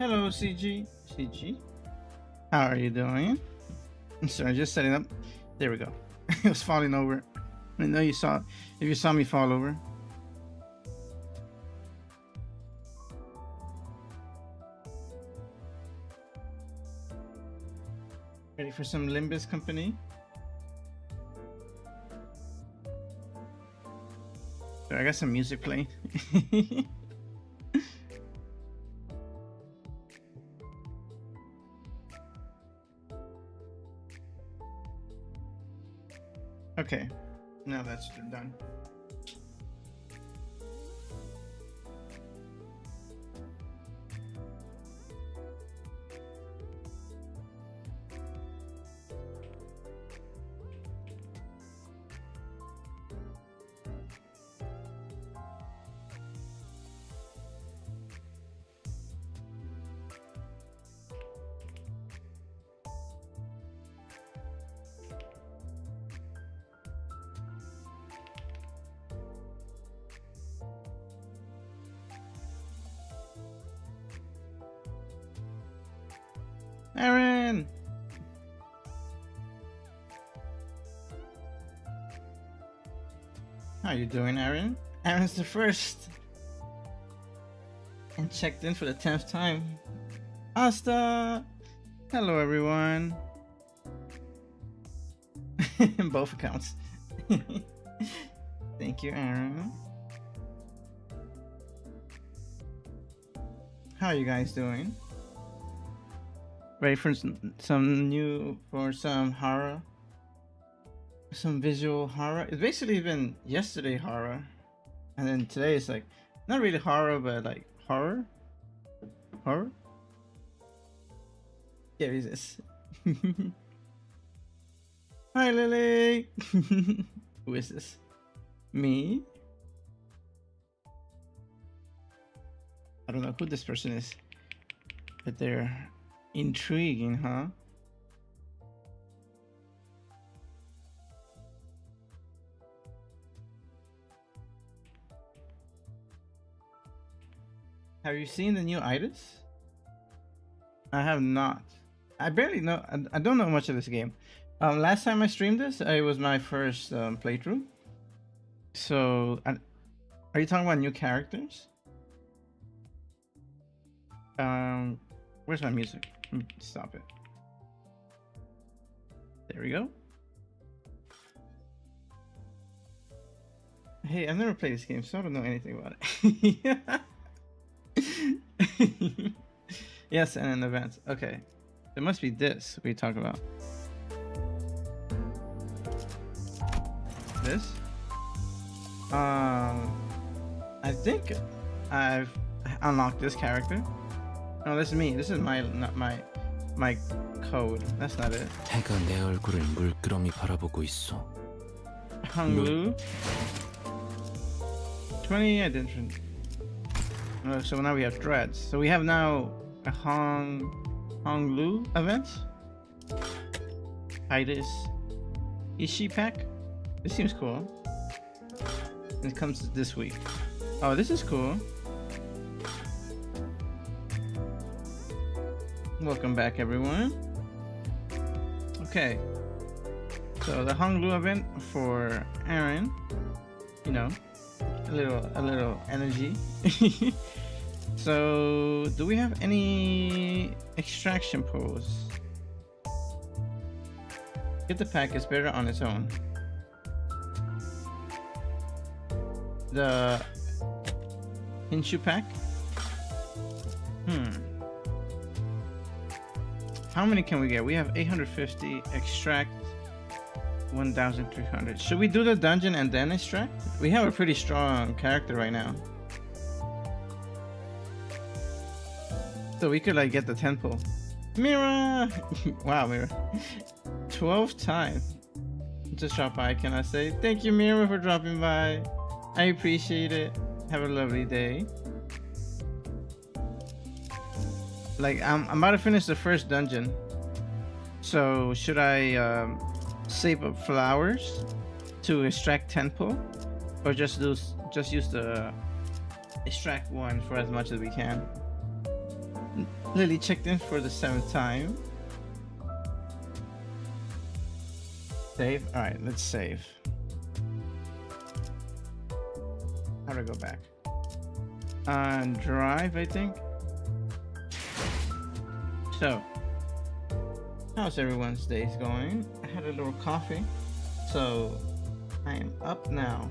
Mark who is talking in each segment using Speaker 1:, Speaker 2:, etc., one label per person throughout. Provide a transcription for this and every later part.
Speaker 1: Hello, CG. CG. How are you doing? I'm sorry, just setting up. There we go. It was falling over. I know you saw. If you saw me fall over. Ready for some Limbus Company? So I got some music playing. Okay, now that's done. Aaron! How you doing, Aaron? Aaron's the first. And checked in for the 10th time. Asta! Hello, everyone. Both accounts. Thank you, Aaron. How are you guys doing? Ready for some horror? Some visual horror? It's basically been yesterday horror. And then today it's like, not really horror, but like horror? Horror? Yeah, is this? Hi, Lily! Who is this? Me? I don't know who this person is, but they're intriguing, huh? Have you seen the new itis? I have not. I barely know. I don't know much of this game. Last time I streamed this, it was my first playthrough. So, are you talking about new characters? Where's my music? Stop it. There we go. Hey, I've never played this game, so I don't know anything about it. Yes, and an event. Okay. It must be this we talk about. This? I think I've unlocked this character. No, this is me. This is not my code. That's not it.
Speaker 2: 해가 내 얼굴을 물끄러미 바라보고 있어.
Speaker 1: Hanglu. 20 identity. So now we have dreads. So we have now a Hanglu event. Itis Ishi pack. This seems cool. It comes this week. Oh, this is cool. Welcome back, everyone. Okay. So the Hanglu event for Aaron. You know, a little energy. So, do we have any extraction pose? Get the pack is better on its own. The Hinshu pack? How many can we get? We have 850. Extract 1,300. Should we do the dungeon and then extract? We have a pretty strong character right now. So we could like get the temple. Mira! Wow, Mira. 12 times. Just drop by, can I say? Thank you, Mira, for dropping by. I appreciate it. Have a lovely day. Like, I'm about to finish the first dungeon. So, should I save up flowers to extract temple? Or just use the extract one for as much as we can? Lily checked in for the 7th time. Save. All right, let's save. How do I go back? Drive, I think. So, how's everyone's days going? I had a little coffee, so I am up now.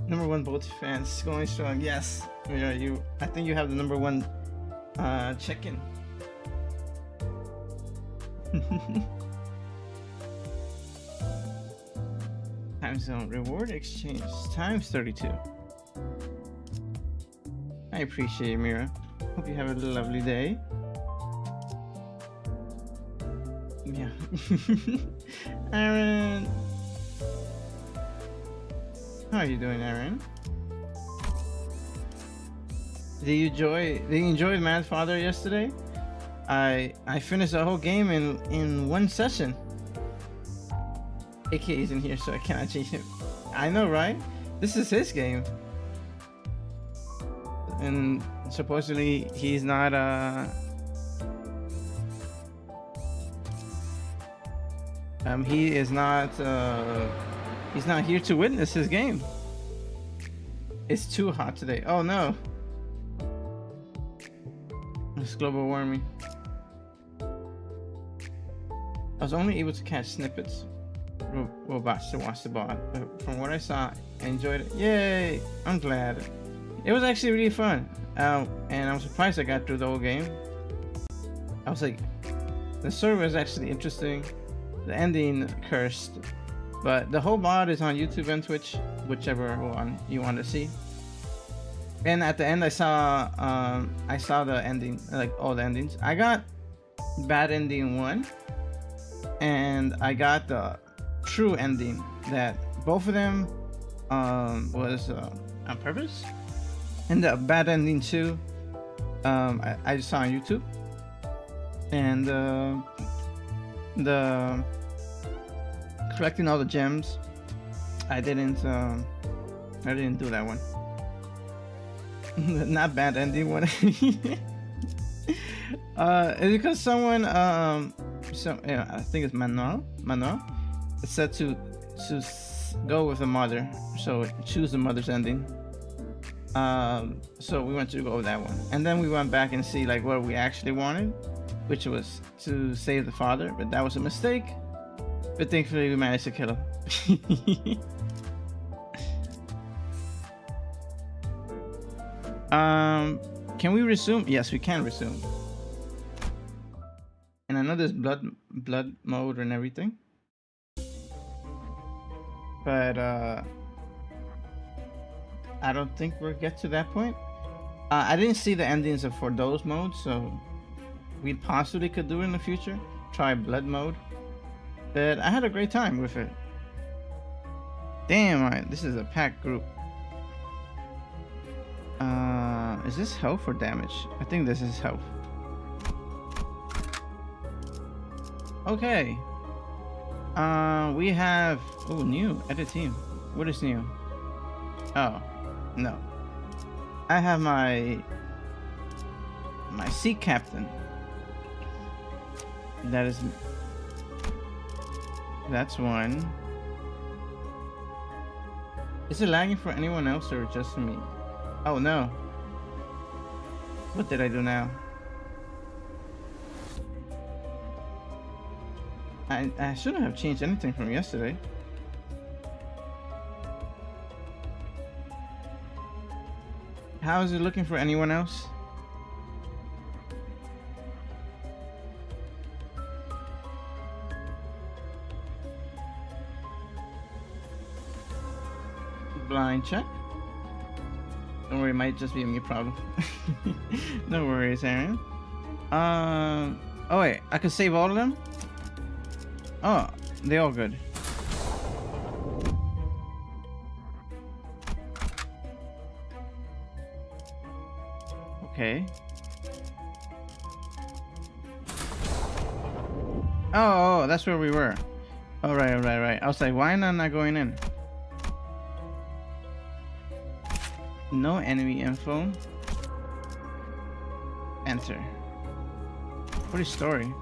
Speaker 1: Number one Bolt fans going strong. Yes, yeah, you. I think you have the number one check-in. Time zone reward exchange times 32. I appreciate it, Mira. Hope you have a lovely day. Yeah. Aaron. How are you doing, Aaron? Did you enjoy Mad Father yesterday? I finished the whole game in one session. AK is in here, so I cannot change him. I know, right? This is his game. And supposedly he's not he is not he's not here to witness his game. It's too hot today. Oh no. It's global warming. I was only able to catch snippets. Robots to watch the bot, but from what I saw, I enjoyed it. Yay! I'm glad. It was actually really fun, and I'm surprised I got through the whole game. I was like, the story was actually interesting. The ending cursed, but the whole mod is on YouTube and Twitch, whichever one you want to see. And at the end, I saw the ending, like all the endings. I got bad ending 1, and I got the true ending. That both of them was on purpose. And the bad ending 2, I just saw on YouTube. And the collecting all the gems, I didn't do that one. Not bad ending one. It's because someone yeah, I think it's Manuel it said to go with the mother, so choose the mother's ending. So we went to go with that one, and then we went back and see like what we actually wanted, which was to save the father, but that was a mistake. But thankfully we managed to kill him. Can we resume? Yes, we can resume. And I know there's blood mode and everything, but I don't think we'll get to that point. I didn't see the endings for those modes, so we possibly could do it in the future. Try blood mode, but I had a great time with it. Damn, this is a packed group. Is this health or damage? I think this is health. Okay. We have new edit team. What is new? Oh, no. I have my sea captain. That's one. Is it lagging for anyone else or just me? Oh no. What did I do now? I shouldn't have changed anything from yesterday. How is it looking for anyone else? Blind check. Don't worry, it might just be me problem. No worries, Aaron. Oh wait, I could save all of them? Oh, they all good. Okay. Oh, that's where we were. Oh, right. I was like, why am I not going in? No enemy info. Enter. What is story?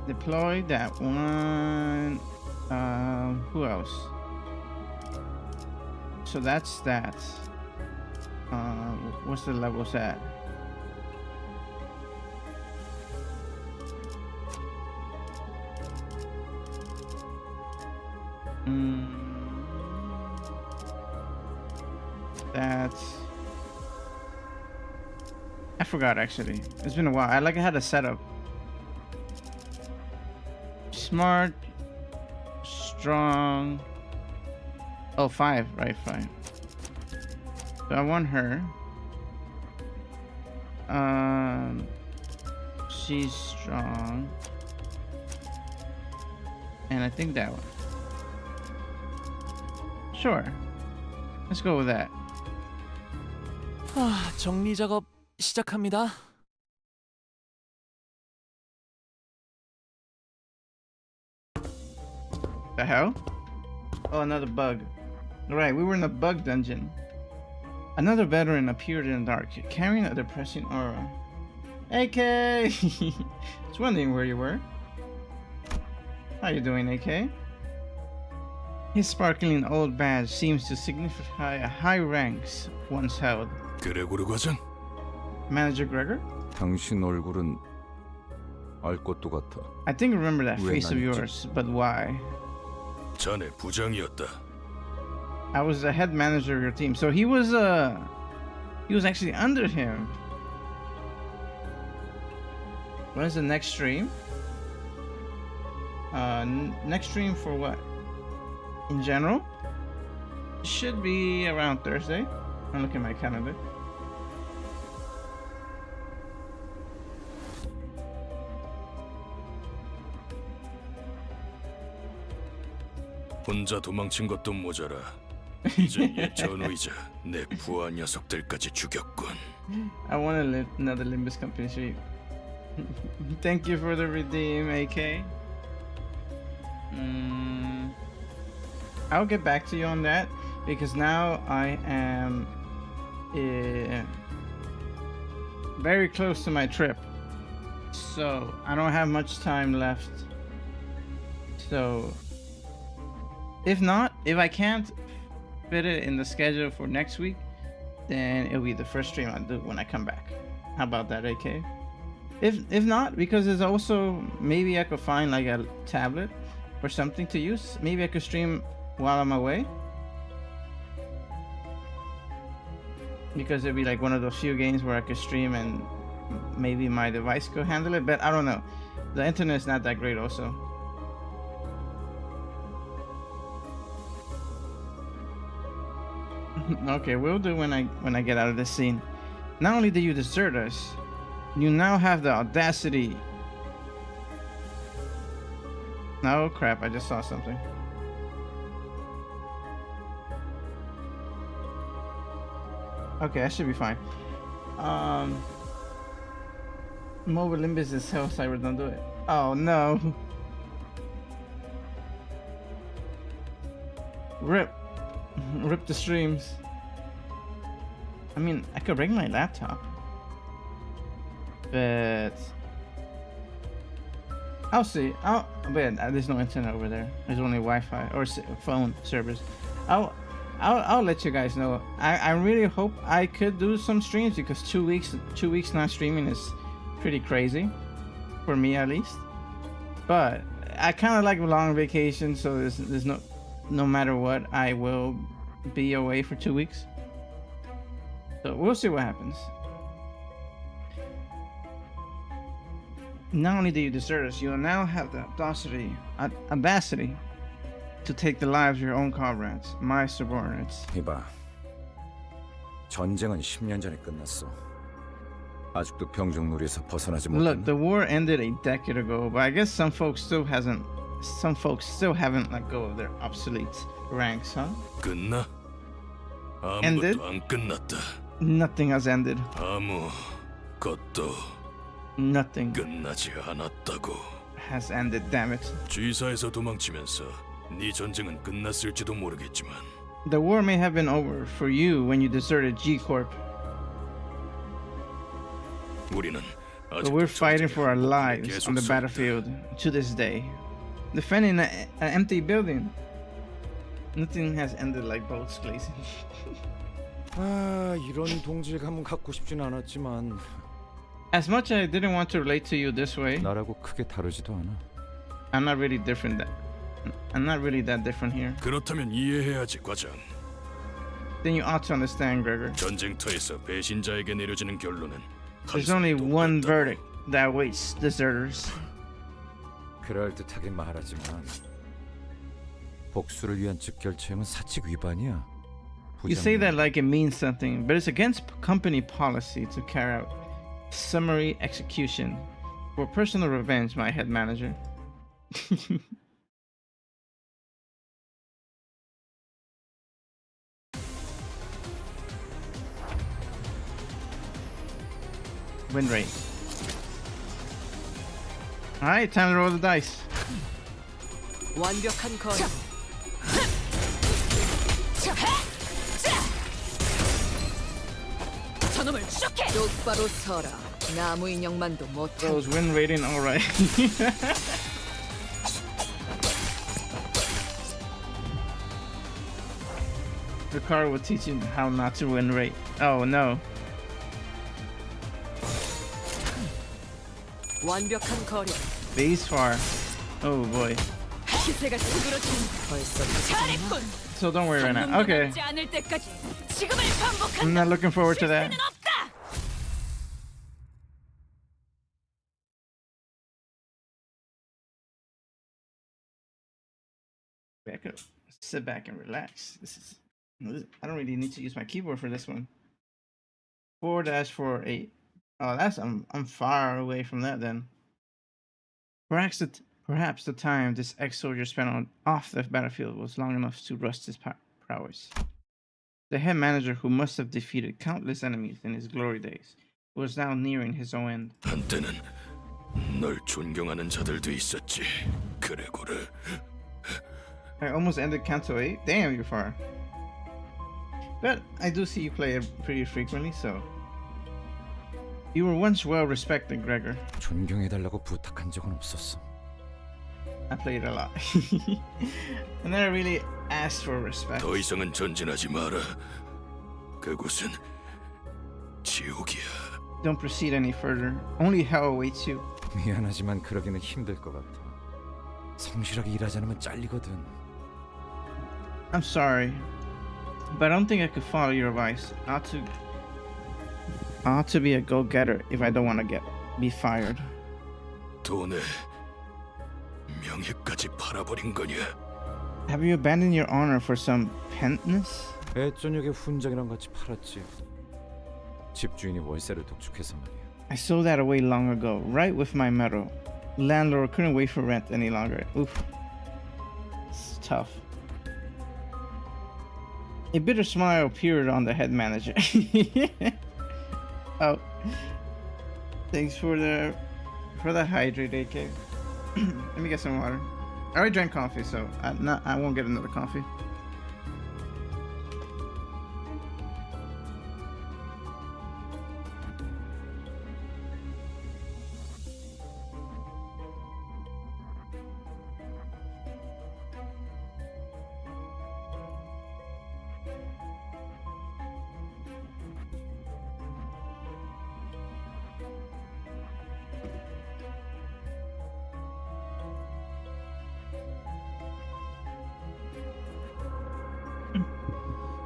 Speaker 1: Deploy that one. Who else? So that's that. What's the levels at? That's. I forgot actually. It's been a while. I had a setup. Smart, strong. Oh, 5, right? 5. So I want her. She's strong, and I think that one. Sure. Let's go with that.
Speaker 2: 정리 작업 시작합니다.
Speaker 1: The hell? Oh, another bug. Right, we were in a bug dungeon. Another veteran appeared in the dark, carrying a depressing aura. AK! Just wondering where you were. How you doing, AK? His sparkling old badge seems to signify a high ranks once held.
Speaker 3: 그레고르 과장?
Speaker 1: Manager Gregor?
Speaker 3: 당신 얼굴은 알 것도 같아.
Speaker 1: I think I remember that
Speaker 3: 왜
Speaker 1: face of
Speaker 3: 난
Speaker 1: yours, but why?
Speaker 3: 자네 부장이었다.
Speaker 1: I was the head manager of your team, so he was actually under him. When is the next stream? Next stream for what? In general? Should be around Thursday. I'm looking at my calendar.
Speaker 3: 혼자 도망친 것도 모자라. 이제 옛 전우이자 내 부하 녀석들까지 죽였군.
Speaker 1: I want another Limbus Company stream. Thank you for the redeem, AK. I'll get back to you on that because now I am very close to my trip, so I don't have much time left. So if I can't fit it in the schedule for next week, then it'll be the first stream I'll do when I come back. How about that, AK? If not, because there's also maybe I could find like a tablet or something to use. Maybe I could stream while I'm away, because it'd be like one of those few games where I could stream and maybe my device could handle it, but I don't know. The internet's not that great also. Okay, we'll do when I get out of this scene. Not only did you desert us, you now have the audacity. Oh crap, I just saw something. Okay, I should be fine. Mobile Limbus is hell, Cyber, don't do it. Oh no. Rip the streams. I mean, I could bring my laptop, but I'll see. But there's no internet over there. There's only Wi-Fi or phone service. I'll let you guys know. I really hope I could do some streams, because 2 weeks not streaming is pretty crazy for me, at least. But I kind of like long vacation, so there's no matter what, I will be away for 2 weeks. So we'll see what happens. Not only do you desert us, you now have the audacity to take the lives of your own comrades, my subordinates.
Speaker 3: 이봐, 전쟁은 10년 전에 끝났어. 아직도 병정놀이에서 벗어나지 못했나?
Speaker 1: Look, the war ended a decade ago, but I guess some folks still haven't let go of their obsolete ranks, huh?
Speaker 3: 끝나?
Speaker 1: Ended?
Speaker 3: 아무것도 안 끝났다.
Speaker 1: Nothing has ended.
Speaker 3: 아무것도
Speaker 1: Nothing
Speaker 3: 끝나지 않았다고.
Speaker 1: has ended, damn it.
Speaker 3: G사에서 도망치면서 네 전쟁은 끝났을지도 모르겠지만
Speaker 1: The war may have been over for you when you deserted G Corp,
Speaker 3: 우리는
Speaker 1: But we're fighting for our lives on the battlefield to this day. Defending an empty building. Nothing has ended like bolts glazing.
Speaker 4: 아, 이런 동질감은 갖고 싶진 않았지만
Speaker 1: As much as I didn't want to relate to you this way,
Speaker 4: 나라고 크게 다르지도 않아.
Speaker 1: I'm not really that different here.
Speaker 3: 그렇다면 이해해야지, 과장.
Speaker 1: Then you ought to understand, Gregor.
Speaker 3: 전쟁터에서 배신자에게 내려지는 결론은
Speaker 1: There's only one verdict that awaits deserters.
Speaker 4: 그럴듯하게 말하지만 복수를 위한 즉결체행은 사칙 위반이야.
Speaker 1: You say that like it means something, but it's against company policy to carry out summary execution for personal revenge, my head manager. Win rate. Alright, time to roll the dice.
Speaker 5: 완벽한 거리. 저놈을 쇼케! 똑바로 서라. 나무 인형만도 못한.
Speaker 1: Those win rating alright. The card will teach you how not to win rate. Oh no.
Speaker 5: 완벽한 거리.
Speaker 1: Base far. Oh boy.
Speaker 5: 기세가 찌그러진 벌써 잘했군.
Speaker 1: So don't worry right now. Okay.
Speaker 5: 않을 때까지 지금을 반복한다.
Speaker 1: I'm not looking forward to that.
Speaker 5: 실패는 없다.
Speaker 1: Back up. Sit back and relax. I don't really need to use my keyboard for this one. 4-48. Oh, I'm far away from that then. Perhaps the time this ex-soldier spent off the battlefield was long enough to rust his prowess. The head manager, who must have defeated countless enemies in his glory days, was now nearing his own end.
Speaker 3: 한때는 널 존경하는 자들도 있었지. 그래고를.
Speaker 1: I almost ended Canto 8. Damn, you're far. But I do see you play it pretty frequently, so. You were once well respected, Gregor.
Speaker 4: 존경해달라고 부탁한 적은 없었어.
Speaker 1: I played a lot. I never really asked for respect.
Speaker 3: 더 이상은 전진하지 마라. 그곳은 지옥이야.
Speaker 1: Don't proceed any further. Only hell awaits you.
Speaker 4: 미안하지만 그러기는 힘들 것 같아. 성실하게 일하지 않으면 잘리거든.
Speaker 1: I'm sorry, but I don't think I could follow your advice. I ought to be a go-getter if I don't want to be fired.
Speaker 3: 돈에 명예까지 팔아버린 거냐?
Speaker 1: Have you abandoned your honor for some pentness?
Speaker 4: 애저녁에 훈장이랑 같이 팔았지. 집주인이 월세를 독촉해서 말이야.
Speaker 1: I sold that away long ago, right with my metal. Landlord couldn't wait for rent any longer. Oof. It's tough. A bitter smile appeared on the head manager. Oh. Thanks for the hydrate, AK. Let me get some water. I already drank coffee, so I won't get another coffee.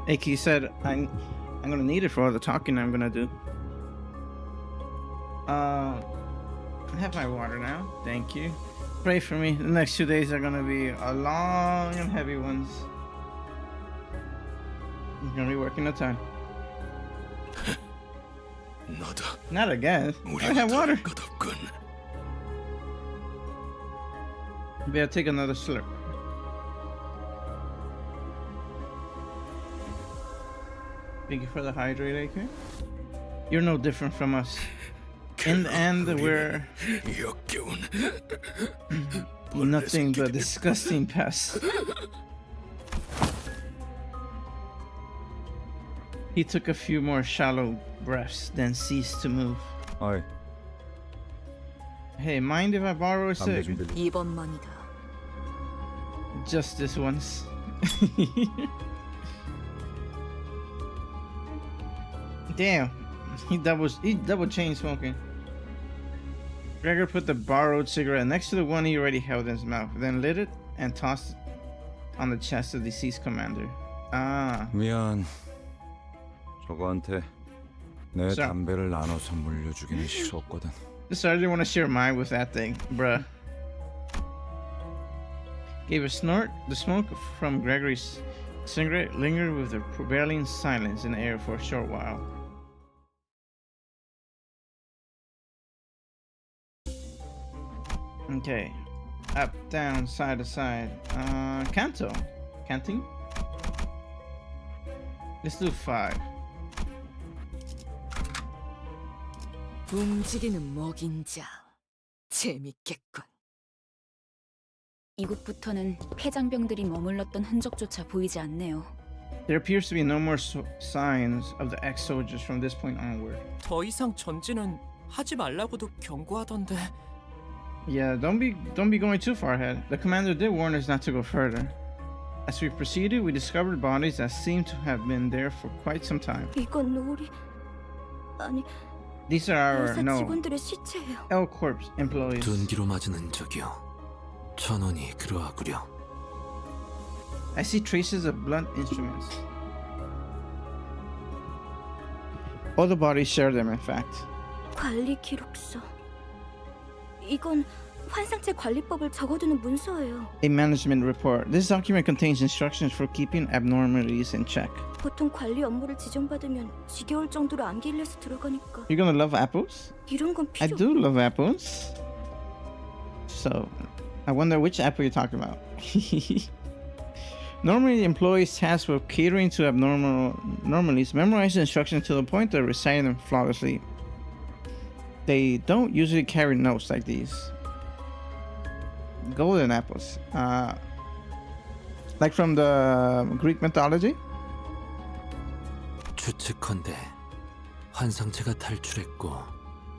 Speaker 1: AK said, I'm gonna need it for all the talking I'm gonna do. I have my water now. Thank you. Pray for me. The next 2 days are gonna be a long and heavy ones. I'm gonna be working a ton.
Speaker 3: 너도
Speaker 1: Not again. I have water.
Speaker 3: 끝없군.
Speaker 1: Maybe I'll take another slurp. Thank you for the hydrate, AK. You're no different from us. In the end, we're
Speaker 3: 역겨운
Speaker 1: nothing but disgusting pests. He took a few more shallow breaths, then ceased to move.
Speaker 4: 어이,
Speaker 1: Hey, mind if I borrow a
Speaker 4: 담배
Speaker 1: cig?
Speaker 4: 좀 빌려.
Speaker 5: 이번만이다.
Speaker 1: Just this once. Damn, he double chain smoking. Gregor put the borrowed cigarette next to the one he already held in his mouth, then lit it and tossed it on the chest of the deceased commander. Ah,
Speaker 4: 미안. 저거한테 내
Speaker 1: Sir.
Speaker 4: 담배를 나눠서 물려주기는 싫었거든.
Speaker 1: the sergeant want to share mine with that thing, bruh. Gave a snort. The smoke from Gregory's cigarette lingered with a prevailing silence in the air for a short while. Okay. Up, down, side to side. Canto. Canting? Let's do 5.
Speaker 5: 움직이는 먹인 자. 재밌겠군.
Speaker 6: 이곳부터는 폐장병들이 머물렀던 흔적조차 보이지 않네요.
Speaker 1: There appears to be no more signs of the ex-soldiers from this point onward.
Speaker 2: 더 이상 전진은 하지 말라고도 경고하던데.
Speaker 1: Yeah, don't be going too far ahead. The commander did warn us not to go further. As we proceeded, we discovered bodies that seemed to have been there for quite some time.
Speaker 6: 이건 우리 아니
Speaker 1: These are our
Speaker 6: 의사
Speaker 1: no
Speaker 6: 직원들의 시체예요.
Speaker 1: L Corps employees.
Speaker 7: 둔기로 맞은 흔적이요. 전원이 그러하구려.
Speaker 1: I see traces of blunt instruments. All the bodies share them, in fact.
Speaker 6: 관리 기록서. 이건 환상체 관리법을 적어두는 문서예요.
Speaker 1: A management report. This document contains instructions for keeping abnormalities in check.
Speaker 6: 보통 관리 업무를 지정받으면 지겨울 정도로 암기일에서 들어가니까
Speaker 1: You're gonna love apples?
Speaker 6: 이런 건
Speaker 1: I
Speaker 6: 필요.
Speaker 1: do love apples. So, I wonder which apple you're talking about. Normally, the employees tasked with catering to abnormalities memorize the instructions to the point of reciting them flawlessly. They don't usually carry notes like these. Golden apples. Like from the Greek mythology?
Speaker 7: 추측컨대 환상체가 탈출했고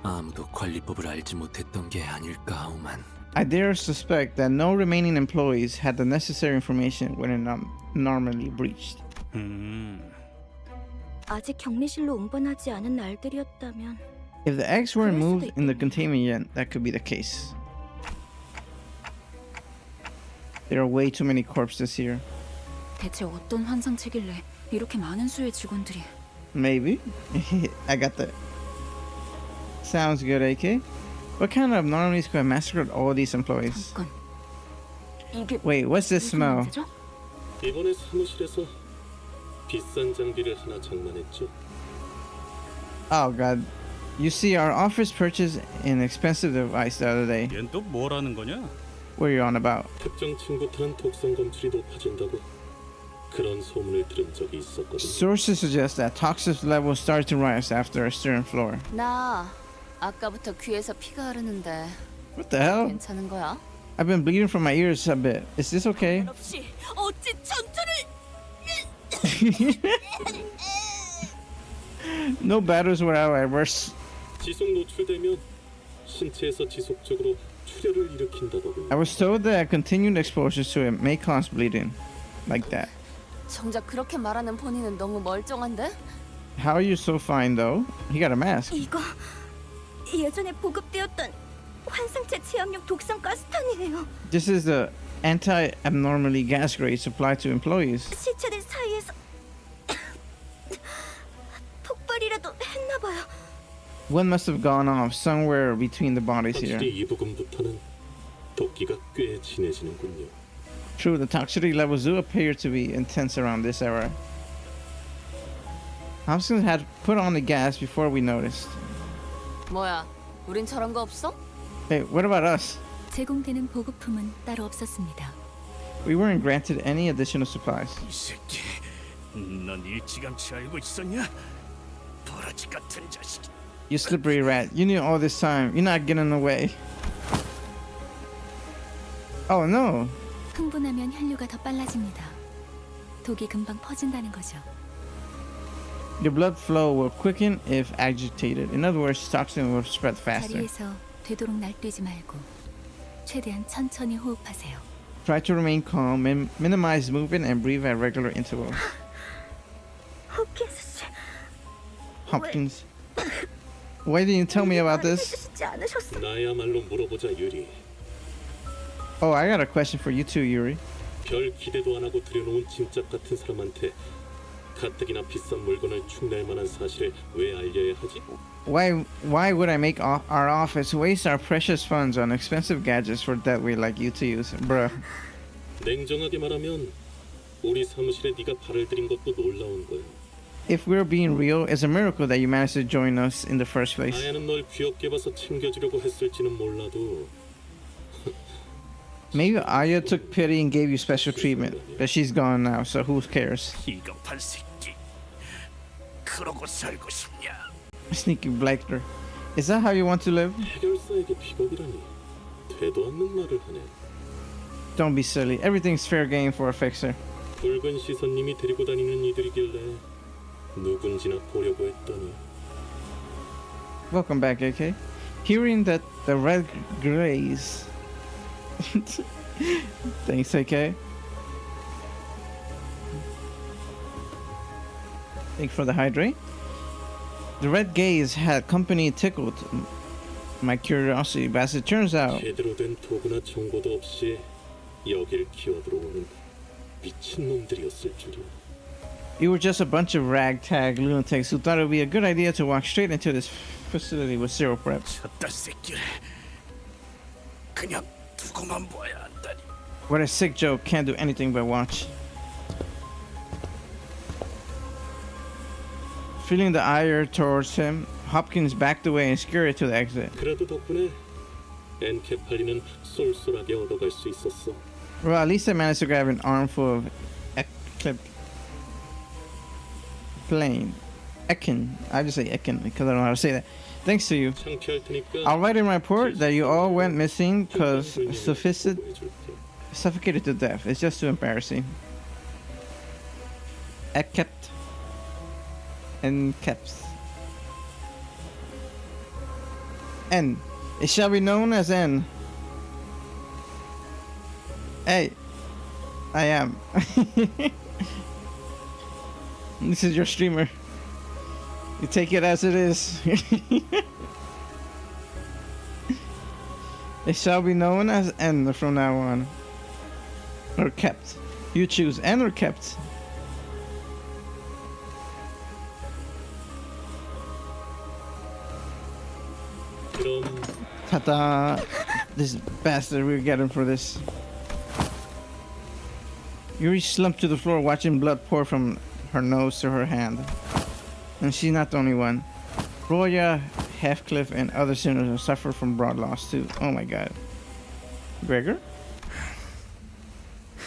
Speaker 7: 아무도 관리법을 알지 못했던 게 아닐까 하오만.
Speaker 1: I dare suspect that no remaining employees had the necessary information when it normally breached.
Speaker 6: 아직 격리실로 운반하지 않은 날들이었다면
Speaker 1: If the eggs weren't
Speaker 6: 그럴 수도
Speaker 1: moved in the
Speaker 6: 있겠네.
Speaker 1: containment yet, that could be the case. There are way too many corpses here.
Speaker 6: 대체 어떤 환상체길래 이렇게 많은 수의 직원들이
Speaker 1: Maybe. I got that. Sounds good, AK. What kind of abnormalities could have massacred all these employees?
Speaker 6: 잠깐 이게
Speaker 1: Wait, what's this
Speaker 6: 무슨
Speaker 1: smell?
Speaker 6: 냄새죠?
Speaker 8: 이번에 사무실에서 비싼 장비를 하나 장만했죠.
Speaker 1: Oh god. You see, our office purchased an expensive device the other day.
Speaker 8: 얜 또 뭐라는 거냐?
Speaker 1: What are you on about?
Speaker 8: 특정 친구들은 독성 검출이 높아진다고 그런 소문을 들은 적이 있었거든요.
Speaker 1: Sources suggest that toxic levels start to rise after a certain floor.
Speaker 9: 나 아까부터 귀에서 피가 흐르는데
Speaker 1: What the hell?
Speaker 9: 괜찮은 거야?
Speaker 1: I've been bleeding from my ears a bit. Is this okay?
Speaker 9: 없이 어찌 전투를
Speaker 1: No battles without adverse.
Speaker 8: 지속 노출되면 신체에서 지속적으로 출혈을 일으킨다더군요.
Speaker 1: I was told that continued exposures to it may cause bleeding. Like that.
Speaker 9: 정작 그렇게 말하는 본인은 너무 멀쩡한데?
Speaker 1: How are you so fine though? He got a mask.
Speaker 6: 이거 예전에 보급되었던 환상체 제압용 독성 가스탄이에요.
Speaker 1: This is the anti-abnormally gas grade supplied to employees.
Speaker 6: 시체들 사이에서 폭발이라도 했나봐요.
Speaker 1: One must have gone off somewhere between the bodies here.
Speaker 8: 확실히 이 부분부터는 도끼가 꽤 진해지는군요.
Speaker 1: True, the toxicity levels do appear to be intense around this era. Hobson had put on the gas before we noticed.
Speaker 9: 뭐야? 우린 저런 거 없어?
Speaker 1: Hey, what about us?
Speaker 6: 제공되는 보급품은 따로 없었습니다.
Speaker 1: We weren't granted any additional supplies.
Speaker 3: 이 새끼, 넌 일찌감치 알고 있었냐? 도라지 같은 자식.
Speaker 1: You slippery rat. You knew all this time. You're not getting away. Oh no.
Speaker 6: 흥분하면 혈류가 더 빨라집니다. 독이 금방 퍼진다는 거죠.
Speaker 1: Your blood flow will quicken if agitated. In other words, toxin will spread faster.
Speaker 6: 자리에서 되도록 날뛰지 말고 최대한 천천히 호흡하세요.
Speaker 1: Try to remain calm, minimize movement, and breathe at regular intervals.
Speaker 6: 호킨스 씨,
Speaker 1: Hopkins. Why didn't you tell me about this?
Speaker 6: 해주시지 않으셨어요?
Speaker 8: 나야말로 물어보자 유리.
Speaker 1: Oh, I got a question for you too, Yuri.
Speaker 8: 별 기대도 안 하고 들여놓은 짐짝 같은 사람한테 가뜩이나 비싼 물건을 축낼 만한 사실을 왜 알려야 하지?
Speaker 1: Why would I make our office waste our precious funds on expensive gadgets for that way like you to use, bruh?
Speaker 8: 냉정하게 말하면 우리 사무실에 네가 발을 들인 것도 놀라운 거야.
Speaker 1: If we're being real, it's a miracle that you managed to join us in the first place.
Speaker 8: 아야는 널 귀엽게 봐서 챙겨주려고 했을지는 몰라도
Speaker 1: Maybe Aya took pity and gave you special treatment, but she's gone now, so who cares?
Speaker 3: 비겁한 새끼. 그러고 살고 싶냐?
Speaker 1: Sneaky Blackler. Is that how you want to live?
Speaker 8: 해결사에게 비겁이라니 되도 않는 말을 하네.
Speaker 1: Don't be silly. Everything's fair game for a fixer.
Speaker 8: 붉은 시선님이 데리고 다니는 이들이길래 누군지나 보려고 했더니
Speaker 1: Welcome back, AK. Hearing that the red grays. Thanks, AK. Thanks for the hydrate. The red gaze had company tickled my curiosity, but as it turns out,
Speaker 8: 제대로 된 도구나 정보도 없이 여길 기어들어오는 미친놈들이었을 줄이야.
Speaker 1: you were just a bunch of ragtag lunatics who thought it would be a good idea to walk straight into this facility with zero prep.
Speaker 3: 저딴 새끼를 그냥 두고만 봐야 한다니.
Speaker 1: What a sick joke, can't do anything but watch. Feeling the ire towards him, Hopkins backed away and scurried to the exit.
Speaker 8: 그래도 덕분에 엔케팔리는 쏠쏠하게 얻어갈 수 있었어.
Speaker 1: Well, at least I managed to grab an armful of clipped plane. Ekin. I just say Ekin because I don't know how to say that. Thanks to you.
Speaker 8: 창피할 테니까
Speaker 1: I'll write in my report that you all went missing because suffocated to death. It's just too embarrassing. Kept and kept. N. It shall be known as N. Hey, I am. This is your streamer. You take it as it is. It shall be known as N from now on. Or kept. You choose N or kept.
Speaker 8: 그럼
Speaker 1: Ta-da! This bastard we're getting for this. Yuri slumped to the floor watching blood pour from her nose to her hand. And she's not the only one. Roya, Heathcliff, and other sinners have suffered from broad loss too. Oh my god. Gregor?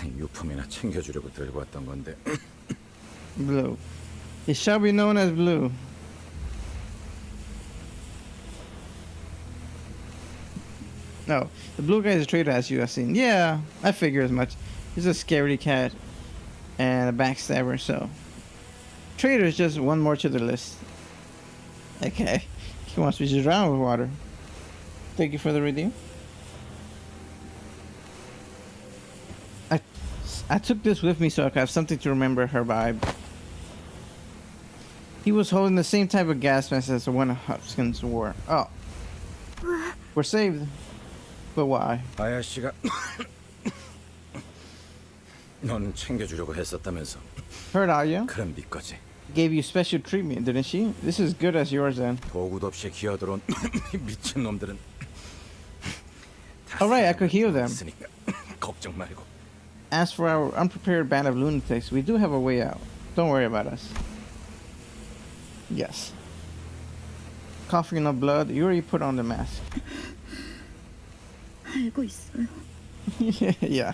Speaker 4: 유품이나 챙겨주려고 들고 왔던 건데.
Speaker 1: Blue. It shall be known as Blue. No, the blue guy is a traitor as you have seen. Yeah, I figure as much. He's a scaredy cat and a backstabber, so. Traitor is just one more to the list. Okay. He wants me to drown with water. Thank you for the redeem. I took this with me so I could have something to remember her by. He was holding the same type of gas mask as the one Hopkins wore. Oh. We're saved. But why?
Speaker 4: 아야 씨가 너는 챙겨주려고 했었다면서.
Speaker 1: Heard Aya
Speaker 4: 그럼 네 거지.
Speaker 1: gave you special treatment, didn't she? This is good as yours then.
Speaker 4: 도구도 없이 기어들어온 미친 놈들은.
Speaker 1: Alright, I could heal them.
Speaker 4: 있으니까 걱정 말고.
Speaker 1: As for our unprepared band of lunatics, we do have a way out. Don't worry about us. Yes. Coughing up blood, Yuri put on the mask.
Speaker 6: 알고 있어요.
Speaker 1: Yeah.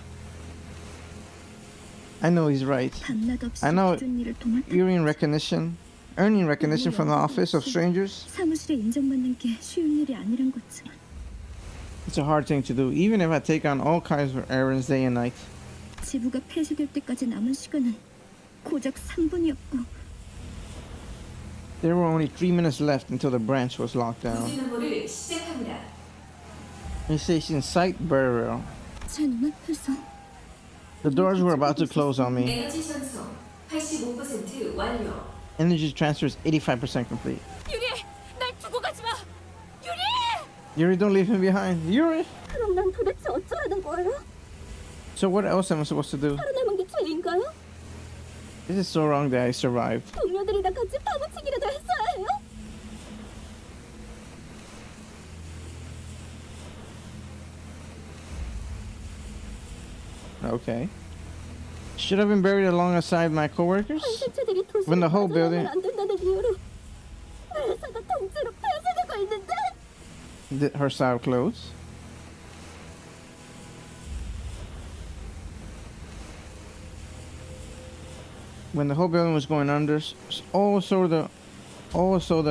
Speaker 1: I know he's right.
Speaker 6: 밤낮 없이
Speaker 1: I know
Speaker 6: 모든 일을 도맡아
Speaker 1: earning recognition from the office of strangers.
Speaker 6: 사무실에 인정받는 게 쉬운 일이 아니란 거지만
Speaker 1: It's a hard thing to do, even if I take on all kinds of errands day and night.
Speaker 6: 지부가 폐쇄될 때까지 남은 시간은 고작 3분이었고
Speaker 1: There were only 3 minutes left until the branch was locked down. Initiation site burial.
Speaker 6: 제 눈앞에서
Speaker 1: The doors were about to close on me.
Speaker 10: 에너지 전송 85% 완료.
Speaker 1: Energy transfer is 85% complete.
Speaker 9: 유리, 날 두고 가지 마. 유리!
Speaker 1: Yuri, don't leave him behind. Yuri!
Speaker 6: 그럼 난 도대체 어쩌라는 거예요?
Speaker 1: So what else am I supposed to do?
Speaker 6: 살아남은 게 죄인가요?
Speaker 1: This is so wrong that I survived.
Speaker 6: 동료들이랑 같이 파묻히기라도 했어야 해요?
Speaker 1: Okay. Should have been buried alongside my coworkers?
Speaker 6: 환생체들이
Speaker 1: When the whole
Speaker 6: 도시로
Speaker 1: building-
Speaker 6: 빠져나가면 안 된다는 이유로 회사가 통째로 폐쇄되고 있는데
Speaker 1: Her style clothes. When the whole building was going under, also the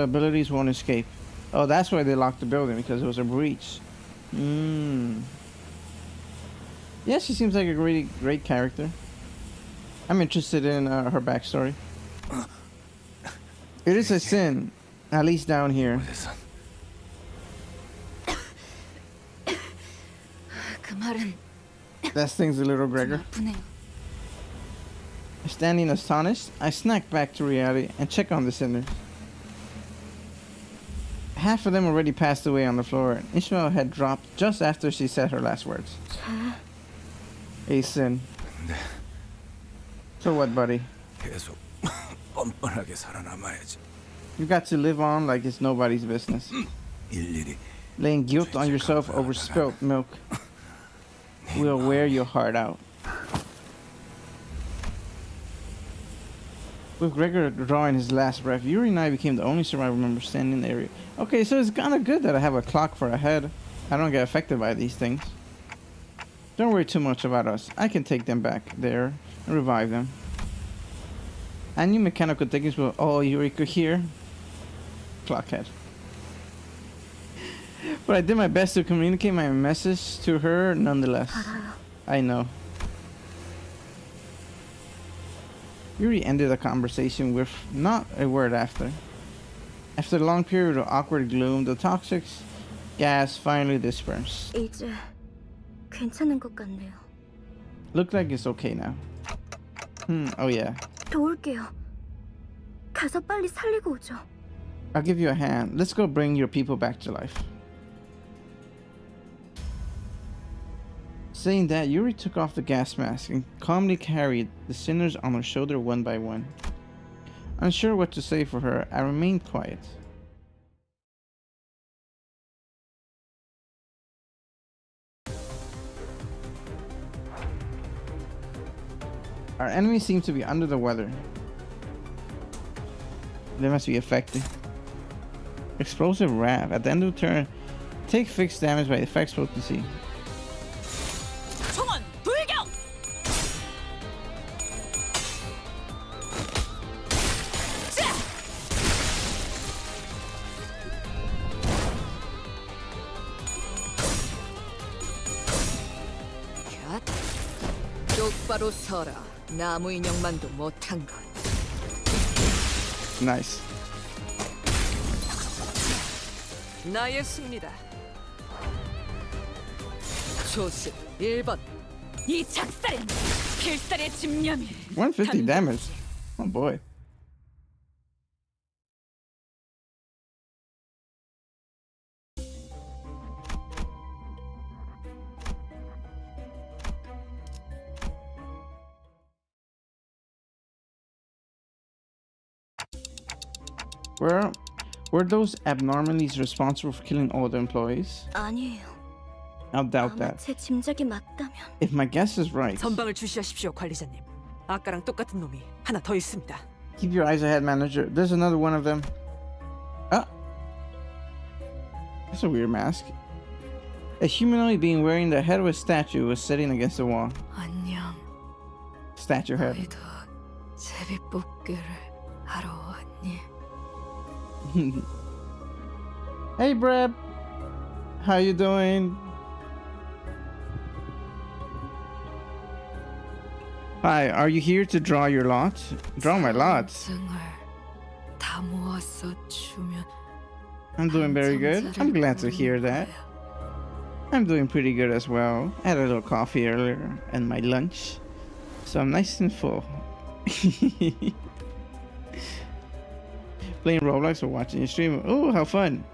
Speaker 1: abilities won't escape. Oh, that's why they locked the building, because it was a breach. Yeah, she seems like a really great character. I'm interested in her backstory. It is a sin, at least down here.
Speaker 5: 그 말은
Speaker 1: That stings a little, Gregor.
Speaker 6: 아프네요.
Speaker 1: Standing astonished, I snack back to reality and check on the sinners. Half of them already passed away on the floor. Ishmael had dropped just after she said her last words. A sin. So what, buddy?
Speaker 3: 계속 뻔뻔하게 살아남아야지.
Speaker 1: You got to live on like it's nobody's business.
Speaker 3: 일일이
Speaker 1: Laying guilt on yourself over spilt milk will wear your heart out. With Gregor drawing his last breath, Yuri and I became the only survivor member standing in the area. Okay, so it's kind of good that I have a clock for a head. I don't get affected by these things. Don't worry too much about us. I can take them back there and revive them. I knew mechanical techniques were all Yuri could hear. Clockhead. But I did my best to communicate my message to her nonetheless. I know. Yuri ended the conversation with not a word after. After a long period of awkward gloom, the toxic gas finally dispersed.
Speaker 6: 이제 괜찮은 것 같네요.
Speaker 1: Looked like it's okay now. Oh yeah.
Speaker 6: 도울게요. 가서 빨리 살리고 오죠.
Speaker 1: I'll give you a hand. Let's go bring your people back to life. Saying that, Yuri took off the gas mask and calmly carried the sinners on her shoulder one by one. Unsure what to say for her, I remained quiet. Our enemies seem to be under the weather. They must be affected. Explosive wrath. At the end of the turn, take fixed damage by effects potency.
Speaker 9: 총원 돌격!
Speaker 5: 갓. 똑바로 서라. 나무 인형만도 못한 것.
Speaker 1: Nice.
Speaker 5: 나의 승리다. 조스 1번.
Speaker 9: 이 작살은 필살의 집념이.
Speaker 1: 150 damage. Oh boy. Were those abnormalities responsible for killing all the employees?
Speaker 6: 아니에요.
Speaker 1: I'll doubt
Speaker 6: 아마
Speaker 1: that.
Speaker 6: 제 짐작이 맞다면
Speaker 1: If my guess is right,
Speaker 11: 전방을 주시하십시오, 관리자님. 아까랑 똑같은 놈이 하나 더 있습니다.
Speaker 1: keep your eyes ahead, manager. There's another one of them. Ah! That's a weird mask. A humanoid being wearing the head of a statue was sitting against the wall.
Speaker 5: 안녕.
Speaker 1: Statue head.
Speaker 5: 너희도 제비뽑기를 하러 왔니?
Speaker 1: Hey, Breb. How you doing? Hi, are you here to draw your lot? Draw my lot.
Speaker 5: 증을 다 모아서 주면
Speaker 1: I'm doing very good. I'm glad to hear that. I'm doing pretty good as well. I had a little coffee earlier and my lunch, so I'm nice and full. Playing Roblox or watching your stream. Oh, how fun!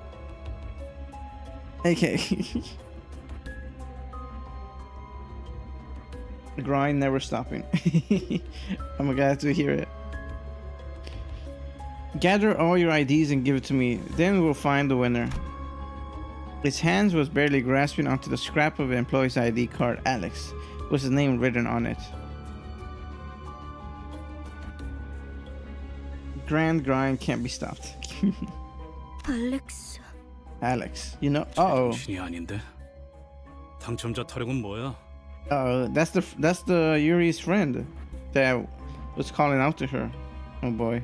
Speaker 1: Okay. The grind never stopping. I'm glad to hear it. Gather all your IDs and give it to me. Then we'll find the winner. His hands was barely grasping onto the scrap of an employee's ID card. Alex was his name written on it. Grand grind can't be stopped.
Speaker 6: 알렉스.
Speaker 1: Alex, you know. Uh-oh.
Speaker 3: 신이 아닌데. 당첨자 타령은 뭐야?
Speaker 1: That's the Yuri's friend that was calling out to her. Oh boy.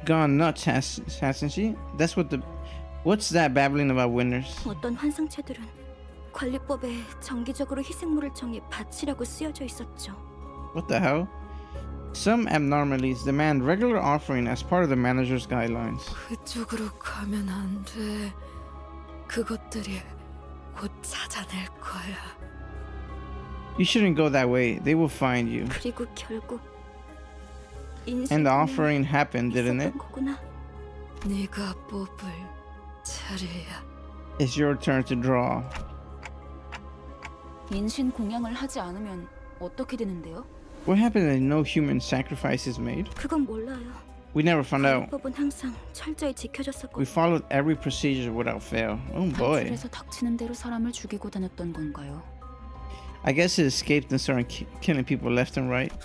Speaker 1: Gone nuts, hasn't she? What's that babbling about winners?
Speaker 6: 어떤 환상체들은 관리법에 정기적으로 희생물을 정해 바치라고 쓰여져 있었죠.
Speaker 1: What the hell? Some abnormalities demand regular offering as part of the manager's guidelines.
Speaker 5: 그쪽으로 가면 안 돼. 그것들이 곧 찾아낼 거야.
Speaker 1: You shouldn't go that way. They will find you.
Speaker 6: 그리고 결국
Speaker 1: And the offering happened, didn't it?
Speaker 6: 거구나.
Speaker 5: 네가 뽑을 차례야.
Speaker 1: It's your turn to draw.
Speaker 6: 인신 공양을 하지 않으면 어떻게 되는데요?
Speaker 1: What happened if no human sacrifice is made?
Speaker 6: 그건 몰라요.
Speaker 1: We never found out.
Speaker 6: 관리법은 항상 철저히
Speaker 1: We
Speaker 6: 지켜졌었고.
Speaker 1: followed every procedure without fail. Oh boy.
Speaker 6: 단출해서 닥치는 대로 사람을 죽이고 다녔던 건가요?
Speaker 1: I guess he escaped and started killing people left and right.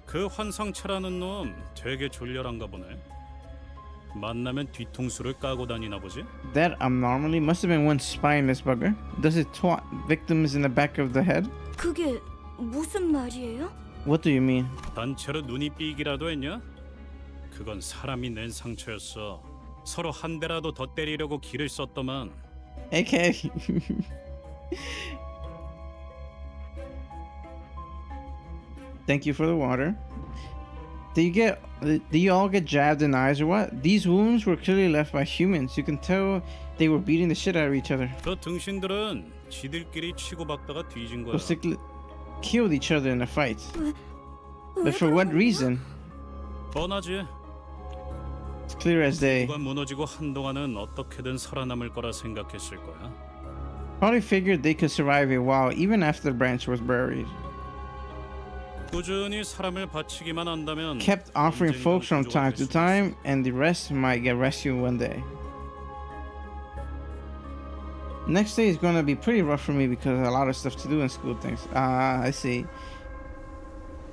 Speaker 3: 그 환상체라는 놈 되게 졸렬한가 보네. 만나면 뒤통수를 까고 다니나 보지?
Speaker 1: That abnormally must have been one spineless bugger. Does it twat victims in the back of the head?
Speaker 6: 그게 무슨 말이에요?
Speaker 1: What do you mean?
Speaker 3: 단체로 눈이 삐기라도 했냐? 그건 사람이 낸 상처였어. 서로 한 대라도 더 때리려고 기를 썼더만.
Speaker 1: Okay. Thank you for the water. Do you all get jabbed in the eyes or what? These wounds were clearly left by humans. You can tell they were beating the shit out of each other.
Speaker 3: 그 등신들은 지들끼리 치고받다가 뒤진 거야.
Speaker 1: Basically killed each other in a fight. But for what reason?
Speaker 3: 뻔하지.
Speaker 1: It's clear as day.
Speaker 3: 누가 무너지고 한동안은 어떻게든 살아남을 거라 생각했을 거야.
Speaker 1: Probably figured they could survive a while even after the branch was buried.
Speaker 3: 꾸준히 사람을 바치기만 한다면
Speaker 1: Kept offering folks from time to time, and the rest might get rescued one day. Next day is gonna be pretty rough for me because a lot of stuff to do in school things. I see.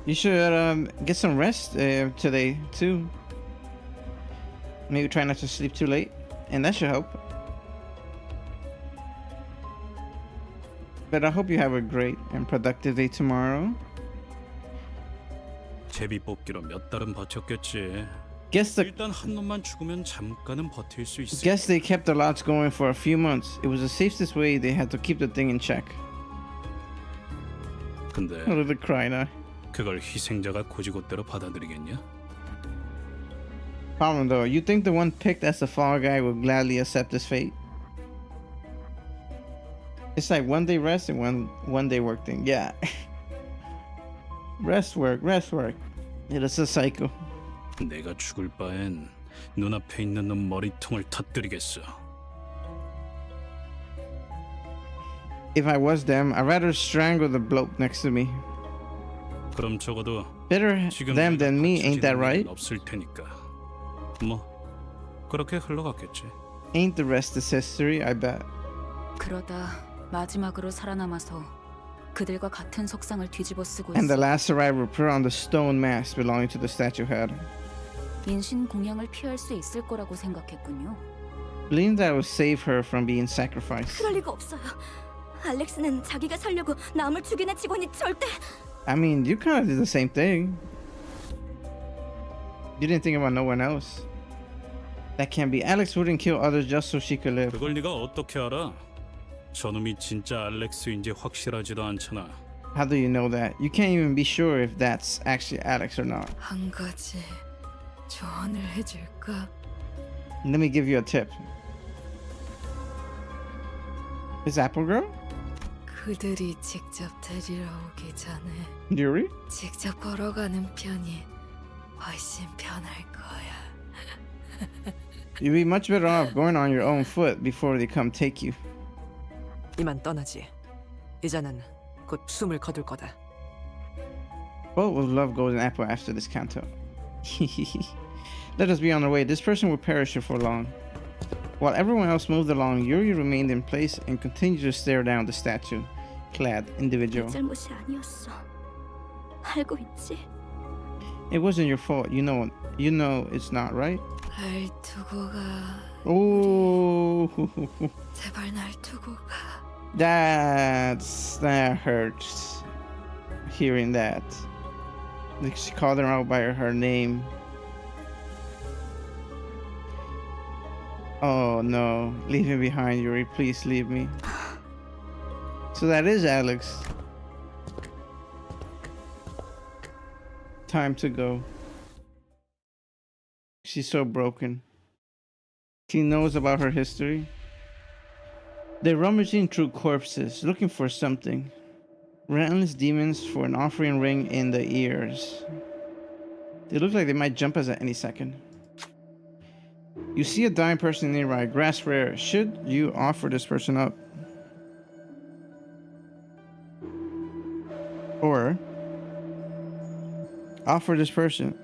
Speaker 1: You should get some rest today too. Maybe try not to sleep too late, and that should help. But I hope you have a great and productive day tomorrow.
Speaker 3: 제비 뽑기로 몇 달은 버텼겠지.
Speaker 1: Guess
Speaker 3: 일단 한 놈만 죽으면 잠깐은 버틸 수 있어.
Speaker 1: Guess they kept the lots going for a few months. It was the safest way. They had to keep the thing in check.
Speaker 3: 근데
Speaker 1: A little cry now.
Speaker 3: 그걸 희생자가 고지고대로 받아들이겠냐?
Speaker 1: Problem though, you think the one picked as the fall guy would gladly accept his fate? It's like one day rest and one day work thing. Yeah. rest work. Yeah, that's a cycle.
Speaker 3: 내가 죽을 바엔 눈앞에 있는 놈 머리통을 터뜨리겠어.
Speaker 1: If I was them, I'd rather strangle the bloke next to me.
Speaker 3: 그럼 적어도
Speaker 1: Better them than me, ain't that right?
Speaker 3: 없을 테니까. 뭐 그렇게 흘러갔겠지.
Speaker 1: Ain't the rest is history, I bet.
Speaker 6: 그러다 마지막으로 살아남아서 그들과 같은 석상을 뒤집어 쓰고
Speaker 1: And the
Speaker 6: 있어.
Speaker 1: last survivor put on the stone mask belonging to the statue head.
Speaker 6: 인신 공양을 피할 수 있을 거라고 생각했군요.
Speaker 1: Believing that would save her from being sacrificed.
Speaker 6: 그럴 리가 없어요. 알렉스는 자기가 살려고 남을 죽이는 직원이 절대.
Speaker 1: I mean, you kind of did the same thing. You didn't think about no one else. That can't be. Alex wouldn't kill others just so she could live.
Speaker 3: 그걸 네가 어떻게 알아? 저놈이 진짜 알렉스인지 확실하지도 않잖아.
Speaker 1: How do you know that? You can't even be sure if that's actually Alex or not.
Speaker 5: 한 가지 조언을 해줄까?
Speaker 1: Let me give you a tip. Is Apple Girl?
Speaker 5: 그들이 직접 데리러 오기 전에
Speaker 1: Yuri?
Speaker 5: 직접 걸어가는 편이 훨씬 편할 거야.
Speaker 1: You'd be much better off going on your own foot before they come take you.
Speaker 11: 이만 떠나지. 이제는 곧 숨을 거둘 거다.
Speaker 1: Bolt will love golden apple after this canto. Let us be on our way. This person will perish before long. While everyone else moved along, Yuri remained in place and continued to stare down the statue-clad individual.
Speaker 6: 잘못이 아니었어. 알고 있지?
Speaker 1: It wasn't your fault. You know it's not, right?
Speaker 5: 날 두고 가.
Speaker 1: Oh,
Speaker 5: 제발 날 두고 가.
Speaker 1: that hurts. Hearing that, like she called her out by her name. Oh no, leave me behind, Yuri. Please leave me. So that is Alex. Time to go. She's so broken. She knows about her history. They're rummaging through corpses, looking for something. Relentless demons for an offering ring in the ears. They look like they might jump us at any second. You see a dying person nearby. Grasp rare. Should you offer this person up? Or offer this person.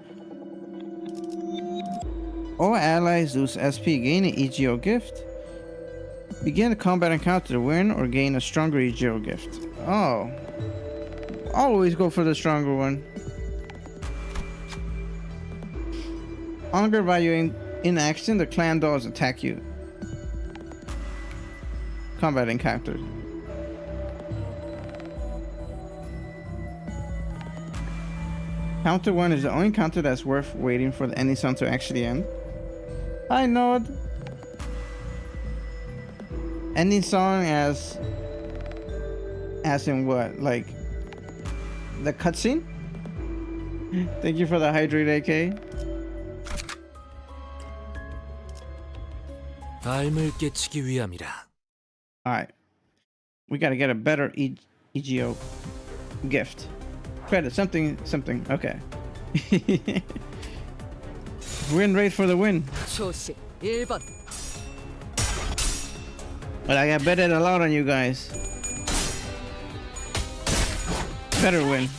Speaker 1: All allies lose SP. Gain an EGO gift. Begin a combat encounter to win or gain a stronger EGO gift. Oh. Always go for the stronger one. Angered by you in action, the clan dolls attack you. Combat encounter. Counter 1 is the only counter that's worth waiting for the ending song to actually end. I know it. Ending song as in what? Like the cutscene? Thank you for the hydrate, AK.
Speaker 7: 삶을 깨치기 위함이라.
Speaker 1: Alright. We gotta get a better EGO gift. Credit, something. Okay. Win rate for the win.
Speaker 11: 초식 1번.
Speaker 1: But I got betted a lot on you guys. Better win.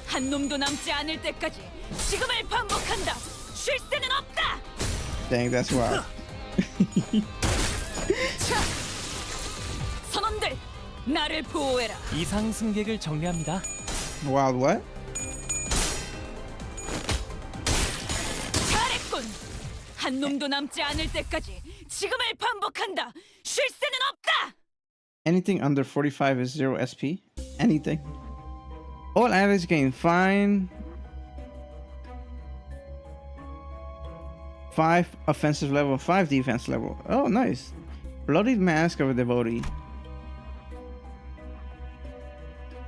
Speaker 5: 한 놈도 남지 않을 때까지 지금을 반복한다. 쉴 새는 없다.
Speaker 1: Dang, that's wild.
Speaker 5: 자, 선원들, 나를 보호해라.
Speaker 2: 이상 승객을 정리합니다.
Speaker 1: Wild what?
Speaker 5: 잘했군. 한 놈도 남지 않을 때까지 지금을 반복한다. 쉴 새는 없다.
Speaker 1: Anything under 45 is 0 SP. Anything. All allies gain 5 offensive level, 5 defense level. Oh, nice. Bloodied Mask of a Devotee.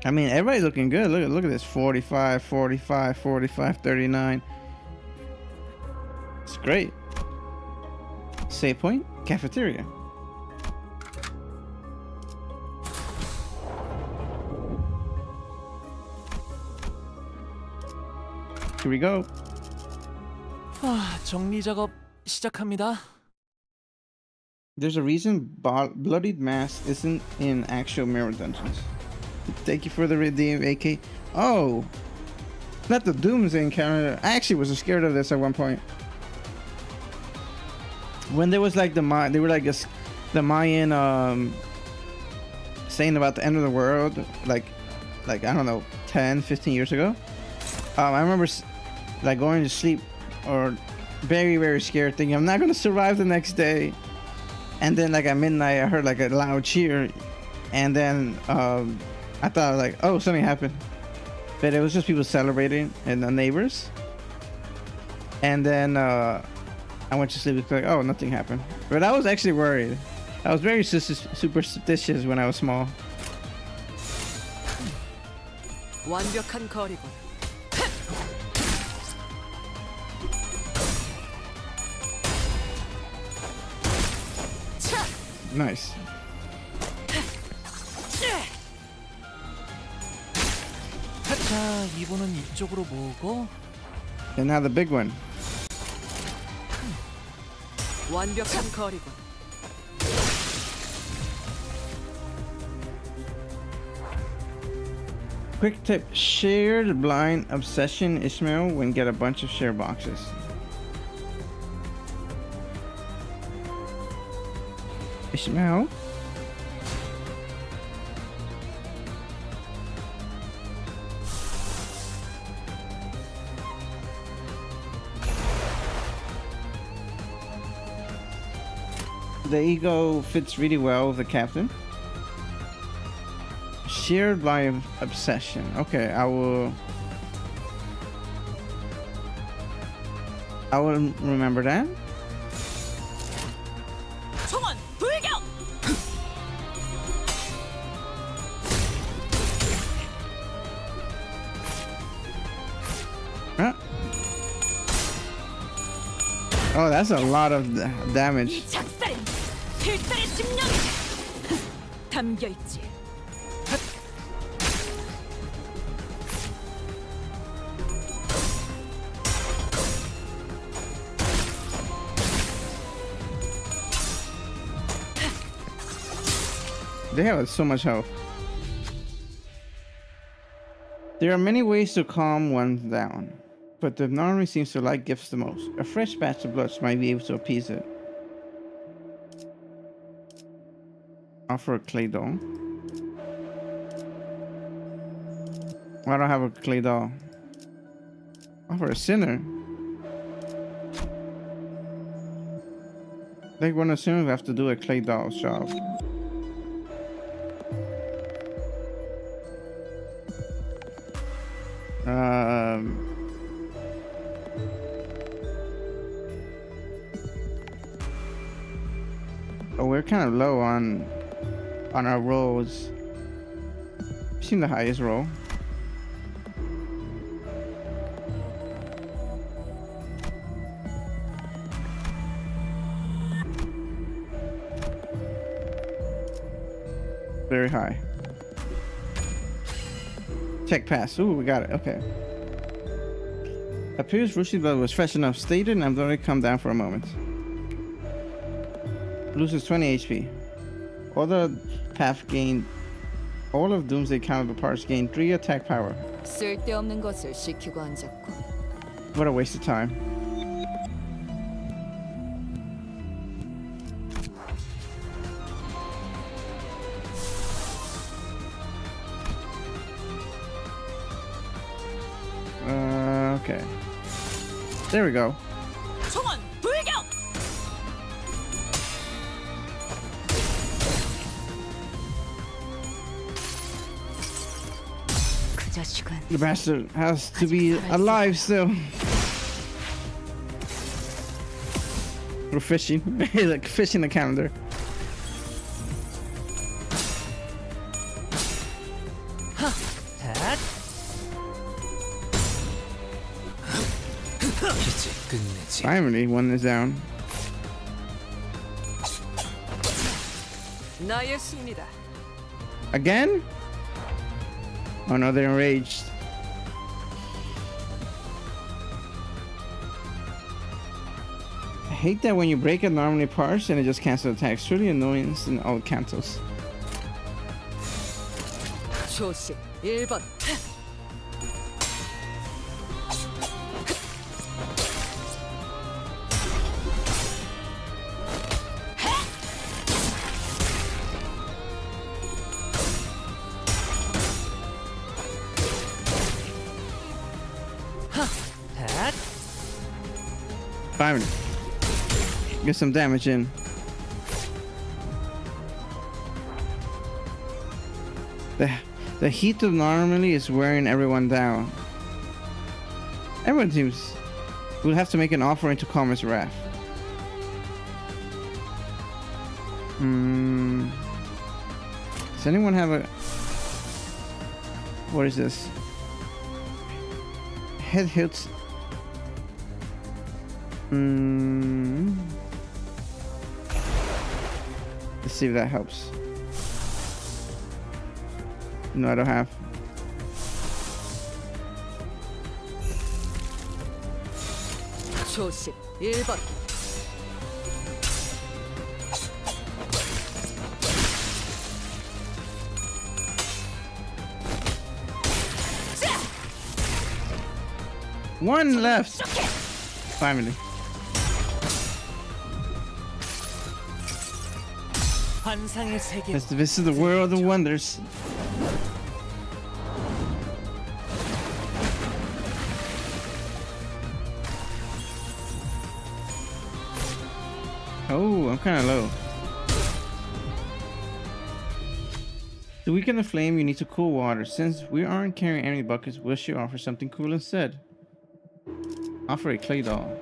Speaker 1: I mean, everybody's looking good. Look at this. 45, 45, 45, 39. It's great. Save point, cafeteria. Here we go.
Speaker 2: 정리 작업 시작합니다.
Speaker 1: There's a reason Bloodied Mask isn't in actual mirror dungeons. Thank you for the redeem, AK. Oh, not the Doomsday encounter. I actually was scared of this at one point. When there was like the Mayan saying about the end of the world, like I don't know, 10, 15 years ago. I remember like going to sleep or very, very scared, thinking I'm not gonna survive the next day. And then like at midnight I heard like a loud cheer, and then I thought like, oh, something happened, but it was just people celebrating and the neighbors. And then I went to sleep like, oh, nothing happened. But I was actually worried. I was very superstitious when I was small.
Speaker 11: 완벽한 거리군.
Speaker 1: Nice.
Speaker 7: 자, 이번은 이쪽으로 모으고
Speaker 1: And now the big one.
Speaker 11: 완벽한 거리군.
Speaker 1: Quick tip: shared blind obsession Ishmael when get a bunch of share boxes. Ishmael? The ego fits really well with the captain. Shared blind obsession. Okay, I will remember that.
Speaker 5: 총원 불격!
Speaker 1: Huh? Oh, that's a lot of damage.
Speaker 5: 이 작살엔 필살의 심령이 담겨 있지.
Speaker 1: They have so much health. There are many ways to calm one down, but the normally seems to like gifts the most. A fresh batch of bloods might be able to appease it. Offer a clay doll. I don't have a clay doll. Offer a sinner. They're gonna assume we have to do a clay doll's job. Oh, we're kind of low on our rolls. I've seen the highest roll. Very high. Tech pass. Ooh, we got it. Okay. Appears Rushi's blood was fresh enough stated, and I'm going to come down for a moment. Loses 20 HP. All the path gained. All of Doomsday counterparts gain 3 attack power.
Speaker 5: 쓸데없는 것을 시키고 앉았고.
Speaker 1: What a waste of time. Okay. There we go.
Speaker 5: 총원 불격! 그 자식은
Speaker 1: The bastard has to be alive still. We're fishing. Like fishing the calendar.
Speaker 7: 이제 끝내지.
Speaker 1: Finally, one is down.
Speaker 11: 나의 승리다.
Speaker 1: Again? Oh no, they're enraged. I hate that when you break it normally parts and it just cancels attacks. Truly annoyance in all cancels.
Speaker 11: 초식 1번. Finally. Get some damage in. The heat of normally is wearing everyone down. Everyone seems... We'll have to make an offering to calm his wrath. Does anyone have a... What is this? Head hits... Let's see if that helps. No, I don't have.
Speaker 5: 초식 1번.
Speaker 11: One left. Finally.
Speaker 7: 환상의 세계.
Speaker 11: Let's visit the world of wonders. Oh, I'm kind of low. To weaken the flame, you need to cool water. Since we aren't carrying any buckets, we should offer something cool instead. Offer a clay doll.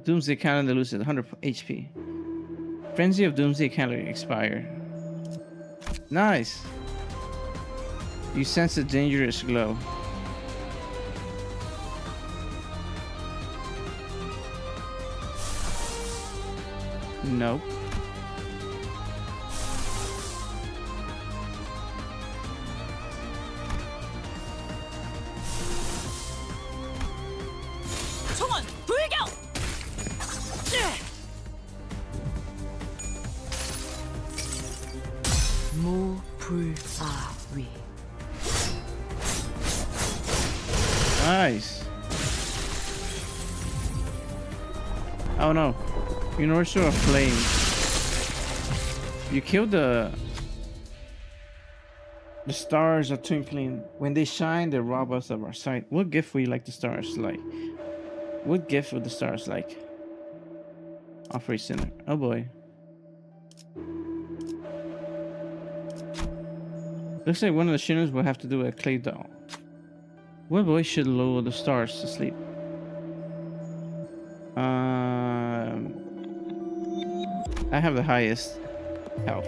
Speaker 11: Doomsday calendar loses 100 HP. Frenzy of Doomsday calendar expired. Nice. You sense a dangerous glow. Nope.
Speaker 5: 총원 불격. 무불아위.
Speaker 11: Nice. Oh no. Universal flame. You killed the stars are twinkling. When they shine, they rob us of our sight. What gift would you like the stars like? What gift would the stars like? Offer a sinner. Oh boy. Looks like one of the sinners will have to do a clay doll. What boy should lull the stars to sleep? I have the highest health.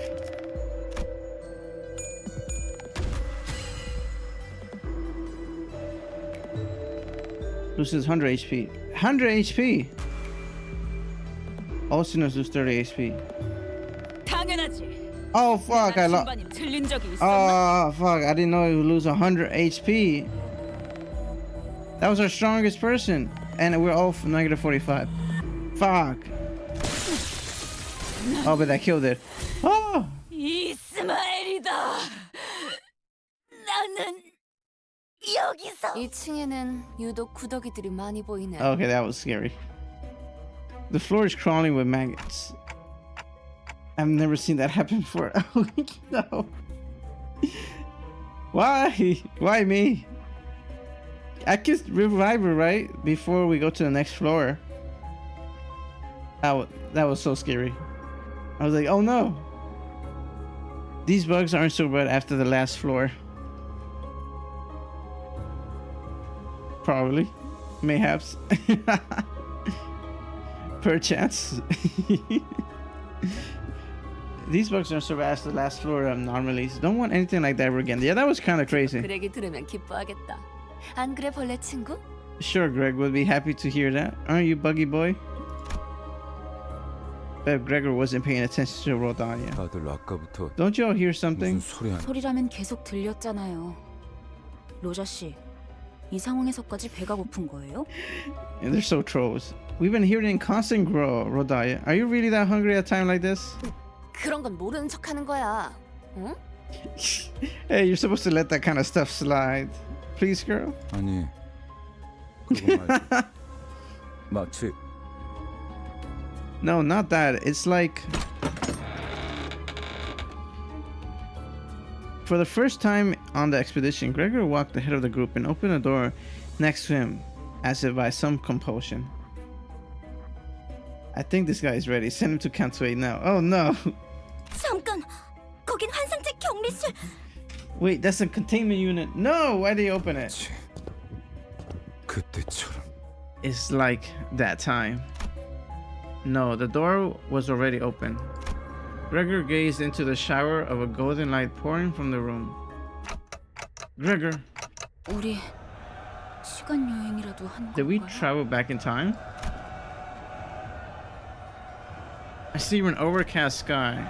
Speaker 11: Loses 100 HP. 100 HP! All sinners lose 30 HP.
Speaker 5: 당연하지.
Speaker 11: Oh fuck, I lost.
Speaker 5: 중반인 틀린 적이 있었나?
Speaker 11: Oh fuck, I didn't know he would lose 100 HP. That was our strongest person. And we're all negative 45. Fuck. Oh, but that killed it. Oh!
Speaker 5: 이스마엘이다. 나는 여기서.
Speaker 9: 2층에는 유독 구더기들이 많이 보이네.
Speaker 11: Okay, that was scary. The floor is crawling with maggots. I've never seen that happen before. No. Why? Why me? I could revive her, right? Before we go to the next floor. That was so scary. I was like, oh no. These bugs aren't so bad after the last floor. Probably. Mayhaps. Perchance. These bugs aren't so bad as the last floor normally. So don't want anything like that ever again. Yeah, that was kind of crazy.
Speaker 9: 그 얘기 들으면 기뻐하겠다. 안 그래 벌레 친구?
Speaker 11: Sure, Greg would be happy to hear that. Aren't you, buggy boy? Bet Gregor wasn't paying attention to Rodania.
Speaker 4: 다들 아까부터
Speaker 11: Don't you all hear
Speaker 4: 무슨
Speaker 11: something?
Speaker 4: 소리 하냐?
Speaker 6: 소리라면 계속 들렸잖아요. 로자 씨, 이 상황에서까지 배가 고픈 거예요?
Speaker 11: And they're so trolls. We've been hearing constant growl, Rodaya. Are you really that hungry at a time like this?
Speaker 9: 그런 건 모르는 척하는 거야. 응?
Speaker 11: Hey, you're supposed to let that kind of stuff slide. Please, girl.
Speaker 4: 아니 그거 말고 마치
Speaker 11: No, not that. It's like... For the first time on the expedition, Gregor walked ahead of the group and opened a door next to him, as if by some compulsion. I think this guy is ready. Send him to Camp 8 now. Oh no!
Speaker 6: 잠깐, 거긴 환상체 격리실.
Speaker 11: Wait, that's a containment unit. No! Why did he open it?
Speaker 4: 그때처럼
Speaker 11: It's like that time. No, the door was already open. Gregor gazed into the shower of a golden light pouring from the room. Gregor,
Speaker 6: 우리 시간 여행이라도 한
Speaker 11: did we
Speaker 6: 건가요?
Speaker 11: travel back in time? I see an overcast sky.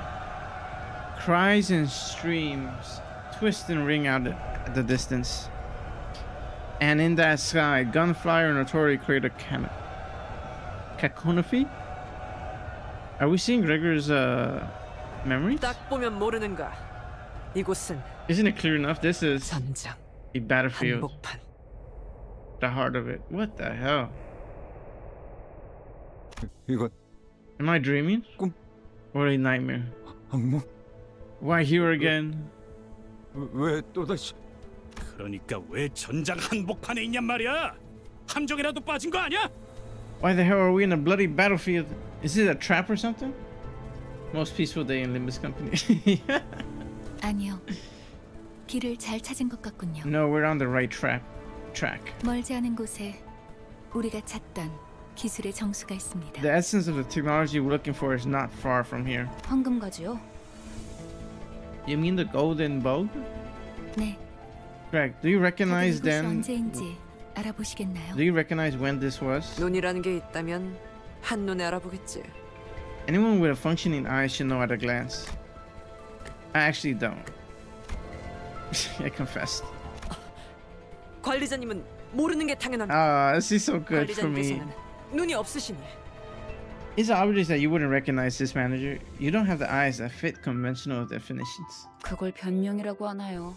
Speaker 11: Cries and streams twist and ring out at the distance. And in that sky, gunfire and artillery create a cacophony. Are we seeing Gregor's memories?
Speaker 7: 딱 보면 모르는가. 이곳은
Speaker 11: Isn't it clear enough? This is
Speaker 7: 전장,
Speaker 11: a battlefield.
Speaker 7: 한복판.
Speaker 11: The heart of it. What the hell?
Speaker 4: 이건
Speaker 11: Am I dreaming?
Speaker 4: 꿈.
Speaker 11: Or a nightmare?
Speaker 4: 악몽?
Speaker 11: Why here again?
Speaker 4: 왜 또다시?
Speaker 3: 그러니까 왜 전장 한복판에 있냔 말이야. 함정이라도 빠진 거 아니야?
Speaker 11: Why the hell are we in a bloody battlefield? Is it a trap or something? Most peaceful day in Limbus Company.
Speaker 6: 아니요. 길을 잘 찾은 것 같군요.
Speaker 11: No, we're on the right track.
Speaker 6: 멀지 않은 곳에 우리가 찾던 기술의 정수가 있습니다.
Speaker 11: The essence of the technology we're looking for is not far from here.
Speaker 6: 황금거지요?
Speaker 11: You mean the golden bulb?
Speaker 6: 네.
Speaker 11: Greg, do you recognize
Speaker 6: 다들 이곳이
Speaker 11: then?
Speaker 6: 언제인지 알아보시겠나요?
Speaker 11: Do you recognize when this was?
Speaker 7: 눈이라는 게 있다면 한눈에 알아보겠지.
Speaker 11: Anyone with a functioning eye should know at a glance. I actually don't. I confessed.
Speaker 7: 관리자님은 모르는 게 당연합니다.
Speaker 11: Ah, this is so good for me.
Speaker 7: 관리자님께서는 눈이 없으시니.
Speaker 11: It's obvious that you wouldn't recognize this manager. You don't have the eyes that fit conventional definitions.
Speaker 5: 그걸 변명이라고 하나요?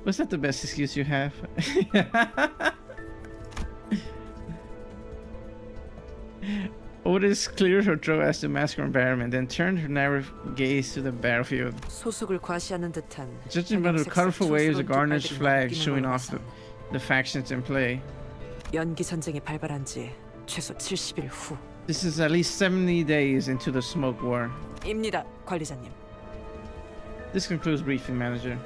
Speaker 11: Was that the best excuse you have? Otis cleared her throat as to mask her embarrassment, then turned her narrow gaze to the battlefield.
Speaker 7: 소속을 과시하는 듯한.
Speaker 11: Judging by the colorful waves of garnished flags showing off the factions in play,
Speaker 7: 연기 전쟁이 발발한 지 최소 70일 후.
Speaker 11: this is at least 70 days into the smoke war.
Speaker 7: 입니다, 관리자님.
Speaker 11: This concludes briefing, manager.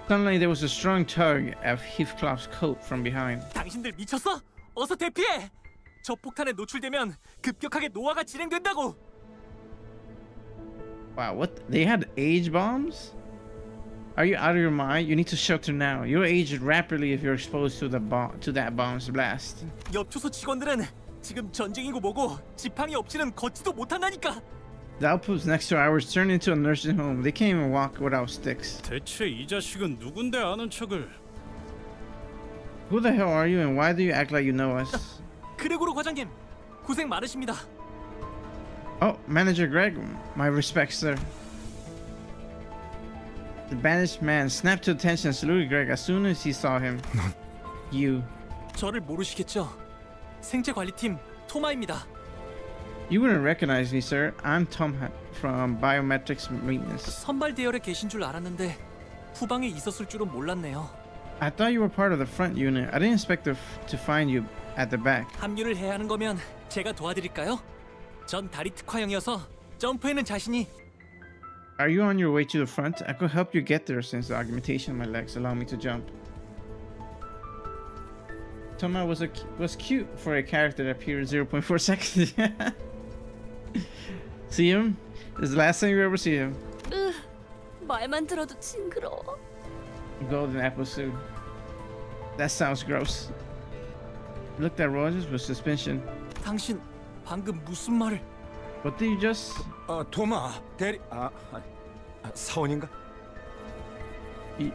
Speaker 11: Suddenly, there was a strong tug at Heathcliff's coat from behind.
Speaker 7: 당신들 미쳤어? 어서 대피해! 저 폭탄에 노출되면 급격하게 노화가 진행된다고.
Speaker 11: Wow, what? They had age bombs? Are you out of your mind? You need to shelter now. You'll age rapidly if you're exposed to that bomb's blast.
Speaker 7: 엽초소 직원들은 지금 전쟁이고 뭐고 지팡이 없이는 걷지도 못한다니까.
Speaker 11: The outpost next to ours turned into a nursing home. They can't even walk without sticks.
Speaker 3: 대체 이 자식은 누군데 아는 척을?
Speaker 11: Who the hell are you and why do you act like you know us?
Speaker 7: 그레고로 과장님, 고생 많으십니다.
Speaker 11: Oh, Manager Greg, my respects, sir. The banished man snapped to attention and saluted Greg as soon as he saw him. You.
Speaker 7: 저를 모르시겠죠? 생체 관리팀 토마입니다.
Speaker 11: You wouldn't recognize me, sir. I'm Tom from Biometrics Maintenance.
Speaker 7: 선발 대열에 계신 줄 알았는데 후방에 있었을 줄은 몰랐네요.
Speaker 11: I thought you were part of the front unit. I didn't expect to find you at the back.
Speaker 7: 합류를 해야 하는 거면 제가 도와드릴까요? 전 다리 특화형이어서 점프에는 자신이.
Speaker 11: Are you on your way to the front? I could help you get there since the augmentation of my legs allow me to jump. Toma was cute for a character that appeared 0.4 seconds. See him? This is the last time you ever see him.
Speaker 9: 말만 들어도 징그러워.
Speaker 11: Golden apple soup. That sounds gross. Looked at Rogers with suspicion.
Speaker 7: 당신 방금 무슨 말을?
Speaker 11: What did you just?
Speaker 4: 도마 대리 사원인가?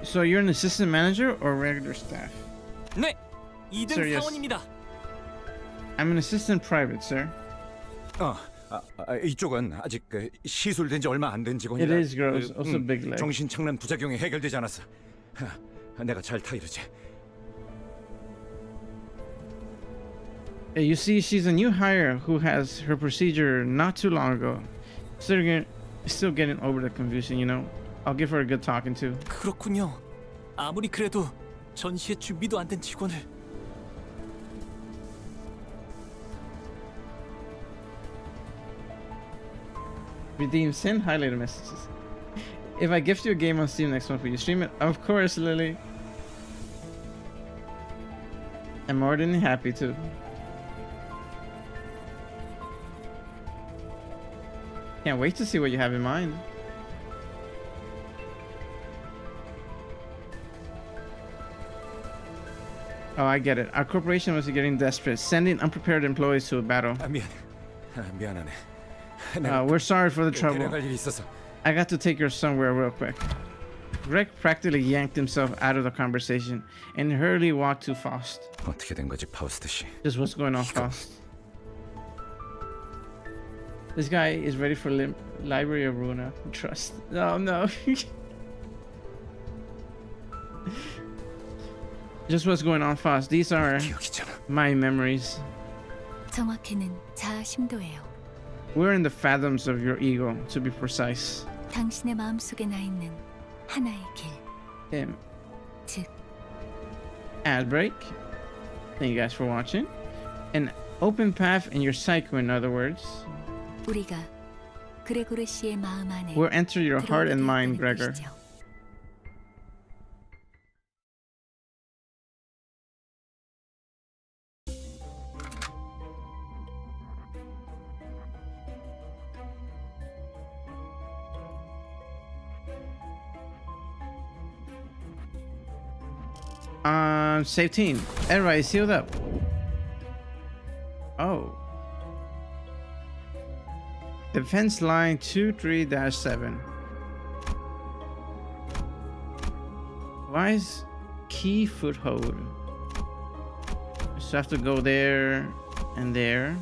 Speaker 11: So you're an assistant manager or regular staff?
Speaker 7: 네, 2등
Speaker 11: Sir, yes.
Speaker 7: 사원입니다.
Speaker 11: I'm an assistant private, sir.
Speaker 4: 이쪽은 아직 시술된 지 얼마 안 된 직원이라.
Speaker 11: It is gross. Also big leg.
Speaker 4: 정신착란 부작용이 해결되지 않았어. 내가 잘 타이르지.
Speaker 11: You see, she's a new hire who has her procedure not too long ago. Still getting over the confusion, you know. I'll give her a good talking to.
Speaker 7: 그렇군요. 아무리 그래도 전시회 준비도 안 된 직원을.
Speaker 11: Redeem send highlighter messages. If I gift you a game on Steam next month, will you stream it? Of course, Lily. I'm more than happy to. Can't wait to see what you have in mind. Oh, I get it. Our corporation was getting desperate, sending unprepared employees to a battle.
Speaker 4: 미안해. 미안하네.
Speaker 11: We're sorry for the trouble.
Speaker 4: 데려갈 일이 있어서
Speaker 11: I got to take her somewhere real quick. Greg practically yanked himself out of the conversation and hurriedly walked to Faust.
Speaker 4: 어떻게 된 거지, 파우스트 씨?
Speaker 11: Just what's going on, Faust? This guy is ready for Library of Runa. Trust. Oh no. Just what's going on, Faust. These are my memories.
Speaker 6: 정확히는 자아 심도예요.
Speaker 11: We're in the fathoms of your ego, to be precise.
Speaker 6: 당신의 마음속에 나 있는 하나의 길.
Speaker 11: Him.
Speaker 6: 즉,
Speaker 11: Ad break. Thank you guys for watching. An open path in your psyche, in other words.
Speaker 6: 우리가 그레고르 씨의 마음 안에
Speaker 11: We'll enter your heart and mind,
Speaker 6: 들어오게
Speaker 11: Gregor.
Speaker 6: 되는 것이죠.
Speaker 11: Save team. Everybody sealed up. Oh. Defense line 23-7. Why is key foothold? Just have to go there and there.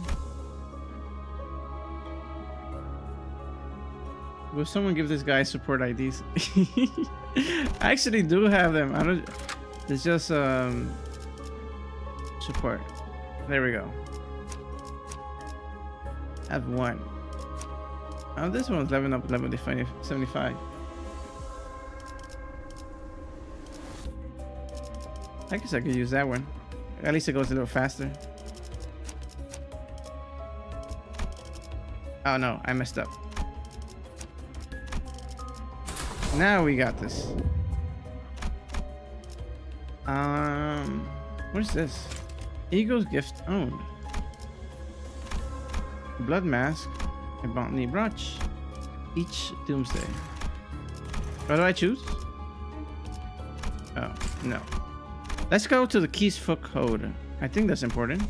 Speaker 11: Will someone give this guy support IDs? I actually do have them. I don't. It's just support. There we go. I have one. Oh, this one's leveling up level 75. I guess I could use that one. At least it goes a little faster. Oh no, I messed up. Now we got this. What's this? Eagle's gift owned. Blood mask. A botany brooch. Each doomsday. What do I choose? Oh, no. Let's go to the keys foot code. I think that's important.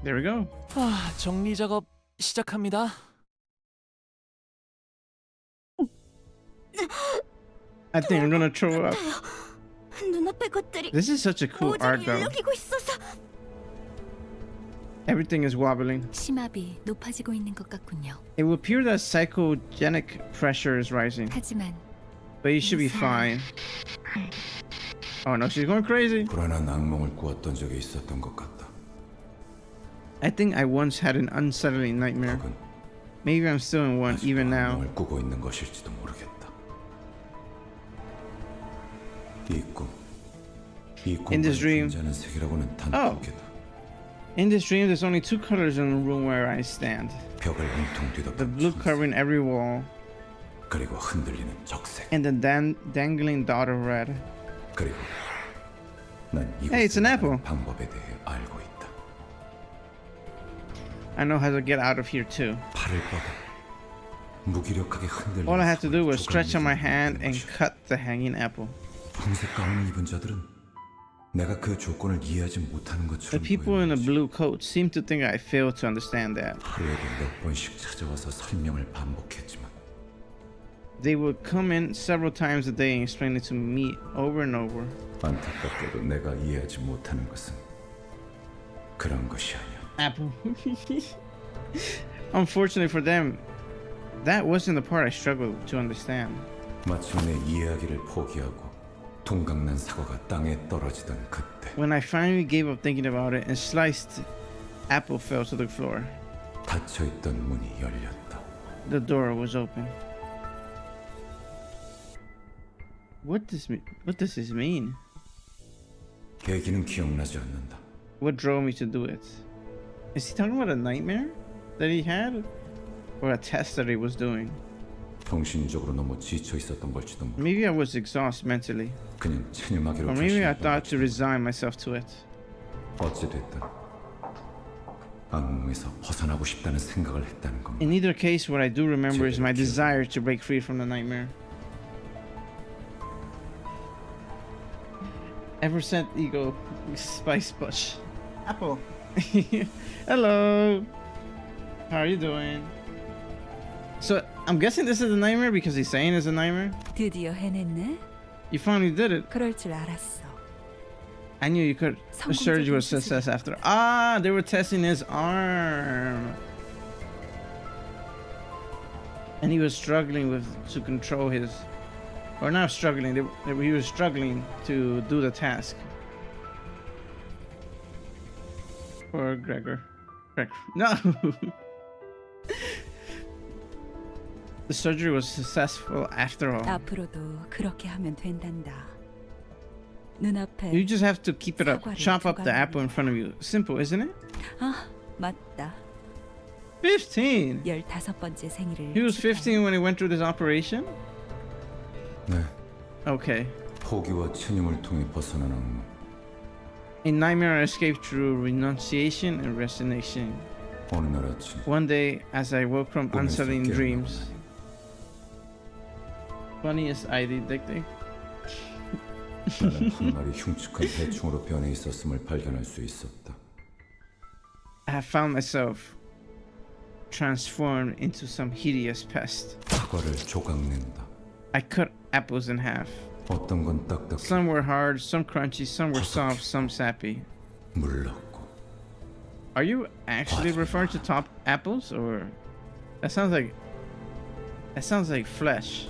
Speaker 11: There we go.
Speaker 7: 아, 정리 작업 시작합니다.
Speaker 11: I think I'm gonna throw up.
Speaker 6: 눈앞의 것들이
Speaker 11: This is such a cool art
Speaker 6: 모조리
Speaker 11: though.
Speaker 6: 일렁이고 있어서
Speaker 11: Everything is wobbling.
Speaker 6: 심압이 높아지고 있는 것 같군요.
Speaker 11: It will appear that psychogenic pressure is rising,
Speaker 6: 하지만
Speaker 11: but you should be fine. Oh no, she's going crazy.
Speaker 4: 불안한 악몽을 꾸었던 적이 있었던 것 같다.
Speaker 11: I think I once had an unsettling nightmare.
Speaker 4: 혹은
Speaker 11: Maybe I'm still in one
Speaker 4: 아직도
Speaker 11: even now.
Speaker 4: 악몽을 꾸고 있는 것일지도 모르겠다. 이
Speaker 11: In this
Speaker 4: 꿈
Speaker 11: dream-
Speaker 4: 존재하는 세계라고는
Speaker 11: Oh.
Speaker 4: 단독이다.
Speaker 11: In this dream, there's only two colors in the room where I stand.
Speaker 4: 벽을 온통
Speaker 11: The
Speaker 4: 뒤덮은
Speaker 11: blue
Speaker 4: 천색,
Speaker 11: covering every wall,
Speaker 4: 그리고 흔들리는 적색.
Speaker 11: and the dangling dot of red.
Speaker 4: 그리고 난
Speaker 11: Hey, it's an apple.
Speaker 4: 이곳에 방법에 대해 알고 있다.
Speaker 11: I know how to get out of here too.
Speaker 4: 팔을 뻗어 무기력하게 흔들리는
Speaker 11: All I had to do was
Speaker 4: 조각을
Speaker 11: stretch out my
Speaker 4: 입은
Speaker 11: hand and
Speaker 4: 것이다.
Speaker 11: cut the hanging apple.
Speaker 4: 황색 가운을 입은 자들은 내가 그 조건을 이해하지 못하는
Speaker 11: The
Speaker 4: 것처럼
Speaker 11: people in the
Speaker 4: 보였는지
Speaker 11: blue coat seem to think I failed to understand that.
Speaker 4: 하루에도 몇 번씩 찾아와서 설명을 반복했지만
Speaker 11: They would come in several times a day and explain it to me over and over.
Speaker 4: 안타깝게도 내가 이해하지 못하는 것은 그런 것이 아니야.
Speaker 11: Apple. Unfortunately for them, that wasn't the part I struggled to understand.
Speaker 4: 마침내 이해하기를 포기하고 동강난 사과가 땅에 떨어지던 그때
Speaker 11: When I finally gave up thinking about it and sliced, apple fell to the floor.
Speaker 4: 닫혀있던 문이 열렸다.
Speaker 11: The door was open. What does this mean?
Speaker 4: 계기는 기억나지 않는다.
Speaker 11: What drove me to do it? Is he talking about a nightmare that he had? Or a test that he was doing?
Speaker 4: 정신적으로 너무 지쳐 있었던 걸지도 모르.
Speaker 11: Maybe I was exhausted mentally.
Speaker 4: 그냥 체념하기로
Speaker 11: Or maybe I
Speaker 4: 결심했던
Speaker 11: thought to
Speaker 4: 걸지도.
Speaker 11: resign myself to it.
Speaker 4: 어찌됐든 악몽에서 벗어나고 싶다는 생각을 했다는 겁니다.
Speaker 11: In either case, what I do remember is my desire to break free from the nightmare. Ever sent ego spice bush. Apple. Hello. How are you doing? So I'm guessing this is a nightmare because he's saying it's a nightmare.
Speaker 5: 드디어 해냈네.
Speaker 11: You finally did it.
Speaker 5: 그럴 줄 알았어.
Speaker 11: I knew you could. The surgery was a success after. Ah, they were testing his arm. And he was struggling to control his, or not struggling. He was struggling to do the task. Poor Gregor. No. The surgery was successful after all.
Speaker 5: 앞으로도 그렇게 하면 된단다. 눈앞에.
Speaker 11: You just have to keep it up. Chop up the apple in front of you. Simple, isn't it?
Speaker 5: 아, 맞다.
Speaker 11: 15.
Speaker 5: 15번째 생일을.
Speaker 11: He was 15 when he went through this operation?
Speaker 4: 네.
Speaker 11: Okay.
Speaker 4: 포기와 체념을 통해 벗어난 악몽.
Speaker 11: A nightmare I escaped through renunciation and resignation.
Speaker 4: 어느 날 아침
Speaker 11: One day, as I woke from unsettling dreams. Funniest ID dictate.
Speaker 4: 나는 한 마리 흉측한 해충으로 변해 있었음을 발견할 수 있었다.
Speaker 11: I have found myself transformed into some hideous pest.
Speaker 4: 사과를 조각낸다.
Speaker 11: I cut apples in half.
Speaker 4: 어떤 건 딱딱해.
Speaker 11: Some were hard, some crunchy, some were soft, some sappy.
Speaker 4: 물렀고.
Speaker 11: Are you actually referring to top apples, or that sounds like flesh?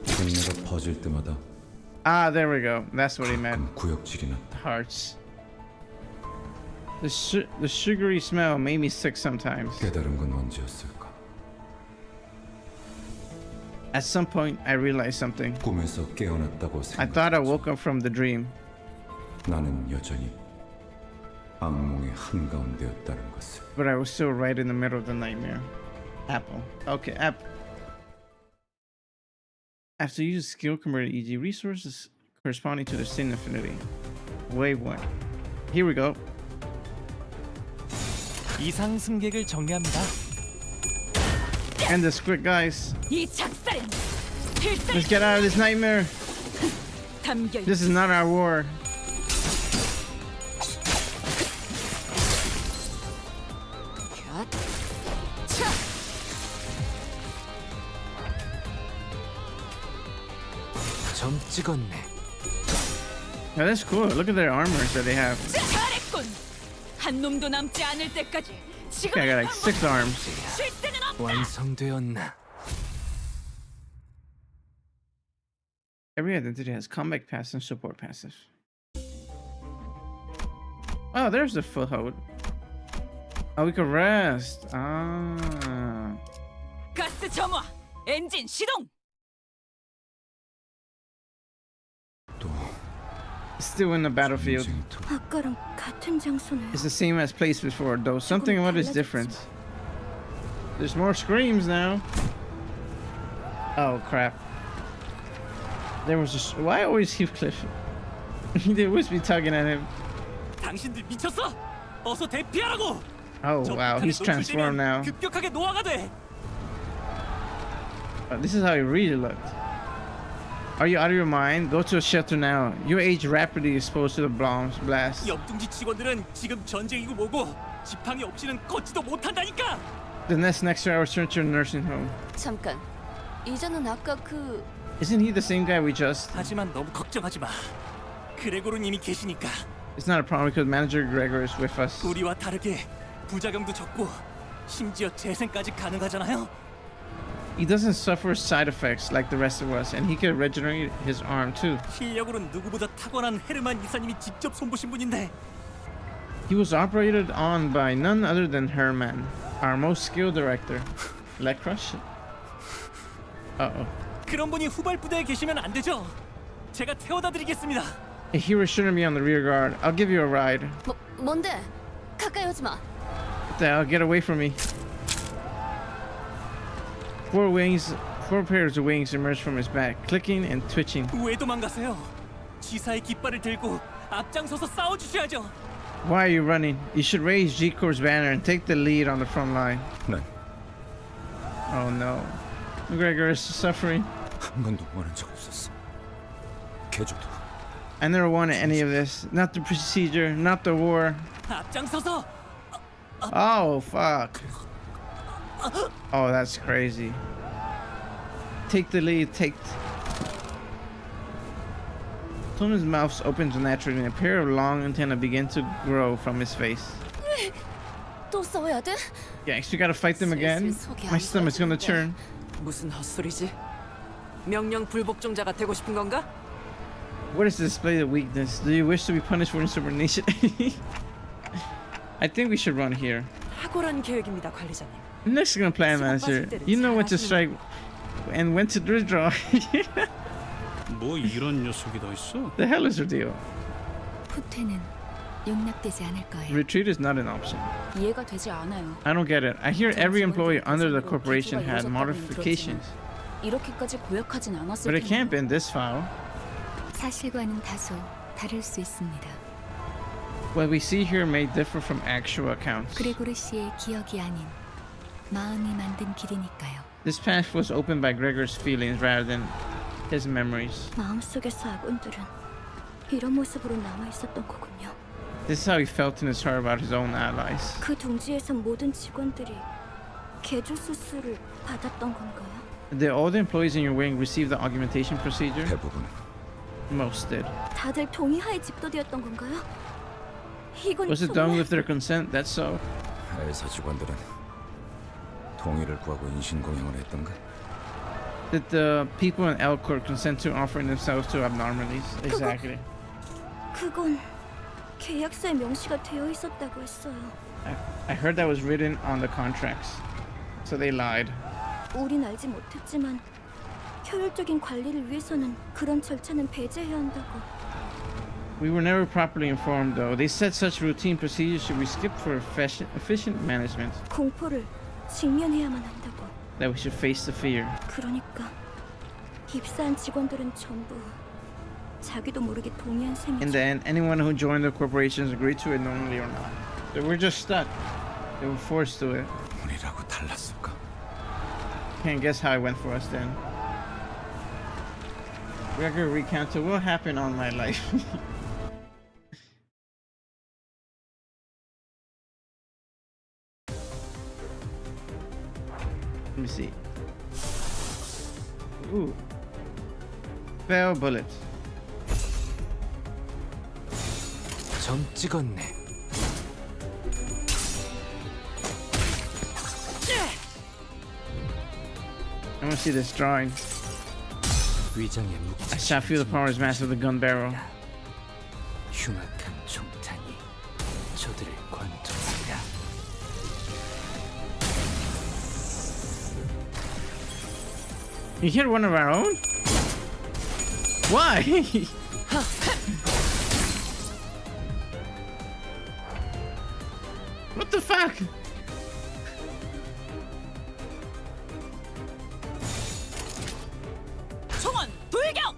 Speaker 4: 생내가 퍼질 때마다
Speaker 11: Ah, there we go. That's what he meant.
Speaker 4: 구역질이 났다.
Speaker 11: Hearts. The sugary smell made me sick sometimes.
Speaker 4: 깨달은 건 언제였을까?
Speaker 11: At some point, I realized something.
Speaker 4: 꿈에서 깨어났다고
Speaker 11: I thought I
Speaker 4: 생각했지.
Speaker 11: woke up from the dream.
Speaker 4: 나는 여전히 악몽의 한가운데였다는 것을.
Speaker 11: But I was still right in the middle of the nightmare. Apple. Okay, apple. After you use skill converted EG resources corresponding to the sin affinity. Wave 1. Here we go.
Speaker 7: 이상 승객을 정리합니다.
Speaker 11: End the script, guys.
Speaker 5: 이 작살은
Speaker 11: Let's get out of this nightmare.
Speaker 5: 담겨.
Speaker 11: This is not our war.
Speaker 7: 점 찍었네.
Speaker 11: Yeah, that's cool. Look at their armors that they have.
Speaker 5: 잘했군. 한 놈도 남지 않을 때까지. 지금
Speaker 11: I got like 6 arms.
Speaker 5: 쉴 데는 없다.
Speaker 7: 완성되었나?
Speaker 11: Every identity has combat passive and support passive. Oh, there's the foothold. Oh, we can rest. Ah.
Speaker 5: 가스 점화. 엔진 시동.
Speaker 11: Still in the battlefield.
Speaker 6: 아까랑 같은 장소네.
Speaker 11: It's the same as place before, though something about it is different. There's more screams now. Oh crap. There was just why always Heathcliff? They always be tugging at him.
Speaker 7: 당신들 미쳤어? 어서 대피하라고.
Speaker 11: Oh wow, he's transformed now.
Speaker 7: 급격하게 노화가 돼.
Speaker 11: This is how he really looked. Are you out of your mind? Go to a shelter now. Your age rapidly exposed to the bombs blast.
Speaker 7: 영둥지 직원들은 지금 전쟁이고 뭐고 지팡이 없이는 걷지도 못한다니까.
Speaker 11: The next year I return to a nursing home.
Speaker 9: 잠깐. 이전은 아까 그
Speaker 11: Isn't he the same guy we just?
Speaker 7: 하지만 너무 걱정하지 마. 그레고는 이미 계시니까.
Speaker 11: It's not a problem because Manager Gregor is with us.
Speaker 7: 우리와 다르게 부작용도 적고 심지어 재생까지 가능하잖아요.
Speaker 11: He doesn't suffer side effects like the rest of us, and he can regenerate his arm too.
Speaker 7: 실력으로는 누구보다 타고난 헤르만 이사님이 직접 손보신 분인데
Speaker 11: He was operated on by none other than Herman, our most skilled director. Let crush it. Uh-oh.
Speaker 7: 그런 분이 후발부대에 계시면 안 되죠? 제가 태워다 드리겠습니다.
Speaker 11: A hero shouldn't be on the rear guard. I'll give you a ride.
Speaker 9: 뭔데? 가까이 오지 마.
Speaker 11: What the hell? Get away from me. 4 pairs of wings emerged from his back, clicking and twitching.
Speaker 7: 왜 도망가세요? 지사의 깃발을 들고 앞장서서 싸워주셔야죠.
Speaker 11: Why are you running? You should raise G Corps' banner and take the lead on the front line.
Speaker 4: 난
Speaker 11: Oh no. Gregor is suffering.
Speaker 4: 한 번도 원한 적 없었어. 개조도.
Speaker 11: I never wanted any of this. Not the procedure, not the war.
Speaker 7: 앞장서서
Speaker 11: Oh fuck. Oh, that's crazy. Take the lead. Tuna's mouth opens naturally and a pair of long antennae begin to grow from his face.
Speaker 9: 또 싸워야 돼?
Speaker 11: Yanks, we gotta fight them again? My stomach's gonna turn.
Speaker 2: 무슨 헛소리지? 명령 불복종자가 되고 싶은 건가?
Speaker 11: What is to display the weakness? Do you wish to be punished for insubordination? I think we should run here.
Speaker 2: 탁월한 계획입니다, 관리자님.
Speaker 11: Next gonna plan manager. You know when to strike and when to withdraw.
Speaker 3: 뭐 이런 녀석이 더 있어?
Speaker 11: The hell is her deal?
Speaker 6: 후퇴는 용납되지 않을 거예요.
Speaker 11: Retreat is not an option.
Speaker 5: 이해가 되지 않아요.
Speaker 11: I don't get it. I hear every employee under the corporation had modifications,
Speaker 5: 이렇게까지 고약하진 않았을
Speaker 11: but it can't
Speaker 5: 텐데.
Speaker 11: be in this file.
Speaker 6: 사실과는 다소 다를 수 있습니다.
Speaker 11: What we see here may differ from actual accounts.
Speaker 6: 그레고르 씨의 기억이 아닌 마음이 만든 길이니까요.
Speaker 11: This path was opened by Gregor's feelings rather than his memories.
Speaker 6: 마음속에서 아군들은 이런 모습으로 남아 있었던 거군요.
Speaker 11: This is how he felt in his heart about his own allies.
Speaker 6: 그 둥지에선 모든 직원들이 개조 수술을 받았던 건가요?
Speaker 11: Did all the employees in your wing receive the augmentation procedure?
Speaker 4: 대부분.
Speaker 11: Most did.
Speaker 6: 다들 동의하에 집도되었던 건가요? 이건
Speaker 11: Was it done with their consent? That's so.
Speaker 4: 회사 직원들은 동의를 구하고 인신공양을 했던가?
Speaker 11: Did the people in Elcourt consent to offering themselves to abnormalities? Exactly.
Speaker 6: 그건 계약서에 명시가 되어 있었다고 했어요.
Speaker 11: I heard that was written on the contracts. So they lied.
Speaker 6: 우린 알지 못했지만 효율적인 관리를 위해서는 그런 절차는 배제해야 한다고.
Speaker 11: We were never properly informed though. They said such routine procedures should be skipped for efficient management.
Speaker 6: 공포를 직면해야만 한다고.
Speaker 11: That we should face the fear.
Speaker 6: 그러니까 입사한 직원들은 전부 자기도 모르게 동의한 셈이죠.
Speaker 11: In the end, anyone who joined the corporations agreed to it knowingly or not. They were just stuck. They were forced to it.
Speaker 4: 우리라고 달랐을까?
Speaker 11: Can't guess how it went for us then. Gregor recounted what happened on my life. Let me see. Ooh. Fail bullet.
Speaker 7: 점 찍었네.
Speaker 11: I want to see this drawing.
Speaker 7: 위장에
Speaker 11: I shall feel the power is massive of the gun barrel.
Speaker 7: 흉악한 총탄이 저들을 관통한다.
Speaker 11: You hit one of our own? Why? What the fuck?
Speaker 5: 총원 돌격!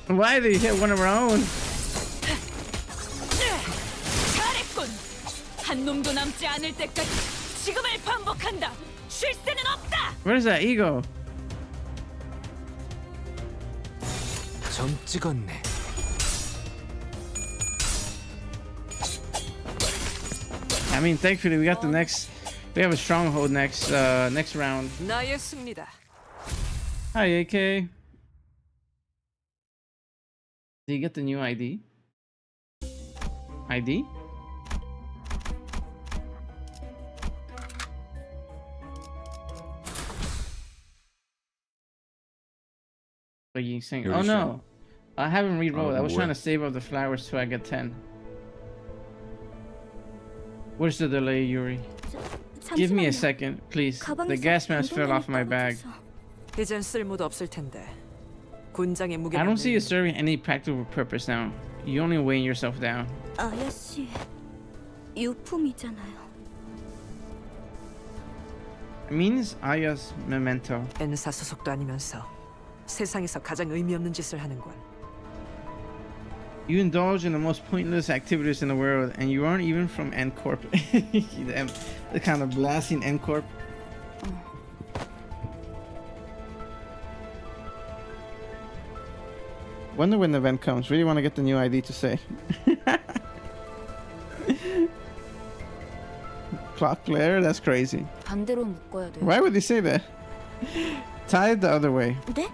Speaker 11: Why did you hit one of our own?
Speaker 5: 잘했군. 한 놈도 남지 않을 때까지 지금을 반복한다. 쉴 새는 없다.
Speaker 11: Where's that ego?
Speaker 7: 점 찍었네.
Speaker 11: I mean, thankfully we got the next. We have a stronghold next round.
Speaker 2: 나의 승리다.
Speaker 11: Hi, AK. Did you get the new ID? ID? What are you saying?
Speaker 4: You're
Speaker 11: Oh
Speaker 4: sure?
Speaker 11: no, I haven't re-rolled. I was
Speaker 4: what?
Speaker 11: trying to save up the flowers so I get 10. Where's the delay, Yuri? Give me a second, please. The gas mask fell off my bag.
Speaker 2: 이젠 쓸모도 없을 텐데. 군장의 무게가
Speaker 11: I don't see you
Speaker 2: 늘면
Speaker 11: serving any practical purpose now. You're only weighing yourself down.
Speaker 6: 아야씨 유품이잖아요.
Speaker 11: It means Aya's memento.
Speaker 2: N사 소속도 아니면서 세상에서 가장 의미 없는 짓을 하는군.
Speaker 11: You indulge in the most pointless activities in the world, and you aren't even from N Corp. The kind of blasting N Corp. Wonder when the event comes. Really want to get the new ID to say. clock glare? That's crazy.
Speaker 6: 반대로 묶어야 돼요.
Speaker 11: Why would they say that? Tie it the other way.
Speaker 6: 네?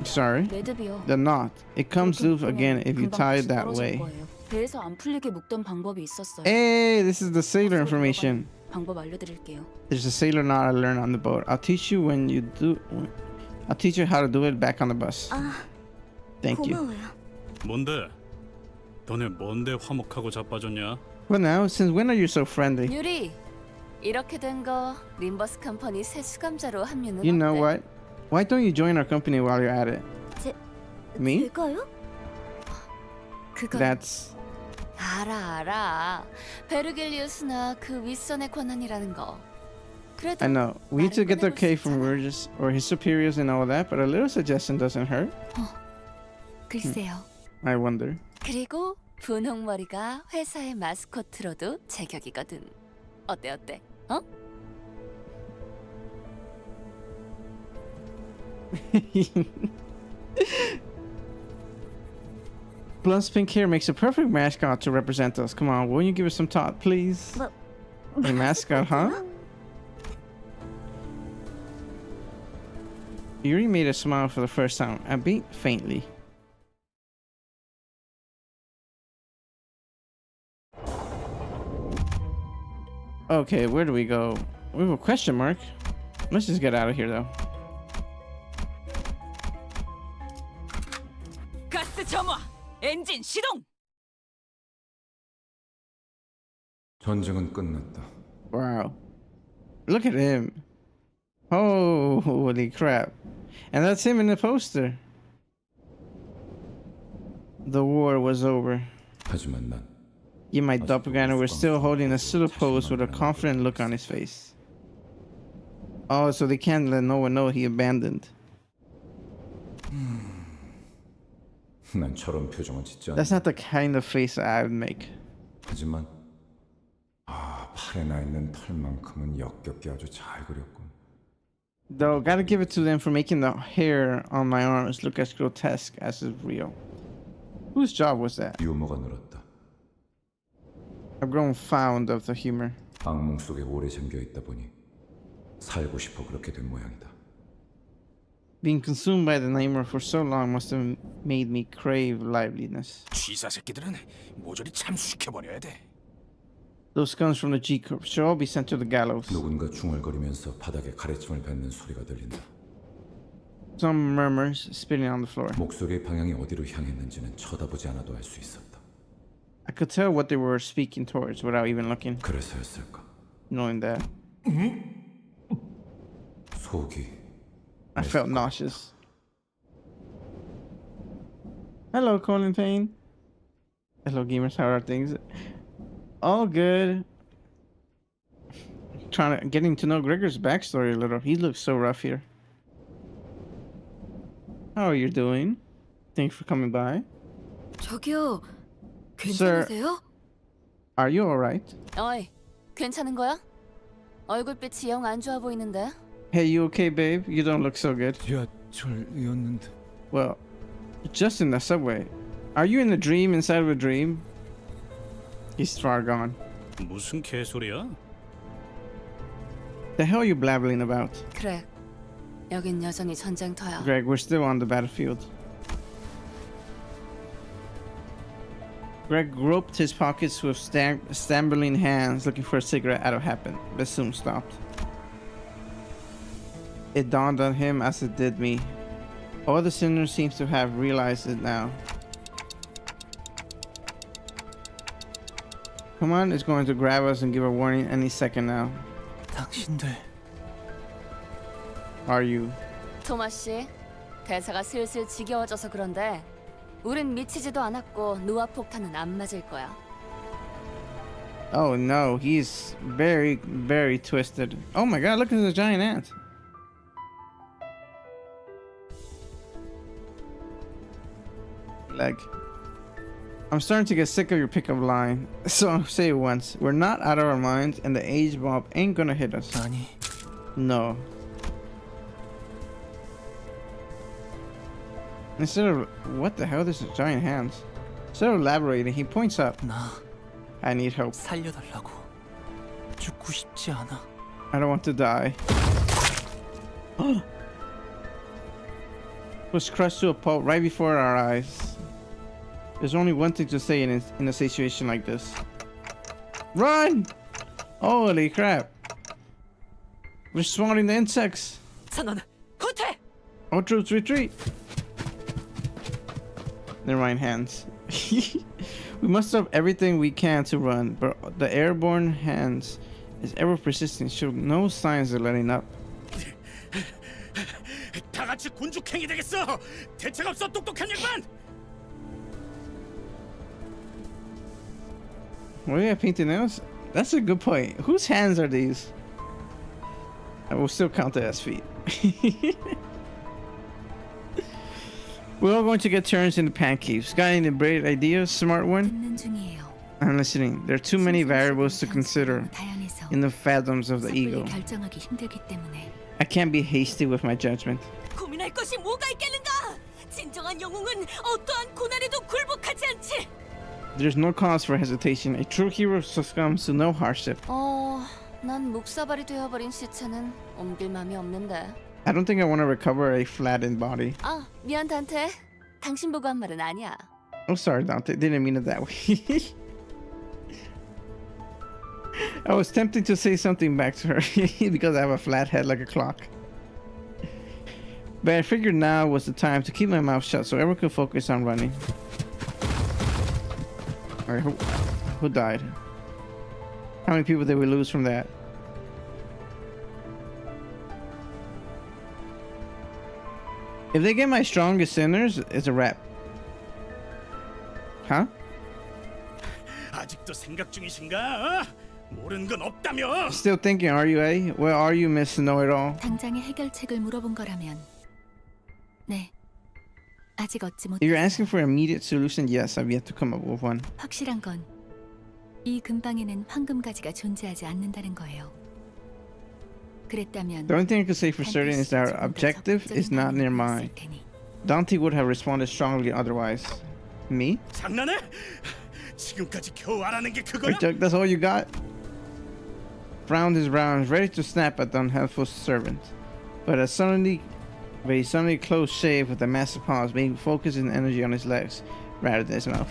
Speaker 11: Sorry.
Speaker 6: 매듭이요.
Speaker 11: The knot. It comes loose again if you tie it that way.
Speaker 6: 배에서 안 풀리게 묶던 방법이 있었어요.
Speaker 11: Hey, this is the sailor information.
Speaker 6: 방법 알려드릴게요.
Speaker 11: There's a sailor knot I learned on the boat. I'll teach you when you do. I'll teach you how to do it back on the bus. Thank you.
Speaker 6: 고마워요.
Speaker 3: 뭔데? 너네 뭔데 화목하고 자빠졌냐?
Speaker 11: Well, now, since when are you so friendly?
Speaker 9: 유리, 이렇게 된 거 림버스 컴퍼니 새 수감자로 합류는
Speaker 11: You know
Speaker 9: 어때?
Speaker 11: what? Why don't you join our company while you're at it? Me?
Speaker 6: 제가요?
Speaker 9: 그건
Speaker 11: That's.
Speaker 9: 알아. 베르길리우스나 그 윗선의 권한이라는 거. 그래도
Speaker 11: I know. We need to get the
Speaker 9: 나를
Speaker 11: K
Speaker 9: 꺼내볼 수
Speaker 11: from
Speaker 9: 있잖아.
Speaker 11: Regis or his superiors and all that, but a little suggestion doesn't hurt.
Speaker 9: 글쎄요.
Speaker 11: I wonder.
Speaker 9: 그리고 분홍머리가 회사의 마스코트로도 제격이거든. 어때? 어?
Speaker 11: Blunt's pink hair makes a perfect mascot to represent us. Come on, won't you give us some thought, please? A mascot, huh? Yuri made a smile for the first time, albeit faintly. Okay, where do we go? We have a question mark. Let's just get out of here, though.
Speaker 5: 가스 점화. 엔진 시동.
Speaker 4: 전쟁은 끝났다.
Speaker 11: Wow. Look at him. Oh, holy crap. And that's him in the poster. The war was over.
Speaker 4: 하지만 난
Speaker 11: Yet my doppelganger was still holding a pseudo pose with a confident look on his face. Oh, so they can't let no one know he abandoned.
Speaker 4: 난 저런 표정은 짓지 않아.
Speaker 11: That's not the kind of face I would make.
Speaker 4: 하지만 팔에 나 있는 털만큼은 역겹게 아주 잘 그렸군.
Speaker 11: Though, gotta give it to them for making the hair on my arms look as grotesque as is real. Whose job was that?
Speaker 4: 유머가 늘었다.
Speaker 11: I've grown fond of the humor.
Speaker 4: 악몽 속에 오래 잠겨 있다 보니 살고 싶어 그렇게 된 모양이다.
Speaker 11: Being consumed by the nightmare for so long must have made me crave liveliness.
Speaker 7: 쥐사 새끼들은 모조리 참수시켜버려야 돼.
Speaker 11: Those scums from the G Corp should all be sent to the gallows.
Speaker 4: 누군가 중얼거리면서 바닥에 가래침을 뱉는 소리가 들린다.
Speaker 11: Some murmurs spitting on the floor.
Speaker 4: 목소리의 방향이 어디로 향했는지는 쳐다보지 않아도 알 수 있었다.
Speaker 11: I could tell what they were speaking towards without even looking.
Speaker 4: 그래서였을까?
Speaker 11: Knowing that,
Speaker 4: 속이
Speaker 11: I felt nauseous. Hello, Colin Payne. Hello, gamers. How are things? All good. Getting to know Gregor's backstory a little. He looks so rough here. How are you doing? Thanks for coming by.
Speaker 6: 저기요,
Speaker 11: Sir,
Speaker 6: 괜찮으세요?
Speaker 11: are you alright?
Speaker 9: 어이, 괜찮은 거야? 얼굴빛이 영 안 좋아 보이는데.
Speaker 11: Hey, you okay, babe? You don't look so good.
Speaker 4: 지하철이었는데.
Speaker 11: Well, just in the subway. Are you in a dream inside of a dream? He's far gone.
Speaker 3: 무슨 개소리야?
Speaker 11: The hell are you blabbling about?
Speaker 9: 그래, 여긴 여전히 전쟁터야.
Speaker 11: Greg, we're still on the battlefield. Greg groped his pockets with stambling hands, looking for a cigarette out of habit, but soon stopped. It dawned on him as it did me. All the sinners seem to have realized it now. Come on, it's going to grab us and give a warning any second now.
Speaker 7: 당신들
Speaker 11: Are you?
Speaker 9: 토마 씨, 대사가 슬슬 지겨워져서 그런데 우린 미치지도 않았고 누아 폭탄은 안 맞을 거야.
Speaker 11: Oh no, he's very, very twisted. Oh my god, look at the giant ant. Like, I'm starting to get sick of your pickup line. So I'll say it once. We're not out of our minds and the age bomb ain't gonna hit us.
Speaker 7: 아니
Speaker 11: No. Instead of, what the hell, this is giant hands. Instead of elaborating, he points up.
Speaker 7: 나
Speaker 11: I need help.
Speaker 7: 살려달라고. 죽고 죽고 싶지 않아.
Speaker 11: I don't want to die. Was crushed to a pulp right before our eyes. There's only one thing to say in a situation like this. Run! Holy crap. We're swatting the insects.
Speaker 2: 선원, 후퇴!
Speaker 11: All troops retreat. Never mind, hands. We must stop everything we can to run, but the airborne hands is ever persistent, show no signs of letting up.
Speaker 3: 다 같이 군죽행이 되겠어. 대책 없어 똑똑한 양반.
Speaker 11: Why do you have painted nails? That's a good point. Whose hands are these? I will still count it as feet. We're all going to get turns into pancakes. Got any great ideas, smart one?
Speaker 6: 듣는 중이에요.
Speaker 11: I'm listening. There are too many variables to consider
Speaker 6: 다양해서
Speaker 11: in the fathoms of the
Speaker 6: 섣불리
Speaker 11: ego.
Speaker 6: 결정하기 힘들기 때문에
Speaker 11: I can't be hasty with my judgment.
Speaker 5: 고민할 것이 뭐가 있겠는가? 진정한 영웅은 어떠한 고난에도 굴복하지 않지.
Speaker 11: There's no cause for hesitation. A true hero succumbs to no hardship.
Speaker 9: 난 묵사발이 되어버린 시체는 옮길 맘이 없는데.
Speaker 11: I don't think I want to recover a flattened body.
Speaker 9: 아, 미안 단테. 당신 보고 한 말은 아니야.
Speaker 11: I'm sorry, Dante. Didn't mean it that way. I was tempted to say something back to her because I have a flat head like a clock. But I figured now was the time to keep my mouth shut so everyone could focus on running. Alright, who died? How many people did we lose from that? If they get my strongest sinners, it's a wrap. Huh?
Speaker 3: 아직도 생각 중이신가? 모르는 건 없다며.
Speaker 11: Still thinking, are you, eh? Where are you, Miss Know-It-All?
Speaker 6: 당장의 해결책을 물어본 거라면 네, 아직 얻지
Speaker 11: If you're
Speaker 6: 못했어요.
Speaker 11: asking for an immediate solution, yes, I've yet to come up with one.
Speaker 6: 확실한 건 이 근방에는 황금가지가 존재하지 않는다는 거예요. 그랬다면
Speaker 11: The only thing I could say for certain is that our objective is not near mine. Dante would have responded strongly otherwise. Me?
Speaker 3: 장난해? 지금까지 겨우 알아낸 게 그거야?
Speaker 11: Chuck, that's all you got? Frowned his brows, ready to snap at the unhelpful servant. But he suddenly closed shave with a massive pause, making focus his energy on his legs rather than his mouth.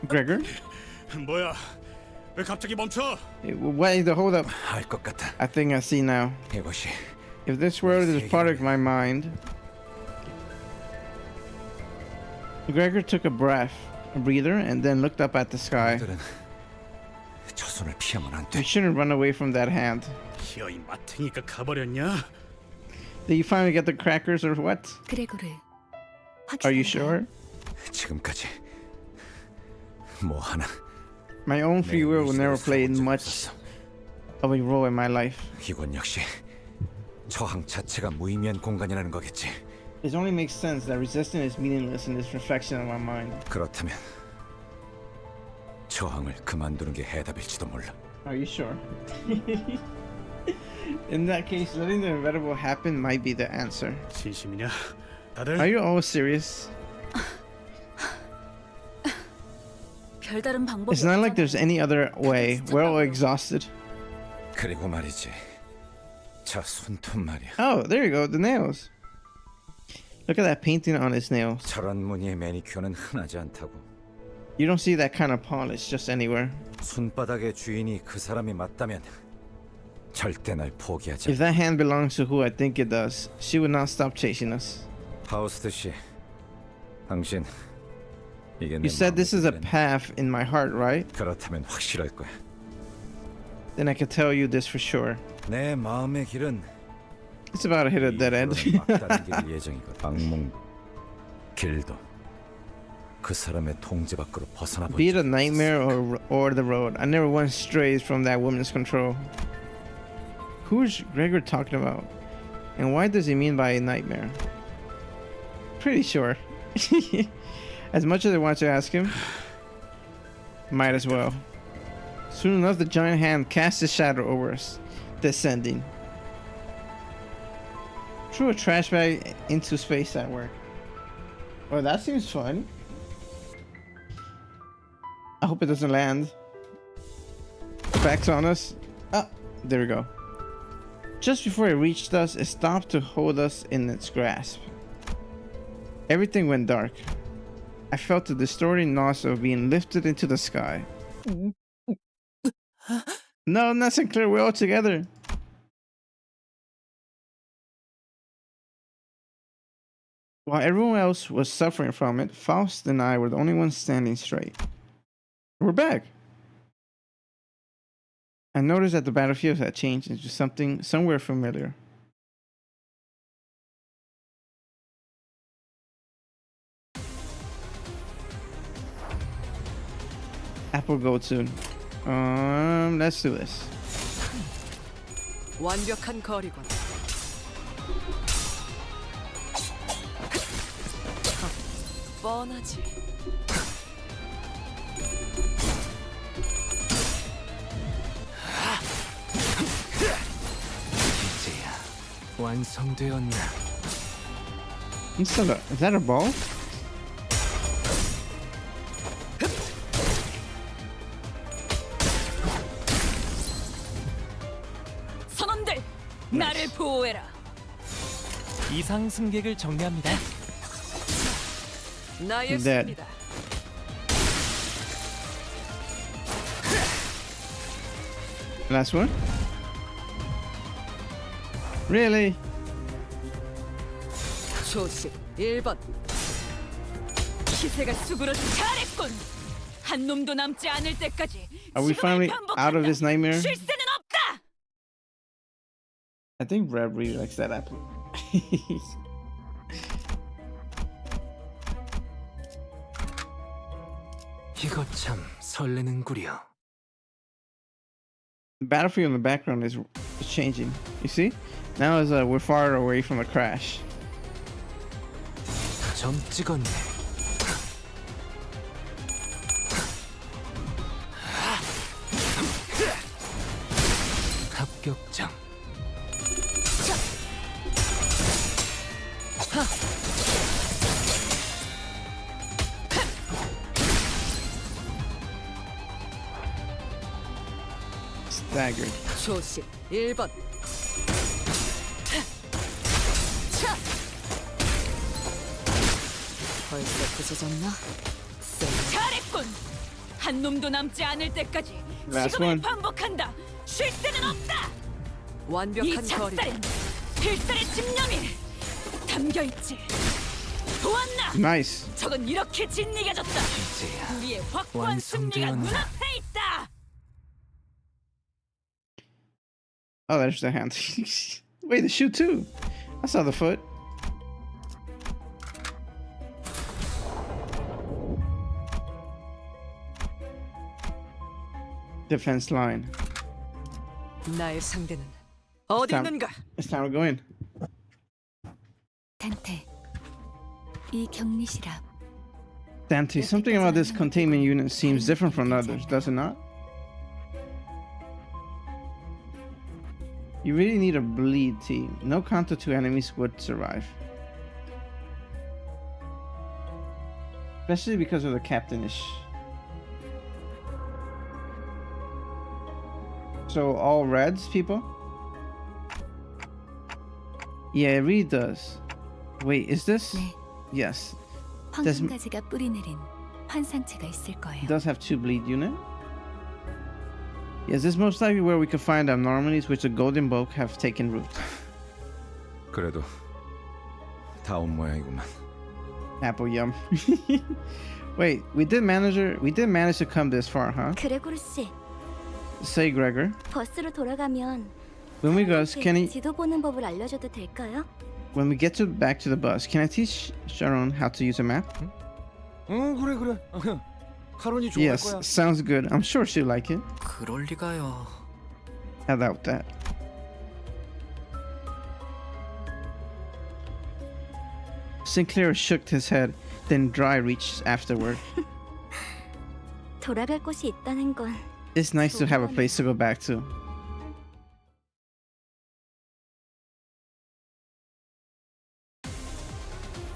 Speaker 11: Gregor?
Speaker 3: 뭐야? 왜 갑자기 멈춰?
Speaker 11: What is the hold up?
Speaker 4: 알 것 같아.
Speaker 11: I think I see now.
Speaker 4: 이것이
Speaker 11: If this world is a product of my mind. Gregor took a breather, and then looked up at the sky.
Speaker 4: 들은 저 손을 피하면 안
Speaker 11: You
Speaker 4: 돼.
Speaker 11: shouldn't run away from that hand.
Speaker 3: 기어이 마탱이가 가버렸냐?
Speaker 11: Did you finally get the crackers or what?
Speaker 6: 그레고르
Speaker 11: Are you
Speaker 6: 확실한가요?
Speaker 11: sure?
Speaker 4: 지금까지 뭐 하나
Speaker 11: My own free will will never play
Speaker 4: 본 적이
Speaker 11: much
Speaker 4: 없었어.
Speaker 11: of a role in my life.
Speaker 4: 이건 역시 저항 자체가 무의미한 공간이라는 거겠지.
Speaker 11: It only makes sense that resistance is meaningless in this reflection of my mind.
Speaker 4: 그렇다면 저항을 그만두는 게 해답일지도 몰라.
Speaker 11: Are you sure? In that case, letting the inevitable happen might be the answer.
Speaker 3: 진심이냐?
Speaker 11: Are
Speaker 3: 다들
Speaker 11: you all serious?
Speaker 6: 별다른 방법이
Speaker 11: It's not like there's any other way. We're all exhausted.
Speaker 4: 그리고 말이지. 저 손톱 말이야.
Speaker 11: Oh, there you go. The nails. Look at that painting on his nails.
Speaker 4: 저런 무늬의 매니큐어는 흔하지 않다고.
Speaker 11: You don't see that kind of polish just anywhere.
Speaker 4: 손바닥의 주인이 그 사람이 맞다면 절대 날 포기하지
Speaker 11: If that hand belongs to who I think it does, she would not stop chasing us.
Speaker 4: 하우스트 씨, 당신 이게 내
Speaker 11: You said this is a
Speaker 4: 마음의 길은
Speaker 11: path in my heart, right?
Speaker 4: 그렇다면 확실할 거야.
Speaker 11: Then I can tell you this for sure.
Speaker 4: 내 마음의 길은
Speaker 11: It's about to hit a dead end.
Speaker 4: 이 길로는 막다른 길 예정이고 악몽도 길도 그 사람의 통제 밖으로 벗어나 본
Speaker 11: Be it a
Speaker 4: 적이
Speaker 11: nightmare
Speaker 4: 없었으니까.
Speaker 11: or the road, I never once strayed from that woman's control. Who's Gregor talking about? And why does he mean by a nightmare? Pretty sure. As much as I want to ask him, might as well. Soon enough, the giant hand cast a shadow over us, descending. Threw a trash bag into space at work. Well, that seems fun. I hope it doesn't land back on us. Ah, there we go. Just before it reached us, it stopped to hold us in its grasp. Everything went dark. I felt the distorting noise of being lifted into the sky. No, not Sinclair, we're all together. While everyone else was suffering from it, Faust and I were the only ones standing straight. We're back. I noticed that the battlefield had changed into something somewhere familiar. Apple go soon. Let's do this.
Speaker 2: 완벽한 거리군. 뻔하지.
Speaker 7: 이제야 완성되었나?
Speaker 11: Is that a ball?
Speaker 5: 선원들, 나를 보호해라.
Speaker 7: 이상 승객을 정리합니다.
Speaker 2: 나의
Speaker 11: Dead.
Speaker 2: 승리다.
Speaker 11: Last one? Really?
Speaker 2: 조식 1번.
Speaker 5: 기세가 수그러져 잘했군. 한 놈도 남지 않을 때까지
Speaker 11: Are we finally out of this nightmare?
Speaker 5: 실세는 없다.
Speaker 11: I think Brad really likes that apple.
Speaker 7: 이거 참 설레는구려.
Speaker 11: The battlefield in the background is changing. You see? Now is we're far away from the crash.
Speaker 7: 점 찍었네. 합격점.
Speaker 11: Staggered.
Speaker 2: 조식 1번. 벌써 부서졌나?
Speaker 5: 잘했군. 한 놈도 남지 않을 때까지
Speaker 11: Last
Speaker 5: 지금을
Speaker 11: one.
Speaker 5: 반복한다. 쉴새는 없다. 이
Speaker 2: 완벽한 거리.
Speaker 5: 작살엔 필살의 집념이 담겨 있지. 보았나?
Speaker 11: Nice.
Speaker 5: 저건 이렇게 짓이겨졌다.
Speaker 7: 이제야
Speaker 5: 우리의 확고한 승리가
Speaker 7: 완성되었나?
Speaker 5: 눈앞에 있다.
Speaker 11: Oh, there's the hand. Wait, the shoe too. I saw the foot. Defense line.
Speaker 2: 나의 상대는 어디
Speaker 11: Time.
Speaker 2: 있는가?
Speaker 11: It's time to go in.
Speaker 6: 단테, 이 격리실압.
Speaker 11: Dante, something about this containment unit seems different from others, does it not? You really need a bleed team. No counter to enemies would survive. Especially because of the captainish. So all reds, people? Yeah, it really does. Wait, is this?
Speaker 6: 네,
Speaker 11: Yes.
Speaker 6: 황금가지가 뿌리내린 환상체가 있을 거예요.
Speaker 11: It does have 2 bleed unit. Yes, this is most likely where we could find abnormalities which the golden bulk have taken root.
Speaker 4: 그래도 다 온 모양이구만.
Speaker 11: Apple yum. Wait, we did manage to come this far, huh?
Speaker 6: 그레고르 씨,
Speaker 11: Say, Gregor.
Speaker 6: 버스로 돌아가면
Speaker 11: When we go, can I,
Speaker 6: 지도 보는 법을 알려줘도 될까요?
Speaker 11: when we get back to the bus, can I teach Sharon how to use a map?
Speaker 7: 그래. 카론이 좋아할
Speaker 11: Yes,
Speaker 7: 거야.
Speaker 11: sounds good. I'm sure she'll like it.
Speaker 7: 그럴 리가요.
Speaker 11: I doubt that. Sinclair shook his head, then Dry reached afterward.
Speaker 6: 돌아갈 곳이 있다는 건
Speaker 11: It's nice to have a place to go back to.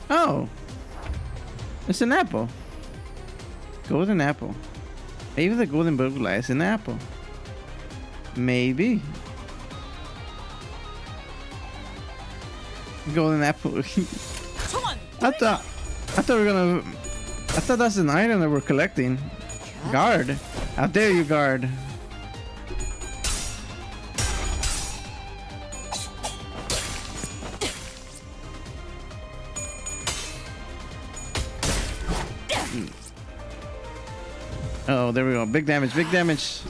Speaker 11: Oh, It's an apple. Golden apple. Maybe the golden butterfly is an apple. Maybe. Golden apple. I thought we were gonna. I thought that's an item that we're collecting. Guard. How dare you, guard? Oh, there we go. Big damage, big damage.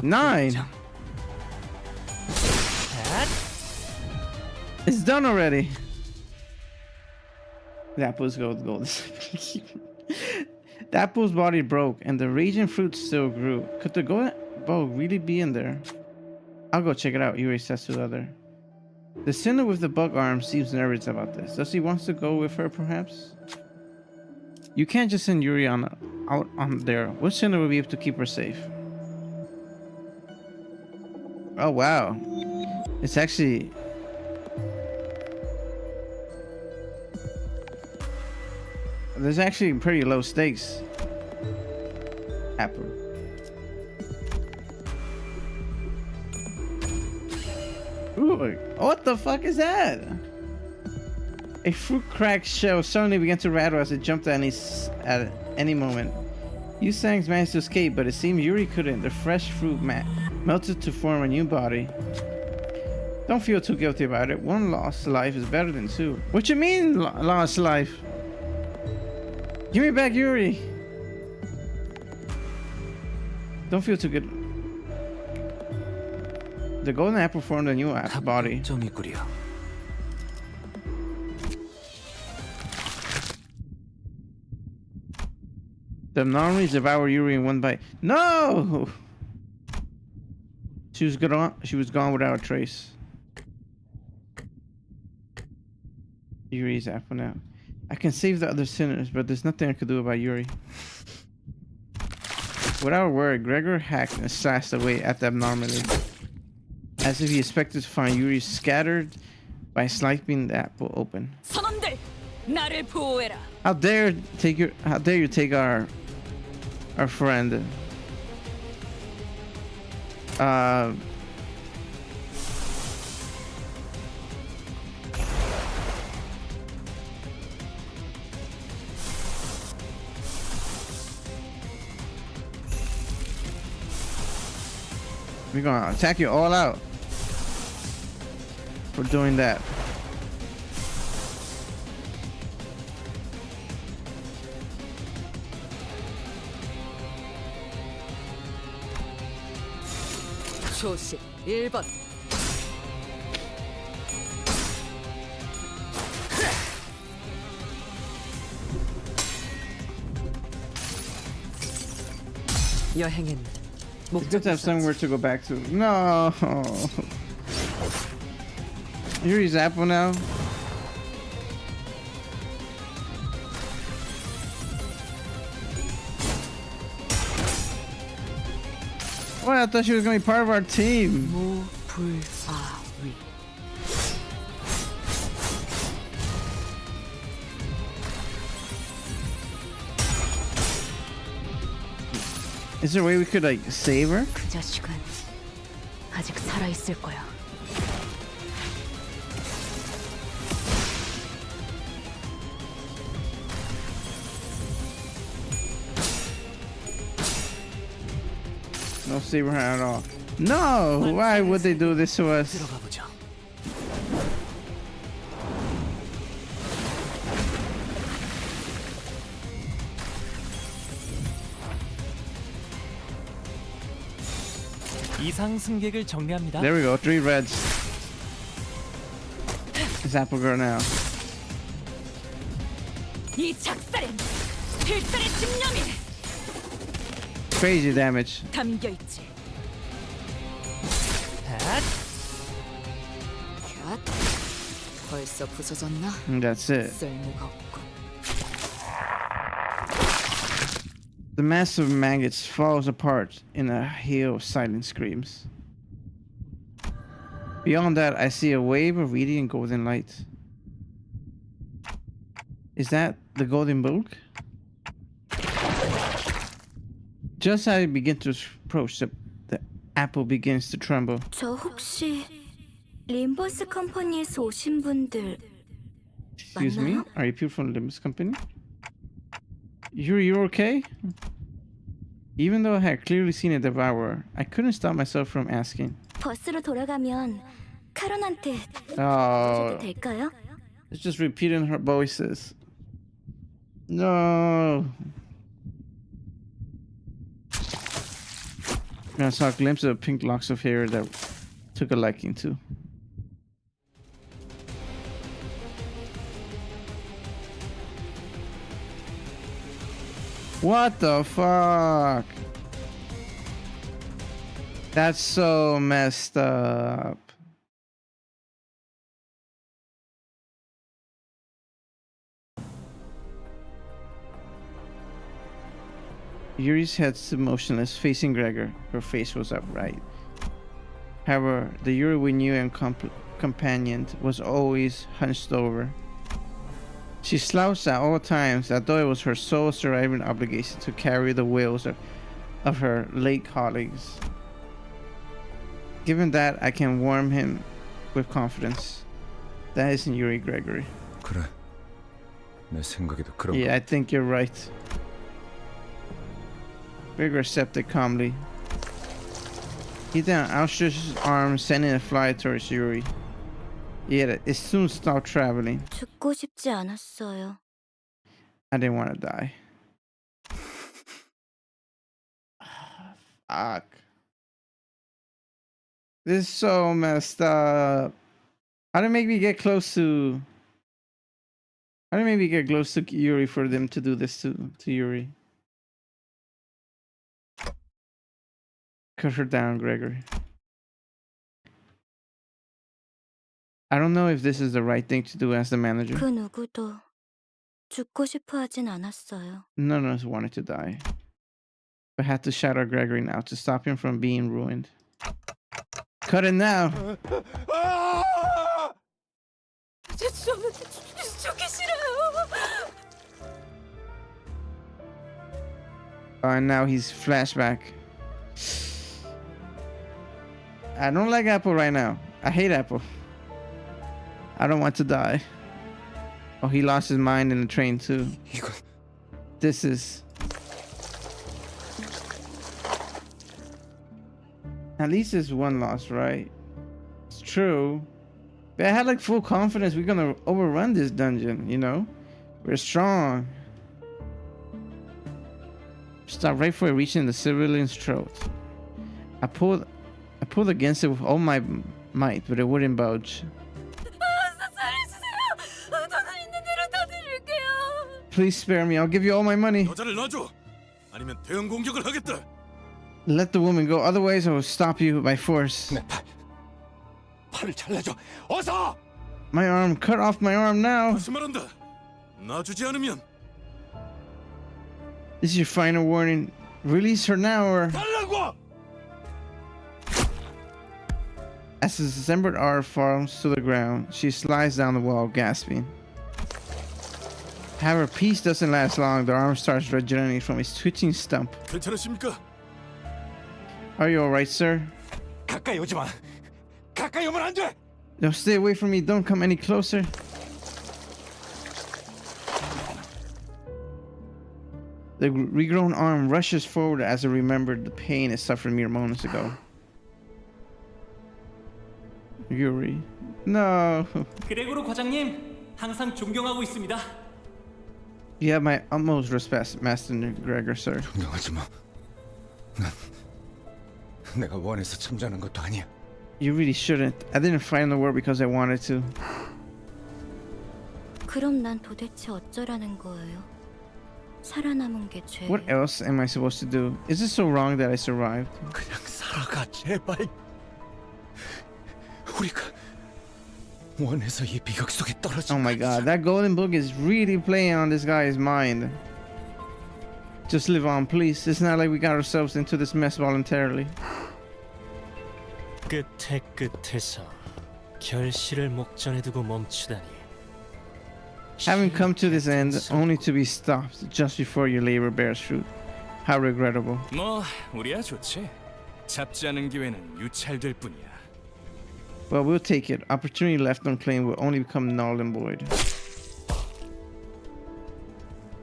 Speaker 11: 9. It's done already. The apple's gold. The apple's body broke and the raging fruit still grew. Could the golden bow really be in there? I'll go check it out, Yuri says to the other. The sinner with the bug arm seems nervous about this. Does he want to go with her, perhaps? You can't just send Yuri out on there. Which sinner will be able to keep her safe? Oh, wow. It's actually... There's actually pretty low stakes. Apple. Ooh, what the fuck is that? A fruit cracked shell suddenly began to rattle as it jumped at any moment. Yusangs managed to escape, but it seemed Yuri couldn't. The fresh fruit melted to form a new body. Don't feel too guilty about it. One lost life is better than 2. What you mean, lost life? Give me back Yuri. Don't feel too good. The golden apple formed a new body. The anomalies devour Yuri in one bite. No! She was gone without a trace. Yuri's apple now. I can save the other sinners, but there's nothing I could do about Yuri. Without a word, Gregor hacked and slashed away at the abnormality, as if he expected to find Yuri scattered by slicing the apple open. How dare you take our friend? We're gonna attack you all out for doing that.
Speaker 2: 초시 1번. 여행은
Speaker 11: It's good to have somewhere to go back to. No. Yuri's apple now. Well, I thought she was gonna be part of our team. Is there a way we could like save her?
Speaker 9: 그 자식은 아직 살아 있을 거야.
Speaker 11: No save her at all. No! Why would they do this to us?
Speaker 7: 들어가 보죠. 이상 승객을 정리합니다.
Speaker 11: There we go, 3 reds. It's apple girl now.
Speaker 5: 이 작살엔 필살의 집념이
Speaker 11: Crazy damage.
Speaker 5: 담겨 있지.
Speaker 9: 벌써 부서졌나?
Speaker 11: And that's it.
Speaker 9: 쓸모가 없고.
Speaker 11: The massive maggots falls apart in a hail of silent screams. Beyond that, I see a wave of radiant golden light. Is that the golden book? Just as I begin to approach, the apple begins to tremble.
Speaker 6: 저 혹시 림버스 컴퍼니에서 오신 분들
Speaker 11: Excuse me?
Speaker 6: 맞나요?
Speaker 11: Are you people from Limbus Company? You're okay? Even though I had clearly seen a devourer, I couldn't stop myself from asking.
Speaker 6: 버스로 돌아가면 카론한테
Speaker 11: Oh,
Speaker 6: 드려도 될까요?
Speaker 11: it's just repeating her voices. No. And I saw a glimpse of pink locks of hair that took a liking to. What the fuck? That's so messed up. Yuri's head stood motionless, facing Gregor. Her face was upright. However, the Yuri we knew and companioned was always hunched over. She slouched at all times, as though it was her sole surviving obligation to carry the wills of her late colleagues. Given that, I can warm him with confidence. That isn't Yuri Gregory.
Speaker 4: 그래. 내 생각에도 그런
Speaker 11: Yeah, I think you're right. Gregor accepted calmly. He then outstretched his arm, sending a fly towards Yuri. Yet it soon stopped traveling.
Speaker 6: 죽고 싶지 않았어요.
Speaker 11: I didn't want to die. Fuck. This is so messed up. How did it make me get close to... How did it make me get close to Yuri for them to do this to Yuri? Cut her down, Gregory. I don't know if this is the right thing to do as the manager.
Speaker 6: 그 누구도 죽고 싶어 하진 않았어요.
Speaker 11: None of us wanted to die. But had to shatter Gregory now to stop him from being ruined. Cut it now!
Speaker 5: 저는 죽기 싫어요.
Speaker 11: And now he's flashback. I don't like Apple right now. I hate Apple. I don't want to die. Oh, he lost his mind in the train too. This is... At least there's one loss, right? It's true. But I had like full confidence we're gonna overrun this dungeon, you know? We're strong. Stop right before reaching the civilian's throat. I pulled against it with all my might, but it wouldn't budge. Please spare me. I'll give you all my money.
Speaker 3: 여자를 놔줘. 아니면 대응 공격을 하겠다.
Speaker 11: Let the woman go. Otherwise, I will stop you by force.
Speaker 3: 팔을 잘라줘. 어서.
Speaker 11: My arm. Cut off my arm now.
Speaker 3: 다시 말한다. 놔주지 않으면.
Speaker 11: This is your final warning. Release her now or...
Speaker 3: 달라고.
Speaker 11: As the dismembered arm falls to the ground, she slides down the wall, gasping. However, peace doesn't last long. The arm starts regenerating from its twitching stump.
Speaker 3: 괜찮으십니까?
Speaker 11: Are you alright, sir?
Speaker 7: 가까이 오지 마. 가까이 오면 안 돼.
Speaker 11: No, stay away from me. Don't come any closer. The regrown arm rushes forward as it remembered the pain it suffered mere moments ago. Yuri. No.
Speaker 7: 그레고로 과장님, 항상 존경하고 있습니다.
Speaker 11: You have my utmost respect, Master Gregor, sir.
Speaker 4: 존경하지 마. 난 내가 원해서 참전한 것도 아니야.
Speaker 11: You really shouldn't. I didn't fight in the war because I wanted to.
Speaker 6: 그럼 난 도대체 어쩌라는 거예요? 살아남은 게 죄.
Speaker 11: What else am I supposed to do? Is it so wrong that I survived?
Speaker 7: 그냥 살아가 제발.
Speaker 4: 우리가 원해서 이 비극 속에 떨어진
Speaker 11: Oh my god, that golden book is really playing on this guy's mind. Just live on, please. It's not like we got ourselves into this mess voluntarily.
Speaker 7: 끝에 끝에서 결실을 목전에 두고 멈추다니.
Speaker 11: Having come to this end only to be stopped just before your labor bears fruit. How regrettable.
Speaker 7: 뭐 우리야 좋지. 잡지 않은 기회는 유찰될 뿐이야.
Speaker 11: Well, we'll take it. Opportunity left unclaimed will only become null and void.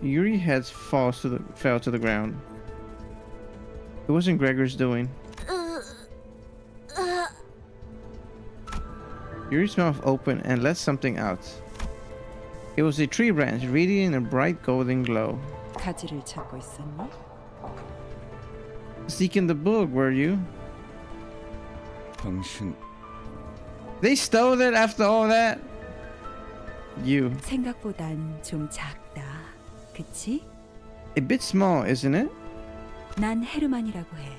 Speaker 11: Yuri's head fell to the ground. It wasn't Gregor's doing. Yuri's mouth opened and let something out. It was a tree branch, radiating a bright golden glow.
Speaker 2: 가지를 찾고 있었니?
Speaker 11: Seeking the book, were you?
Speaker 4: 당신
Speaker 11: They stole it after all that? You.
Speaker 2: 생각보단 좀 작다. 그치?
Speaker 11: A bit small, isn't it?
Speaker 2: 난 헤르만이라고 해.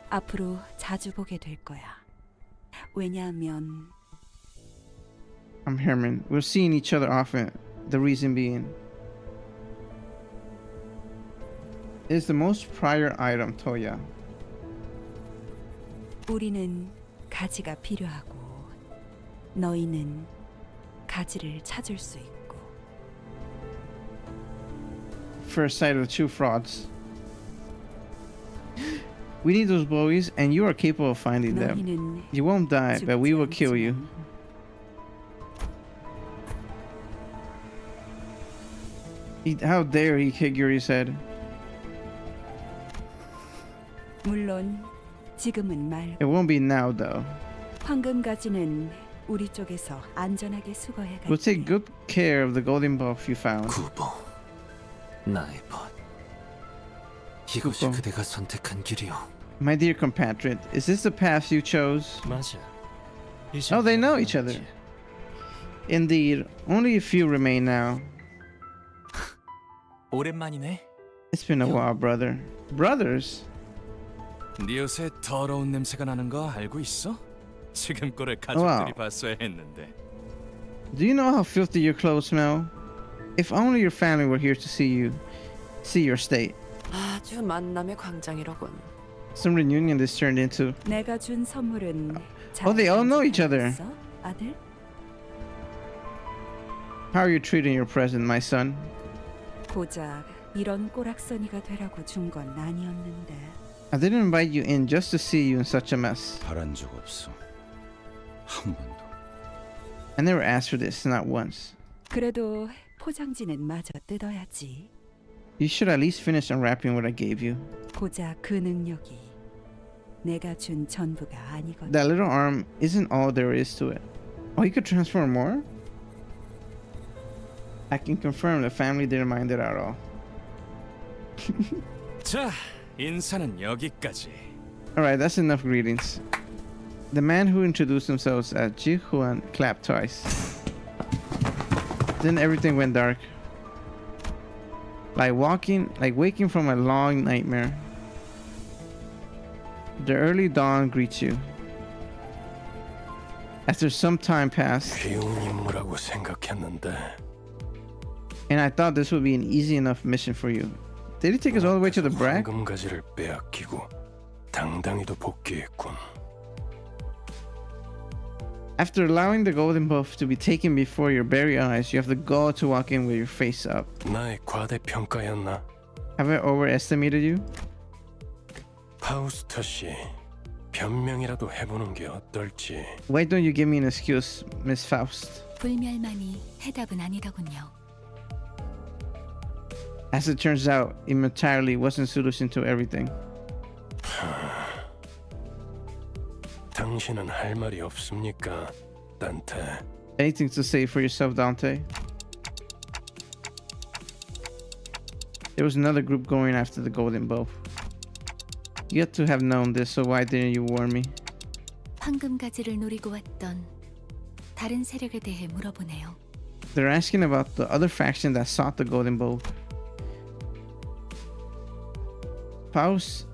Speaker 2: 앞으로 자주 보게 될 거야. 왜냐하면
Speaker 11: I'm Herman. We're seeing each other often. The reason being, it's the most prior item, Toya.
Speaker 2: 우리는 가지가 필요하고 너희는 가지를 찾을 수 있고.
Speaker 11: First sight of the two frauds. We need those boys, and you are capable of finding them.
Speaker 2: 너희는
Speaker 11: You won't die, but we will kill you. How dare he kick Yuri's head?
Speaker 2: 물론 지금은 말고
Speaker 11: It won't be now, though.
Speaker 2: 황금 가지는 우리 쪽에서 안전하게 수거해
Speaker 11: We'll
Speaker 2: 갈게.
Speaker 11: take good care of the golden buff you found.
Speaker 7: 구보, 나의 벗. 이것이
Speaker 11: 구보.
Speaker 7: 그대가 선택한 길이요.
Speaker 11: My dear compatriot, is this the path you chose?
Speaker 7: 맞아.
Speaker 11: Oh, they know each other. Indeed, only a few remain now.
Speaker 7: 오랜만이네.
Speaker 11: It's been a while, brother. Brothers?
Speaker 7: 네 옷에 더러운 냄새가 나는 거 알고 있어? 지금 꼴을
Speaker 11: wow.
Speaker 7: 가족들이 봤어야 했는데.
Speaker 11: Do you know how filthy your clothes smell? If only your family were here to see your state.
Speaker 2: 아주 만남의 광장이로군.
Speaker 11: Some reunion this turned into.
Speaker 2: 내가 준 선물은
Speaker 11: Oh, they all know each other.
Speaker 2: 있어? 아들?
Speaker 11: How are you treating your present, my son?
Speaker 2: 고작 이런 꼬락서니가 되라고 준 건 아니었는데.
Speaker 11: I didn't invite you in just to see you in such a mess.
Speaker 4: 바란 적 없어. 한 번도.
Speaker 11: I never asked for this, not once.
Speaker 2: 그래도 포장지는 마저 뜯어야지.
Speaker 11: You should at least finish unwrapping what I gave you.
Speaker 2: 고작 그 능력이 내가 준 전부가 아니거든.
Speaker 11: That little arm isn't all there is to it. Oh, you could transform more? I can confirm the family didn't mind it at all.
Speaker 7: 자, 인사는 여기까지.
Speaker 11: Alright, that's enough greetings. The man who introduced themselves as Ji Huan clapped twice. Then everything went dark. Like waking from a long nightmare. The early dawn greets you. After some time passed,
Speaker 8: 쉬운 임무라고 생각했는데
Speaker 11: and I thought this would be an easy enough mission for you. Did he take us all the way to the brak?
Speaker 8: 황금가지를 빼앗기고 당당히도 복귀했군.
Speaker 11: After allowing the golden buff to be taken before your very eyes, you have the gall to walk in with your face up.
Speaker 8: 나의 과대평가였나?
Speaker 11: Have I overestimated you?
Speaker 8: 파우스터 씨, 변명이라도 해보는 게 어떨지.
Speaker 11: Why don't you give me an excuse, Miss Faust?
Speaker 6: 불멸만이 해답은 아니더군요.
Speaker 11: As it turns out, immortality wasn't solution to everything.
Speaker 8: 당신은 할 말이 없습니까, 단테?
Speaker 11: Anything to say for yourself, Dante? There was another group going after the golden buff. You had to have known this, so why didn't you warn me?
Speaker 6: 황금 가지를 노리고 왔던 다른 세력에 대해 물어보네요.
Speaker 11: They're asking about the other faction that sought the golden bow. Faust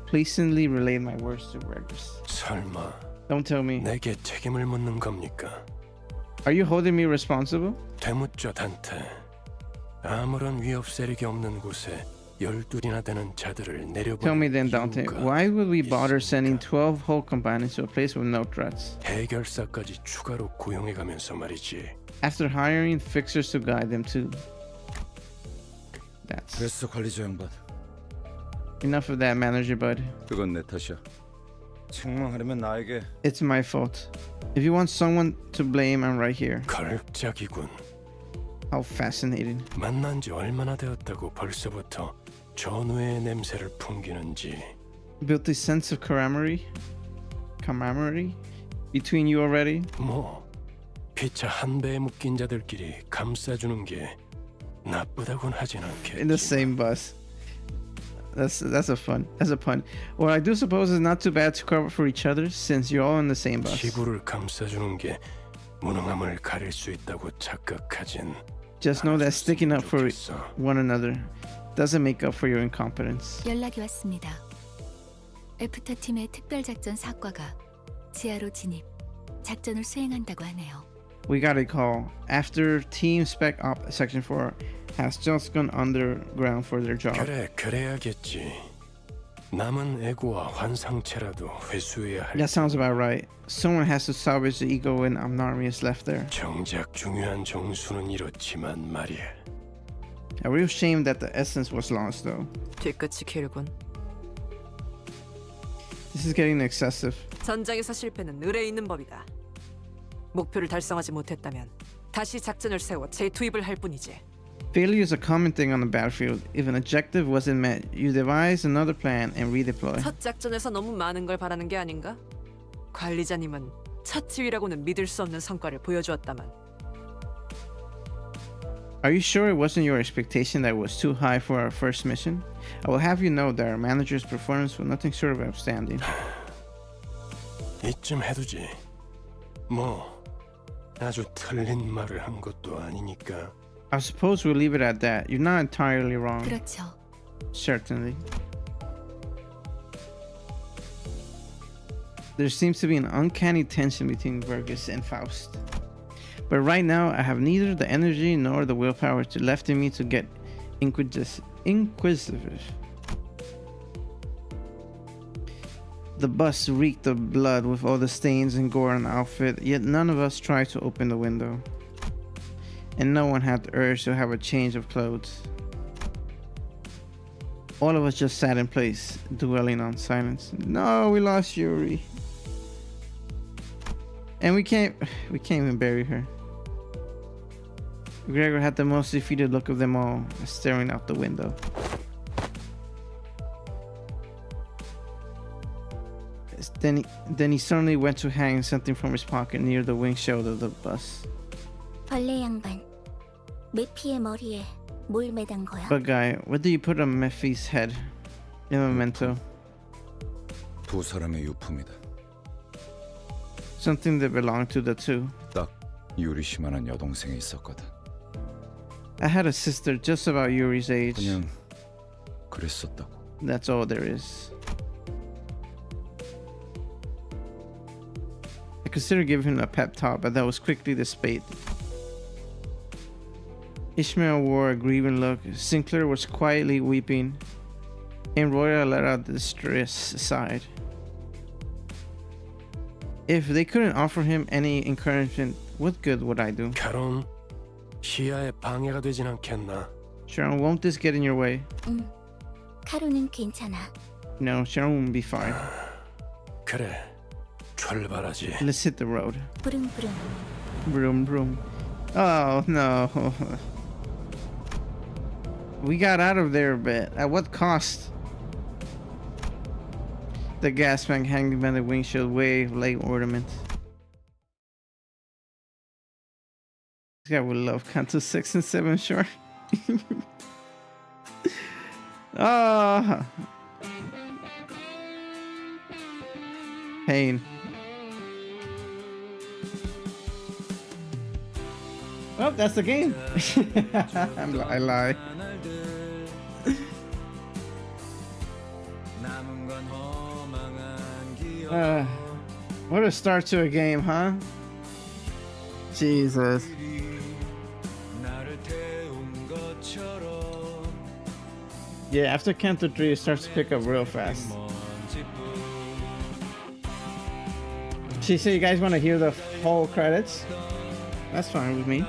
Speaker 11: pleasantly relayed my words to Regulus.
Speaker 8: 설마
Speaker 11: Don't tell me.
Speaker 8: 내게 책임을 묻는 겁니까?
Speaker 11: Are you holding me responsible?
Speaker 8: 되묻죠, 단테. 아무런 위협 세력이 없는 곳에
Speaker 12: 12이나 되는 자들을
Speaker 11: Tell me then,
Speaker 12: 내려보낼
Speaker 11: Dante,
Speaker 12: 이유가
Speaker 11: why would we bother
Speaker 12: 있습니까?
Speaker 11: sending 12 whole companions to a place with no threats?
Speaker 12: 해결사까지 추가로 고용해가면서 말이지.
Speaker 11: After hiring fixers to guide them too. That's
Speaker 4: 됐어, 관리자 양반.
Speaker 11: enough of that, manager bud.
Speaker 4: 그건 내 탓이야. 책망하려면 나에게.
Speaker 11: It's my fault. If you want someone to blame, I'm right here.
Speaker 12: 걸작이군.
Speaker 11: How fascinating.
Speaker 12: 만난 지 얼마나 되었다고 벌써부터 전우의 냄새를 풍기는지.
Speaker 11: Built a sense of camaraderie between you already.
Speaker 12: 뭐 피차 한 배에 묶인 자들끼리 감싸주는 게 나쁘다곤 하진 않겠지.
Speaker 11: In the same bus. That's a pun. What I do suppose is not too bad to cover for each other since you're all in the same bus.
Speaker 12: 지구를 감싸주는 게 무능함을 가릴 수 있다고 착각하진.
Speaker 11: Just know that sticking up for
Speaker 12: 좋겠어.
Speaker 11: one another doesn't make up for your incompetence.
Speaker 2: 연락이 왔습니다. 애프터 팀의 특별작전 사과가 지하로 진입, 작전을 수행한다고 하네요.
Speaker 11: We got a call. After Team Spec Op Section 4 has just gone underground for their job.
Speaker 12: 그래, 그래야겠지. 남은 에고와 환상체라도 회수해야 할.
Speaker 11: That sounds about right. Someone has to salvage the ego when Amnari left there.
Speaker 12: 정작 중요한 정수는 이렇지만 말이야.
Speaker 11: A real shame that the essence was lost though.
Speaker 5: 뒤끝이 길군.
Speaker 11: This is getting excessive.
Speaker 5: 전장에서 실패는 을에 있는 법이다. 목표를 달성하지 못했다면 다시 작전을 세워 재투입을 할 뿐이지.
Speaker 11: Failure is a common thing on the battlefield. If an objective wasn't met, you devise another plan and redeploy.
Speaker 5: 첫 작전에서 너무 많은 걸 바라는 게 아닌가? 관리자님은 첫 지휘라고는 믿을 수 없는 성과를 보여주었다만.
Speaker 11: Are you sure it wasn't your expectation that it was too high for our first mission? I will have you know that our manager's performance was nothing short of outstanding.
Speaker 12: 이쯤 해두지. 뭐 아주 틀린 말을 한 것도 아니니까.
Speaker 11: I suppose we'll leave it at that. You're not entirely wrong.
Speaker 2: 그렇죠.
Speaker 11: Certainly. There seems to be an uncanny tension between Vergus and Faust. But right now, I have neither the energy nor the willpower left in me to get inquisitive. The bus reeked of blood with all the stains and gore on the outfit, yet none of us tried to open the window. And no one had the urge to have a change of clothes. All of us just sat in place, dwelling on silence. No, we lost Yuri. And we can't even bury her. Gregor had the most defeated look of them all, staring out the window. Then he suddenly went to hang something from his pocket near the windshield of the bus.
Speaker 6: 벌레 양반, 메피의 머리에 뭘 매단 거야?
Speaker 11: But guy, what do you put on Mephi's head? In a memento.
Speaker 4: 두 사람의 유품이다.
Speaker 11: Something that belonged to the two.
Speaker 4: 딱 유리시만한 여동생이 있었거든.
Speaker 11: I had a sister just about Yuri's age.
Speaker 4: 그냥 그랬었다고.
Speaker 11: That's all there is. I considered giving him a pep talk, but that was quickly dispelled. Ishmael wore a grieving look. Sinclair was quietly weeping, and Roya let out the distress sigh. If they couldn't offer him any encouragement, what good would I do?
Speaker 12: 결혼 시야에 방해가 되진 않겠나?
Speaker 11: Sharon, won't this get in your way?
Speaker 6: 카루는 괜찮아.
Speaker 11: No, Sharon won't be fine.
Speaker 12: 그래, 출발하지.
Speaker 11: Let's hit the road.
Speaker 6: 부릉부릉.
Speaker 11: Vroom, vroom. Oh, no. We got out of there, but at what cost? The gas tank hanging by the windshield wave like ornament. This guy would love Kanto 6 and 7, sure. Ah, pain. Oh, that's the game. I lie. What a start to a game, huh? Jesus. Yeah, after Canto 3, it starts to pick up real fast. She said you guys want to hear the whole credits? That's fine with me.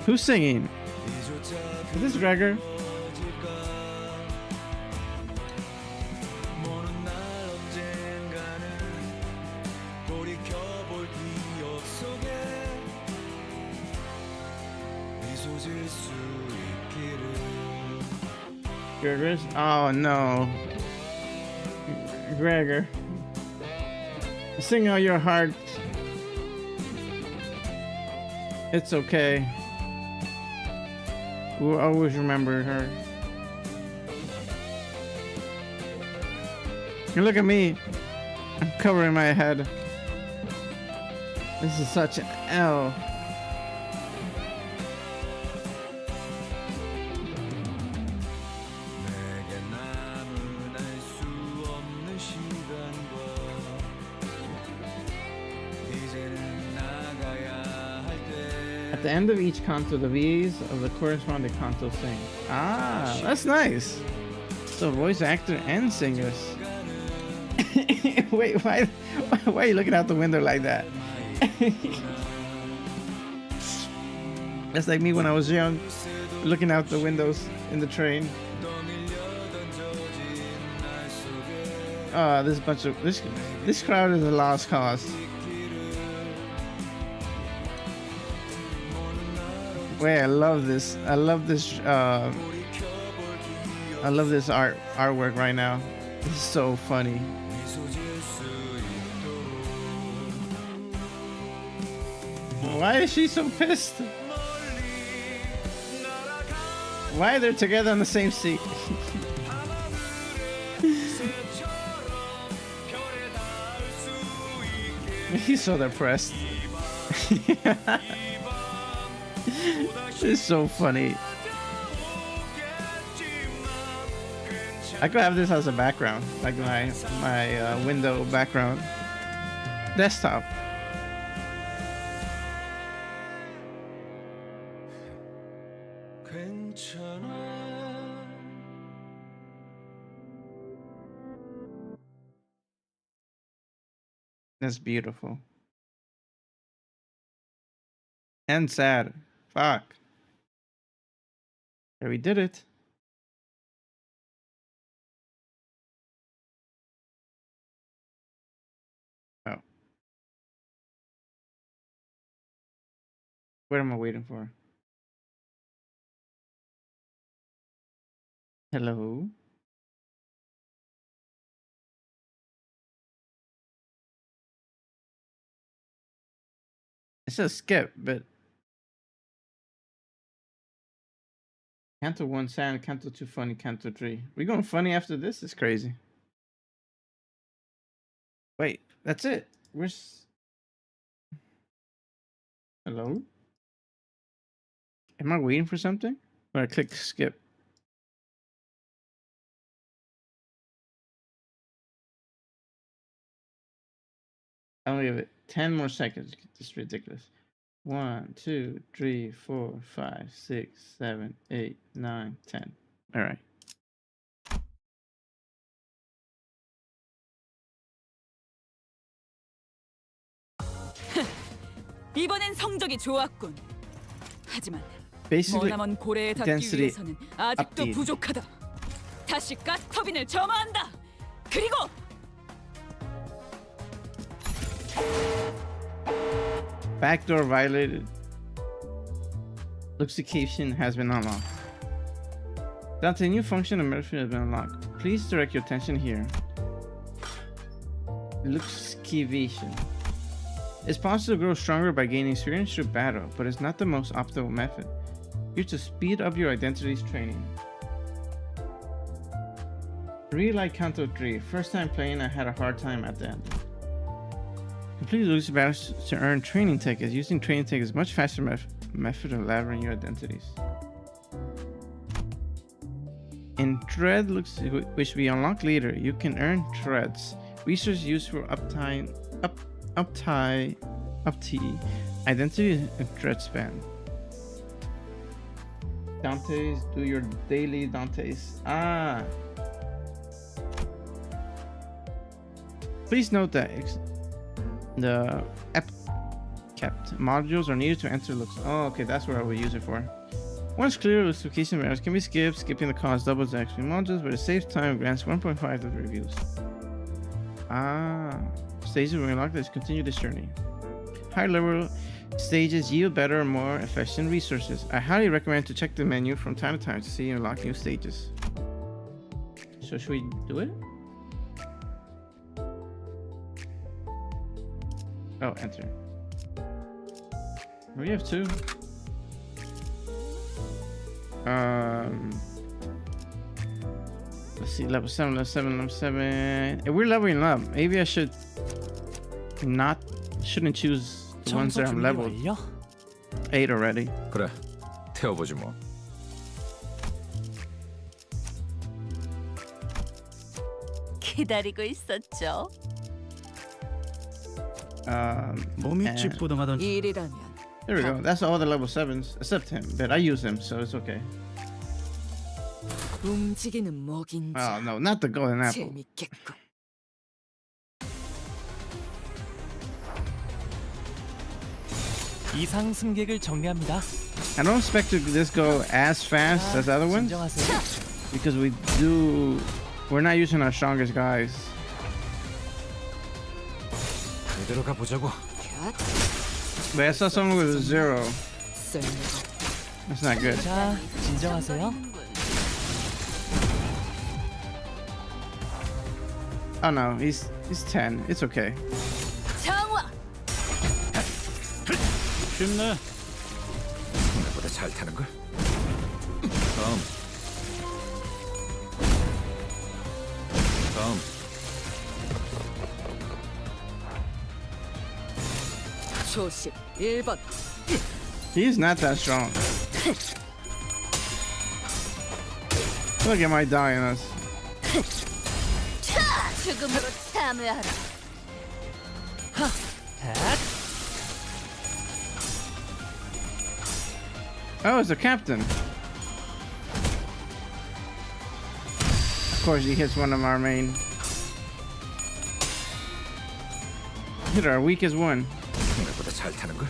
Speaker 11: Who's singing? Is this Gregor? Gregor's? Oh no. Gregor. Sing out your heart. It's okay. We'll always remember her. And look at me. I'm covering my head. This is such an L. At the end of each canto, the VAs of the corresponding canto sing. Ah, that's nice. So voice actor and singers. Wait, why are you looking out the window like that? That's like me when I was young, looking out the windows in the train. This bunch of this crowd is a lost cause. Wait, I love this. I love this. I love this artwork right now. It's so funny. Why is she so pissed? Why are they together on the same seat? He's so depressed. It's so funny. I could have this as a background, like my window background. Desktop. That's beautiful. And sad. Fuck. Yeah, we did it. Oh. What am I waiting for? Hello? It says skip, but Canto 1 sad, Canto 2 funny, Canto 3. We going funny after this? It's crazy. Wait, that's it. Where's... Hello? Am I waiting for something? Or I click skip? I'll give it 10 more seconds. This is ridiculous. 1, 2, 3, 4, 5, 6, 7, 8, 9, 10. All right.
Speaker 2: 이번엔 성적이 좋았군. 하지만
Speaker 11: Basically,
Speaker 2: 머나먼 고래에 닿기
Speaker 11: density
Speaker 2: 위해서는 아직도
Speaker 11: update.
Speaker 2: 부족하다. 다시 가스터빈을 점화한다. 그리고
Speaker 11: Backdoor violated. Luxication has been unlocked. Dante, a new function of Murphy has been unlocked. Please direct your attention here. Luxivation. It's possible to grow stronger by gaining experience through battle, but it's not the most optimal method. Use to speed up your identity's training. Really like Canto 3. First time playing, I had a hard time at the end. Complete elusive battles to earn training tickets. Using training tickets is much faster method of leveling your identities. In Tread, which we unlock later, you can earn treads. Resources used for uptime, identity, and tread span. Dante's, do your daily Dante's. Ah. Please note that the app kept modules are needed to enter looks. Oh, okay, that's what I will use it for. Once clear, location errors can be skipped. Skipping the cost doubles the XP modules, but it saves time and grants 1.5 of the reviews. Ah. Stages will unlock this. Continue this journey. High level stages yield better and more efficient resources. I highly recommend to check the menu from time to time to see and unlock new stages. So should we do it? Oh, enter. We have two. Let's see, level 7, level 7, level 7. If we're leveling up, maybe I shouldn't choose the ones that I'm level 8 already.
Speaker 4: 그래, 태워보지 뭐.
Speaker 9: 기다리고 있었죠.
Speaker 3: 몸이
Speaker 5: 일이라면
Speaker 11: There we go. That's all the level 7s, except him. But I use him, so it's okay.
Speaker 5: 움직이는 먹인지
Speaker 11: Oh, no, not the golden apple.
Speaker 5: 재밌겠군.
Speaker 7: 이상 승객을 정리합니다.
Speaker 11: I don't expect this go as fast as the other ones.
Speaker 7: 진정하세요.
Speaker 11: Because we're not using our strongest guys.
Speaker 4: 이대로 가보자고.
Speaker 11: But I saw someone with a 0.
Speaker 5: 쓸모가
Speaker 11: That's not good.
Speaker 7: 자, 진정하세요.
Speaker 11: Oh no, he's 10. It's okay.
Speaker 9: 정화.
Speaker 3: 쉽네.
Speaker 4: 나보다 잘 타는 걸. 다음.
Speaker 5: 조심 1번.
Speaker 11: He's not that strong. Look at my dying us.
Speaker 9: 죽음으로 참여하라.
Speaker 11: Oh, it's the captain. Of course, he hits one of our main. Hit our weakest one.
Speaker 4: 나보다 잘 타는 걸.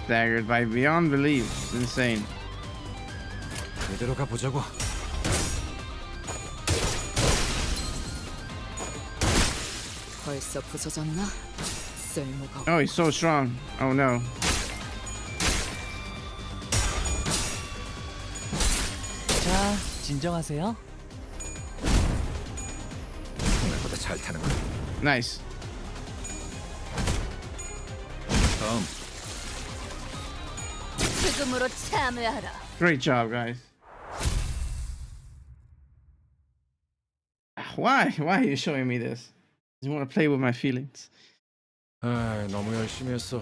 Speaker 11: Staggered by beyond belief. It's insane.
Speaker 4: 이대로 가보자고.
Speaker 5: 벌써 부서졌나? 쓸모가
Speaker 11: Oh, he's so strong. Oh no.
Speaker 7: 자, 진정하세요.
Speaker 4: 나보다 잘 타는 걸.
Speaker 11: Nice.
Speaker 4: 다음.
Speaker 9: 죽음으로 참여하라.
Speaker 11: Great job, guys. Why? Why are you showing me this? You want to play with my feelings.
Speaker 4: 아, 너무 열심히 했어.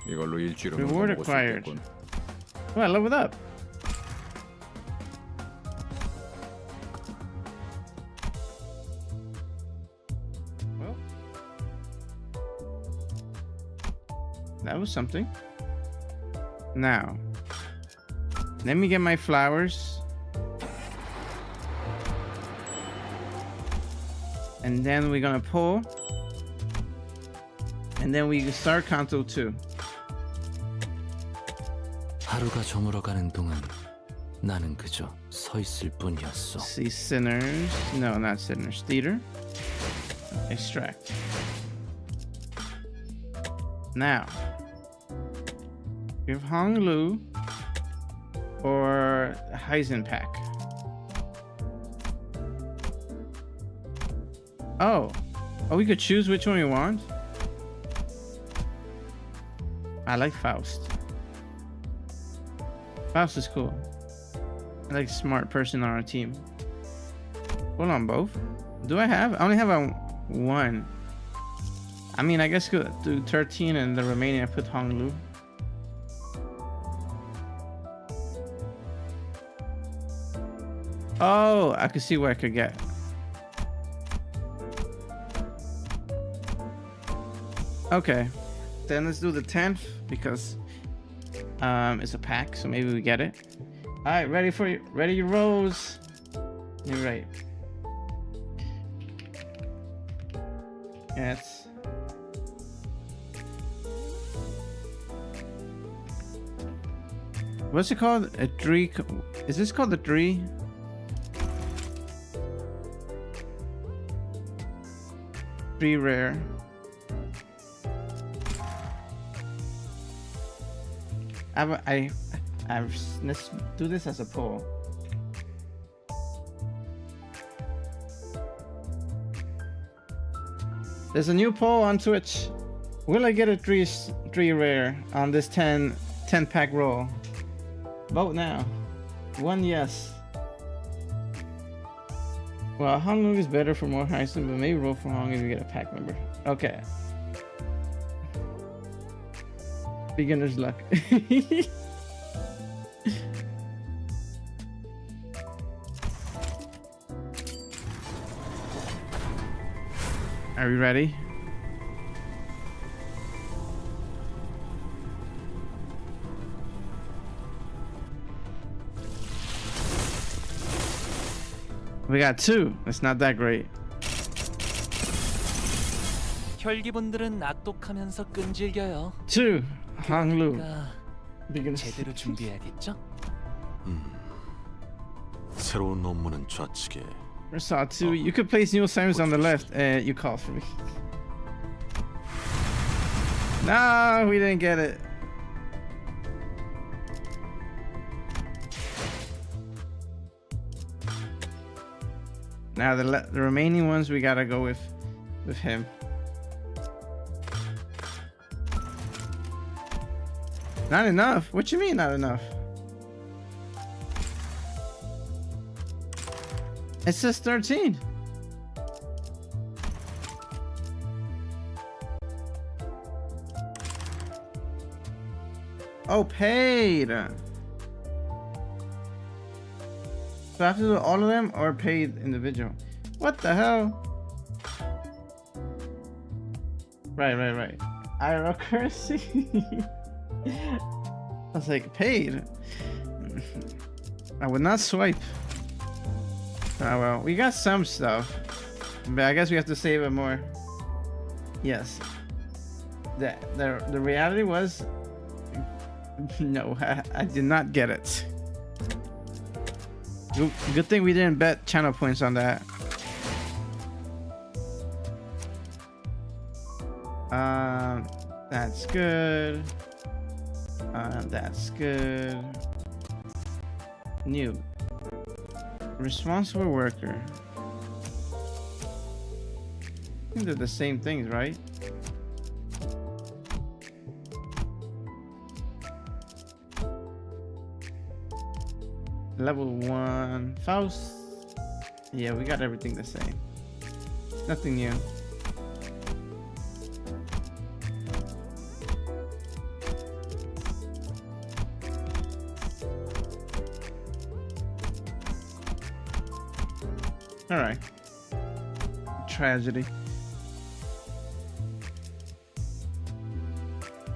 Speaker 4: 이걸로 일주일은
Speaker 11: Reward
Speaker 4: 먹을 수
Speaker 11: acquired.
Speaker 4: 있겠군.
Speaker 11: Oh, I leveled up. Well, that was something. Now, let me get my flowers. And then we're gonna pull. And then we start Kanto 2.
Speaker 13: 하루가 저물어가는 동안 나는 그저 서 있을 뿐이었어.
Speaker 11: See sinners. No, not sinners. Theater. Extract. Now, we have Hong Lu or Heisenpack. Oh, we could choose which one we want. I like Faust. Faust is cool. I like a smart person on our team. Hold on, both. Do I have? I only have a one. I mean, I guess I could do 13 and the remaining I put Hong Lu. Oh, I could see what I could get. Okay, then let's do the 10th because It's a pack, so maybe we get it. All right, ready your rolls. You're right. Yes. What's it called? A tree? Is this called the tree? Tree rare. Let's do this as a poll. There's a new poll on Twitch. Will I get a tree rare on this 10 pack roll? Vote now. 1 yes. Well, Hong Kong is better for more heisting, but maybe roll for Hong if you get a pack member. Okay. Beginner's luck. Are we ready? We got 2. It's not that great.
Speaker 7: 혈기분들은 악독하면서 끈질겨요.
Speaker 11: 2. 항루.
Speaker 7: 제대로 준비해야겠죠?
Speaker 14: 새로운 업무는 좌측에.
Speaker 11: Saw 2. You could place new assignments on the left. You call for me. No, we didn't get it. Now the remaining ones we gotta go with him. Not enough? What you mean not enough? It says 13. Oh, paid. So I have to do all of them or paid individual? What the hell? Right. IRL currency. I was like, paid. I would not swipe. Oh well, we got some stuff, but I guess we have to save it more. Yes. The reality was, no, I did not get it. Good thing we didn't bet channel points on that. That's good. That's good. New. Responsible worker. I think they're the same things, right? Level 1. Faust. Yeah, we got everything the same. Nothing new. Alright. Tragedy.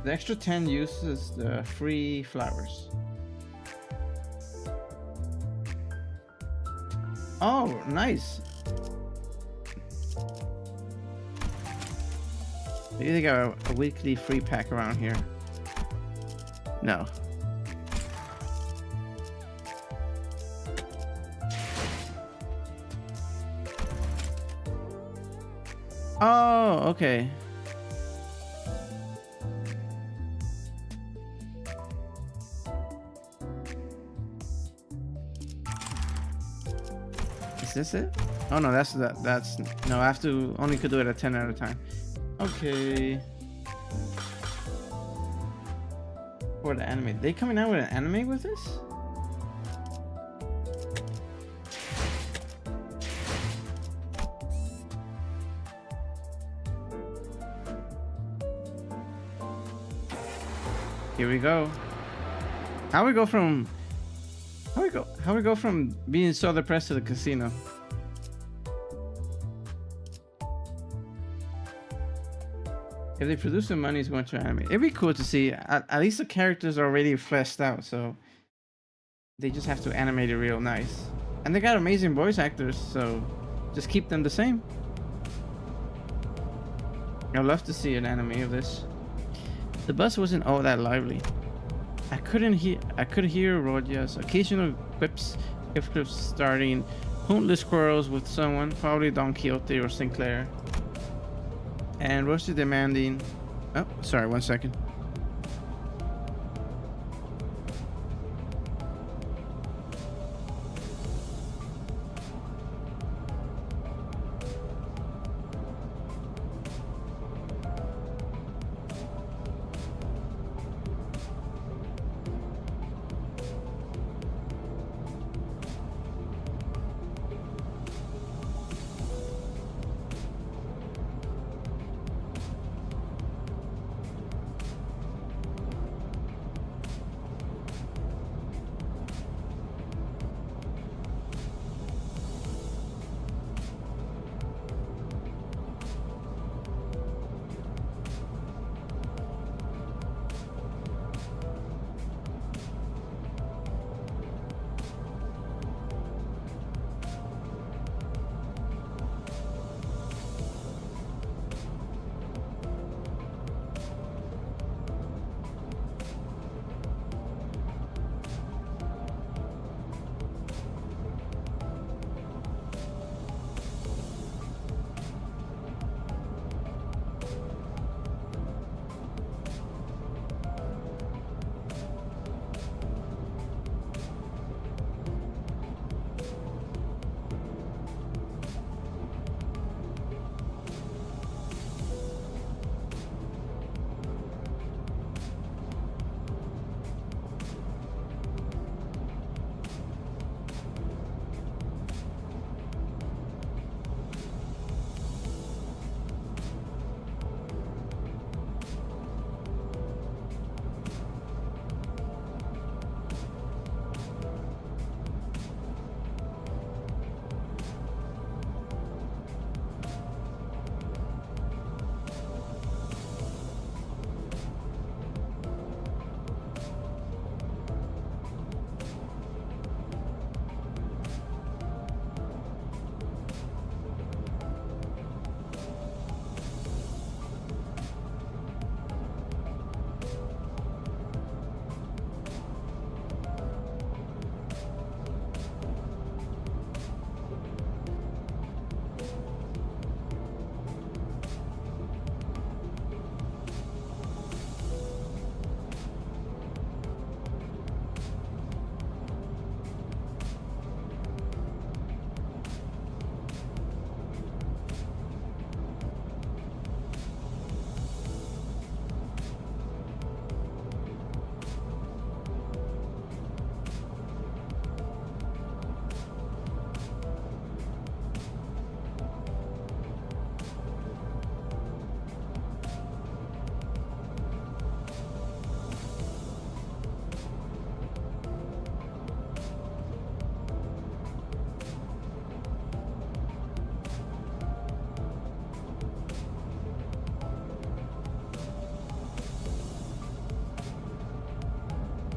Speaker 11: The extra 10 uses the free flowers. Oh, nice. Maybe they got a weekly free pack around here. No. Oh, okay. Is this it? Oh no, that's no, I have to only could do it at 10 at a time. Okay. For the anime. They coming out with an anime with this? Here we go. How we go from being so depressed to the casino? If they produce the money, it's going to animate. It'd be cool to see. At least the characters are already fleshed out, so they just have to animate it real nice. And they got amazing voice actors, so just keep them the same. I'd love to see an anime of this. The bus wasn't all that lively. I could hear Rodia's occasional quips, if clips starting pointless quarrels with someone, probably Don Quixote or Sinclair. And Rosie demanding... Oh, sorry, 1 second.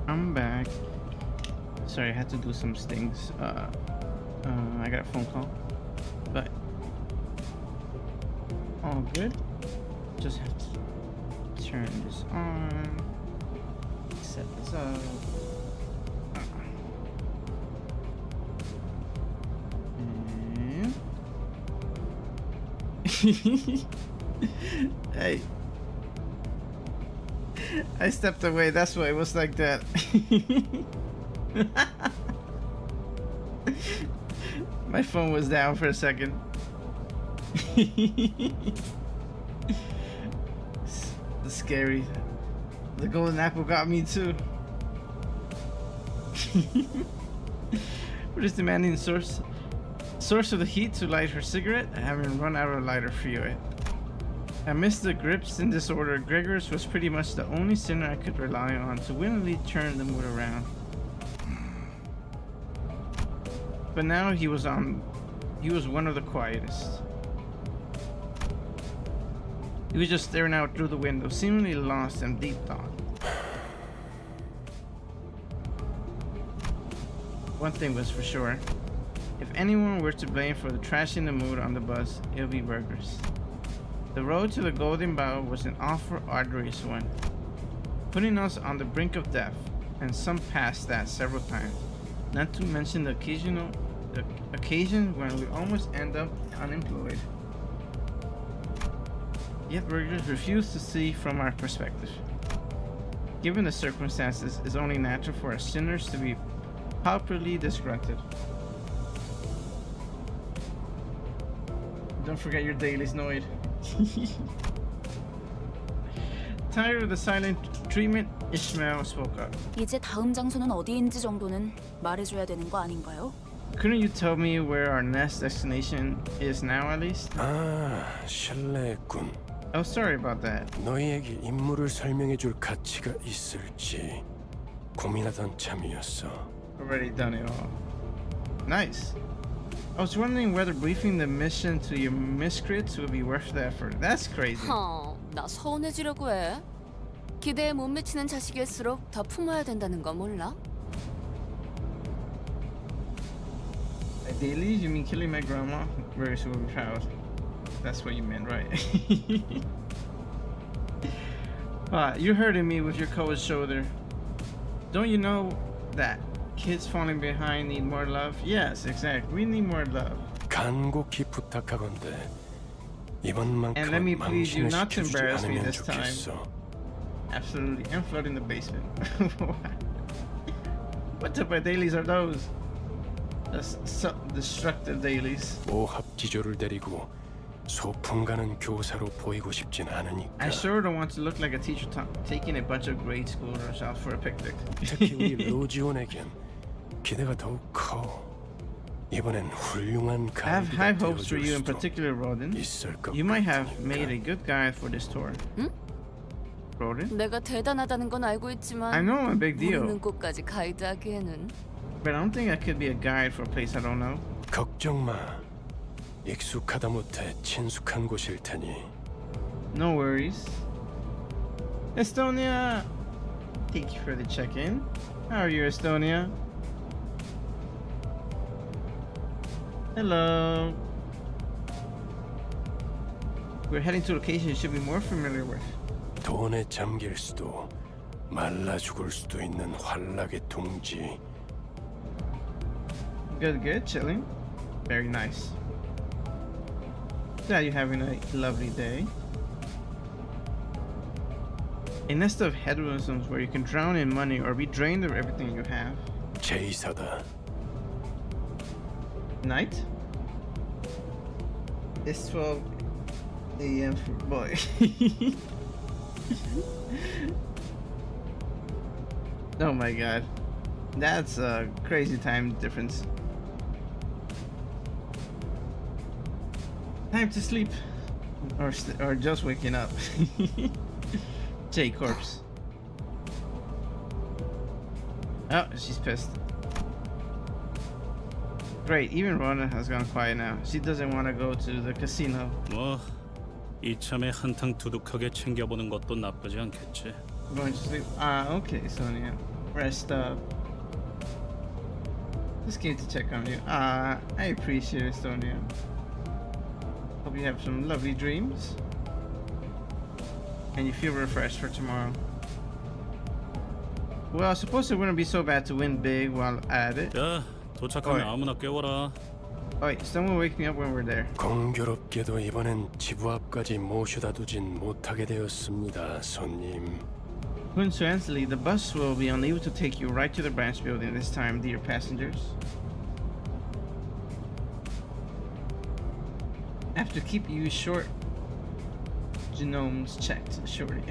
Speaker 11: I'm back. Sorry, I had to do some things. I got a phone call, but all good. Just have to turn this on, set this up. Hey, I stepped away, that's why it was like that. My phone was down for a second. The scary. The golden apple got me too. We're just demanding source of the heat to light her cigarette, having run out of lighter fuel. Amidst the grips in disorder, Gregor's was pretty much the only sinner I could rely on to willingly turn the mood around. But now he was one of the quietest. He was just staring out through the window, seemingly lost in deep thought. One thing was for sure. If anyone were to blame for the trash in the mood on the bus, it would be Burgers. The road to the Golden Bough was an awful arduous one, putting us on the brink of death, and some past that several times, not to mention the occasions when we almost end up unemployed. Yet Burgers refused to see from our perspective. Given the circumstances, it's only natural for us sinners to be properly disgruntled. Don't forget your dailies, Noid. Tired of the silent treatment, Ishmael spoke up.
Speaker 15: 이제 다음 장소는 어디인지 정도는 말해줘야 되는 거 아닌가요?
Speaker 11: Couldn't you tell me where our next destination is now at least?
Speaker 12: 아, 실례했군.
Speaker 11: Oh, sorry about that.
Speaker 12: 너희에게 임무를 설명해줄 가치가 있을지 고민하던 참이었어.
Speaker 11: Already done it all. Nice. I was wondering whether briefing the mission to your miscreants would be worth the effort. That's crazy.
Speaker 9: 나 서운해지려고 해. 기대에 못 미치는 자식일수록 더 품어야 된다는 거 몰라?
Speaker 11: Daily, you mean killing my grandma? Burgers will be proud. That's what you meant, right? You're hurting me with your cold shoulder. Don't you know that kids falling behind need more love? Yes, exactly. We need more love.
Speaker 12: 간곡히 부탁하건대 이번만큼은
Speaker 11: And let me please you not to
Speaker 12: 망신을 시켜주지
Speaker 11: embarrass me
Speaker 12: 않으면
Speaker 11: this time.
Speaker 12: 좋겠어.
Speaker 11: Absolutely. And flood in the basement. What type of dailies are those? That's destructive dailies.
Speaker 12: 오합지졸을 데리고 소풍 가는 교사로 보이고 싶진 않으니까.
Speaker 11: I sure don't want to look like a teacher taking a bunch of grade schoolers out for a picnic.
Speaker 12: 특히 우리 로지온에겐 기대가 더욱 커. 이번엔 훌륭한
Speaker 11: I have high
Speaker 12: 가이드가
Speaker 11: hopes for you in
Speaker 12: 되어줄 수도
Speaker 11: particular, Rodin.
Speaker 12: 있을 것
Speaker 11: You might have
Speaker 12: 같으니까.
Speaker 11: made a good guide for this tour.
Speaker 9: 응?
Speaker 11: Rodin?
Speaker 9: 내가 대단하다는 건 알고 있지만
Speaker 11: I know I'm a big deal,
Speaker 9: 모르는 곳까지 가이드하기에는
Speaker 11: but I don't think I could be a guide for a place I don't know.
Speaker 12: 걱정 마. 익숙하다 못해 친숙한 곳일 테니.
Speaker 11: No worries. Estonia! Thank you for the check-in. How are you, Estonia? Hello. We're heading to a location you should be more familiar with.
Speaker 12: 돈에 잠길 수도 말라 죽을 수도 있는 환락의 둥지.
Speaker 11: Good, good, chilling. Very nice. Glad you're having a lovely day. A nest of hedonisms where you can drown in money or be drained of everything you have.
Speaker 12: 제이사다.
Speaker 11: Night? It's 12 a.m. for boy. Oh my god. That's a crazy time difference. Time to sleep. Or just waking up. J Corpse. Oh, she's pissed. Great, even Rona has gone quiet now. She doesn't want to go to the casino.
Speaker 3: 뭐 이참에 한탕 두둑하게 챙겨보는 것도 나쁘지 않겠지.
Speaker 11: Going to sleep. Okay, Sonia. Rest up. Just came to check on you. I appreciate it, Sonia. Hope you have some lovely dreams. And you feel refreshed for tomorrow. Well, I suppose it wouldn't be so bad to win big while at it.
Speaker 3: 자, 도착하면 아무나 깨워라.
Speaker 11: Alright, someone wake me up when we're there.
Speaker 12: 공교롭게도 이번엔 지부 앞까지 모셔다 두진 못하게 되었습니다, 손님.
Speaker 11: Coincidentally, the bus will be unable to take you right to the branch building this time, dear passengers. I have to keep you short genomes checked, shorty.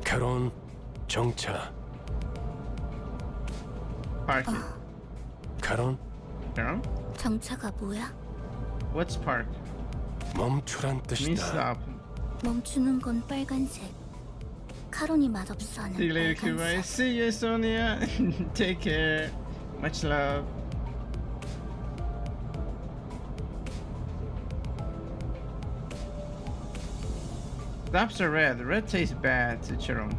Speaker 12: 결혼, 정차.
Speaker 11: Park it.
Speaker 12: 결혼?
Speaker 11: Girl?
Speaker 6: 정차가 뭐야?
Speaker 11: What's park?
Speaker 12: 멈추란
Speaker 11: Means
Speaker 12: 뜻이다.
Speaker 11: stop.
Speaker 6: 멈추는 건 빨간색. 카론이 맛없어 하는
Speaker 11: See you later,
Speaker 6: 빨간색.
Speaker 11: Kubai. See you, Sonia. Take care. Much love. Stops are red. The red tastes bad to Chiron.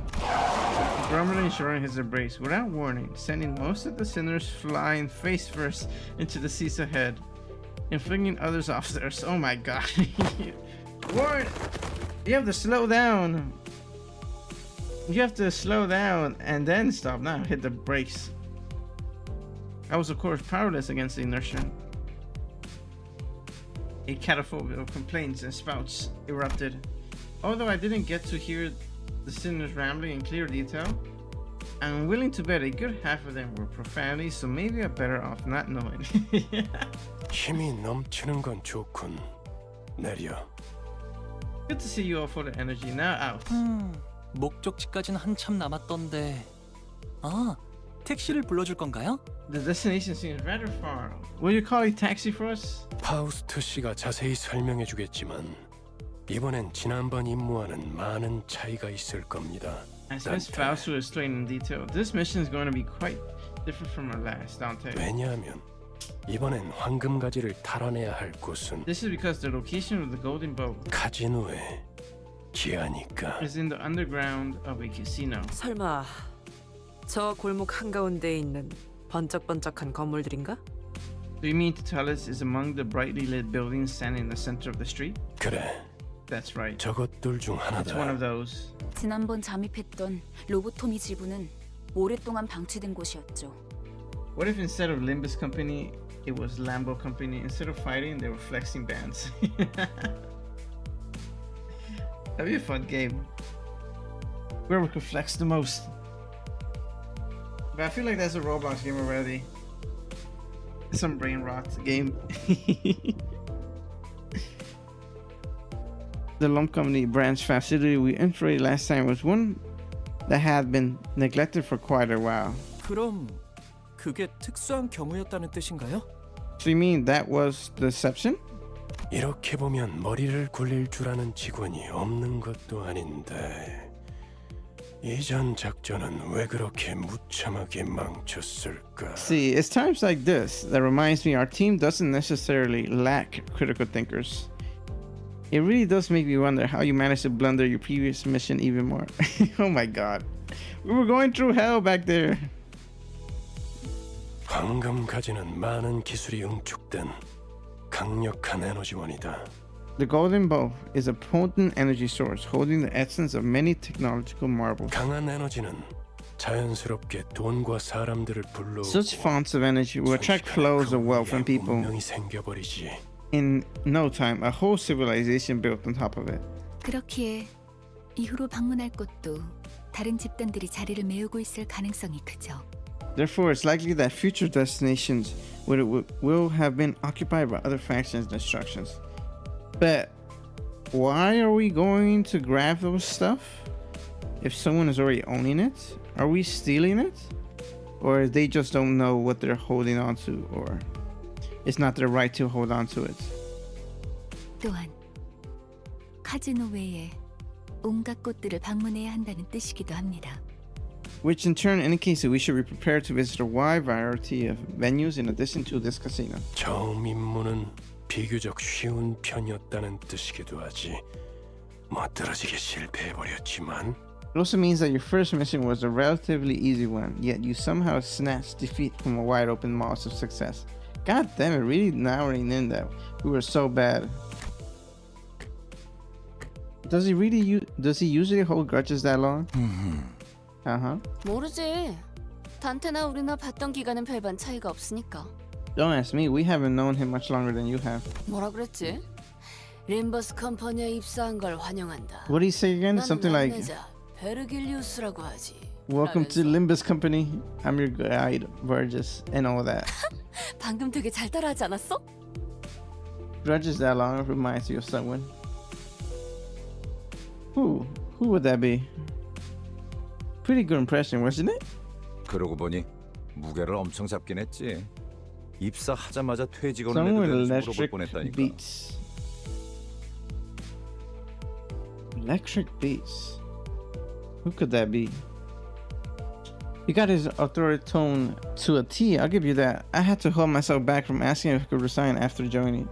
Speaker 11: Grumbling, showing his embrace without warning, sending most of the sinners flying face first into the seats ahead, inflicting others off theirs. Oh my god. Warren! You have to slow down. You have to slow down and then stop. Now hit the brakes. I was of course powerless against the inertia. A catapult of complaints and spouts erupted. Although I didn't get to hear the sinners rambling in clear detail, I'm willing to bet a good half of them were profanity, so maybe I'm better off not knowing.
Speaker 12: 힘이 넘치는 건 좋군. 내려.
Speaker 11: Good to see you all for the energy. Now out.
Speaker 7: 목적지까지는 한참 남았던데. 아, 택시를 불러줄 건가요?
Speaker 11: The destination seems rather far. Will you call a taxi for us?
Speaker 12: 파우스트 씨가 자세히 설명해 주겠지만 이번엔 지난번 임무와는 많은 차이가 있을 겁니다.
Speaker 11: As Miss Faust will explain in detail, this mission is going to be quite different from our last, Dante.
Speaker 12: 왜냐하면 이번엔 황금 가지를 탈환해야 할 곳은
Speaker 11: This is because the location of the golden boat
Speaker 12: 카지노의 지하니까.
Speaker 11: is in the underground of a casino.
Speaker 5: 설마 저 골목 한가운데에 있는 번쩍번쩍한 건물들인가?
Speaker 11: Do you mean to tell us is among the brightly lit buildings standing in the center of the street?
Speaker 12: 그래.
Speaker 11: That's right.
Speaker 12: 저것들 중
Speaker 11: It's one
Speaker 12: 하나다.
Speaker 11: of those.
Speaker 15: 지난번 잠입했던 로보토미 지부는 오랫동안 방치된 곳이었죠.
Speaker 1: What if instead of Limbus Company, it was Lambo Company? Instead of fighting, they were flexing bands. That'd be a fun game. Whoever could flex the most. But I feel like that's a Roblox game already. Some brain rot game.
Speaker 11: The Limbus Company branch facility we infiltrated last time was one that had been neglected for quite a while.
Speaker 7: 그럼 그게 특수한 경우였다는 뜻인가요?
Speaker 11: So you mean that was deception?
Speaker 12: 이렇게 보면 머리를 굴릴 줄 아는 직원이 없는 것도 아닌데 이전 작전은 왜 그렇게 무참하게 망쳤을까?
Speaker 11: See, it's times like this that reminds me our team doesn't necessarily lack critical thinkers. It really does make me wonder how you managed to blunder your previous mission even more. Oh my god. We were going through hell back there.
Speaker 12: 황금 가지는 많은 기술이 응축된 강력한 에너지원이다.
Speaker 11: The golden bow is a potent energy source holding the essence of many technological marvels.
Speaker 12: 강한 에너지는 자연스럽게 돈과 사람들을 불러오고
Speaker 11: Such fonts of energy will attract flows of wealth and people.
Speaker 12: 운명이 생겨버리지.
Speaker 11: In no time, a whole civilization built on top of it.
Speaker 2: 그렇기에 이후로 방문할 곳도 다른 집단들이 자리를 메우고 있을 가능성이 크죠.
Speaker 11: Therefore, it's likely that future destinations will have been occupied by other factions and destructions. But why are we going to grab those stuff if someone is already owning it? Are we stealing it? Or they just don't know what they're holding on to, or it's not their right to hold on to it?
Speaker 2: 또한 카지노 외에 온갖 곳들을 방문해야 한다는 뜻이기도 합니다.
Speaker 11: Which in turn indicates that we should be prepared to visit a wide variety of venues in addition to this casino.
Speaker 12: 처음 임무는 비교적 쉬운 편이었다는 뜻이기도 하지. 멋들어지게 실패해버렸지만
Speaker 11: It also means that your first mission was a relatively easy one, yet you somehow snatched defeat from a wide open mass of success. God damn it, really narrowing in that we were so bad. Does he usually hold grudges that long? Uh-huh.
Speaker 9: 모르지. 단테나 우리나 봤던 기간은 별반 차이가 없으니까.
Speaker 11: Don't ask me, we haven't known him much longer than you have.
Speaker 9: 뭐라 그랬지? 림버스 컴퍼니에 입사한 걸 환영한다.
Speaker 11: What did he say again? Something like,
Speaker 9: 만나자 베르길리우스라고 하지.
Speaker 11: welcome to Limbus Company. I'm your guide, Burgess, and all that.
Speaker 9: 방금 되게 잘 따라하지 않았어?
Speaker 11: Grudges that long reminds you of someone. Who would that be? Pretty good impression, wasn't it?
Speaker 4: 그러고 보니 무게를 엄청 잡긴 했지. 입사하자마자 퇴직원을
Speaker 11: Someone
Speaker 4: 해도
Speaker 11: with
Speaker 4: 되는지 물어볼
Speaker 11: electric
Speaker 4: 뻔했다니까.
Speaker 11: beats. Electric beats. Who could that be? He got his authority tone to a T. I'll give you that. I had to hold myself back from asking if I could resign after joining.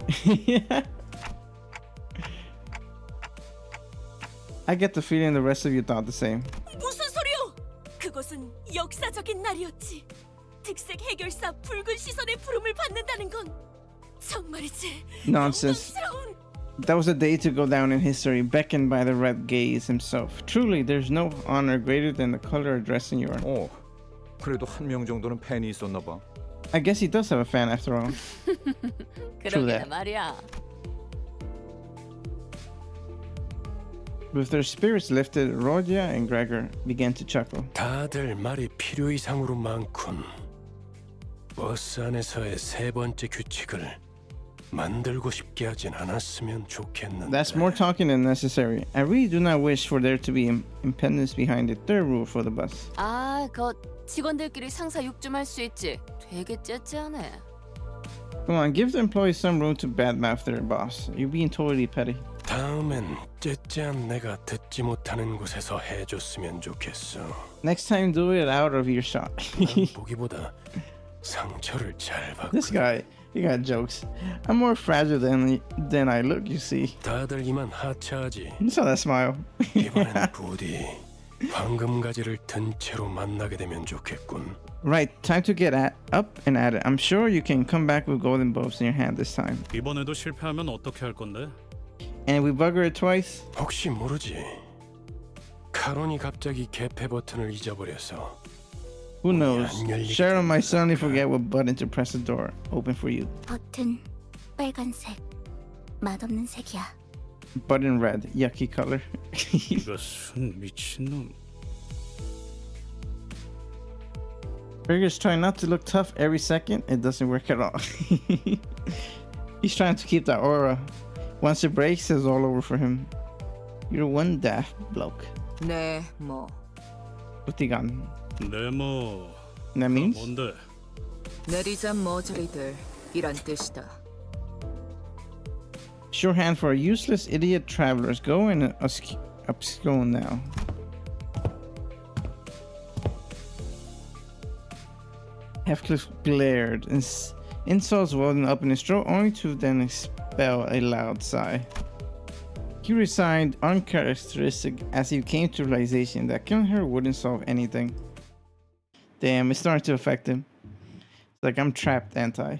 Speaker 11: I get the feeling the rest of you thought the same.
Speaker 6: 무슨 소리요? 그것은 역사적인 날이었지. 특색 해결사 붉은 시선의 부름을 받는다는 건 정말이지.
Speaker 11: Nonsense. That was a day to go down in history, beckoned by the red gaze himself. Truly, there's no honor greater than the color addressing you are.
Speaker 4: 오, 그래도 한 명 정도는 팬이 있었나 봐.
Speaker 11: I guess he does have a fan after all. True
Speaker 9: 그러게
Speaker 11: that.
Speaker 9: 말이야.
Speaker 11: With their spirits lifted, Rodia and Gregor began to chuckle.
Speaker 12: 다들 말이 필요 이상으로 많군. 버스 안에서의 세 번째 규칙을 만들고 싶게 하진 않았으면 좋겠는데.
Speaker 11: That's more talking than necessary. I really do not wish for there to be impediments behind the third rule for the bus.
Speaker 9: 아, 그 직원들끼리 상사 욕 좀 할 수 있지. 되게 째째하네.
Speaker 11: Come on, give the employees some room to badmouth their boss. You're being totally petty.
Speaker 12: 다음엔 째째한 내가 듣지 못하는 곳에서 해줬으면 좋겠어.
Speaker 11: Next time, do it out of earshot.
Speaker 12: 보기보다 상처를 잘 받고.
Speaker 11: This guy, he got jokes. I'm more fragile than I look, you see.
Speaker 12: 다들 이만 하차하지.
Speaker 11: You saw that smile.
Speaker 12: 이번엔 부디 황금가지를 든 채로 만나게 되면 좋겠군.
Speaker 11: Right, time to get up and at it. I'm sure you can come back with golden bulbs in your hand this time.
Speaker 3: 이번에도 실패하면 어떻게 할 건데?
Speaker 11: And we bugger it twice?
Speaker 12: 혹시 모르지. 카론이 갑자기 개폐 버튼을 잊어버려서.
Speaker 11: Who knows? Sharon might suddenly forget what button to press the door open for you.
Speaker 6: 버튼 빨간색. 맛없는 색이야.
Speaker 11: Button red, yucky color.
Speaker 3: 이것은 미친놈.
Speaker 11: Burger's trying not to look tough every second. It doesn't work at all. He's trying to keep that aura. Once it breaks, it's all over for him. You're one daft bloke.
Speaker 5: 네, 뭐.
Speaker 11: 부티간.
Speaker 3: 네모.
Speaker 11: That means?
Speaker 3: 뭔데?
Speaker 5: 내리자 머저리들 이란 뜻이다.
Speaker 11: Shorthand for useless idiot travelers. Go and upskill now. Heathcliff glared, insults welling up in his throat, only to then expel a loud sigh. He resigned, uncharacteristic, as he came to realization that killing her wouldn't solve anything. Damn, it's starting to affect him. It's like I'm trapped, anti.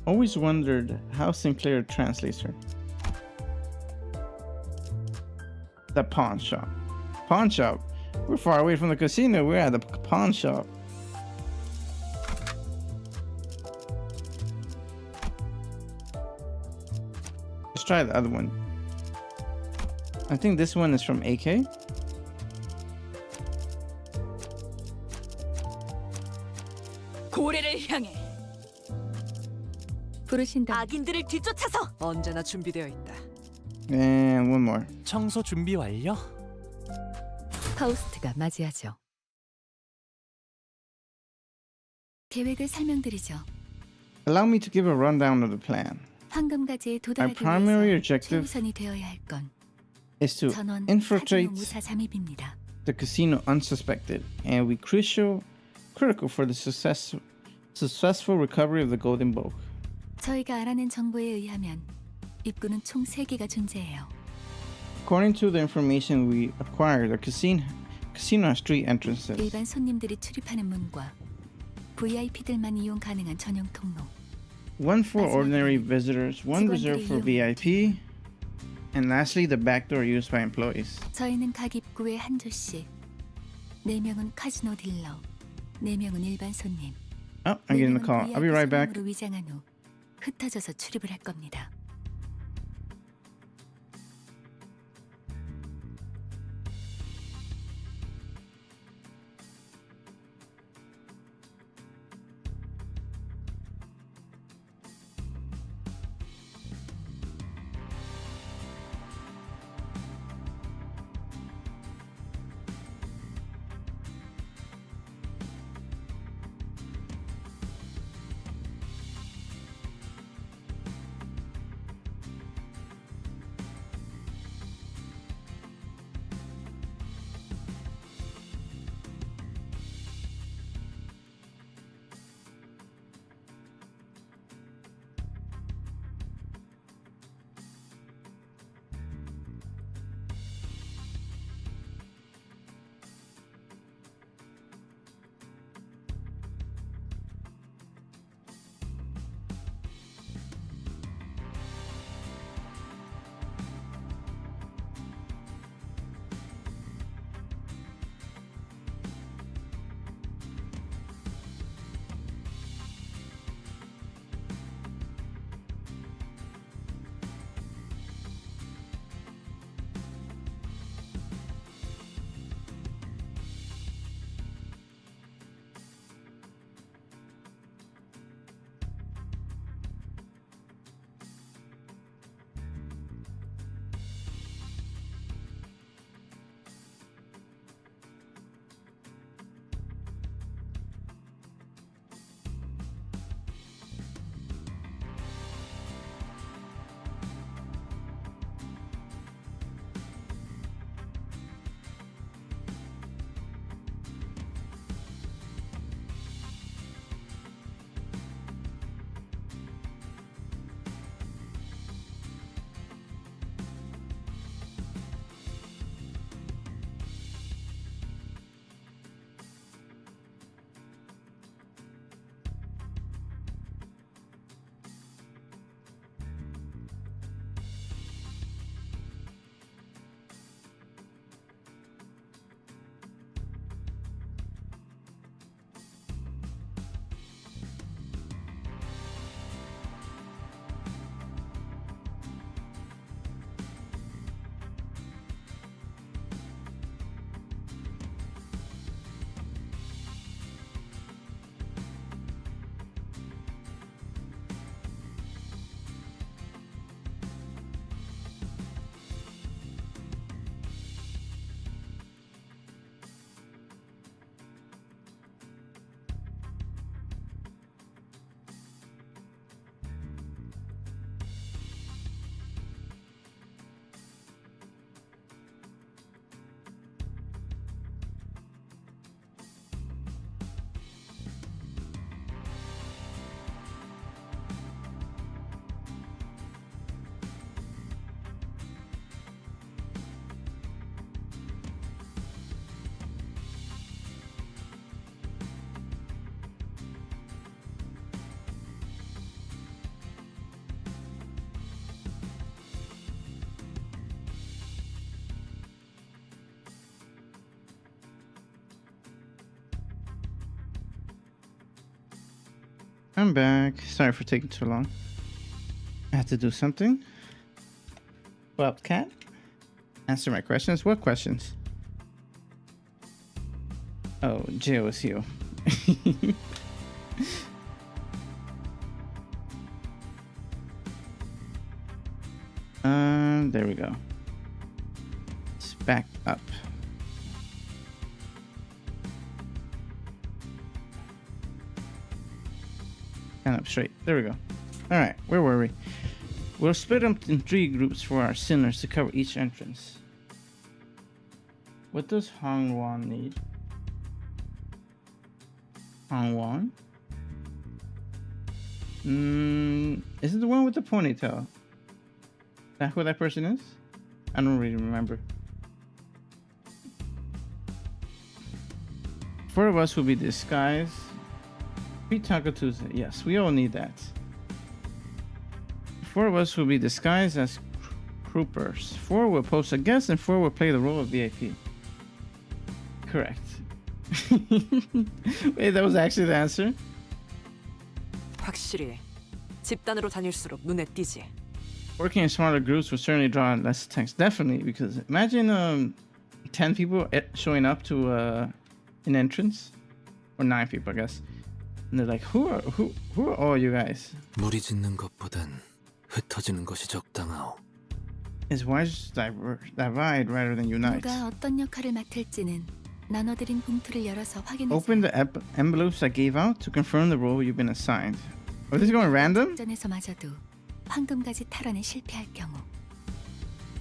Speaker 11: Always wondered how Sinclair translates her. The pawn shop. Pawn shop? We're far away from the casino. We're at the pawn shop. Let's try the other one. I think this one is from AK.
Speaker 5: 고래를 향해
Speaker 2: 부르신다.
Speaker 5: 악인들을 뒤쫓아서 언제나 준비되어 있다.
Speaker 11: And one more.
Speaker 7: 청소 준비 완료.
Speaker 2: 파우스트가 맞이하죠. 계획을 설명드리죠.
Speaker 11: Allow me to give a rundown of the plan.
Speaker 2: 황금가지에 도달하기
Speaker 11: primary
Speaker 2: 위해서
Speaker 11: objective
Speaker 2: 최우선이 되어야 할 건
Speaker 11: is to
Speaker 2: 전원
Speaker 11: infiltrate
Speaker 2: 카지노 무사 잠입입니다.
Speaker 11: the casino unsuspected, and we critical for the successful recovery of the golden bulk.
Speaker 2: 저희가 알아낸 정보에 의하면 입구는 총 3개가 존재해요.
Speaker 11: According to the information we acquired, the casino has 3 entrances.
Speaker 2: 일반 손님들이 출입하는 문과 VIP들만 이용 가능한 전용 통로.
Speaker 11: One for ordinary visitors, one reserved for VIP, and lastly the back door used by employees.
Speaker 2: 저희는 각 입구에 한 조씩. 4명은 카지노 딜러, 4명은 일반 손님.
Speaker 11: Oh, I'm getting the call. I'll be right back.
Speaker 2: 손님으로 위장한 후 흩어져서 출입을 할 겁니다.
Speaker 11: I'm back. Sorry for taking too long. I had to do something. Wildcat, answer my questions. What questions? Oh, Geo is you. There we go. It's back up. And up straight. There we go. All right, where were we? We'll split them in 3 groups for our sinners to cover each entrance. What does Hong Wan need? Hong Wan? Is it the one with the ponytail? Is that who that person is? I don't really remember. 4 of us will be disguised. Free Taco Tuesday. Yes, we all need that. 4 of us will be disguised as Croupers. 4 will post a guest and 4 will play the role of VIP. Correct. Wait, that was actually the answer?
Speaker 5: 확실히 집단으로 다닐수록 눈에 띄지.
Speaker 11: Working in smaller groups will certainly draw in less text. Definitely, because imagine 10 people showing up to an entrance, or 9 people, I guess, and they're like, "Who are all you guys?"
Speaker 13: 무리 짓는 것보단 흩어지는 것이 적당하오.
Speaker 11: It's wise to divide rather than unite.
Speaker 2: 누가 어떤 역할을 맡을지는 나눠드린 봉투를 열어서 확인하세요.
Speaker 11: Open the envelopes I gave out to confirm the role you've been assigned. Oh, this is going random?
Speaker 2: 전에서마저도 황금가지 탈환에 실패할 경우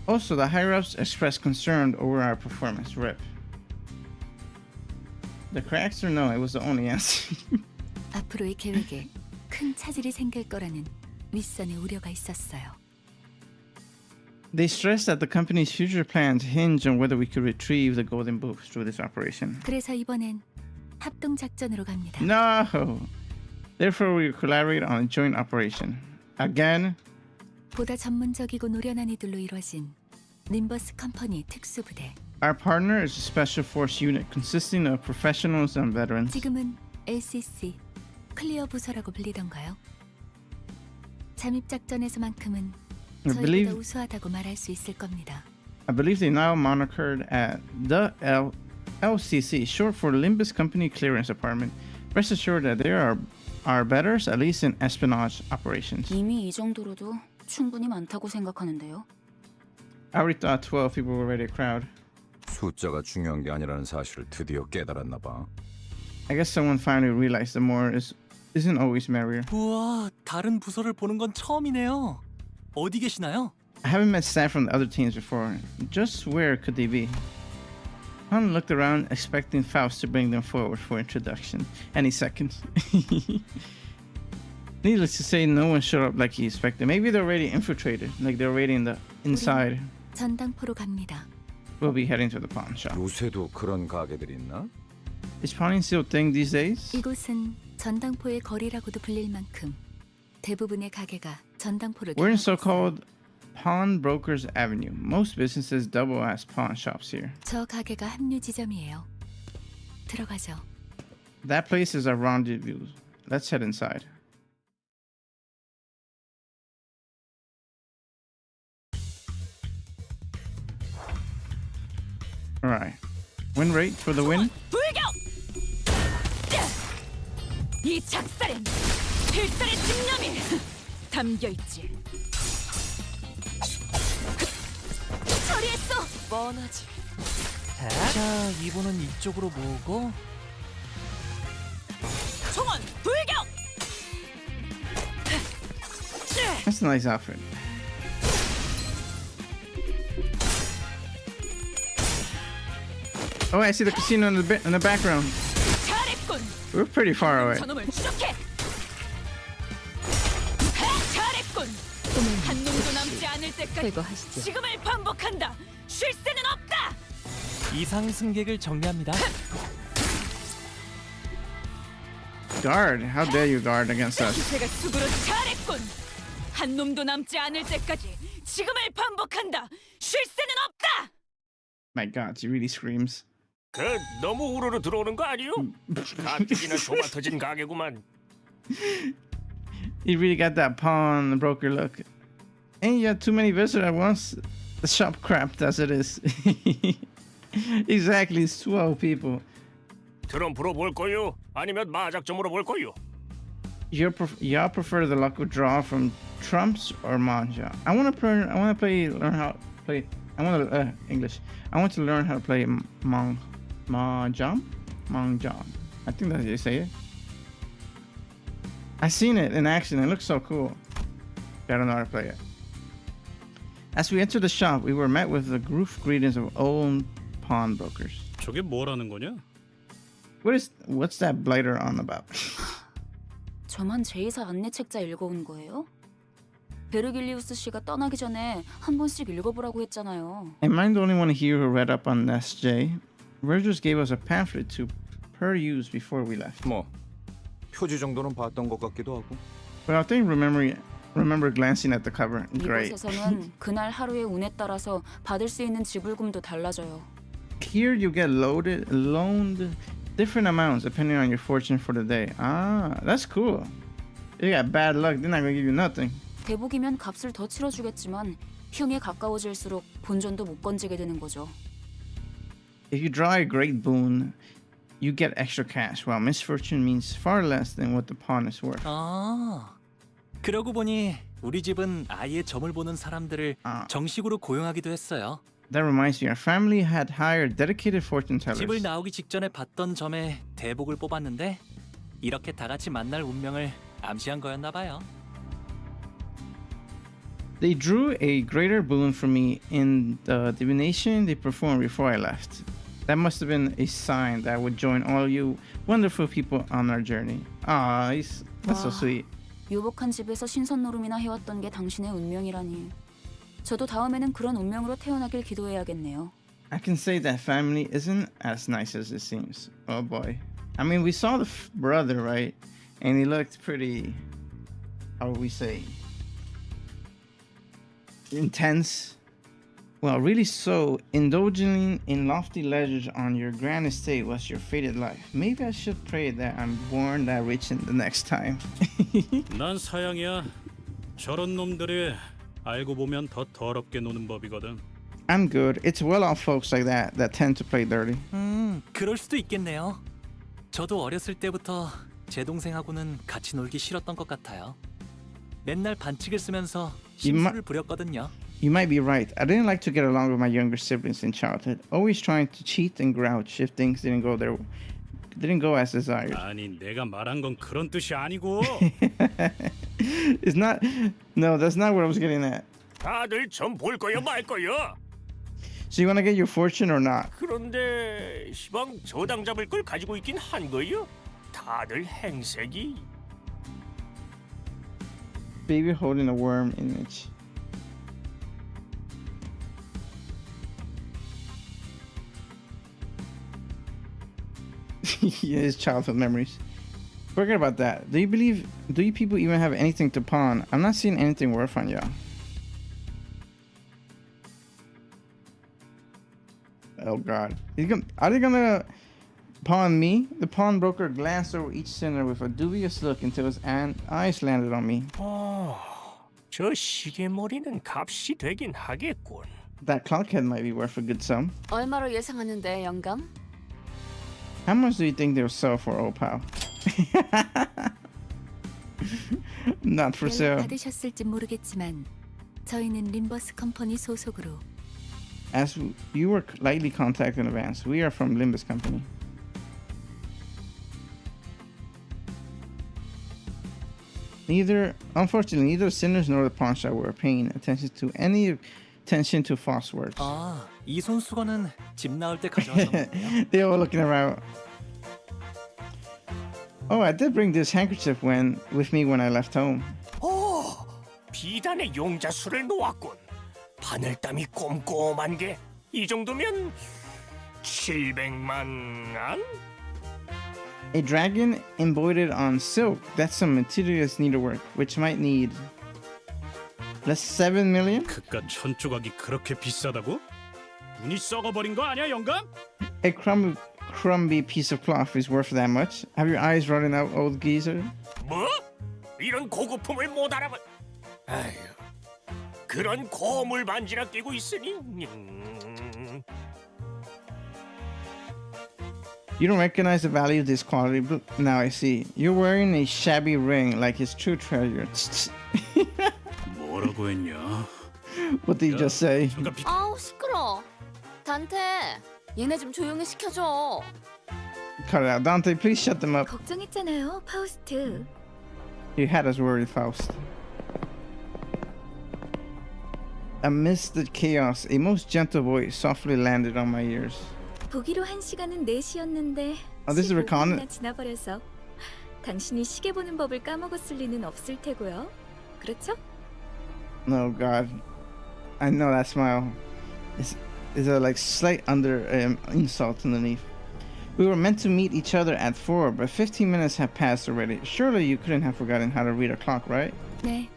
Speaker 11: Also, the higher-ups expressed concern over our performance. RIP. The correct or no? It was the only answer.
Speaker 2: 앞으로의 계획에 큰 차질이 생길 거라는 윗선의 우려가 있었어요.
Speaker 11: They stressed that the company's future plans hinge on whether we could retrieve the golden boots through this operation.
Speaker 2: 그래서 이번엔 합동 작전으로 갑니다.
Speaker 11: No! Therefore, we collaborate on a joint operation. Again?
Speaker 2: 보다 전문적이고 노련한 이들로 이루어진 림버스 컴퍼니 특수부대.
Speaker 11: Our partner is a special force unit consisting of professionals and veterans.
Speaker 2: 지금은 LCC, 클리어 부서라고 불리던가요? 잠입 작전에서만큼은 저희보다 우수하다고 말할 수 있을 겁니다.
Speaker 11: I believe they now monickered at the LCC, short for Limbus Company Clearance Department. Rest assured that they are our betters, at least in espionage operations.
Speaker 15: 이미 이 정도로도 충분히 많다고 생각하는데요.
Speaker 11: I already thought 12 people were already a crowd.
Speaker 4: 숫자가 중요한 게 아니라는 사실을 드디어 깨달았나 봐.
Speaker 11: I guess someone finally realized the more isn't always merrier.
Speaker 7: 우와, 다른 부서를 보는 건 처음이네요. 어디 계시나요?
Speaker 11: I haven't met staff from the other teams before. Just where could they be? Han looked around, expecting Faust to bring them forward for introduction any second. Needless to say, no one showed up like he expected. Maybe they're already infiltrated, like they're already in the inside.
Speaker 2: 전당포로 갑니다.
Speaker 11: We'll be heading to the pawn shop.
Speaker 4: 요새도 그런 가게들이 있나?
Speaker 11: Is pawning still a thing these days?
Speaker 2: 이곳은 전당포의 거리라고도 불릴 만큼 대부분의 가게가 전당포를
Speaker 11: We're in so-called Pawnbrokers Avenue. Most businesses double as pawn shops here.
Speaker 2: 저 가게가 합류 지점이에요. 들어가죠.
Speaker 11: That place is our rendezvous. Let's head inside. All right. Win rate for the win.
Speaker 6: 불격! 이 작살엔 필살의 집념이 담겨 있지. 처리했어. 뻔하지.
Speaker 7: 자, 이번은 이쪽으로 모으고.
Speaker 6: 총원 불격!
Speaker 11: That's a nice outfit. Oh, I see the casino in the background.
Speaker 6: 잘했군.
Speaker 11: We're pretty far away.
Speaker 6: 저놈을 추적해. 잘했군. 한 놈도 남지 않을 때까지 지금을 반복한다. 쉴 새는 없다.
Speaker 7: 이상 승객을 정리합니다.
Speaker 11: Guard, how dare you guard against us?
Speaker 6: 기세가 수그러 잘했군. 한 놈도 남지 않을 때까지 지금을 반복한다. 쉴 새는 없다.
Speaker 11: My God, she really screams.
Speaker 16: 너무 우르르 들어오는 거 아니요? 가뜩이나 좁아 터진 가게구만.
Speaker 11: You really got that pawnbroker look. And you had too many visitors at once. The shop cramped as it is. Exactly, 12 people.
Speaker 12: 트럼프로 볼 거요? 아니면 마작점으로 볼 거요?
Speaker 11: Y'all prefer the luck of draw from trumps or mahjong? I want to learn how to play English. I want to learn how to play mahjong. I think that's how you say it. I seen it in action. It looks so cool. I don't know how to play it. As we entered the shop, we were met with the gruff greetings of old pawnbrokers.
Speaker 3: 저게 뭐라는 거냐?
Speaker 11: What's that blighter on about?
Speaker 15: 저만 제2사 안내 책자 읽어온 거예요? 베르길리우스 씨가 떠나기 전에 한 번씩 읽어보라고 했잖아요.
Speaker 11: Am I the only one here who read up on SJ? Vergers gave us a pamphlet to peruse before we left.
Speaker 4: 뭐 표지 정도는 봤던 것 같기도 하고.
Speaker 11: But I think remember glancing at the cover. Great.
Speaker 15: 이곳에서는 그날 하루의 운에 따라서 받을 수 있는 지불금도 달라져요.
Speaker 11: Here you get loaned different amounts depending on your fortune for the day. Ah, that's cool. You got bad luck, they're not gonna give you nothing.
Speaker 15: 대복이면 값을 더 치러주겠지만 흉에 가까워질수록 본전도 못 건지게 되는 거죠.
Speaker 11: If you draw a great boon, you get extra cash, while misfortune means far less than what the pawn is worth.
Speaker 7: 아, 그러고 보니 우리 집은 아예 점을 보는 사람들을 정식으로 고용하기도 했어요.
Speaker 11: That reminds me, our family had hired dedicated fortune tellers.
Speaker 7: 집을 나오기 직전에 봤던 점에 대복을 뽑았는데 이렇게 다 같이 만날 운명을 암시한 거였나 봐요.
Speaker 11: They drew a greater boon for me in the divination they performed before I left. That must have been a sign that I would join all you wonderful people on our journey. Ah, that's so sweet.
Speaker 15: 유복한 집에서 신선 노름이나 해왔던 게 당신의 운명이라니. 저도 다음에는 그런 운명으로 태어나길 기도해야겠네요.
Speaker 11: I can say that family isn't as nice as it seems. Oh boy. I mean, we saw the brother, right? And he looked pretty, how would we say, intense. Well, really so. Indulging in lofty leisure on your grand estate was your fated life. Maybe I should pray that I'm born that rich in the next time.
Speaker 3: 난 사양이야. 저런 놈들이 알고 보면 더 더럽게 노는 법이거든.
Speaker 11: I'm good. It's well-off folks like that tend to play dirty.
Speaker 7: 그럴 수도 있겠네요. 저도 어렸을 때부터 제 동생하고는 같이 놀기 싫었던 것 같아요. 맨날 반칙을 쓰면서 심술을 부렸거든요.
Speaker 11: You might be right. I didn't like to get along with my younger siblings in childhood, always trying to cheat and grouch if things didn't go as desired.
Speaker 3: 아니, 내가 말한 건 그런 뜻이 아니고.
Speaker 11: It's not. No, that's not what I was getting at.
Speaker 12: 다들 점 볼 거요 말 거요?
Speaker 11: So you want to get your fortune or not?
Speaker 12: 그런데 시방 저당 잡을 걸 가지고 있긴 한 거요? 다들 행색이.
Speaker 11: Baby holding a worm image. Yeah, his childhood memories. Forget about that. Do you people even have anything to pawn? I'm not seeing anything worth on y'all. Oh god. Are they gonna pawn me? The pawnbroker glanced over each sinner with a dubious look until his eyes landed on me.
Speaker 12: 저 시계머리는 값이 되긴 하겠군.
Speaker 11: That clockhead might be worth a good sum.
Speaker 9: 얼마로 예상하는데, 영감?
Speaker 11: How much do you think they'll sell for, old pal? Not for sale.
Speaker 2: 받으셨을지 모르겠지만 저희는 림버스 컴퍼니 소속으로.
Speaker 11: As you were lightly contacted in advance, we are from Limbus Company. Unfortunately, neither sinners nor the pawn shop were paying attention to false words.
Speaker 7: 아, 이 손수건은 집 나올 때 가져왔었는데요.
Speaker 11: They were looking around. Oh, I did bring this handkerchief with me when I left home.
Speaker 12: 오, 비단의 용자수를 놓았군. 바늘땀이 꼼꼼한 게 이 정도면 700만 안?
Speaker 11: A dragon embroidered on silk. That's some meticulous needlework, which might need less 7 million?
Speaker 3: 그깟 천조각이 그렇게 비싸다고? 눈이 썩어버린 거 아니야, 영감?
Speaker 11: A crumby piece of cloth is worth that much. Have your eyes running out, old geezer?
Speaker 12: 뭐? 이런 고급품을 못 알아봐. 아휴, 그런 고물 반지나 끼고 있으니.
Speaker 11: You don't recognize the value of this quality, but now I see. You're wearing a shabby ring like his true treasure.
Speaker 3: 뭐라고 했냐?
Speaker 11: What did you just say?
Speaker 9: 아우 시끄러. 단테, 얘네 좀 조용히 시켜줘.
Speaker 11: Cut it out. Dante, please shut them up.
Speaker 2: 걱정했잖아요, 파우스트.
Speaker 11: You had us worried, Faust. Amidst the chaos, a most gentle voice softly landed on my ears.
Speaker 2: 보기로 한 시간은 4시였는데
Speaker 11: this is recon-
Speaker 2: 지나버려서 당신이 시계 보는 법을 까먹었을 리는 없을 테고요. 그렇죠?
Speaker 11: No, God. I know that smile. Is a like slight insult underneath. We were meant to meet each other at 4, but 15 minutes have passed already. Surely you couldn't have forgotten how to read a clock, right?
Speaker 2: 네.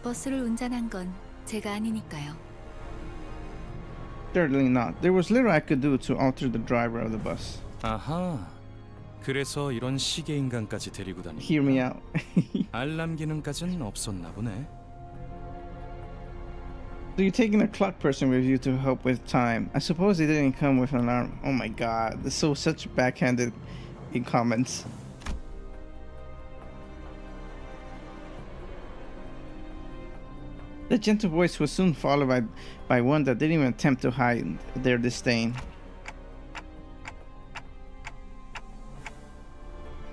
Speaker 2: 버스를 운전한 건 제가 아니니까요.
Speaker 11: Certainly not. There was little I could do to alter the driver of the bus.
Speaker 16: 아하. 그래서 이런 시계 인간까지 데리고 다니.
Speaker 11: Hear me out.
Speaker 16: 알람 기능까지는 없었나 보네.
Speaker 11: So you're taking a clock person with you to help with time. I suppose they didn't come with an alarm. Oh my god, this is such backhanded in comments. The gentle voice was soon followed by one that didn't even attempt to hide their disdain.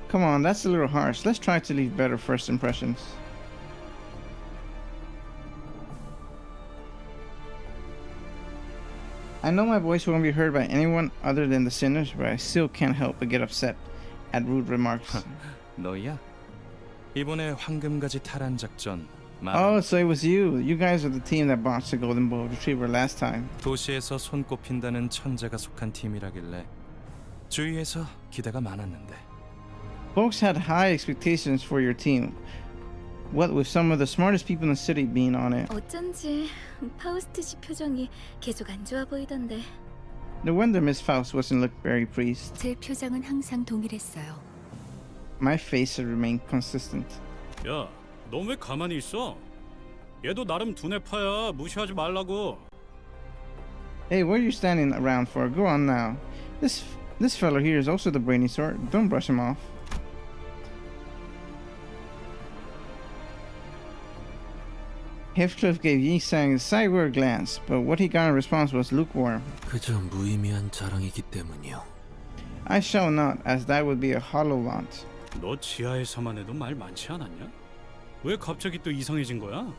Speaker 11: Come on, that's a little harsh. Let's try to leave better first impressions. I know my voice won't be heard by anyone other than the sinners, but I still can't help but get upset at rude remarks.
Speaker 16: 너야? 이번에 황금가지 탈환 작전.
Speaker 11: Oh, so it was you. You guys are the team that botched the Golden Bolt Retriever last time.
Speaker 16: 도시에서 손꼽힌다는 천재가 속한 팀이라길래 주위에서 기대가 많았는데.
Speaker 11: Folks had high expectations for your team. What with some of the smartest people in the city being on it.
Speaker 2: 어쩐지 파우스트 씨 표정이 계속 안 좋아 보이던데.
Speaker 11: No wonder Miss Faust wasn't look very pleased.
Speaker 2: 제 표정은 항상 동일했어요.
Speaker 11: My face had remained consistent.
Speaker 3: 야, 넌 왜 가만히 있어? 얘도 나름 두뇌파야. 무시하지 말라고.
Speaker 11: Hey, what are you standing around for? Go on now. This fellow here is also the brainy sort. Don't brush him off. Heathcliff gave Yi Sang a sideward glance, but what he got in response was lukewarm.
Speaker 13: 그저 무의미한 자랑이기 때문이요.
Speaker 11: I shall not, as that would be a hollow vaunt.
Speaker 3: 너 지하에서만 해도 말 많지 않았냐? 왜 갑자기 또 이상해진 거야?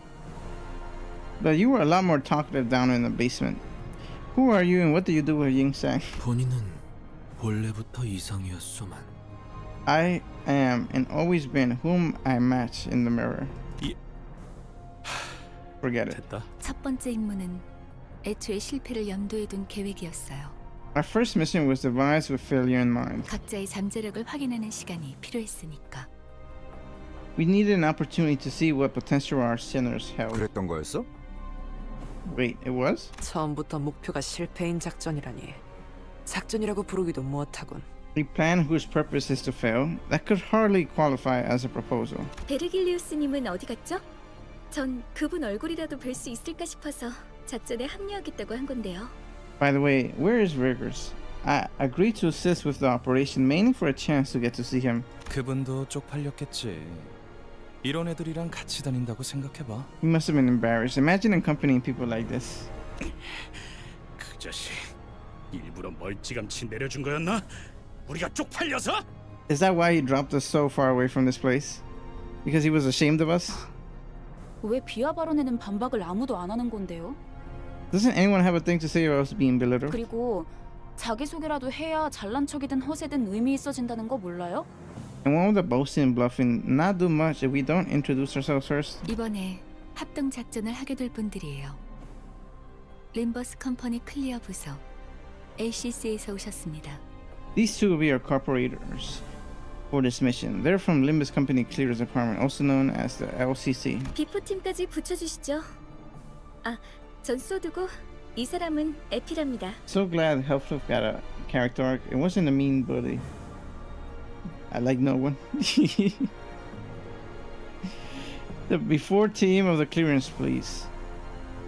Speaker 11: But you were a lot more talkative down in the basement. Who are you and what do you do with Yi Sang?
Speaker 13: 본인은 본래부터 이상이었소만.
Speaker 11: I am and always been whom I match in the mirror. Forget it.
Speaker 16: 됐다.
Speaker 2: 첫 번째 임무는 애초에 실패를 염두에 둔 계획이었어요.
Speaker 11: Our first mission was devised with failure in mind.
Speaker 2: 각자의 잠재력을 확인하는 시간이 필요했으니까.
Speaker 11: We needed an opportunity to see what potential our sinners held.
Speaker 4: 그랬던 거였어?
Speaker 11: Wait, it was?
Speaker 5: 처음부터 목표가 실패인 작전이라니. 작전이라고 부르기도 못하군.
Speaker 11: A plan whose purpose is to fail? That could hardly qualify as a proposal.
Speaker 2: 베르길리우스님은 어디 갔죠? 전 그분 얼굴이라도 뵐 수 있을까 싶어서 작전에 합류하겠다고 한 건데요.
Speaker 11: By the way, where is Riggers? I agreed to assist with the operation mainly for a chance to get to see him.
Speaker 16: 그분도 쪽팔렸겠지. 이런 애들이랑 같이 다닌다고 생각해봐.
Speaker 11: He must have been embarrassed. Imagine accompanying people like this.
Speaker 3: 그 자식 일부러 멀찌감치 내려준 거였나? 우리가 쪽팔려서?
Speaker 11: Is that why he dropped us so far away from this place? Because he was ashamed of us?
Speaker 15: 왜 비하 발언에는 반박을 아무도 안 하는 건데요?
Speaker 11: Doesn't anyone have a thing to say about us being belittled?
Speaker 15: 그리고 자기소개라도 해야 잘난 척이든 허세든 의미 있어진다는 거 몰라요?
Speaker 11: And won't the boasting and bluffing not do much if we don't introduce ourselves first?
Speaker 2: 이번에 합동 작전을 하게 될 분들이에요. 림버스 컴퍼니 클리어 부서 LCC에서 오셨습니다.
Speaker 11: These two will be our corporators for this mission. They're from Limbus Company Clearance Department, also known as the LCC.
Speaker 2: 비포팀까지 붙여주시죠. 아, 전 소드고 이 사람은 에피랍니다.
Speaker 11: So glad Heathcliff got a character arc. It wasn't a mean bully. I like no one. The before team of the clearance, please.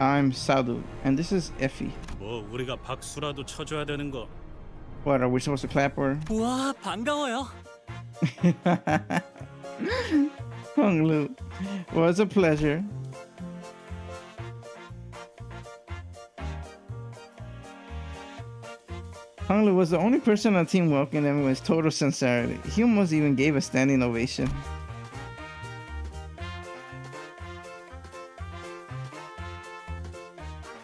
Speaker 11: I'm Sadu, and this is Effie.
Speaker 3: 뭐 우리가 박수라도 쳐줘야 되는 거.
Speaker 11: What, are we supposed to clap or?
Speaker 7: 우와, 반가워요.
Speaker 11: Honglu, well, it's a pleasure. Honglu was the only person on the team welcoming them with total sincerity. He almost even gave a standing ovation.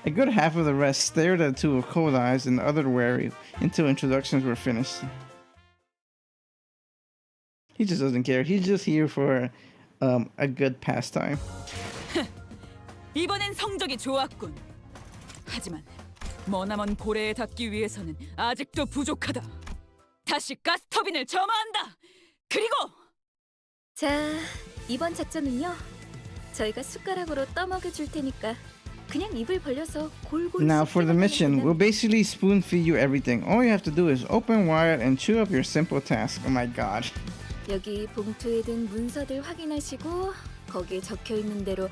Speaker 11: A good half of the rest stared at the two with cold eyes and the other wary until introductions were finished. He just doesn't care. He's just here for a good pastime.
Speaker 17: 이번엔 성적이 좋았군. 하지만 머나먼 고래에 닿기 위해서는 아직도 부족하다. 다시 가스터빈을 점화한다. 그리고
Speaker 2: 자, 이번 작전은요. 저희가 숟가락으로 떠먹여 줄 테니까 그냥 입을 벌려서 골고루.
Speaker 11: Now for the mission, we'll basically spoon feed you everything. All you have to do is open wide and chew up your simple task. Oh my god.
Speaker 2: 여기 봉투에 든 문서들 확인하시고 거기에 적혀 있는 대로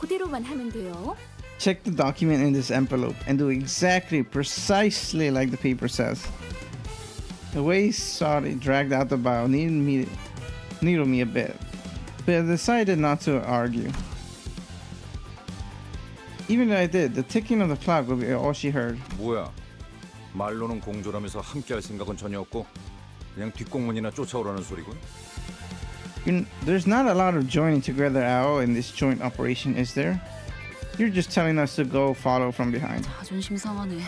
Speaker 2: 그대로만 하면 돼요.
Speaker 11: Check the document in this envelope and do exactly, precisely like the paper says. The way he saw it dragged out the bile needled me a bit, but I decided not to argue. Even though I did, the ticking of the clock would be all she heard.
Speaker 4: 뭐야? 말로는 공조라면서 함께할 생각은 전혀 없고 그냥 뒷공문이나 쫓아오라는 소리군.
Speaker 11: There's not a lot of joining together at all in this joint operation, is there? You're just telling us to go follow from behind.
Speaker 15: 자존심 상하네.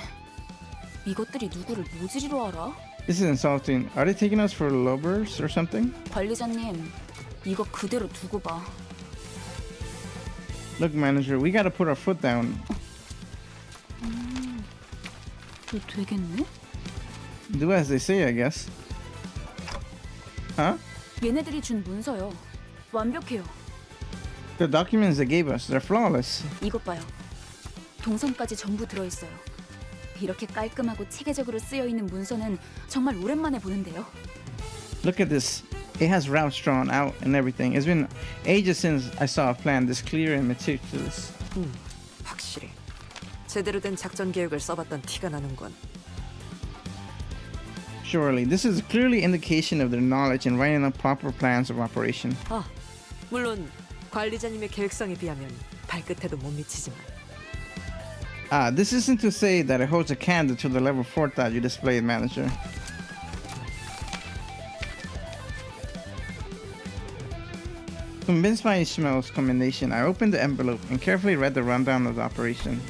Speaker 15: 이것들이 누구를 모지리로 알아?
Speaker 11: This is insulting. Are they taking us for lovers or something?
Speaker 15: 관리자님, 이거 그대로 두고 봐.
Speaker 11: Look, manager, we gotta put our foot down.
Speaker 15: 또 되겠네?
Speaker 11: Do as they say, I guess. Huh?
Speaker 15: 얘네들이 준 문서요. 완벽해요.
Speaker 11: The documents they gave us, they're flawless.
Speaker 15: 이것 봐요. 동선까지 전부 들어있어요. 이렇게 깔끔하고 체계적으로 쓰여 있는 문서는 정말 오랜만에 보는데요.
Speaker 11: Look at this. It has routes drawn out and everything. It's been ages since I saw a plan this clear and meticulous.
Speaker 5: 확실히 제대로 된 작전 계획을 써봤던 티가 나는군.
Speaker 11: Surely, this is clearly indication of their knowledge in writing up proper plans of operation.
Speaker 5: 아, 물론 관리자님의 계획성에 비하면 발끝에도 못 미치지만.
Speaker 11: This isn't to say that it holds a candle to the level 4 that you displayed, manager. Convinced by Ishmael's commendation, I opened the envelope and carefully read the rundown of the operation.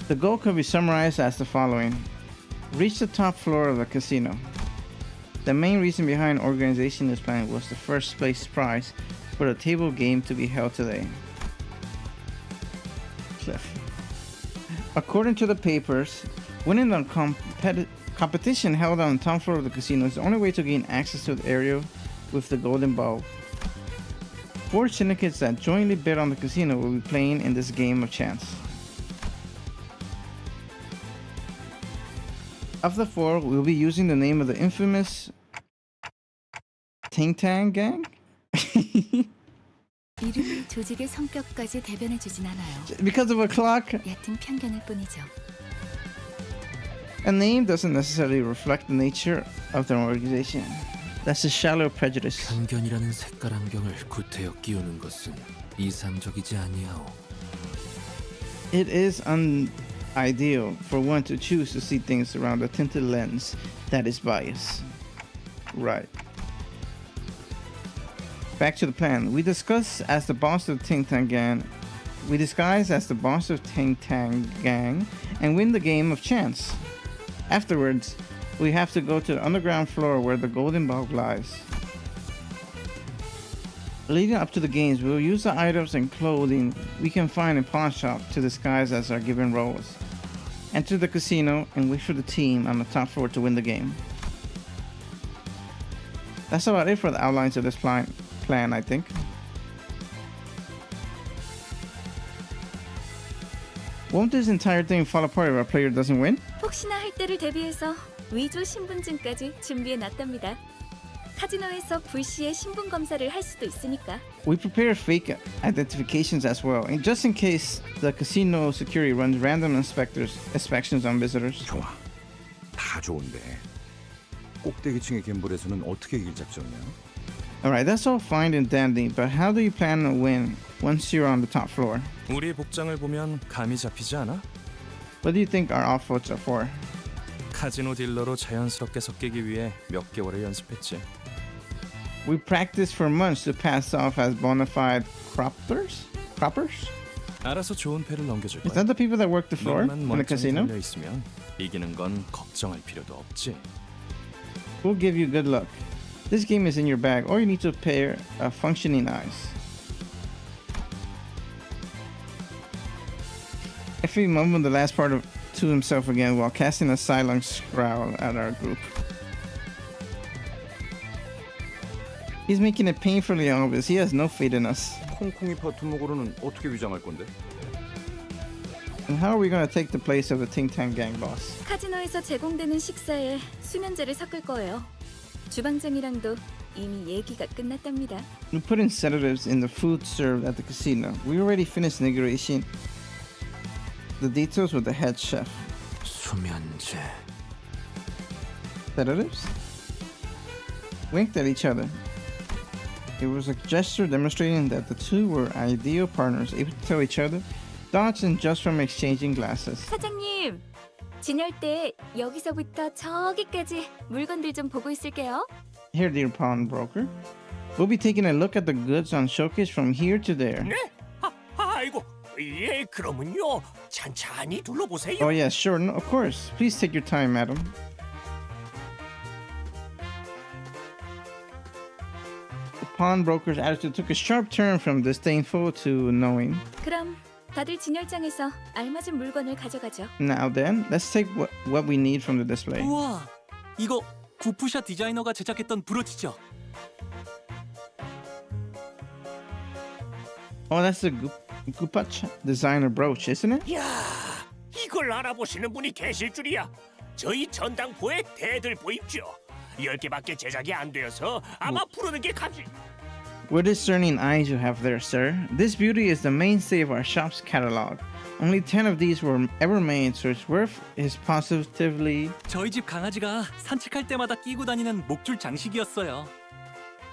Speaker 11: The goal could be summarized as the following. Reach the top floor of the casino. The main reason behind organizing this plan was the first place prize for the table game to be held today. Cliff. According to the papers, winning the competition held on the top floor of the casino is the only way to gain access to the area with the golden ball. 4 syndicates that jointly bid on the casino will be playing in this game of chance. Of the 4, we'll be using the name of the infamous Ting Tang Gang?
Speaker 2: 이름이 조직의 성격까지 대변해주진 않아요.
Speaker 11: Because of a clock?
Speaker 2: 얕은 편견일 뿐이죠.
Speaker 11: A name doesn't necessarily reflect the nature of their organization. That's a shallow prejudice.
Speaker 13: 편견이라는 색깔 안경을 구태여 끼우는 것은 이상적이지 아니하오.
Speaker 11: It is ideal for one to choose to see things around a tinted lens that is biased. Right. Back to the plan. We discuss as the boss of Ting Tang Gang. We disguise as the boss of Ting Tang Gang and win the game of chance. Afterwards, we have to go to the underground floor where the golden ball lies. Leading up to the games, we will use the items and clothing we can find in pawn shop to disguise as our given roles. Enter the casino and wait for the team on the top floor to win the game. That's about it for the outlines of this plan, I think. Won't this entire thing fall apart if our player doesn't win?
Speaker 2: 혹시나 할 때를 대비해서 위조 신분증까지 준비해 놨답니다. 카지노에서 불시에 신분 검사를 할 수도 있으니까.
Speaker 11: We prepare fake identifications as well, and just in case the casino security runs random inspections on visitors.
Speaker 4: 좋아, 다 좋은데 꼭대기층의 갬블에서는 어떻게 이길 작전이야?
Speaker 11: Alright, that's all fine and dandy, but how do you plan to win once you're on the top floor?
Speaker 16: 우리 복장을 보면 감이 잡히지 않아?
Speaker 11: What do you think our outfits are for?
Speaker 16: 카지노 딜러로 자연스럽게 섞이기 위해 몇 개월을 연습했지.
Speaker 11: We practiced for months to pass off as bona fide croppers?
Speaker 16: 알아서 좋은 패를 넘겨줄
Speaker 11: Is
Speaker 16: 거야.
Speaker 11: that the people that work the floor
Speaker 16: 눈만
Speaker 11: in the
Speaker 16: 멀쩡히
Speaker 11: casino?
Speaker 16: 달려 있으면 이기는 건 걱정할 필요도 없지.
Speaker 11: We'll give you good luck. This game is in your bag. All you need to pair functioning eyes. Effie mumbled the last part to himself again while casting a sidelong scowl at our group. He's making it painfully obvious he has no faith in us.
Speaker 4: 콩콩이 파트목으로는 어떻게 위장할 건데?
Speaker 11: And how are we gonna take the place of the Ting Tang gang boss?
Speaker 2: 카지노에서 제공되는 식사에 수면제를 섞을 거예요. 주방장이랑도 이미 얘기가 끝났답니다.
Speaker 11: We put in sedatives in the food served at the casino. We already finished negotiating the details with the head chef.
Speaker 13: 수면제.
Speaker 11: Sedatives? Winked at each other. It was a gesture demonstrating that the two were ideal partners, able to tell each other thoughts and just from exchanging glasses.
Speaker 2: 사장님, 진열 때 여기서부터 저기까지 물건들 좀 보고 있을게요.
Speaker 11: Here, dear pawnbroker. We'll be taking a look at the goods on showcase from here to there.
Speaker 12: 네? 아이고, 예, 그러면요. 찬찬히 둘러보세요.
Speaker 11: Oh yes, sure, no, of course. Please take your time, madam. The pawnbroker's attitude took a sharp turn from disdainful to knowing.
Speaker 2: 그럼 다들 진열장에서 알맞은 물건을 가져가죠.
Speaker 11: Now then, let's take what we need from the display.
Speaker 7: 우와, 이거 구프샤 디자이너가 제작했던 브로치죠.
Speaker 11: Oh, that's the Gupach designer brooch, isn't it?
Speaker 12: 야, 이걸 알아보시는 분이 계실 줄이야. 저희 전당포의 대들 보입죠. 10개밖에 제작이 안 되어서 아마 부르는 게 값이.
Speaker 11: What discerning eyes you have there, sir. This beauty is the mainstay of our shop's catalog. Only 10 of these were ever made, so its worth is positively...
Speaker 7: 저희 집 강아지가 산책할 때마다 끼고 다니는 목줄 장식이었어요.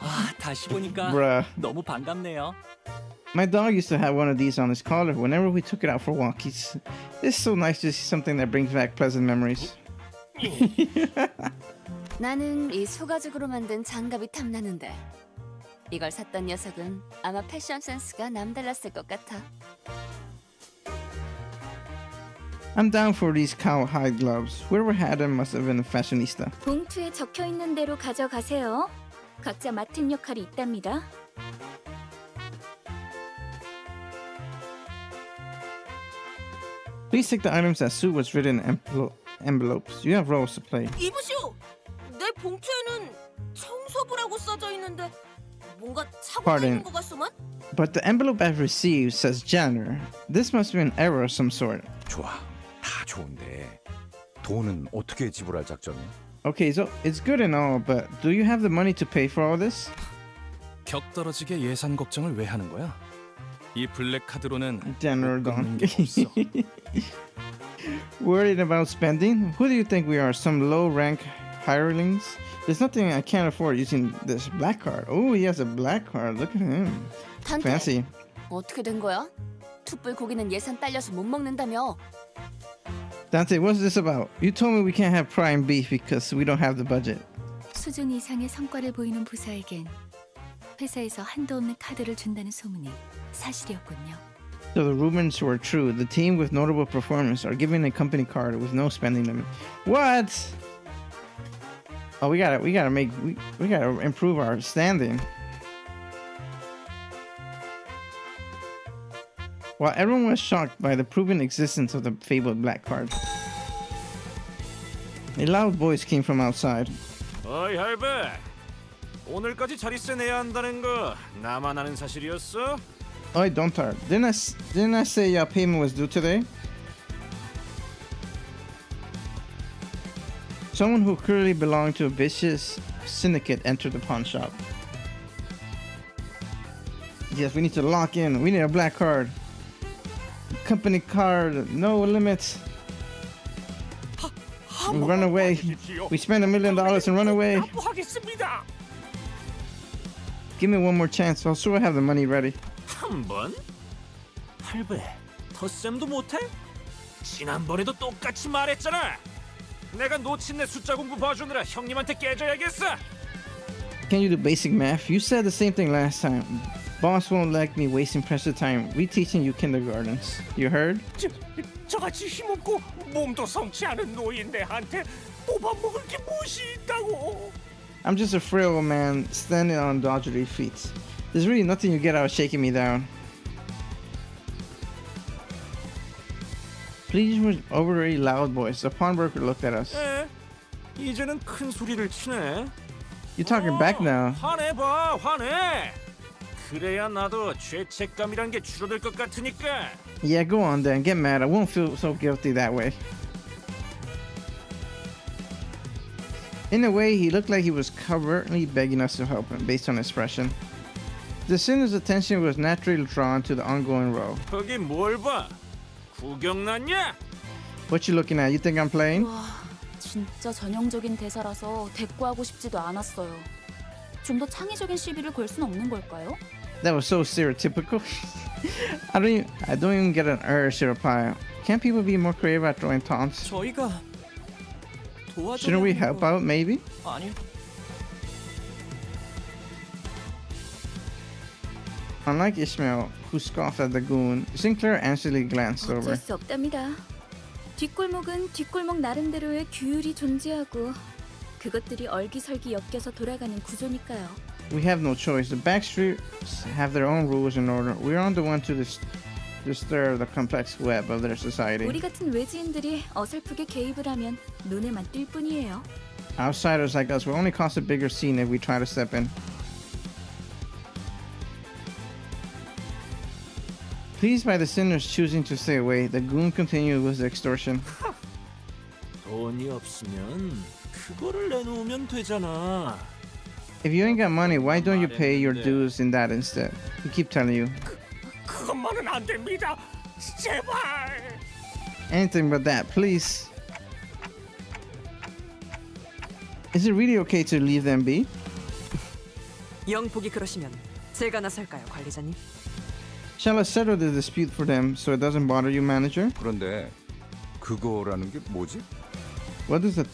Speaker 7: 아, 다시 보니까
Speaker 11: Bruh.
Speaker 7: 너무 반갑네요.
Speaker 11: My dog used to have one of these on his collar whenever we took it out for walkies. It's so nice to see something that brings back pleasant memories.
Speaker 9: 나는 이 소가죽으로 만든 장갑이 탐나는데 이걸 샀던 녀석은 아마 패션 센스가 남달랐을 것 같아.
Speaker 11: I'm down for these cowhide gloves. Whoever had them must have been a fashionista.
Speaker 2: 봉투에 적혀 있는 대로 가져가세요. 각자 맡은 역할이 있답니다.
Speaker 11: Please take the items that suit what's written in envelopes. You have roles to play.
Speaker 6: 이보시오. 내 봉투에는 청소부라고 써져 있는데 뭔가 착오가
Speaker 11: Pardon.
Speaker 6: 있는 것 같소만?
Speaker 11: But the envelope I've received says janitor. This must be an error of some sort.
Speaker 4: 좋아, 다 좋은데 돈은 어떻게 지불할 작전이야?
Speaker 11: Okay, so it's good and all, but do you have the money to pay for all this?
Speaker 16: 격 떨어지게 예산 걱정을 왜 하는 거야? 이 블랙 카드로는
Speaker 11: Janitor
Speaker 16: 못
Speaker 11: gone.
Speaker 16: 갚는 게 없어.
Speaker 11: Worried about spending? Who do you think we are? Some low-rank hirelings? There's nothing I can't afford using this black card. Oh, he has a black card. Look at him.
Speaker 9: 단테,
Speaker 11: Fancy.
Speaker 9: 어떻게 된 거야? 툭불 고기는 예산 딸려서 못 먹는다며.
Speaker 11: Dante, what's this about? You told me we can't have prime beef because we don't have the budget.
Speaker 2: 수준 이상의 성과를 보이는 부사에겐 회사에서 한도 없는 카드를 준다는 소문이 사실이었군요.
Speaker 11: So the rumors were true. The team with notable performance are given a company card with no spending limit. What? Oh, we gotta improve our standing. While everyone was shocked by the proven existence of the fabled black card, a loud voice came from outside.
Speaker 18: 어이 할배, 오늘까지 자리세 내야 한다는 거 나만 아는 사실이었어?
Speaker 11: Oi, don't start. Didn't I say your payment was due today? Someone who clearly belonged to a vicious syndicate enter the pawn shop. Yes, we need to lock in. We need a black card. Company card, no limits. We run away. We spend $1 million and run away. Give me one more chance. I'll sure have the money ready.
Speaker 18: 한 번? 8배. 덧셈도 못해? 지난번에도 똑같이 말했잖아. 내가 놓친 내 숫자 공부 봐주느라 형님한테 깨져야겠어.
Speaker 11: Can you do basic math? You said the same thing last time. Boss won't like me wasting precious time reteaching you kindergartens. You heard?
Speaker 12: 저같이 힘없고 몸도 성치 않은 노인네한테 뽑아먹을 게 무엇이 있다고.
Speaker 11: I'm just a frail man standing on dodgy feet. There's really nothing you get out of shaking me down. Please with overly loud voice. The pawnbroker looked at us.
Speaker 18: 이제는 큰 소리를 치네.
Speaker 11: You're talking back now.
Speaker 18: 화내봐, 화내. 그래야 나도 죄책감이란 게 줄어들 것 같으니까.
Speaker 11: Yeah, go on then. Get mad. I won't feel so guilty that way. In a way, he looked like he was covertly begging us to help him, based on his expression. The sinner's attention was naturally drawn to the ongoing row.
Speaker 18: 거기 뭘 봐? 구경 났냐?
Speaker 11: What you looking at? You think I'm playing?
Speaker 15: 와, 진짜 전형적인 대사라서 대꾸하고 싶지도 않았어요. 좀 더 창의적인 시비를 걸 순 없는 걸까요?
Speaker 11: That was so stereotypical. I don't even get an urge to reply. Can't people be more creative at throwing taunts?
Speaker 7: 저희가
Speaker 11: Shouldn't we help out, maybe?
Speaker 7: 아니.
Speaker 11: Unlike Ishmael, who scoffed at the goon, Sinclair anxiously glanced over.
Speaker 15: 어쩔 수 없답니다. 뒷골목은 뒷골목 나름대로의 규율이 존재하고 그것들이 얼기설기 엮여서 돌아가는 구조니까요.
Speaker 11: We have no choice. The backstreets have their own rules and order. We aren't the one to disturb the complex web of their society.
Speaker 15: 우리 같은 외지인들이 어설프게 개입을 하면 눈에만 띌 뿐이에요.
Speaker 11: Outsiders like us will only cause a bigger scene if we try to step in. Pleased by the sinners choosing to stay away, the goon continued with the extortion.
Speaker 18: 돈이 없으면 그거를 내놓으면 되잖아.
Speaker 11: If you ain't got money, why don't you pay your dues in that instead? We keep telling you.
Speaker 12: 그것만은 안 됩니다. 제발.
Speaker 11: Anything but that, please. Is it really okay to leave them be?
Speaker 5: 영 보기 그러시면 제가 나설까요, 관리자님?
Speaker 11: Shall I settle the dispute for them so it doesn't bother you, manager?
Speaker 4: 그런데 그거라는 게 뭐지?
Speaker 11: What does the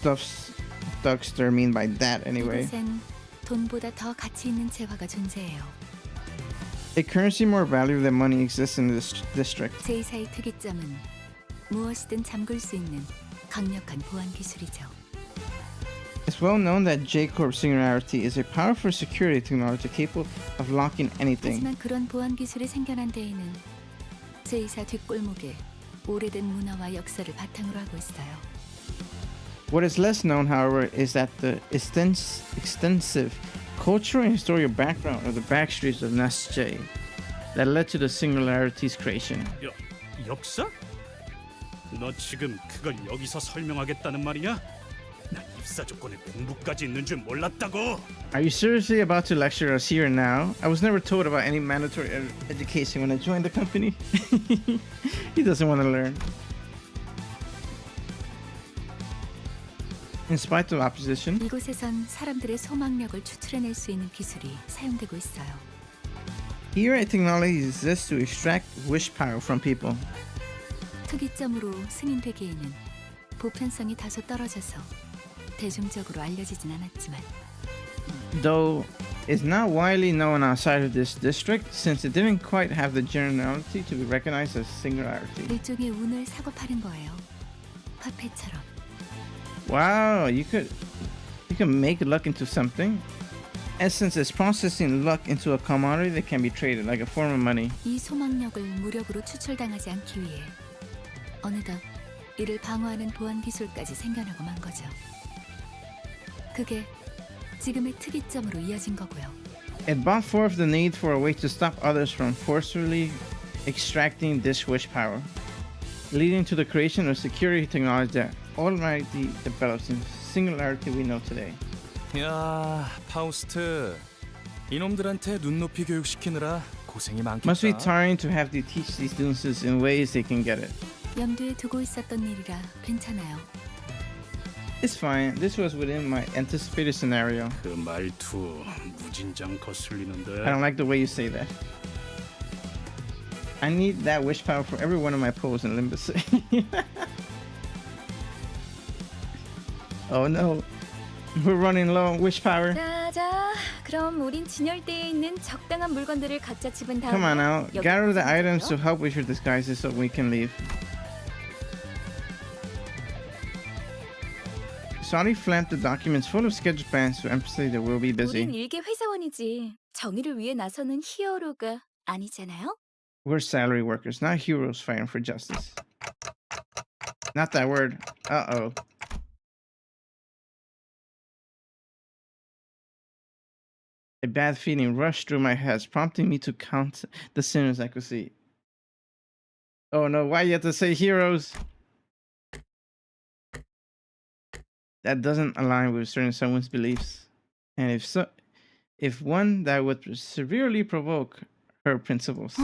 Speaker 11: Duckster mean by that anyway?
Speaker 2: 이곳엔 돈보다 더 가치 있는 재화가 존재해요.
Speaker 11: A currency more valuable than money exists in this district.
Speaker 2: 제2사의 특이점은 무엇이든 잠글 수 있는 강력한 보안 기술이죠.
Speaker 11: It's well known that J-Corp Singularity is a powerful security technology capable of locking anything.
Speaker 2: 하지만 그런 보안 기술이 생겨난 데에는 제2사 뒷골목에 오래된 문화와 역사를 바탕으로 하고 있어요.
Speaker 11: What is less known, however, is that the extensive cultural and historical background of the backstreets of Nasj that led to the Singularity's creation.
Speaker 3: 역사? 너 지금 그걸 여기서 설명하겠다는 말이냐? 나 입사 조건에 공부까지 있는 줄 몰랐다고.
Speaker 11: Are you seriously about to lecture us here and now? I was never told about any mandatory education when I joined the company. He doesn't want to learn. In spite of opposition,
Speaker 2: 이곳에선 사람들의 소망력을 추출해낼 수 있는 기술이 사용되고 있어요.
Speaker 11: here a technology exists to extract wish power from people.
Speaker 2: 특이점으로 승인되기에는 보편성이 다소 떨어져서 대중적으로 알려지진 않았지만
Speaker 11: Though it's not widely known outside of this district since it didn't quite have the generality to be recognized as singularity.
Speaker 2: 일종의 운을 사고 파는 거예요. 화폐처럼.
Speaker 11: Wow, you could make luck into something. Essence is processing luck into a commodity that can be traded like a form of money.
Speaker 2: 이 소망력을 무력으로 추출당하지 않기 위해 어느덧 이를 방어하는 보안 기술까지 생겨나고 만 거죠. 그게 지금의 특이점으로 이어진 거고요.
Speaker 11: It brought forth the need for a way to stop others from forcefully extracting this wish power, leading to the creation of security technology that already develops in singularity we know today.
Speaker 16: 야, 파우스트. 이놈들한테 눈높이 교육시키느라 고생이 많겠다.
Speaker 11: Must be tiring to have to teach these dunces in ways they can get it.
Speaker 2: 염두에 두고 있었던 일이라 괜찮아요.
Speaker 11: It's fine. This was within my anticipated scenario.
Speaker 3: 그 말투 무진장 거슬리는데.
Speaker 11: I don't like the way you say that. I need that wish power for every one of my pulls in Limbus. Oh no. We're running low on wish power.
Speaker 2: 자, 그럼 우린 진열대에 있는 적당한 물건들을 각자 집은 다음에
Speaker 11: Come on now.
Speaker 2: 여기
Speaker 11: Gather the items to
Speaker 2: 있어요?
Speaker 11: help with your disguises so we can leave. Sonny flamped the documents full of scheduled plans to emphasize that we'll be
Speaker 2: 우린
Speaker 11: busy.
Speaker 2: 일개 회사원이지 정의를 위해 나서는 히어로가 아니잖아요.
Speaker 11: We're salary workers, not heroes fighting for justice. Not that word. Uh-oh. A bad feeling rushed through my head, prompting me to count the sinners I could see. Oh no, why you have to say heroes? That doesn't align with certain someone's beliefs. And if one that would severely provoke her principles.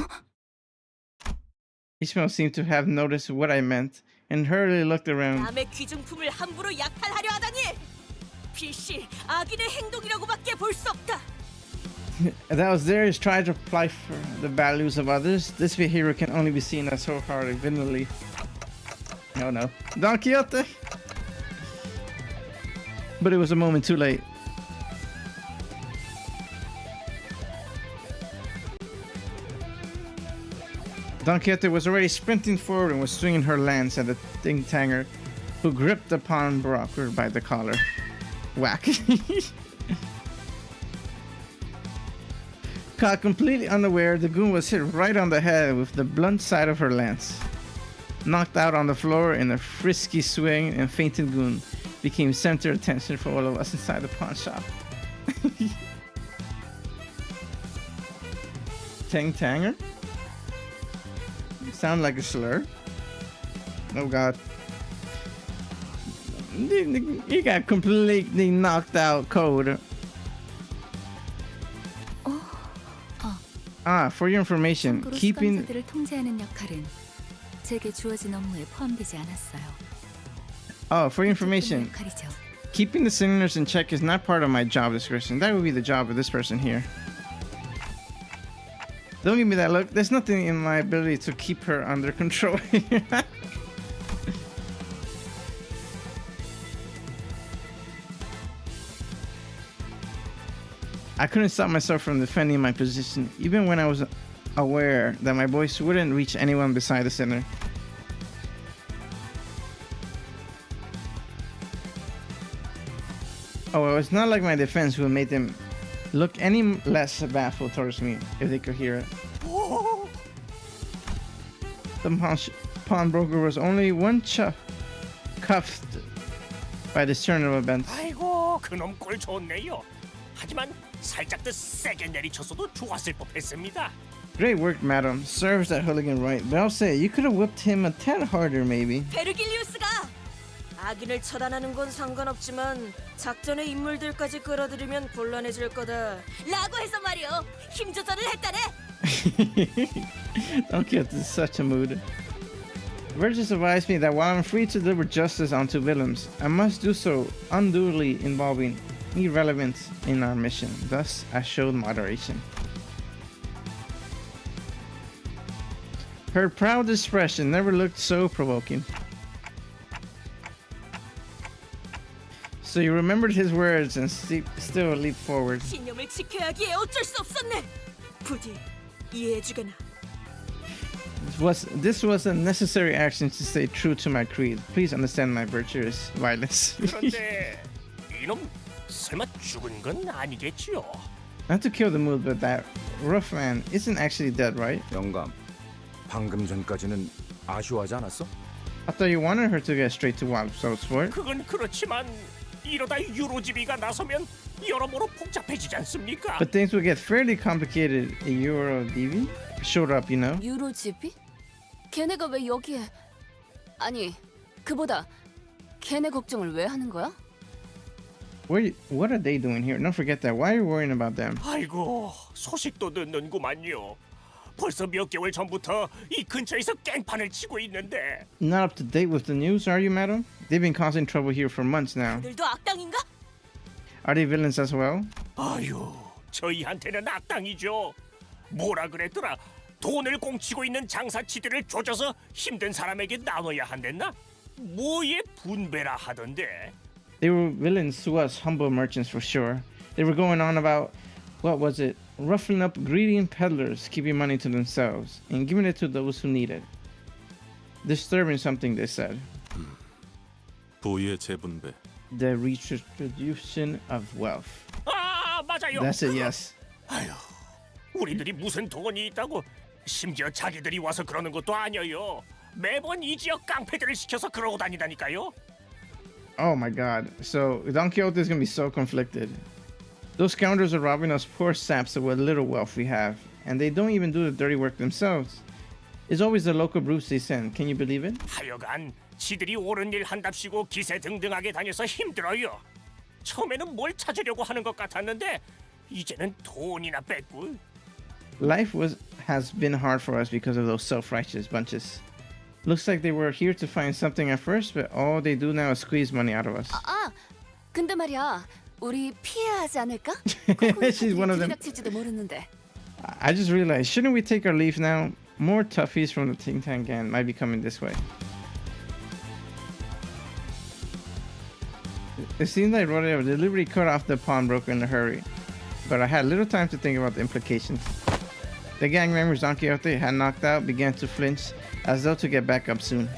Speaker 11: Ishmael seemed to have noticed what I meant and hurriedly looked around.
Speaker 6: 남의 귀중품을 함부로 약탈하려 하다니. 필시 악인의 행동이라고밖에 볼 수 없다.
Speaker 11: That was there is trying to apply for the values of others. This behavior can only be seen as wholehearted villainy. No. Don Quixote! But it was a moment too late. Don Quixote was already sprinting forward and was swinging her lance at the Ting-Tanger, who gripped the pawnbroker by the collar. Whack. Caught completely unaware, the goon was hit right on the head with the blunt side of her lance. Knocked out on the floor in a frisky swing, and fainted goon became center attention for all of us inside the pawn shop. Ting-Tanger? Sound like a slur? Oh god. He got completely knocked out cold. For your information, keeping
Speaker 2: 수감자들을 통제하는 역할은 제게 주어진 업무에 포함되지 않았어요.
Speaker 11: for your information,
Speaker 2: 역할이죠.
Speaker 11: keeping the signalers in check is not part of my job description. That would be the job of this person here. Don't give me that look. There's nothing in my ability to keep her under control. I couldn't stop myself from defending my position, even when I was aware that my voice wouldn't reach anyone beside the center. Oh, it's not like my defense would make them look any less baffled towards me if they could hear it. The pawnbroker was only one cuffed by this turn of events.
Speaker 18: 아이고, 그놈 꼴 좋네요. 하지만 살짝 더 세게 내리쳤어도 좋았을 법했습니다.
Speaker 11: Great work, madam. Serves that hooligan right. But I'll say, you could have whipped him a tad harder, maybe.
Speaker 6: 베르길리우스가 악인을 처단하는 건 상관없지만 작전의 인물들까지 끌어들이면 곤란해질 거다. 라고 해서 말이요. 힘 조절을 했다네.
Speaker 11: Don't get in such a mood. Virgis advised me that while I'm free to deliver justice onto villains, I must do so unduly involving irrelevance in our mission. Thus, I showed moderation. Her proud expression never looked so provoking. So you remembered his words and still leaped forward.
Speaker 6: 신념을 지켜야 하기에 어쩔 수 없었네. 부디 이해해주게나.
Speaker 11: This was a necessary action to stay true to my creed. Please understand my virtuous violence.
Speaker 18: 그런데 이놈 설마 죽은 건 아니겠지요?
Speaker 11: Not to kill the mood, but that rough man isn't actually dead, right?
Speaker 4: 영감, 방금 전까지는 아쉬워하지 않았어?
Speaker 11: I thought you wanted her to get straight to what so sport.
Speaker 18: 그건 그렇지만 이러다 유로지비가 나서면 여러모로 복잡해지지 않습니까?
Speaker 11: But things would get fairly complicated if Euro DV showed up, you know?
Speaker 9: 유로집이? 걔네가 왜 여기에? 아니, 그보다 걔네 걱정을 왜 하는 거야?
Speaker 11: What are they doing here? Don't forget that. Why are you worrying about them?
Speaker 18: 아이고, 소식도 듣는구만요. 벌써 몇 개월 전부터 이 근처에서 깽판을 치고 있는데.
Speaker 11: Not up to date with the news, are you, madam? They've been causing trouble here for months now.
Speaker 6: 그들도 악당인가?
Speaker 11: Are they villains as well?
Speaker 18: 아유, 저희한테는 악당이죠. 뭐라 그랬더라? 돈을 공치고 있는 장사치들을 조져서 힘든 사람에게 나눠야 한댔나? 뭐에 분배라 하던데.
Speaker 11: They were villains to us humble merchants for sure. They were going on about, what was it? Ruffling up greedy peddlers, keeping money to themselves, and giving it to those who need it. Disturbing something, they said.
Speaker 14: 부의 재분배.
Speaker 11: The redistribution of wealth.
Speaker 18: 아, 맞아요.
Speaker 11: That's it, yes.
Speaker 18: 아유, 우리들이 무슨 돈이 있다고 심지어 자기들이 와서 그러는 것도 아니에요. 매번 이 지역 깡패들을 시켜서 그러고 다니다니까요.
Speaker 11: Oh my god. So Don Quixote is gonna be so conflicted. Those scoundrels are robbing us poor saps of what little wealth we have, and they don't even do the dirty work themselves. It's always the local brutes they send. Can you believe it?
Speaker 18: 하여간 지들이 옳은 일 한답시고 기세등등하게 다녀서 힘들어요. 처음에는 뭘 찾으려고 하는 것 같았는데 이제는 돈이나 뺏고.
Speaker 11: Life has been hard for us because of those self-righteous bunches. Looks like they were here to find something at first, but all they do now is squeeze money out of us.
Speaker 2: 근데 말이야, 우리 피해야 하지 않을까?
Speaker 11: She's one of them.
Speaker 2: 들이닥칠지도 모르는데.
Speaker 11: I just realized, shouldn't we take our leave now? More toughies from the Ting Tang gang might be coming this way. It seems like Rodeo deliberately cut off the pawnbroker in a hurry, but I had little time to think about the implications. The gang members Don Quixote had knocked out began to flinch, as though to get back up soon.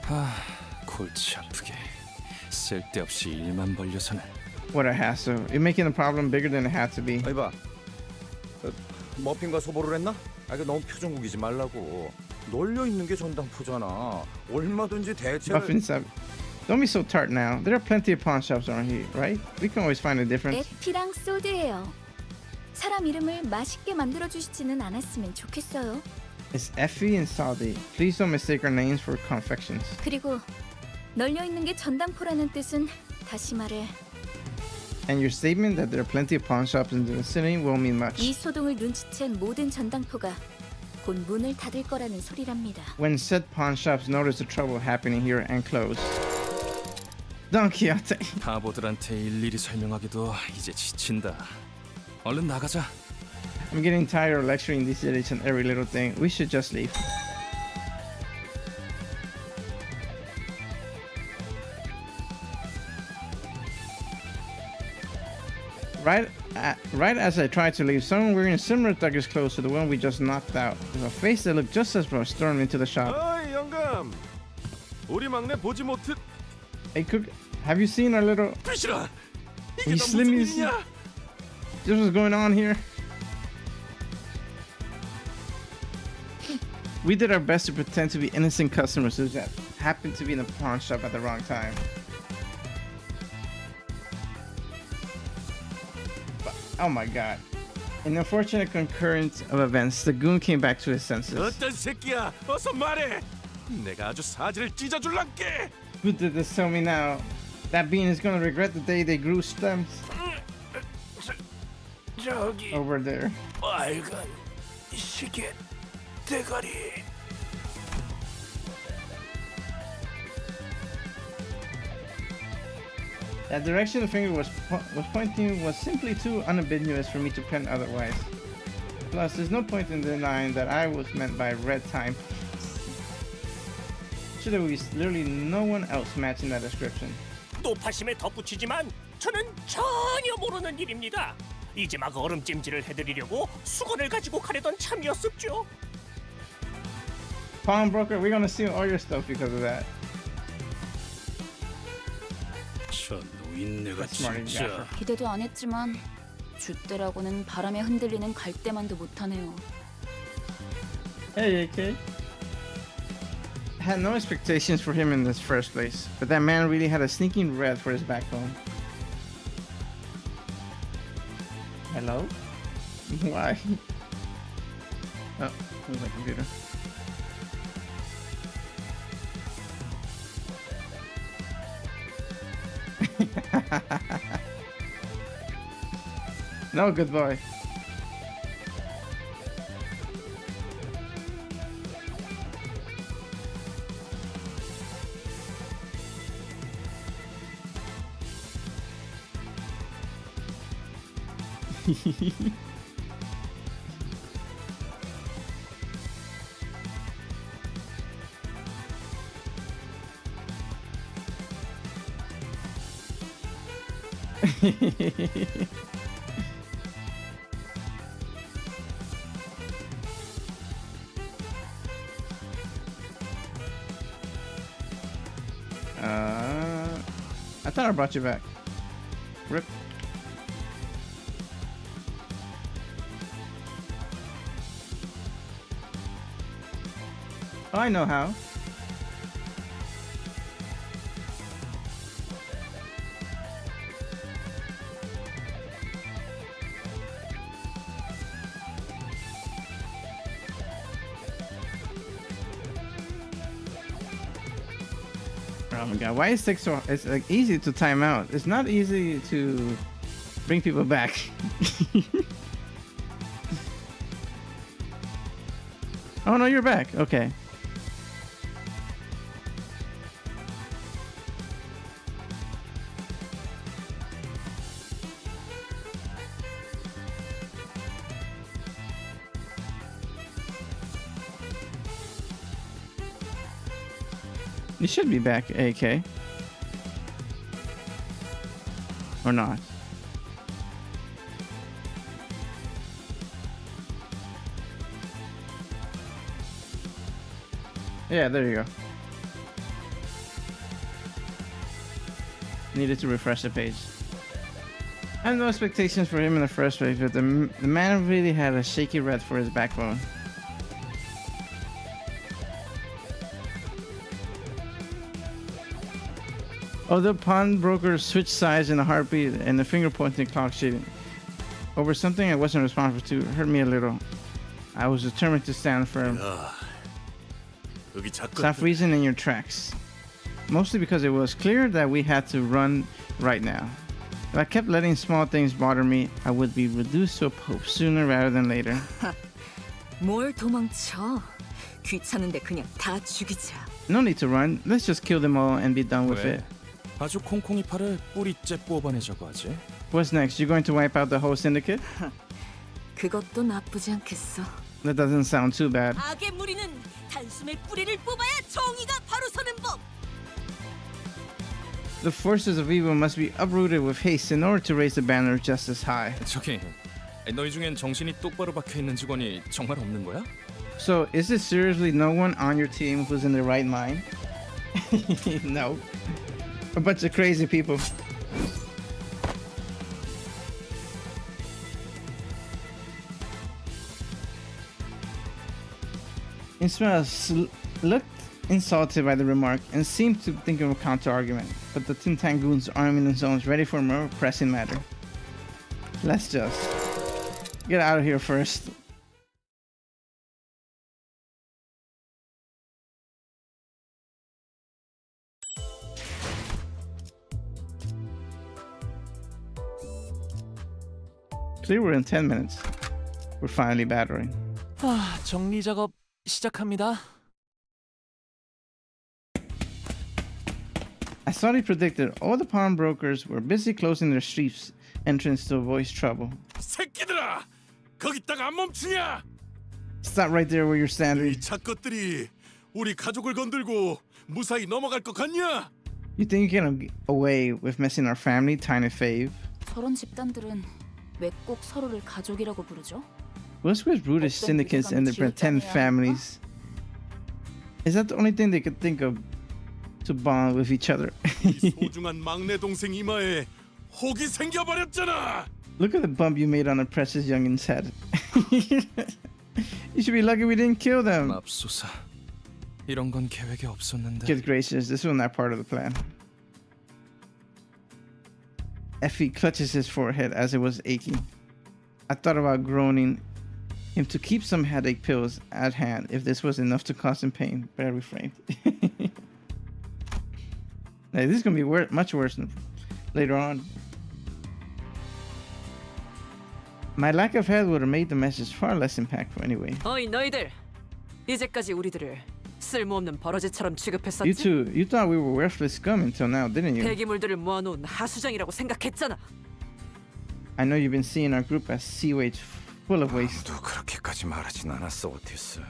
Speaker 16: 골치 아프게 쓸데없이 일만 벌려서는.
Speaker 11: What a hassle. You're making the problem bigger than it had to be.
Speaker 4: 이봐, 머핀과 소보를 했나? 그 너무 표정국이지 말라고. 널려 있는 게 전당포잖아. 얼마든지 대체를.
Speaker 11: Muffins up. Don't be so tart now. There are plenty of pawn shops around here, right? We can always find a difference.
Speaker 2: 에피랑 소드예요. 사람 이름을 맛있게 만들어 주시지는 않았으면 좋겠어요.
Speaker 11: It's Effie and Saudi. Please don't mistake our names for confections.
Speaker 2: 그리고 널려 있는 게 전당포라는 뜻은 다시 말해
Speaker 11: And your statement that there are plenty of pawn shops in the vicinity won't mean much.
Speaker 2: 이 소동을 눈치챈 모든 전당포가 곧 문을 닫을 거라는 소리랍니다.
Speaker 11: When said pawn shops notice the trouble happening here and close. Don Quixote.
Speaker 16: 바보들한테 일일이 설명하기도 이제 지친다. 얼른 나가자.
Speaker 11: I'm getting tired of lecturing these idiots on every little thing. We should just leave. Right as I tried to leave, someone wearing similar thuggish clothes to the one we just knocked out, with a face that looked just as rough, stormed into the shop.
Speaker 14: 어이 영감, 우리 막내 보지 못해.
Speaker 11: Hey, Cook, have you seen our little?
Speaker 14: 비시라,
Speaker 11: 이게 다 무슨 일이냐? This was going on here. We did our best to pretend to be innocent customers who just happened to be in the pawn shop at the wrong time. But, oh my god. In the unfortunate concurrence of events, the goon came back to his senses.
Speaker 14: 어떤 새끼야, 어서 말해. 내가 아주 사지를 찢어줄란게.
Speaker 11: Who did this tell me now? That being is gonna regret the day they grew stems.
Speaker 12: 저기
Speaker 11: Over there.
Speaker 12: 빨간 시계 대가리.
Speaker 11: That direction the finger was pointing was simply too unambiguous for me to pen otherwise. Plus, there's no point in denying that I was meant by red time. Should there was literally no one else matching that description.
Speaker 18: 노파심에 덧붙이지만 저는 전혀 모르는 일입니다. 이제 막 얼음찜질을 해드리려고 수건을 가지고 가려던 참이었습죠.
Speaker 11: Pawnbroker, we're gonna steal all your stuff because of that.
Speaker 3: 저 노인네가 진짜.
Speaker 15: 기대도 안 했지만 줏대라고는 바람에 흔들리는 갈대만도 못하네요.
Speaker 11: Hey, AK. I had no expectations for him in this first place, but that man really had a sneaking red for his backbone. Hello? Why? Oh, where's my computer? No, good boy. I thought I brought you back. Rip. Oh, I know how. Oh my god, why is it so? It's like easy to time out. It's not easy to bring people back. Oh no, you're back. Okay. You should be back, AK. Or not. Yeah, there you go. Needed to refresh the page. I have no expectations for him in the first place, but the man really had a shaky red for his backbone. Other pawnbrokers switched sides in a heartbeat, and the finger pointing clock shading over something I wasn't responsible to hurt me a little. I was determined to stand firm. Stop freezing in your tracks. Mostly because it was clear that we had to run right now. If I kept letting small things bother me, I would be reduced to a pope sooner rather than later.
Speaker 17: 뭘 도망쳐? 귀찮은데 그냥 다 죽이자.
Speaker 11: No need to run. Let's just kill them all and be done with it.
Speaker 16: 아주 콩콩이 팔을 뿌리째 뽑아내자고 하지.
Speaker 11: What's next? You're going to wipe out the whole syndicate?
Speaker 17: 그것도 나쁘지 않겠어.
Speaker 11: That doesn't sound too bad.
Speaker 6: 악의 무리는 단숨에 뿌리를 뽑아야 정의가 바로 서는 법.
Speaker 11: The forces of evil must be uprooted with haste in order to raise the banner of justice high.
Speaker 16: 저기, 너희 중엔 정신이 똑바로 박혀 있는 직원이 정말 없는 거야?
Speaker 11: So, is it seriously no one on your team who's in their right mind? No. A bunch of crazy people. Ismail looked insulted by the remark and seemed to think of a counter-argument, but the Tintan goons arming themselves ready for a more pressing matter. Let's just get out of here first. Clear we're in 10 minutes. We're finally battering.
Speaker 7: 정리 작업 시작합니다.
Speaker 11: I thought he predicted all the pawnbrokers were busy closing their streets entrance to avoid trouble.
Speaker 14: 새끼들아, 거기다가 안 멈추냐?
Speaker 11: Stop right there where you're standing.
Speaker 14: 이 작것들이 우리 가족을 건들고 무사히 넘어갈 것 같냐?
Speaker 11: You think you can get away with messing our family, Tiny Fave?
Speaker 15: 저런 집단들은 왜 꼭 서로를 가족이라고 부르죠?
Speaker 11: What's with brutish syndicates and their pretend families? Is that the only thing they could think of to bond with each other?
Speaker 14: 이 소중한 막내 동생 이마에 혹이 생겨버렸잖아.
Speaker 11: Look at the bump you made on the precious youngin's head. You should be lucky we didn't kill them.
Speaker 16: 맙소사. 이런 건 계획에 없었는데.
Speaker 11: Good gracious, this was not part of the plan. Effie clutches his forehead as it was aching. I thought about groaning him to keep some headache pills at hand if this was enough to cause him pain, but I refrained. Now, this is going to be much worse later on. My lack of health would have made the message far less impactful anyway.
Speaker 5: 어이 너희들, 이제까지 우리들을 쓸모없는 버러지처럼
Speaker 11: You
Speaker 5: 취급했었지?
Speaker 11: two, you thought we were worthless scum until now, didn't you?
Speaker 5: 폐기물들을 모아놓은 하수장이라고 생각했잖아.
Speaker 11: I know you've been seeing our group as sewage full of waste.
Speaker 4: 아무도 그렇게까지 말하진 않았어, 오티스.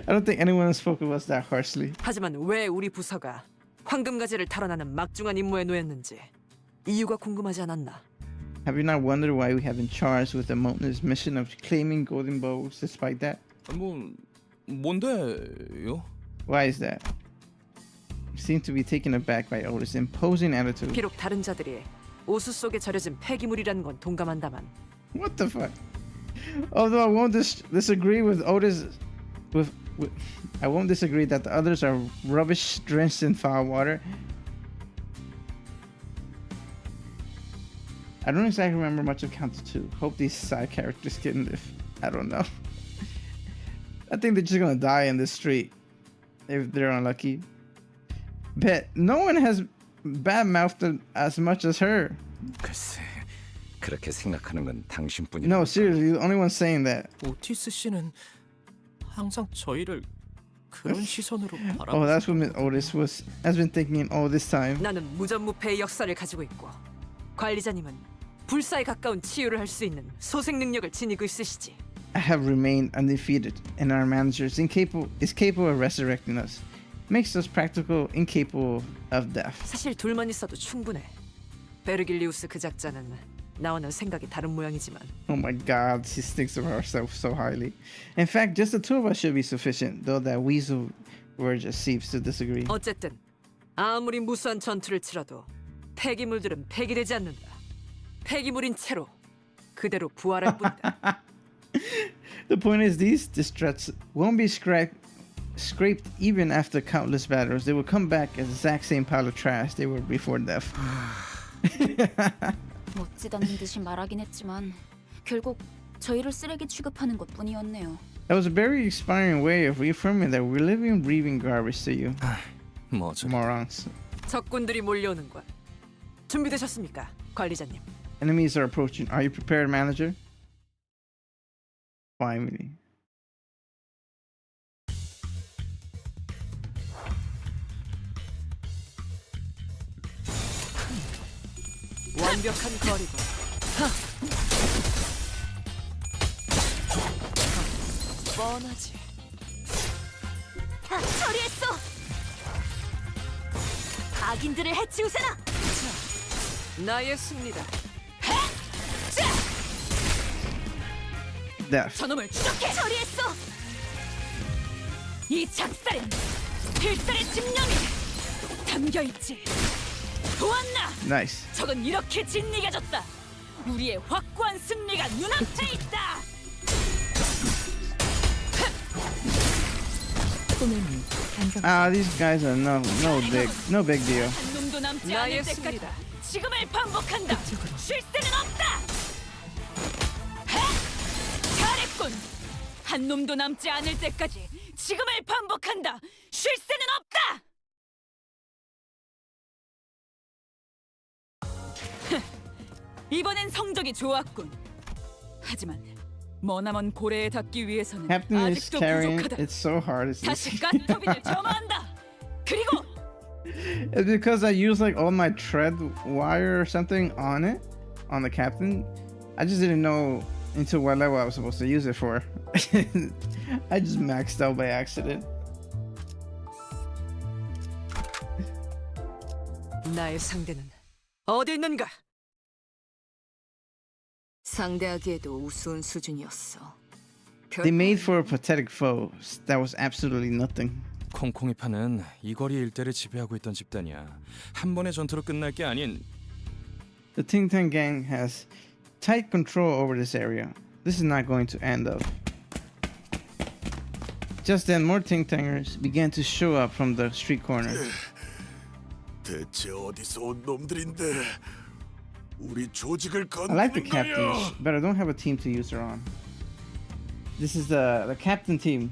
Speaker 11: I don't think anyone spoke of us that harshly.
Speaker 5: 하지만 왜 우리 부서가 황금가지를 탈환하는 막중한 임무에 놓였는지 이유가 궁금하지 않았나?
Speaker 11: Have you not wondered why we have been charged with the mountainous mission of claiming golden bowls despite that?
Speaker 16: 뭔데요?
Speaker 11: Why is that? You seem to be taken aback by Otis' imposing attitude.
Speaker 5: 비록 다른 자들이 오수 속에 절여진 폐기물이라는 건 동감한다만
Speaker 11: What the fuck? Although I won't disagree with Otis, I won't disagree that the others are rubbish drenched in foul water. I don't exactly remember much of Counter 2. Hope these side characters can live. I don't know. I think they're just gonna die in the street if they're unlucky. Bet no one has bad-mouthed as much as her.
Speaker 4: 글쎄, 그렇게 생각하는 건 당신뿐이야.
Speaker 11: No, seriously, you're the only one saying that.
Speaker 18: 오티스 씨는 항상 저희를 그런 시선으로 바라보고.
Speaker 11: Oh, that's what Miss Otis has been thinking all this time.
Speaker 5: 나는 무전무패의 역사를 가지고 있고 관리자님은 불사에 가까운 치유를 할 수 있는 소생 능력을 지니고 있으시지.
Speaker 11: I have remained undefeated, and our manager is capable of resurrecting us. Makes us practical, incapable of death.
Speaker 5: 사실 둘만 있어도 충분해. 베르길리우스 그 작자는 나와는 생각이 다른 모양이지만.
Speaker 11: Oh my God, she thinks of herself so highly. In fact, just the two of us should be sufficient, though that weasel Verge seems to disagree.
Speaker 5: 어쨌든 아무리 무수한 전투를 치러도 폐기물들은 폐기되지 않는다. 폐기물인 채로 그대로 부활할 뿐이다.
Speaker 11: The point is, these struts won't be scraped even after countless battles. They will come back as the exact same pile of trash they were before death.
Speaker 15: 멋지다는 듯이 말하긴 했지만 결국 저희를 쓰레기 취급하는 것뿐이었네요.
Speaker 11: That was a very inspiring way of reaffirming that we're living, breathing garbage to you. Morons.
Speaker 5: 적군들이 몰려오는 것. 준비되셨습니까, 관리자님?
Speaker 11: Enemies are approaching. Are you prepared, manager? Finally.
Speaker 5: 완벽한 거리고. 뻔하지.
Speaker 6: 처리했어. 악인들을 해치우세나.
Speaker 5: 나의 승리다.
Speaker 11: Death.
Speaker 6: 저놈을 추적해. 처리했어. 이 작살엔 필살의 집념이 담겨 있지. 보았나?
Speaker 11: Nice.
Speaker 6: 적은 이렇게 진리가졌다. 우리의 확고한 승리가 눈앞에 있다.
Speaker 11: These guys are no big deal.
Speaker 6: 한 놈도 남지 않을 때까지 지금을 반복한다. 쉴 새는 없다. 잘했군. 한 놈도 남지 않을 때까지 지금을 반복한다. 쉴 새는 없다. 이번엔 성적이 좋았군. 하지만 머나먼 고래에 닿기 위해서는
Speaker 11: Captain is
Speaker 6: 아직도
Speaker 11: carrying
Speaker 6: 부족하다.
Speaker 11: it so hard.
Speaker 6: 다시 가스터빈을 점화한다. 그리고
Speaker 11: It's because I used like all my tread wire or something on it, on the captain. I just didn't know until what level I was supposed to use it for. I just maxed out by accident.
Speaker 5: 나의 상대는 어디 있는가?
Speaker 17: 상대하기에도 우스운 수준이었어.
Speaker 11: They made for a pathetic foe that was absolutely nothing.
Speaker 16: 콩콩이파는 이 거리 일대를 지배하고 있던 집단이야. 한 번의 전투로 끝날 게 아닌.
Speaker 11: The Ting Tang gang has tight control over this area. This is not going to end up. Just then, more Ting Tangers began to show up from the street corner.
Speaker 14: 대체 어디서 온 놈들인데 우리 조직을
Speaker 11: I like the
Speaker 14: 건드린
Speaker 11: captains,
Speaker 14: 거야?
Speaker 11: but I don't have a team to use her on. This is the captain team.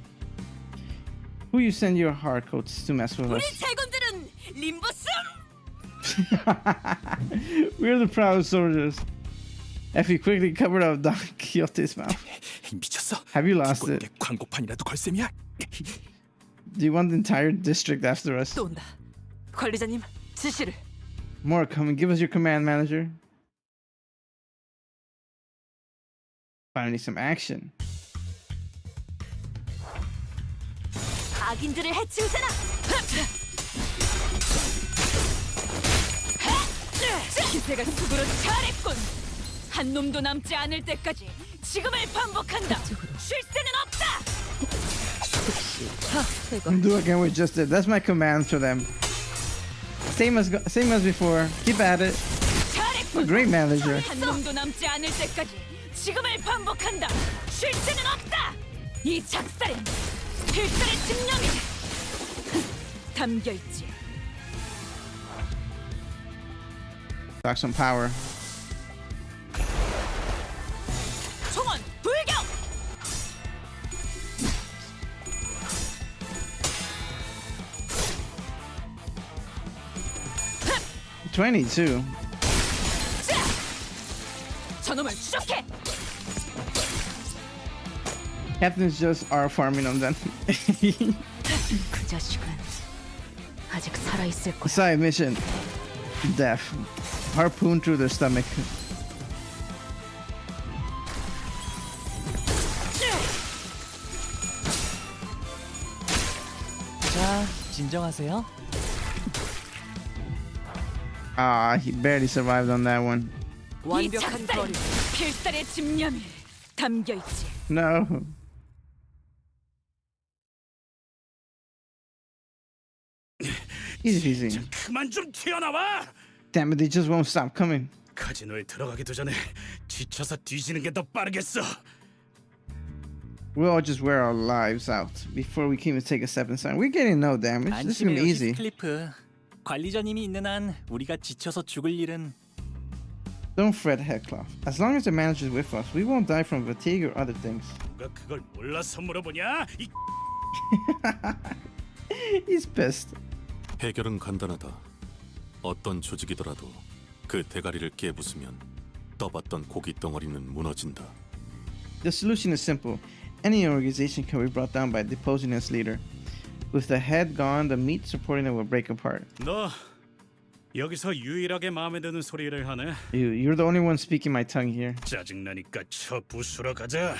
Speaker 11: Who you send your hardcoats to mess with
Speaker 6: 우리
Speaker 11: us?
Speaker 6: 제군들은 림버스.
Speaker 11: We're the proud soldiers. Effie quickly covered up Don Quixote's mouth.
Speaker 16: 미쳤어?
Speaker 11: Have you lost it?
Speaker 16: 광고판이라도 걸 셈이야?
Speaker 11: Do you want the entire district after us?
Speaker 5: 또 온다. 관리자님, 지시를.
Speaker 11: More coming. Give us your command, manager. Finally, some action.
Speaker 6: 악인들을 해치우잖아.
Speaker 5: 기세가 숲으로 잘했군. 한 놈도 남지 않을 때까지 지금을 반복한다. 쉴 새는 없다.
Speaker 11: Do again we just did. That's my command for them. Same as before. Keep at it. A great manager.
Speaker 5: 한 놈도 남지 않을 때까지 지금을 반복한다. 쉴 새는 없다. 이 작살엔 필살의 집념이 담겨 있지.
Speaker 11: Got some power.
Speaker 5: 총원 불격.
Speaker 11: 하! 22.
Speaker 5: 저놈을 추적해.
Speaker 11: Captains just are farming them then.
Speaker 15: 그 자식은 아직 살아 있을 거야.
Speaker 11: Side mission. Death. Harpoon through their stomach.
Speaker 7: 자, 진정하세요.
Speaker 11: Ah, he barely survived on that one.
Speaker 5: 이 작살엔 필살의 집념이 담겨 있지.
Speaker 11: No. Easy.
Speaker 3: 그만 좀 튀어나와.
Speaker 11: Damn it, they just won't stop coming.
Speaker 3: 카지노에 들어가기도 전에 지쳐서 뒤지는 게 더 빠르겠어.
Speaker 11: We'll all just wear our lives out before we can even take a step inside. We're getting no damage. This is gonna be easy.
Speaker 7: 클리프. 관리자님이 있는 한 우리가 지쳐서 죽을 일은.
Speaker 11: Don't fret, Headcloth. As long as the manager's with us, we won't die from fatigue or other things.
Speaker 3: 누가 그걸 몰라서 물어보냐?
Speaker 11: He's pissed.
Speaker 8: 해결은 간단하다. 어떤 조직이더라도 그 대가리를 깨부수면 떠봤던 고기 덩어리는 무너진다.
Speaker 11: The solution is simple. Any organization can be brought down by deposing its leader. With the head gone, the meat supporting it will break apart.
Speaker 3: 너 여기서 유일하게 마음에 드는 소리를 하네.
Speaker 11: You're the only one speaking my tongue here.
Speaker 3: 짜증나니까 쳐 부수러 가자.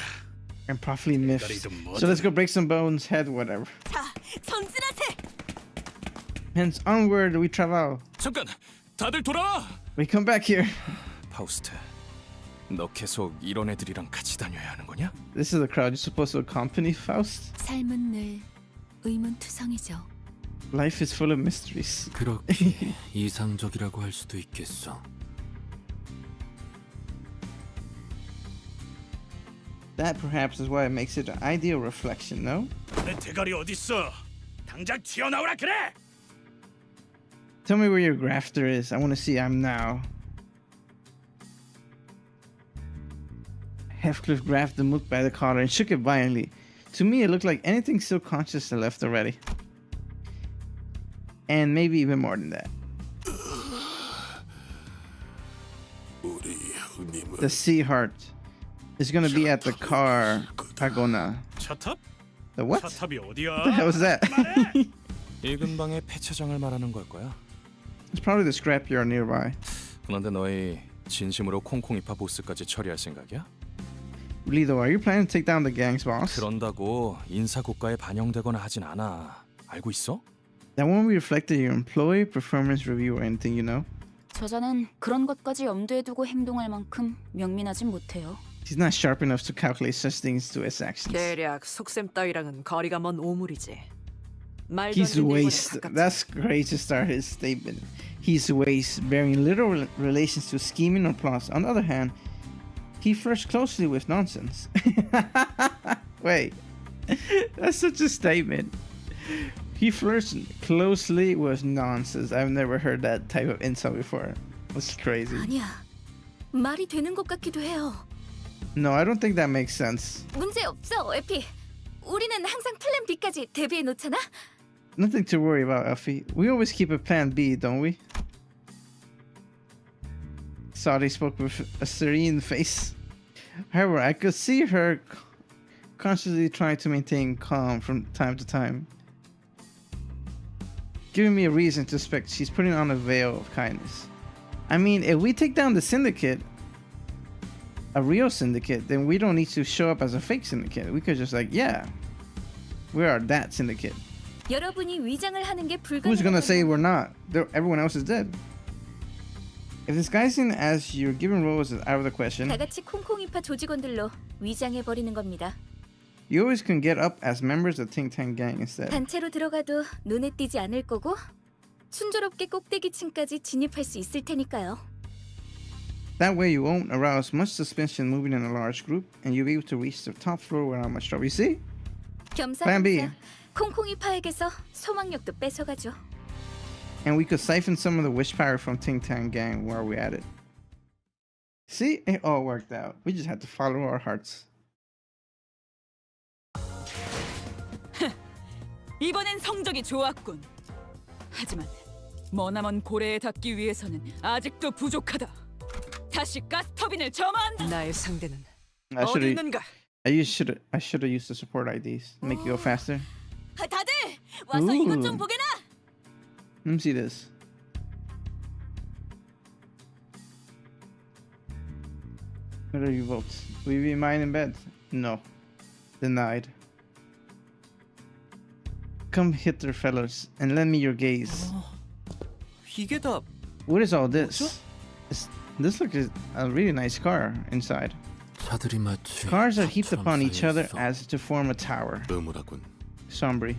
Speaker 11: And properly miffed. So let's go break some bones, head, whatever.
Speaker 6: 자, 전진하세.
Speaker 11: Hence, onward we travel.
Speaker 16: 잠깐, 다들 돌아와.
Speaker 11: We come back here.
Speaker 16: 파우스트, 너 계속 이런 애들이랑 같이 다녀야 하는 거냐?
Speaker 11: This is the crowd you're supposed to accompany, Faust?
Speaker 2: 삶은 늘 의문투성이죠.
Speaker 11: Life is full of mysteries.
Speaker 13: 그렇게 이상적이라고 할 수도 있겠어.
Speaker 11: That perhaps is why it makes it an ideal reflection, no?
Speaker 3: 내 대가리 어디 있어? 당장 튀어나오라 그래.
Speaker 11: Tell me where your grafter is. I want to see him now. Heathcliff grabbed the mook by the collar and shook it violently. To me, it looked like anything still conscious and left already. And maybe even more than that. The sea heart is going to be at the car Agona.
Speaker 3: 차탑?
Speaker 11: The what?
Speaker 3: 차탑이 어디야?
Speaker 11: What the hell was that?
Speaker 16: 이 근방의 폐차장을 말하는 걸 거야.
Speaker 11: It's probably the scrapyard nearby.
Speaker 16: 그런데 너희 진심으로 콩콩이파 보스까지 처리할 생각이야?
Speaker 11: Really though, are you planning to take down the gang's boss?
Speaker 16: 그런다고 인사고과에 반영되거나 하진 않아. 알고 있어?
Speaker 11: That won't be reflected in your employee performance review or anything, you know?
Speaker 15: 저자는 그런 것까지 염두에 두고 행동할 만큼 명민하진 못해요.
Speaker 11: He's not sharp enough to calculate such things to his actions.
Speaker 5: 대략 속셈 따위랑은 거리가 먼 오물이지. 말도 안
Speaker 11: He's
Speaker 5: 되는
Speaker 11: waste.
Speaker 5: 일본에 가깝지.
Speaker 11: That's great to start his statement. He's waste, bearing little relations to scheming or plots. On the other hand, he flirts closely with nonsense. Wait, that's such a statement. He flirts closely with nonsense. I've never heard that type of insult before. That's crazy.
Speaker 2: 아니야. 말이 되는 것 같기도 해요.
Speaker 11: No, I don't think that makes sense.
Speaker 2: 문제 없어, 에피. 우리는 항상 플랜 B까지 대비해 놓잖아.
Speaker 11: Nothing to worry about, Effie. We always keep a plan B, don't we? Saudi spoke with a serene face. However, I could see her consciously trying to maintain calm from time to time, giving me a reason to suspect she's putting on a veil of kindness. I mean, if we take down the syndicate, a real syndicate, then we don't need to show up as a fake syndicate. We could just like, yeah, we are that syndicate.
Speaker 2: 여러분이 위장을 하는 게
Speaker 11: Who's gonna say
Speaker 2: 불가능한
Speaker 11: we're not? Everyone else is dead. If disguising as your given roles is out of the question,
Speaker 2: 다 같이 콩콩이파 조직원들로 위장해 버리는 겁니다.
Speaker 11: you always can get up as members of Ting Tang Gang instead.
Speaker 2: 단체로 들어가도 눈에 띄지 않을 거고 순조롭게 꼭대기층까지 진입할 수 있을 테니까요.
Speaker 11: That way you won't arouse much suspicion moving in a large group, and you'll be able to reach the top floor without much trouble. You see? Plan B.
Speaker 2: 겸사겸사 콩콩이파에게서 소망력도 뺏어가죠.
Speaker 11: And we could siphon some of the wish power from Ting Tang Gang while we're at it. See? It all worked out. We just had to follow our hearts.
Speaker 5: 이번엔 성적이 좋았군. 하지만 머나먼 고래에 닿기 위해서는 아직도 부족하다. 다시 가스터빈을 점화한다. 나의 상대는 어디 있는가?
Speaker 11: I should have used the support IDs to make it go faster.
Speaker 6: 다들 와서 이것 좀 보게나.
Speaker 11: Let me see this. What are your votes? Will you be mine in bed? No. Denied. Come hither, fellas, and lend me your gaze.
Speaker 7: 이게 다
Speaker 11: What is all this? This looks like a really nice car inside.
Speaker 13: 차들이 마치
Speaker 11: Cars are heaped upon each other
Speaker 13: 있어.
Speaker 11: as to form a tower.
Speaker 13: 의무라군.
Speaker 11: Sombre.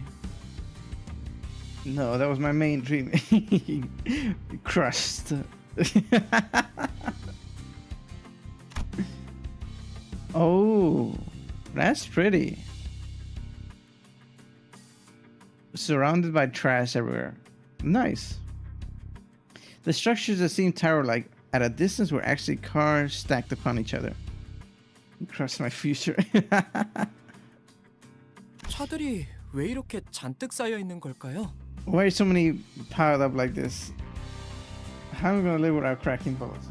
Speaker 11: No, that was my main dream. Crushed. Oh, that's pretty. Surrounded by trash everywhere. Nice. The structures that seem tower-like at a distance were actually cars stacked upon each other. Cross my future.
Speaker 7: 차들이 왜 이렇게 잔뜩 쌓여 있는 걸까요?
Speaker 11: Why are so many piled up like this? How am I gonna live without cracking bullets?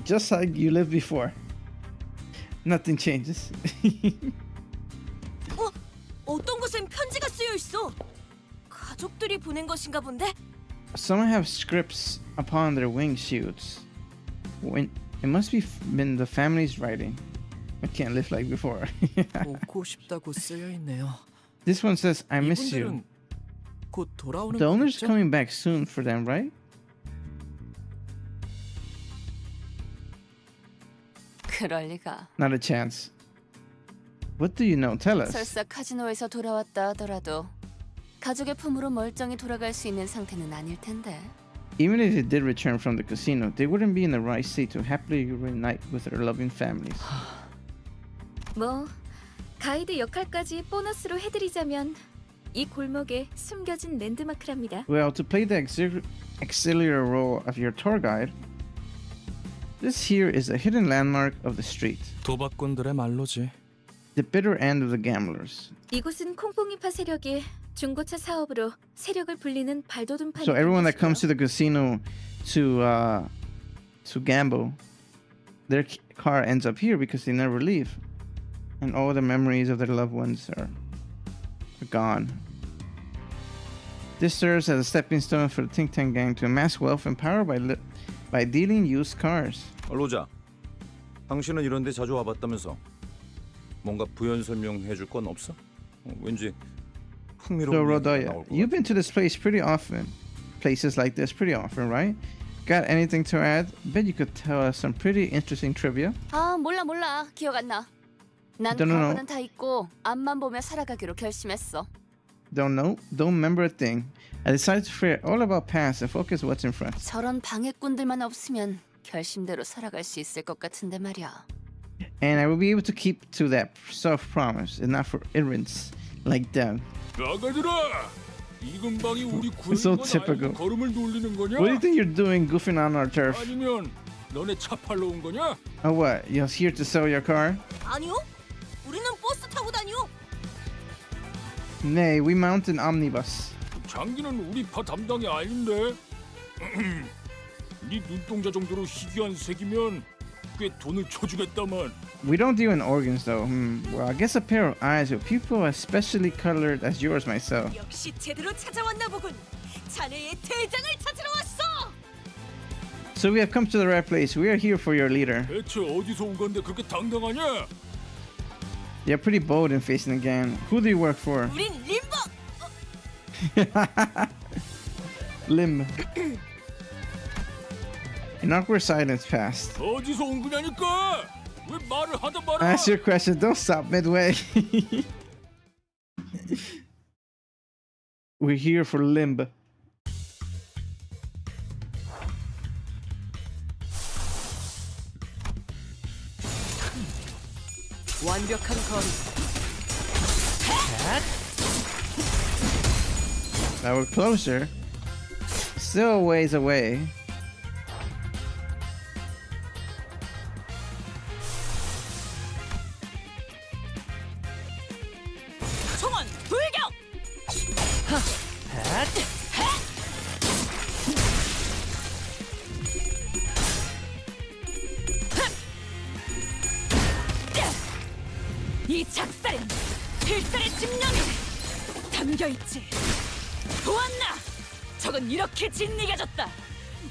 Speaker 11: Just like you lived before. Nothing changes.
Speaker 6: 어떤 곳엔 편지가 쓰여 있어. 가족들이 보낸 것인가 본데?
Speaker 11: Some have scripts upon their wing shields. When it must be been the family's writing. I can't live like before.
Speaker 7: 오고 싶다고 쓰여 있네요.
Speaker 11: This one says, "I miss you."
Speaker 7: 이분들은 곧 돌아오는
Speaker 11: The owner's
Speaker 7: 거겠죠?
Speaker 11: coming back soon for them, right?
Speaker 9: 그럴 리가.
Speaker 11: Not a chance. What do you know? Tell us.
Speaker 9: 설사 카지노에서 돌아왔다 하더라도 가족의 품으로 멀쩡히 돌아갈 수 있는 상태는 아닐 텐데.
Speaker 11: Even if they did return from the casino, they wouldn't be in the right state to happily reunite with their loving families.
Speaker 2: 뭐 가이드 역할까지 보너스로 해드리자면 이 골목에 숨겨진 랜드마크랍니다.
Speaker 11: Well, to play the auxiliary role of your tour guide, this here is a hidden landmark of the street.
Speaker 16: 도박꾼들의 말로지.
Speaker 11: The bitter end of the gamblers.
Speaker 2: 이곳은 콩콩이파 세력이 중고차 사업으로 세력을 불리는 발돋움판이.
Speaker 11: So everyone that comes to the casino to gamble, their car ends up here because they never leave, and all the memories of their loved ones are gone. This serves as a stepping stone for the Ting Tang Gang to amass wealth and power by dealing used cars.
Speaker 4: 로자, 당신은 이런 데 자주 와봤다면서? 뭔가 부연 설명해줄 건 없어? 왠지
Speaker 11: So
Speaker 4: 흥미로운 얘기가
Speaker 11: Rodaya,
Speaker 4: 나올 것
Speaker 11: you've been to this place pretty often. Places like this pretty often, right? Got anything to add? Bet you could tell us some pretty interesting trivia.
Speaker 9: 아 몰라 기억 안 나. 난
Speaker 11: Don't know.
Speaker 9: 과거는 다 잊고 앞만 보며 살아가기로 결심했어.
Speaker 11: Don't know, don't remember a thing. I decided to forget all about past and focus what's in front.
Speaker 9: 저런 방해꾼들만 없으면 결심대로 살아갈 수 있을 것 같은데 말이야.
Speaker 11: And I will be able to keep to that self-promise and not for ignorance like them.
Speaker 14: 나가들아! 이 근방이 우리
Speaker 11: So
Speaker 14: 구역인 건
Speaker 11: typical.
Speaker 14: 알고 걸음을 돌리는 거냐?
Speaker 11: What do you think you're doing goofing on our turf?
Speaker 14: 아니면 너네 차 팔러 온 거냐?
Speaker 11: Oh what, you're here to sell your car?
Speaker 6: 아니요. 우리는 버스 타고 다녀.
Speaker 11: Nay, we mount an omnibus.
Speaker 14: 장기는 우리 파 담당이 아닌데. 네 눈동자 정도로 희귀한 색이면 꽤 돈을 쳐주겠다만.
Speaker 11: We don't deal in organs though. Well, I guess a pair of eyes with people as specially colored as yours myself.
Speaker 6: 역시 제대로 찾아왔나 보군. 자네의 대장을 찾으러 왔어.
Speaker 11: So we have come to the right place. We are here for your leader.
Speaker 14: 대체 어디서 온 건데 그렇게 당당하냐?
Speaker 11: You're pretty bold in facing the gang. Who do you work for?
Speaker 6: 우린 림버.
Speaker 11: Limb. An awkward silence passed.
Speaker 14: 어디서 온 거냐니까? 왜 말을 하다 말아?
Speaker 11: Ask your question. Don't stop midway. We're here for Limb.
Speaker 5: 완벽한 거리.
Speaker 11: Now we're closer. Still a ways away.
Speaker 5: 총원 불격. 이 작살엔 필살의 집념이 담겨 있지. 보았나? 적은 이렇게 진리가졌다.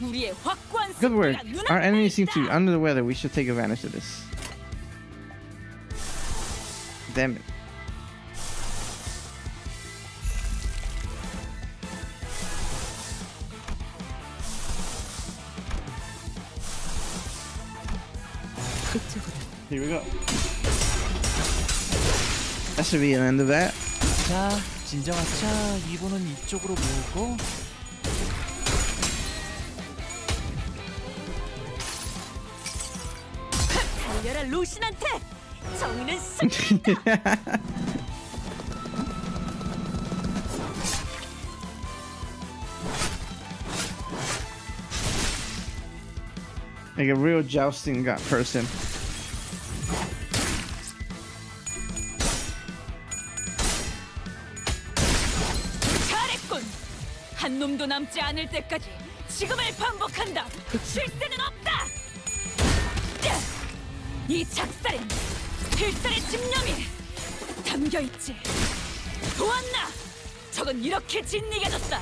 Speaker 5: 우리의 확고한
Speaker 11: Good work.
Speaker 5: 승리가
Speaker 11: Our
Speaker 5: 눈앞에
Speaker 11: enemies seem
Speaker 5: 있다.
Speaker 11: to be under the weather. We should take advantage of this. Damn it. Here we go. That should be an end of that.
Speaker 7: 자, 진정하자. 자, 이번은 이쪽으로 모으고.
Speaker 6: 달려라 루신한테. 정의는 승리.
Speaker 11: Like a real jousting person.
Speaker 5: 잘했군. 한 놈도 남지 않을 때까지 지금을 반복한다. 쉴 새는 없다. 이 작살엔 필살의 집념이 담겨 있지. 보았나? 적은 이렇게 진리가졌다.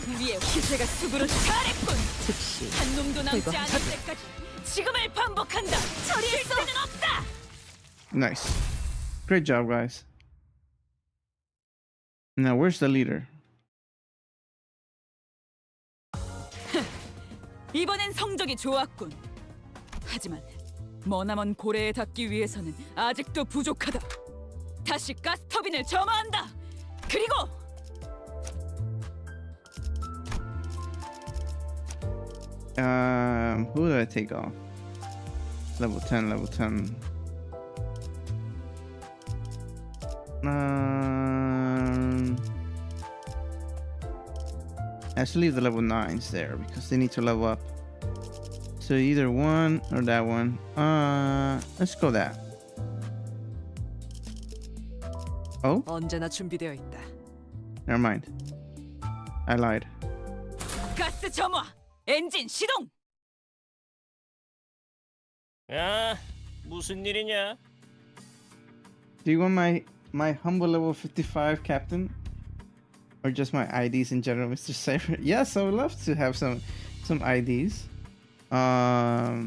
Speaker 5: 우리의 기세가 쑥으로 잘했군.
Speaker 6: 즉시
Speaker 5: 한 놈도 남지 않을
Speaker 6: 회복하자.
Speaker 5: 때까지 지금을 반복한다. 쉴 새는 없다.
Speaker 11: Nice. Great job, guys. Now, where's the leader?
Speaker 5: 이번엔 성적이 좋았군. 하지만 머나먼 고래에 닿기 위해서는 아직도 부족하다. 다시 가스터빈을 점화한다. 그리고
Speaker 11: Who do I take off? Level 10, level 10. I have to leave the level 9s there because they need to level up. So either one or that one. Let's go that. Oh,
Speaker 5: 언제나 준비되어 있다.
Speaker 11: never mind. I lied.
Speaker 5: 가스 점화, 엔진 시동.
Speaker 18: 야, 무슨 일이냐?
Speaker 11: Do you want my humble level 55 captain? Or just my IDs in general, Mr. Cyber? Yes, I would love to have some IDs. I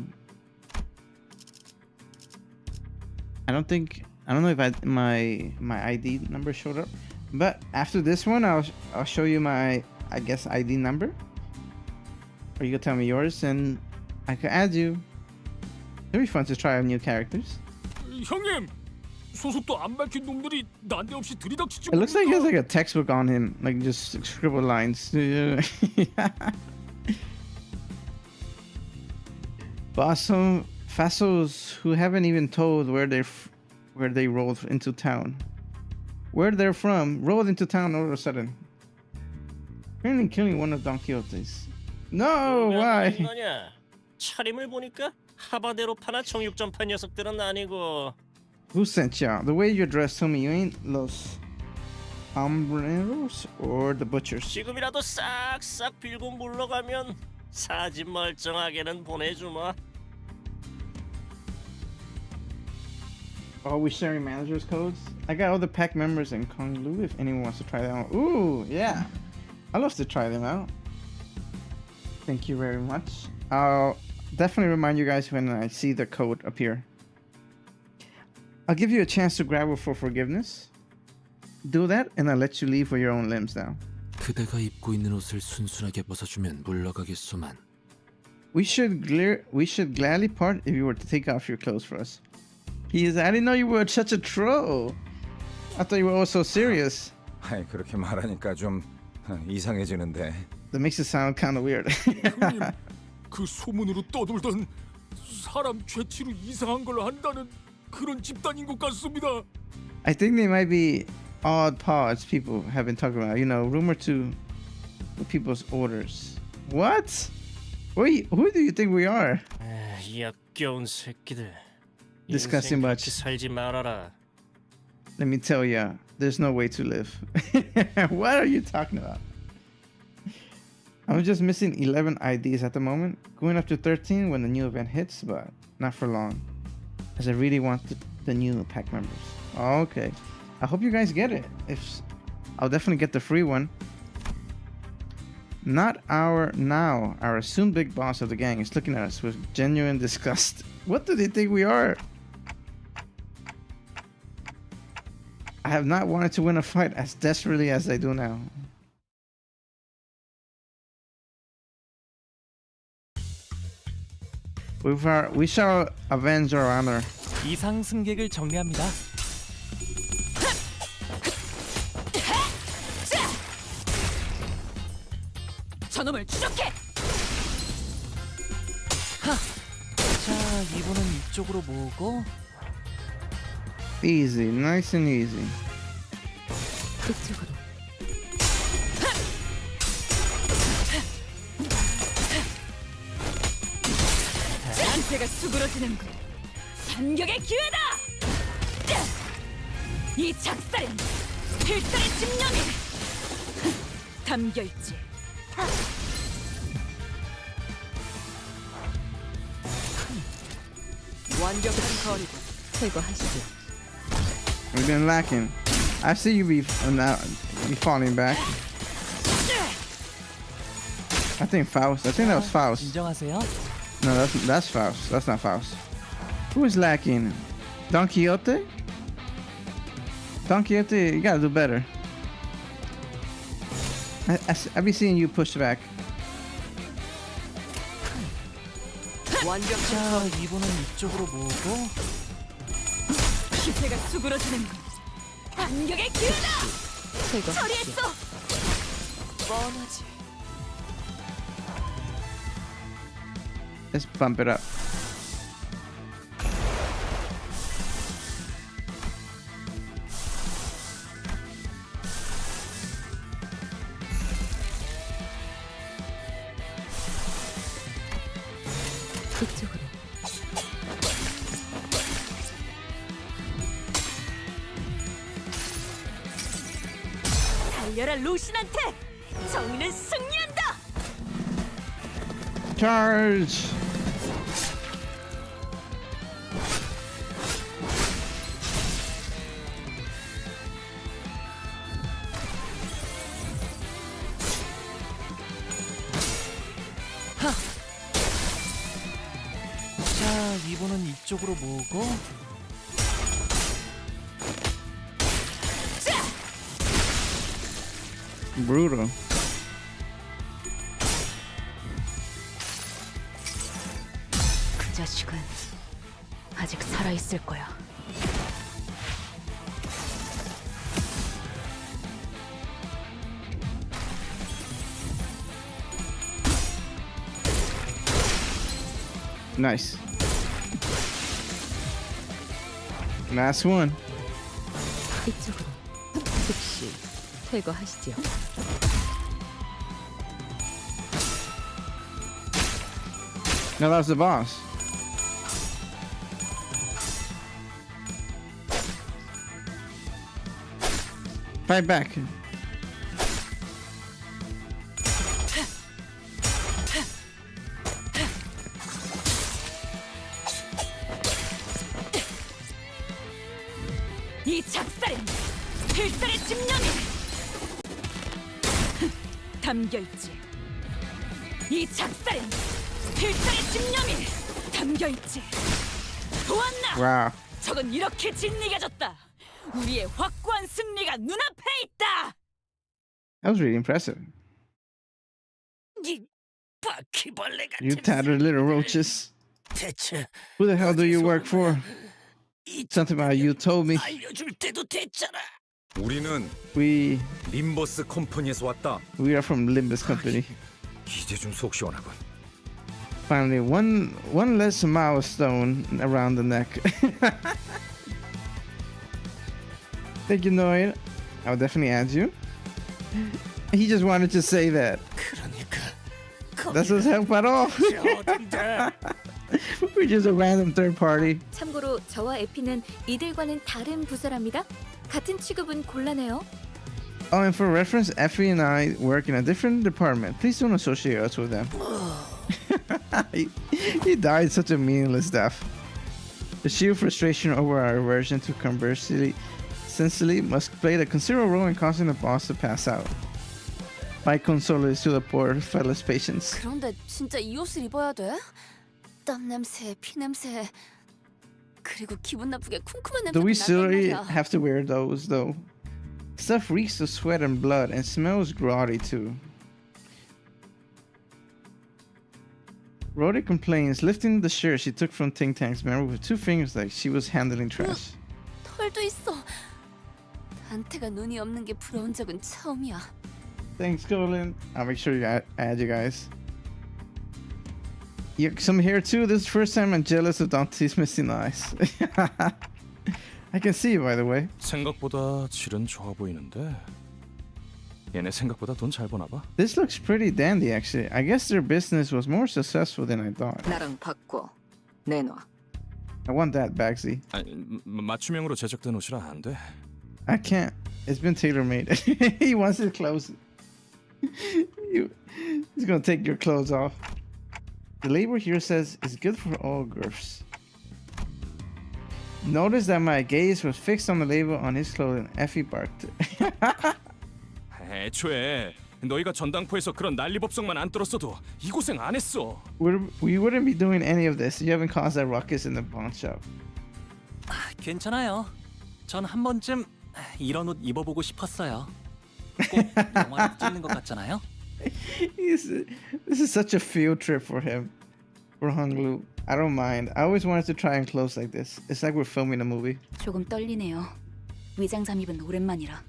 Speaker 11: don't know if my ID number showed up, but after this one, I'll show you my, I guess, ID number, or you can tell me yours, and I can add you. It'll be fun to try out new characters.
Speaker 14: 형님, 소속도 안 밝힌 놈들이 난데없이 들이닥치지.
Speaker 11: It looks like he has like a textbook on him, like just scribbled lines. But some vassals who haven't even told where they rolled into town, where they're from, rolled into town all of a sudden. Apparently killing one of Don Quixote's. No, why?
Speaker 18: 거냐? 차림을 보니까 하바대로 파나 정육점파 녀석들은 아니고.
Speaker 11: Who sent you? The way you're dressed, tell me you ain't los hombreros or the butchers.
Speaker 18: 지금이라도 싹싹 빌고 물러가면 사진 멀쩡하게는 보내주마.
Speaker 11: Are we sharing managers codes? I got all the pack members in Konglu if anyone wants to try them out. Ooh, yeah. I'd love to try them out. Thank you very much. I'll definitely remind you guys when I see the code appear. I'll give you a chance to grab it for forgiveness. Do that and I'll let you leave for your own limbs now.
Speaker 13: 그대가 입고 있는 옷을 순순하게 벗어주면 물러가겠소만.
Speaker 11: We should gladly part if you were to take off your clothes for us. I didn't know you were such a troll. I thought you were all so serious.
Speaker 4: 아이, 그렇게 말하니까 좀 이상해지는데.
Speaker 11: That makes it sound kind of weird.
Speaker 14: 형님, 그 소문으로 떠돌던 사람 죄치로 이상한 걸 한다는 그런 집단인 것 같습니다.
Speaker 11: I think they might be odd pods people have been talking about. You know, rumor to people's orders. What? Who do you think we are?
Speaker 18: 역겨운 새끼들.
Speaker 11: Discussing much.
Speaker 18: 살지 말아라.
Speaker 11: Let me tell you, there's no way to live. What are you talking about? I'm just missing 11 IDs at the moment. Going up to 13 when the new event hits, but not for long. As I really want the new pack members. Okay. I hope you guys get it. I'll definitely get the free one. Not our soon big boss of the gang is looking at us with genuine disgust. What do they think we are? I have not wanted to win a fight as desperately as I do now. We shall avenge our honor.
Speaker 7: 이상 승객을 정리합니다.
Speaker 5: 저놈을 추적해.
Speaker 7: 자, 이번엔 이쪽으로 모으고.
Speaker 11: Easy, nice and easy.
Speaker 2: 그쪽으로.
Speaker 5: 안태가 수그러지는군. 반격의 기회다. 이 작살엔 필살의 집념이 담겨있지. 완벽한 거리고
Speaker 2: 제거하시죠.
Speaker 11: We've been lacking. I see you be falling back. I think Faust. I think that was Faust.
Speaker 7: 인정하세요?
Speaker 11: No, that's Faust. That's not Faust. Who is lacking? Don Quixote? Don Quixote, you gotta do better. I be seeing you push back.
Speaker 7: 자, 이번엔 이쪽으로 모으고.
Speaker 5: 기세가 수그러지는 건 반격의 기회다. 처리했어. 뻔하지.
Speaker 11: Let's bump it up.
Speaker 2: 그쪽으로.
Speaker 6: 달려라 루신한테. 정의는 승리한다.
Speaker 11: Charge!
Speaker 7: 자, 이번엔 이쪽으로 모으고.
Speaker 11: Brutal.
Speaker 15: 그 자식은 아직 살아있을 거야.
Speaker 11: Nice. Last one.
Speaker 2: 이쪽으로. 즉시 제거하시죠.
Speaker 11: Now that's the boss. Fight back.
Speaker 5: 담겨 있지. 이 작살엔 필살의 집념이 담겨 있지. 보았나?
Speaker 11: Wow.
Speaker 5: 적은 이렇게 진리가졌다. 우리의 확고한 승리가 눈앞에 있다.
Speaker 11: That was really impressive.
Speaker 18: 이 바퀴벌레 같은
Speaker 11: You tattered little roaches.
Speaker 18: 대체
Speaker 11: Who the hell do you work for? Something about you told me.
Speaker 18: 알려줄 때도 됐잖아.
Speaker 4: 우리는
Speaker 11: We
Speaker 4: 림버스 컴퍼니에서 왔다.
Speaker 11: we are from Limbus Company.
Speaker 4: 이제 좀 속 시원하군.
Speaker 11: Finally, one less milestone around the neck. Thank you, Noid. I'll definitely add you. He just wanted to say that. That doesn't help at all. We're just a random third party.
Speaker 2: 참고로 저와 에피는 이들과는 다른 부서랍니다. 같은 취급은 곤란해요.
Speaker 11: Oh, and for reference, Effie and I work in a different department. Please don't associate us with them. He died such a meaningless death. The sheer frustration over our aversion to conversely must play a considerable role in causing the boss to pass out. My condolences to the poor fella's patients.
Speaker 9: 그런데 진짜 이 옷을 입어야 돼? 땀 냄새, 피 냄새, 그리고 기분 나쁘게 쿰쿰한
Speaker 11: Do we
Speaker 9: 냄새가 난단
Speaker 11: really
Speaker 9: 말이야.
Speaker 11: have to wear those though? Stuff reeks of sweat and blood and smells grotty too. Rhodey complains, lifting the shirt she took from Ting Tang's member with two fingers like she was handling trash.
Speaker 9: 털도 있어. 단테가 눈이 없는 게 부러운 적은 처음이야.
Speaker 11: Thanks, Colin. I'll make sure you add you guys. Some hair too. This is the first time I'm jealous of Dante's missing eyes. I can see, by the way.
Speaker 16: 생각보다 질은 좋아 보이는데 얘네 생각보다 돈 잘 버나 봐.
Speaker 11: This looks pretty dandy, actually. I guess their business was more successful than I thought.
Speaker 17: 나랑 바꿔. 내놔.
Speaker 11: I want that, Bagsy.
Speaker 16: 맞춤형으로 제작된 옷이라 안 돼.
Speaker 11: I can't. It's been tailor-made. He wants his clothes. He's gonna take your clothes off. The label here says it's good for all girths. Notice that my gaze was fixed on the label on his clothing. Effie barked.
Speaker 16: 애초에 너희가 전당포에서 그런 난리법석만 안 떨었어도 이 고생 안 했어.
Speaker 11: We wouldn't be doing any of this. You haven't caused that ruckus in the pawn shop.
Speaker 7: 괜찮아요. 전 한 번쯤 이런 옷 입어보고 싶었어요. 꼭 영화를 찍는 것 같잖아요.
Speaker 11: This is such a field trip for him. For Honglu. I don't mind. I always wanted to try on clothes like this. It's like we're filming a movie.
Speaker 15: 조금 떨리네요. 위장 잠입은 오랜만이라.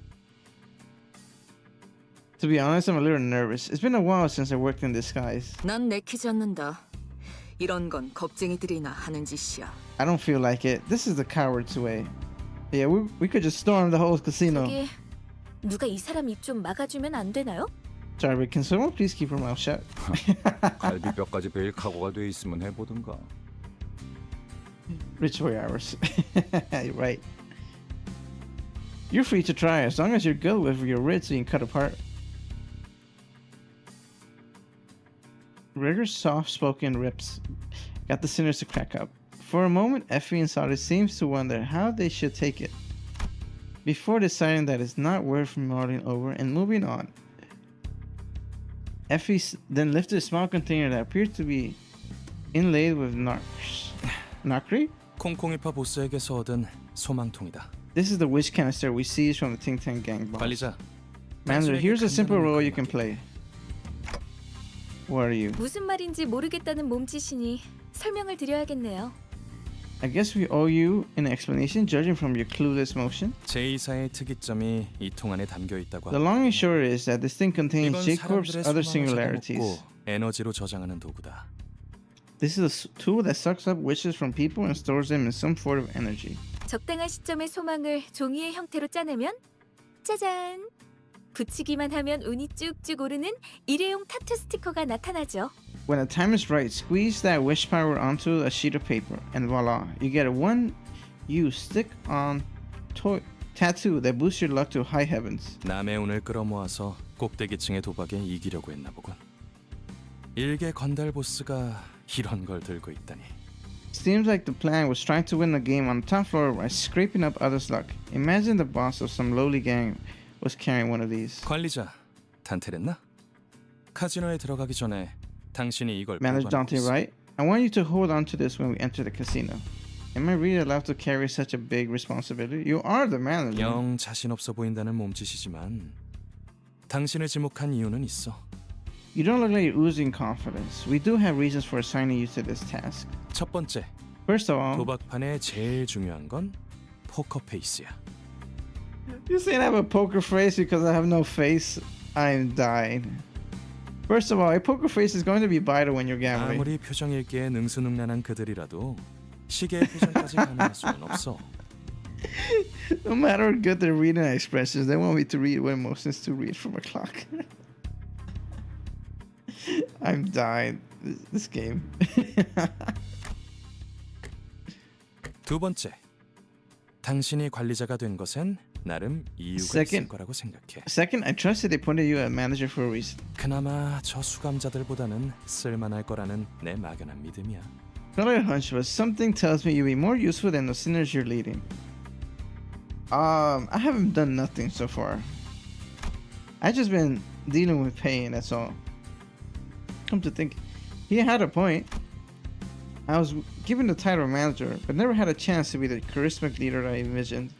Speaker 11: To be honest, I'm a little nervous. It's been a while since I worked in disguise.
Speaker 17: 난 내키지 않는다. 이런 건 겁쟁이들이나 하는 짓이야.
Speaker 11: I don't feel like it. This is the coward's way. Yeah, we could just storm the whole casino.
Speaker 2: 저기 누가 이 사람 입 좀 막아주면 안 되나요?
Speaker 11: Sorry, but can someone please keep her mouth shut?
Speaker 4: 갈비뼈까지 베일 각오가 돼 있으면 해보든가.
Speaker 11: Rich boy hours. You're right. You're free to try as long as you're good with your wrist so you can cut apart. Rigor's soft-spoken rips got the sinners to crack up. For a moment, Effie and Sadi seems to wonder how they should take it, before deciding that it's not worth mulling over and moving on. Effie then lifted a small container that appeared to be inlaid with nacre?
Speaker 16: 콩콩이파 보스에게서 얻은 소망통이다.
Speaker 11: This is the wish canister we seized from the Ting Tang gang boss.
Speaker 16: 관리자.
Speaker 11: Manager, here's a simple role you can play. What are you?
Speaker 2: 무슨 말인지 모르겠다는 몸짓이니 설명을 드려야겠네요.
Speaker 11: I guess we owe you an explanation, judging from your clueless motion.
Speaker 16: 제2사의 특이점이 이 통 안에 담겨 있다고.
Speaker 11: The long and short is that this thing contains
Speaker 16: 이건
Speaker 11: J-Corp's
Speaker 16: 사람들의
Speaker 11: other
Speaker 16: 소망을
Speaker 11: singularities.
Speaker 16: 잡아먹고 에너지로 저장하는 도구다.
Speaker 11: This is a tool that sucks up wishes from people and stores them in some form of energy.
Speaker 2: 적당한 시점에 소망을 종이의 형태로 짜내면 짜잔! 붙이기만 하면 운이 쭉쭉 오르는 일회용 타투 스티커가 나타나죠.
Speaker 11: When the time is right, squeeze that wish power onto a sheet of paper, and voila, you get a one-use stick-on tattoo that boosts your luck to high heavens.
Speaker 16: 남의 운을 끌어모아서 꼭대기층의 도박에 이기려고 했나 보군. 일개 건달 보스가 이런 걸 들고 있다니.
Speaker 11: Seems like the plan was trying to win the game on the top floor by scraping up others' luck. Imagine the boss of some lowly gang was carrying one of these.
Speaker 16: 관리자, 단테랬나? 카지노에 들어가기 전에 당신이 이걸
Speaker 11: Manager
Speaker 16: 보관하고
Speaker 11: Dante,
Speaker 16: 있어.
Speaker 11: right? I want you to hold on to this when we enter the casino. Am I really allowed to carry such a big responsibility? You are the manager.
Speaker 16: 영 자신 없어 보인다는 몸짓이지만 당신을 지목한 이유는 있어.
Speaker 11: You don't look like you're oozing confidence. We do have reasons for assigning you to this task.
Speaker 16: 첫 번째,
Speaker 11: First of all,
Speaker 16: 도박판에 제일 중요한 건 포커 페이스야.
Speaker 11: you saying I have a poker face because I have no face? I'm dying. First of all, a poker face is going to be vital when you're gambling.
Speaker 16: 아무리 표정 읽기에 능수능란한 그들이라도 시계의 표정까지 가능할 수는 없어.
Speaker 11: No matter how good they're reading expressions, they want me to read what emotions to read from a clock. I'm dying. This game.
Speaker 16: 두 번째, 당신이 관리자가 된 것엔 나름 이유가
Speaker 11: Second.
Speaker 16: 있을 거라고 생각해.
Speaker 11: Second, I trust that they appointed you as manager for a reason.
Speaker 16: 그나마 저 수감자들보다는 쓸만할 거라는 내 막연한 믿음이야.
Speaker 11: Not a hunch, but something tells me you'll be more useful than the sinners you're leading. I haven't done nothing so far. I just been dealing with pain, that's all. Come to think, he had a point. I was given the title of manager, but never had a chance to be the charismatic leader I envisioned.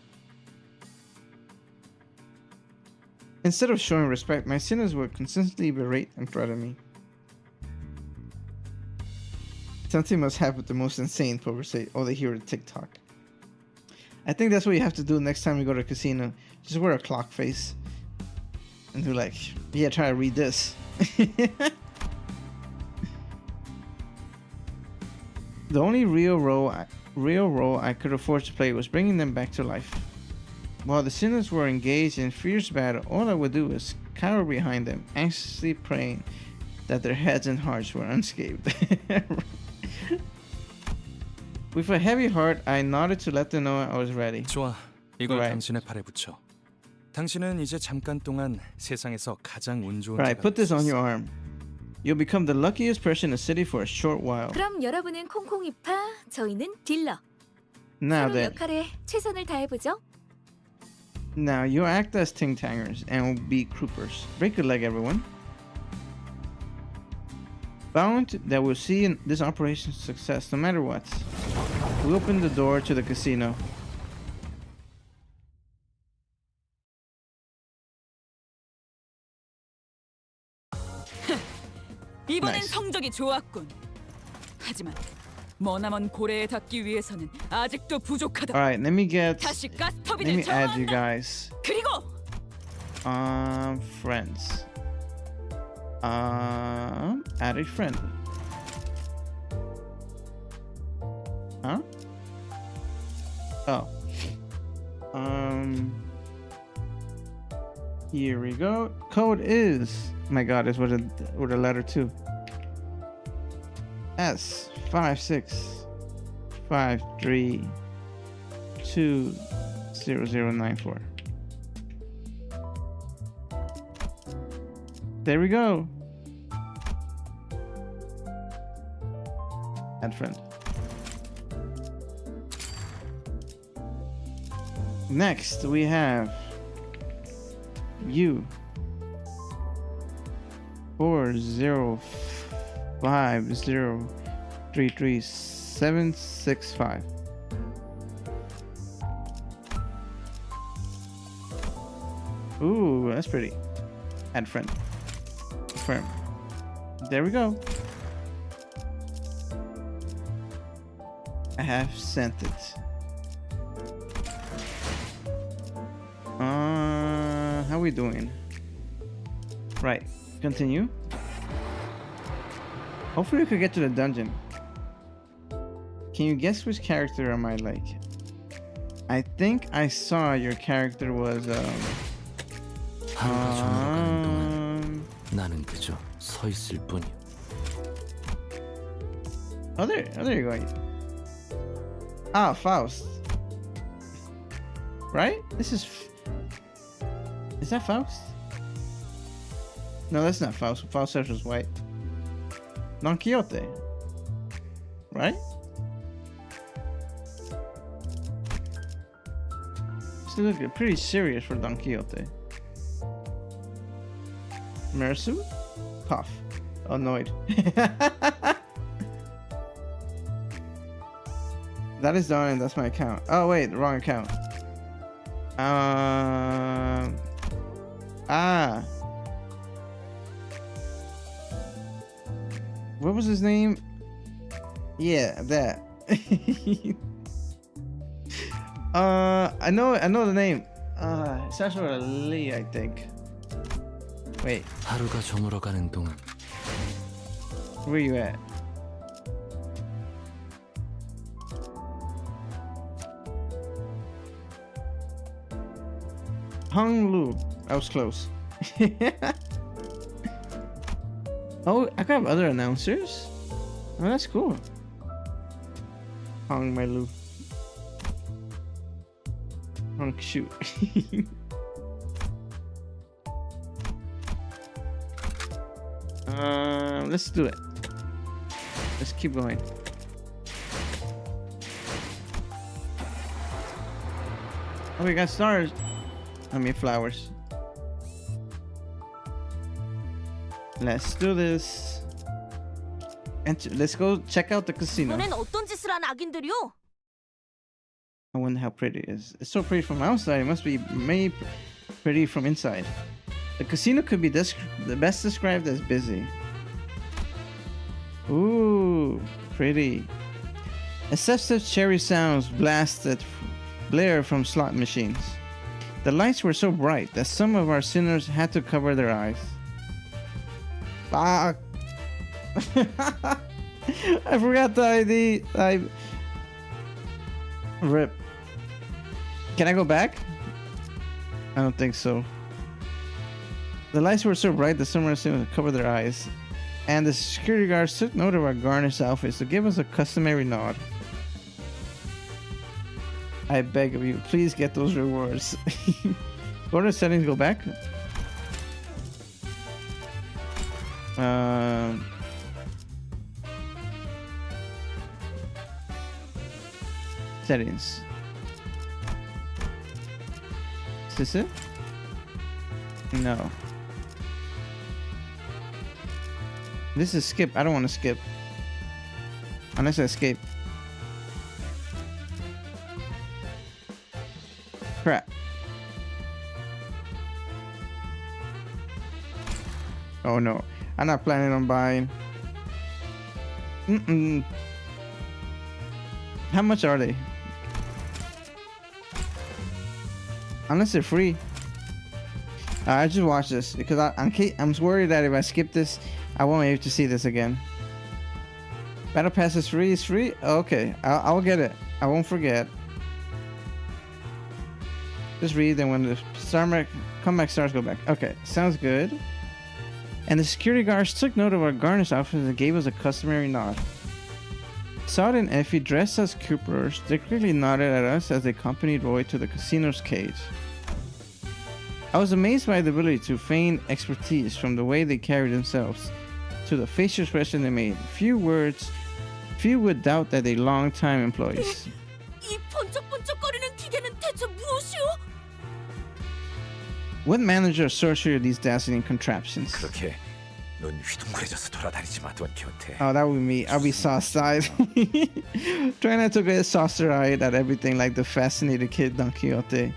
Speaker 11: Instead of showing respect, my sinners would consistently berate and threaten me. Something must happen with the most insane poker say, oh, they hear a TikTok. I think that's what you have to do next time you go to a casino. Just wear a clock face. And do like, yeah, try to read this. The only real role I could afford to play was bringing them back to life. While the sinners were engaged in fierce battle, all I would do was cower behind them, anxiously praying that their heads and hearts were unscathed. With a heavy heart, I nodded to let them know I was ready.
Speaker 16: 좋아, 이걸
Speaker 11: Right.
Speaker 16: 당신의 팔에 붙여. 당신은 이제 잠깐 동안 세상에서 가장 운 좋은
Speaker 11: Right,
Speaker 16: 자가
Speaker 11: put this
Speaker 16: 될 수
Speaker 11: on
Speaker 16: 있어.
Speaker 11: your arm. You'll become the luckiest person in the city for a short while.
Speaker 2: 그럼 여러분은 콩콩이파, 저희는 딜러.
Speaker 11: Now
Speaker 2: 서로
Speaker 11: then,
Speaker 2: 역할에 최선을 다해보죠.
Speaker 11: now you act as ting-tangers and will be croupers. Break a leg, everyone. Bound that we'll see in this operation's success no matter what. We open the door to the casino.
Speaker 5: 이번엔
Speaker 11: Nice.
Speaker 5: 성적이 좋았군. 하지만 머나먼 고래에 닿기 위해서는 아직도 부족하다.
Speaker 11: Alright, let me get.
Speaker 5: 다시
Speaker 11: Let
Speaker 5: 가스터빈을
Speaker 11: me add you
Speaker 5: 정화한다.
Speaker 11: guys.
Speaker 5: 그리고
Speaker 11: Friends. Add a friend. Huh? Oh. Here we go. Code is. My God, it's with a letter too. S5653200094. There we go. Add friend. Next, we have you. 405033765. Ooh, that's pretty. Add friend. Confirm. There we go. I have sent it. How we doing? Right. Continue. Hopefully we could get to the dungeon. Can you guess which character am I like? I think I saw your character was
Speaker 13: 하루가 저물어가는 동안 나는 그저 서 있을 뿐이야.
Speaker 11: Oh there you go. Ah, Faust. Right? Is that Faust? No, that's not Faust. Faust was white. Don Quixote. Right? Still looking pretty serious for Don Quixote. Mersu? Cough. Annoyed. That is done, and that's my account. Oh wait, wrong account. What was his name? Yeah, that. I know the name. It starts with a Lee, I think. Wait.
Speaker 13: 하루가 저물어가는 동안
Speaker 11: Where you at? Hung Lu. I was close. Oh, I got other announcers? Oh, that's cool. Hung my Lu. Hung shoot. Let's do it. Let's keep going. Oh, we got stars. I mean flowers. Let's do this. And let's go check out the casino.
Speaker 6: 너넨 어떤 짓을 한 악인들이요?
Speaker 11: I wonder how pretty it is. It's so pretty from outside. It must be made pretty from inside. The casino could be the best described as busy. Ooh, pretty. Excessive cherry sounds blare from slot machines. The lights were so bright that some of our sinners had to cover their eyes. Fuck. I forgot the ID. Rip. Can I go back? I don't think so. The lights were so bright that some of our sinners covered their eyes. And the security guards took note of our garnished outfits to give us a customary nod. I beg of you, please get those rewards. Go to settings, go back. Settings. Is this it? No. This is skip. I don't want to skip. Unless I escape. Crap. Oh no. I'm not planning on buying. How much are they? Unless they're free. I just watch this because I'm worried that if I skip this, I won't be able to see this again. Battle Pass is free. It's free. Okay, I'll get it. I won't forget. Just read, then when the comeback stars, go back. Okay, sounds good. And the security guards took note of our garnished outfits and gave us a customary nod. Sod and Effie, dressed as Coopers, they quickly nodded at us as they accompanied Roy to the casino's cage. I was amazed by the ability to feign expertise from the way they carried themselves to the facial expression they made. Few would doubt that they're long-time employees.
Speaker 6: 이 번쩍번쩍거리는 기계는 대체 무엇이오?
Speaker 11: What manager or sorcerer are these dazzling contraptions?
Speaker 4: 그렇게 눈 휘둥그레져서 돌아다니지 마, 돈 키호테.
Speaker 11: Oh, that would be me. I'll be sauce-eyed. Trying not to get saucer-eyed at everything like the fascinated kid Don Quixote.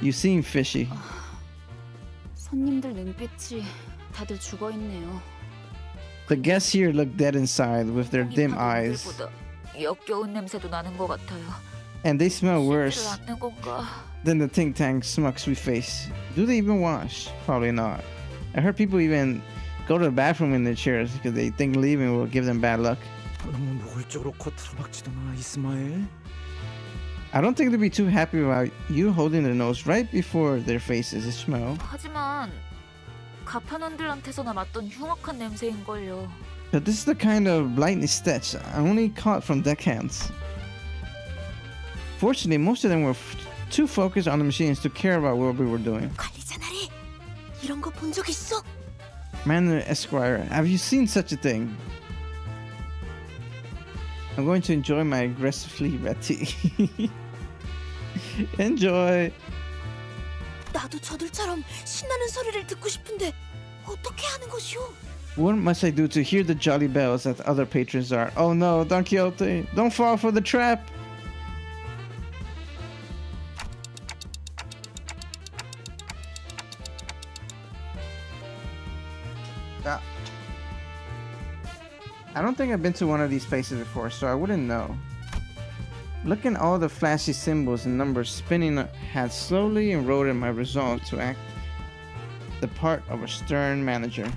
Speaker 11: You seem fishy.
Speaker 15: 손님들 눈빛이 다들 죽어 있네요.
Speaker 11: The guests here look dead inside with their dim eyes.
Speaker 15: 역겨운 냄새도 나는 것 같아요.
Speaker 11: And they smell worse
Speaker 15: 않는 건가?
Speaker 11: than the think tank smucks we face. Do they even wash? Probably not. I heard people even go to the bathroom in their chairs because they think leaving will give them bad luck.
Speaker 4: 너무 노골적으로 코트로 마, 이스마엘.
Speaker 11: I don't think they'd be too happy about you holding their nose right before their faces. It smell.
Speaker 15: 하지만 가판원들한테서나 맡던 흉악한 냄새인걸요.
Speaker 11: But this is the kind of blighty stench I only caught from deckhands. Fortunately, most of them were too focused on the machines to care about what we were doing.
Speaker 6: 관리자 나리, 이런 거 본 적 있어?
Speaker 11: Manor Esquire, have you seen such a thing? I'm going to enjoy my aggressively red tea. Enjoy.
Speaker 6: 나도 저들처럼 신나는 소리를 듣고 싶은데 어떻게 하는 것이오?
Speaker 11: What must I do to hear the jolly bells that other patrons are? Oh no, Don Quixote, don't fall for the trap! I don't think I've been to one of these places before, so I wouldn't know. Looking at all the flashy symbols and numbers spinning had slowly eroded my resolve to act the part of a stern manager.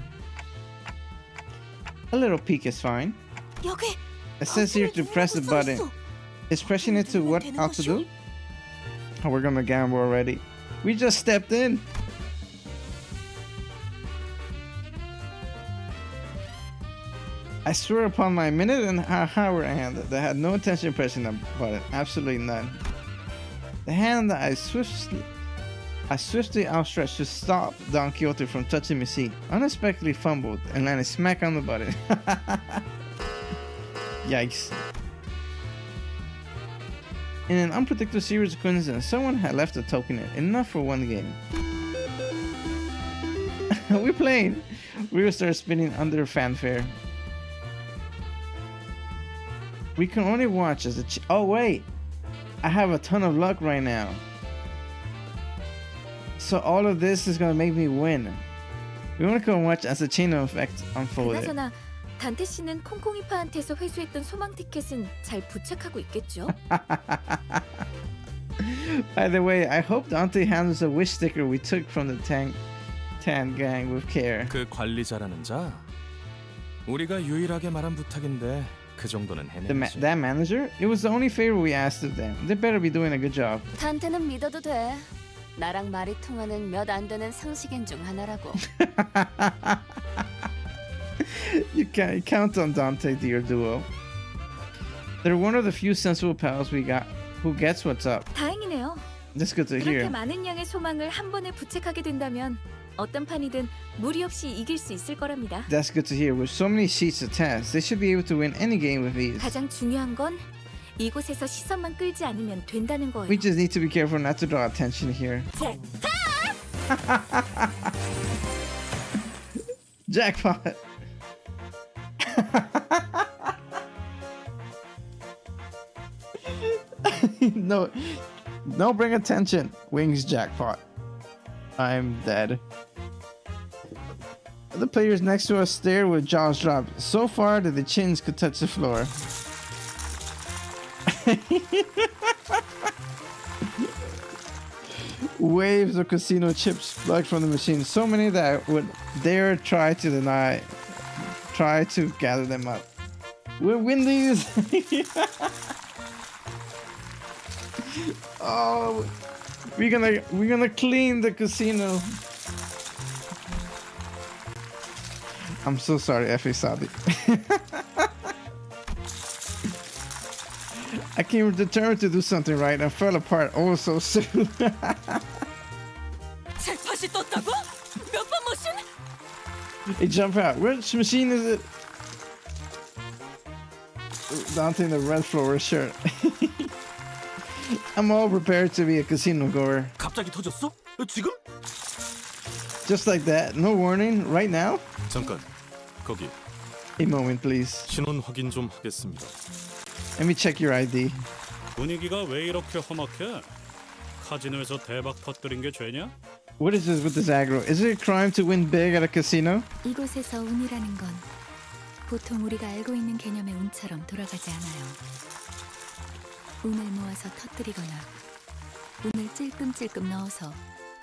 Speaker 11: A little peek is fine. It says here to press the button. Is pressing it to what ought to do? Oh, we're gonna gamble already. We just stepped in. I swear upon my minute and a hour hand that I had no intention of pressing the button. Absolutely none. The hand that I swiftly outstretched to stop Don Quixote from touching my seat unexpectedly fumbled and landed smack on the button. Yikes. In an unpredictable series of coincidences, someone had left a token in. Enough for one game. We're playing. We will start spinning under fanfare. We can only watch as the oh wait, I have a ton of luck right now. So all of this is gonna make me win. We only can watch as the chain of effects unfolded.
Speaker 2: 그나저나 단테 씨는 콩콩이파한테서 회수했던 소망 티켓은 잘 부착하고 있겠죠?
Speaker 11: By the way, I hope Dante handles a wish sticker we took from the Tan gang with care.
Speaker 16: 그 관리자라는 자? 우리가 유일하게 말한 부탁인데 그 정도는 해내지.
Speaker 11: That manager? It was the only favor we asked of them. They better be doing a good job.
Speaker 9: 단테는 믿어도 돼. 나랑 말이 통하는 몇 안 되는 상식인 중 하나라고.
Speaker 11: You can count on Dante, dear duo. They're one of the few sensible pals we got who gets what's up.
Speaker 2: 다행이네요.
Speaker 11: That's good to hear.
Speaker 2: 그렇게 많은 양의 소망을 한 번에 부착하게 된다면 어떤 판이든 무리 없이 이길 수 있을 거랍니다.
Speaker 11: That's good to hear. With so many sheets of tasks, they should be able to win any game with ease.
Speaker 2: 가장 중요한 건 이곳에서 시선만 끌지 않으면 된다는 거예요.
Speaker 11: We just need to be careful not to draw attention here. Jackpot! No, bring attention. Wings jackpot. I'm dead. The players next to us stared with jaws dropped so far that the chins could touch the floor. Waves of casino chips plucked from the machine, so many that I would dare try to gather them up. We'll win these! Oh, we're gonna clean the casino. I'm so sorry, Effie Sabi. I came determined to do something right and fell apart oh so soon.
Speaker 5: 잭팟이 떴다고? 몇 번 머신?
Speaker 11: Hey, jump out. Which machine is it? Dante in the red flower shirt. I'm all prepared to be a casino goer.
Speaker 18: 갑자기 터졌어? 지금?
Speaker 11: Just like that, no warning, right now?
Speaker 16: 잠깐, 거기.
Speaker 11: A moment, please.
Speaker 16: 신원 확인 좀 하겠습니다.
Speaker 11: Let me check your ID.
Speaker 3: 분위기가 왜 이렇게 험악해? 카지노에서 대박 터뜨린 게 죄냐?
Speaker 11: What is this with this aggro? Is it a crime to win big at a casino?
Speaker 2: 이곳에서 운이라는 건 보통 우리가 알고 있는 개념의 운처럼 돌아가지 않아요. 운을 모아서 터뜨리거나 운을 찔끔찔끔 넣어서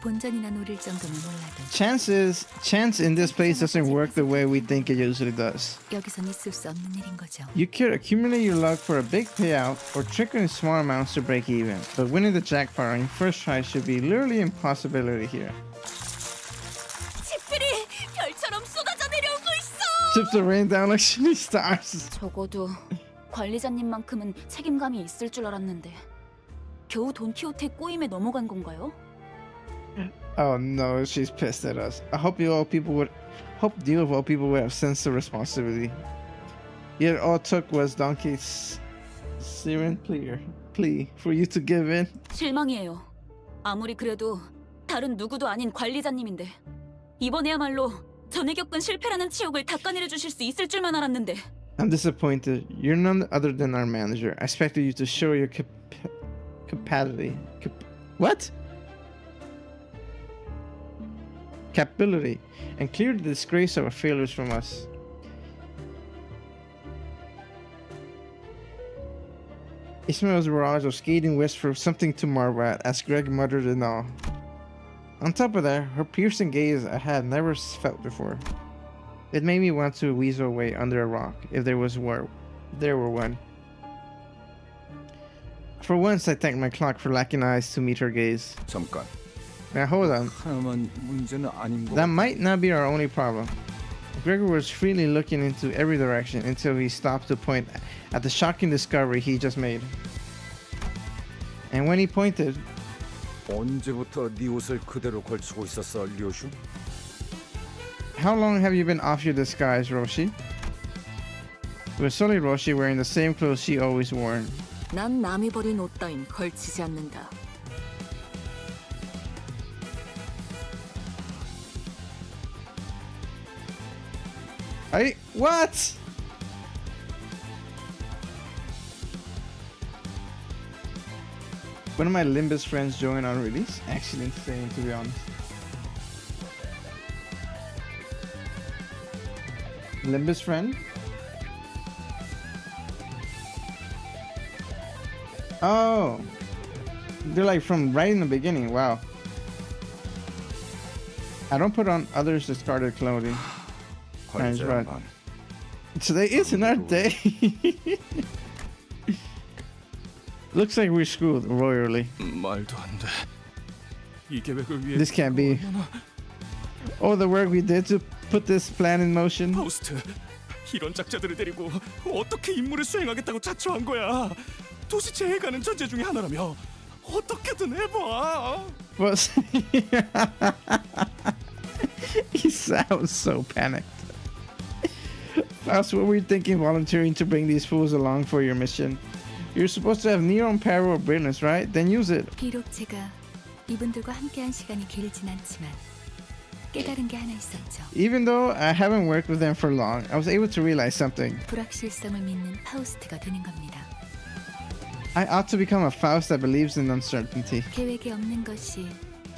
Speaker 2: 본전이나 노릴 정도는 몰라도
Speaker 11: Chance in this place doesn't work the way we think it usually does.
Speaker 2: 여기선 있을 수 없는 일인 거죠.
Speaker 11: You could accumulate your luck for a big payout or trickle in small amounts to break even, but winning the jackpot on your first try should be literally impossibility here.
Speaker 5: 집들이 별처럼 쏟아져 내려오고 있어.
Speaker 11: Chips are raining down like shooting stars.
Speaker 15: 적어도 관리자님만큼은 책임감이 있을 줄 알았는데 겨우 돈키호테 꼬임에 넘어간 건가요?
Speaker 11: Oh no, she's pissed at us. I hope you of all people would have sense of responsibility. Yet all it took was Donkey's siren plea for you to give in.
Speaker 15: 실망이에요. 아무리 그래도 다른 누구도 아닌 관리자님인데 이번에야말로 전에 겪은 실패라는 치욕을 닦아내려 주실 수 있을 줄만 알았는데.
Speaker 11: I'm disappointed. You're none other than our manager. I expected you to show your capability. What? Capability and clear the disgrace of our failures from us. Ismail's barrage of skating west for something to marvel at, as Greg muttered in awe. On top of that, her piercing gaze I had never felt before. It made me want to weasel away under a rock if there were one. For once, I thanked my clock for lacking eyes to meet her gaze.
Speaker 4: 잠깐.
Speaker 11: Now hold on. That might not be our only problem. Gregor was freely looking into every direction until he stopped to point at the shocking discovery he just made. And when he pointed,
Speaker 4: 언제부터 네 옷을 그대로 걸치고 있었어, 류슈?
Speaker 11: how long have you been off your disguise, Roshi? It was solely Roshi wearing the same clothes she always wore.
Speaker 17: 난 남이 버린 옷 따윈 걸치지 않는다.
Speaker 11: What? One of my Limbus friends joined on release. Actually insane, to be honest. Limbus friend? Oh, they're like from right in the beginning. Wow. I don't put on others' discarded clothing. That's right. Today isn't our day. Looks like we're screwed royally.
Speaker 3: 말도 안 돼. 이 계획을 위해
Speaker 11: This can't be. Oh, the work we did to put this plan in motion.
Speaker 3: 파우스트, 이런 작자들을 데리고 어떻게 임무를 수행하겠다고 자처한 거야? 도시 제해가는 전제 중에 하나라며 어떻게든 해봐.
Speaker 11: What? He sounds so panicked. That's what we're thinking, volunteering to bring these fools along for your mission. You're supposed to have neon power or brilliance, right? Then use it.
Speaker 2: 비록 제가 이분들과 함께한 시간이 길진 않지만 깨달은 게 하나 있었죠.
Speaker 11: Even though I haven't worked with them for long, I was able to realize something.
Speaker 2: 불확실성을 믿는 파우스트가 되는 겁니다.
Speaker 11: I ought to become a Faust that believes in uncertainty.
Speaker 2: 계획이 없는 것이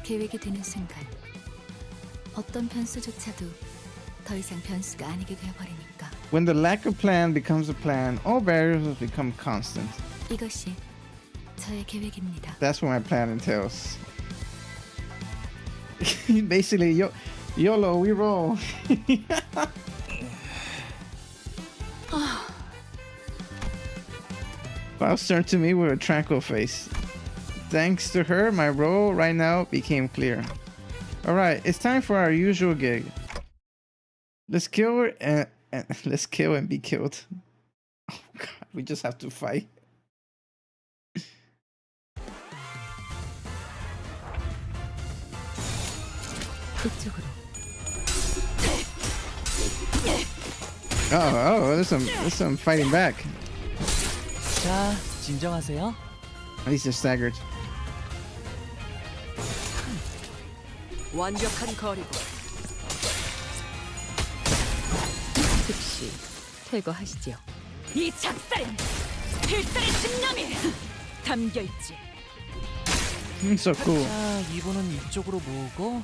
Speaker 2: 계획이 되는 순간 어떤 변수조차도 더 이상 변수가 아니게 되어버리니까.
Speaker 11: When the lack of plan becomes a plan, all barriers become constant.
Speaker 2: 이것이 저의 계획입니다.
Speaker 11: That's what my plan entails. Basically, YOLO, we roll. Faust turned to me with a tranquil face. Thanks to her, my role right now became clear. Alright, it's time for our usual gig. Let's kill her and let's kill and be killed. Oh god, we just have to fight. Oh, there's some fighting back.
Speaker 7: 자, 진정하세요.
Speaker 11: At least they're staggered.
Speaker 5: 완벽한 거리고
Speaker 15: 즉시 퇴거하시지요.
Speaker 5: 이 작살엔 필살의 집념이 담겨 있지.
Speaker 11: So cool.
Speaker 7: 자, 이분은 이쪽으로 모으고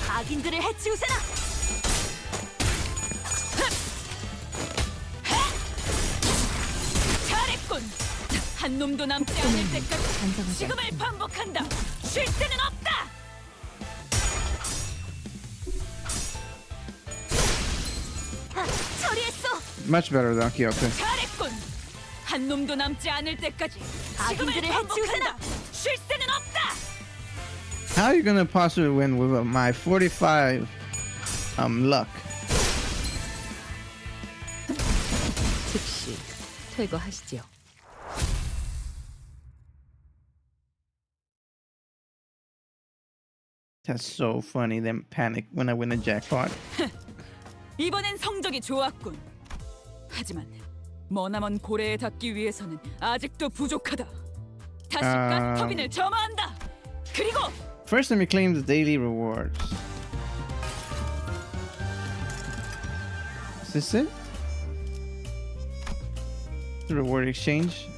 Speaker 5: 악인들을 해치우세나. 잘했군. 한 놈도 남지 않을 때까지 지금을 반복한다. 쉴 때는 없다. 처리했어.
Speaker 11: Much better than Kyoto.
Speaker 5: 잘했군. 한 놈도 남지 않을 때까지 지금을 반복한다. 쉴 때는 없다.
Speaker 11: How are you gonna possibly win with my 45 luck?
Speaker 15: 즉시 퇴거하시지요.
Speaker 11: That's so funny. Them panic when I win a jackpot.
Speaker 5: 이번엔 성적이 좋았군. 하지만 머나먼 고래에 닿기 위해서는 아직도 부족하다. 다시 가스 터빈을 점화한다. 그리고
Speaker 11: First, let me claim the daily rewards. Is this it? The reward exchange.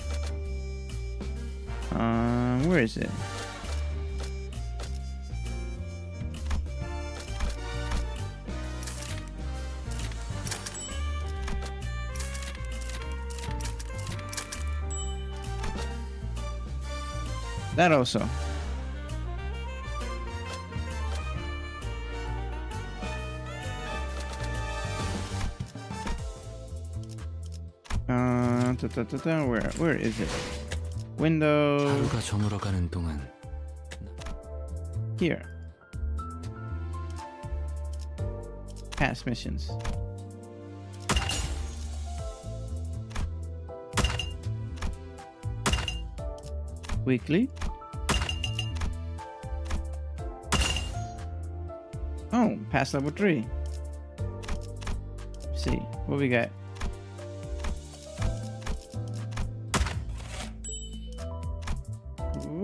Speaker 11: Where is it? That also. Where is it? Window.
Speaker 13: 하루가 저물어가는 동안
Speaker 11: Here. Past missions. Weekly. Oh, past level 3. Let's see what we got.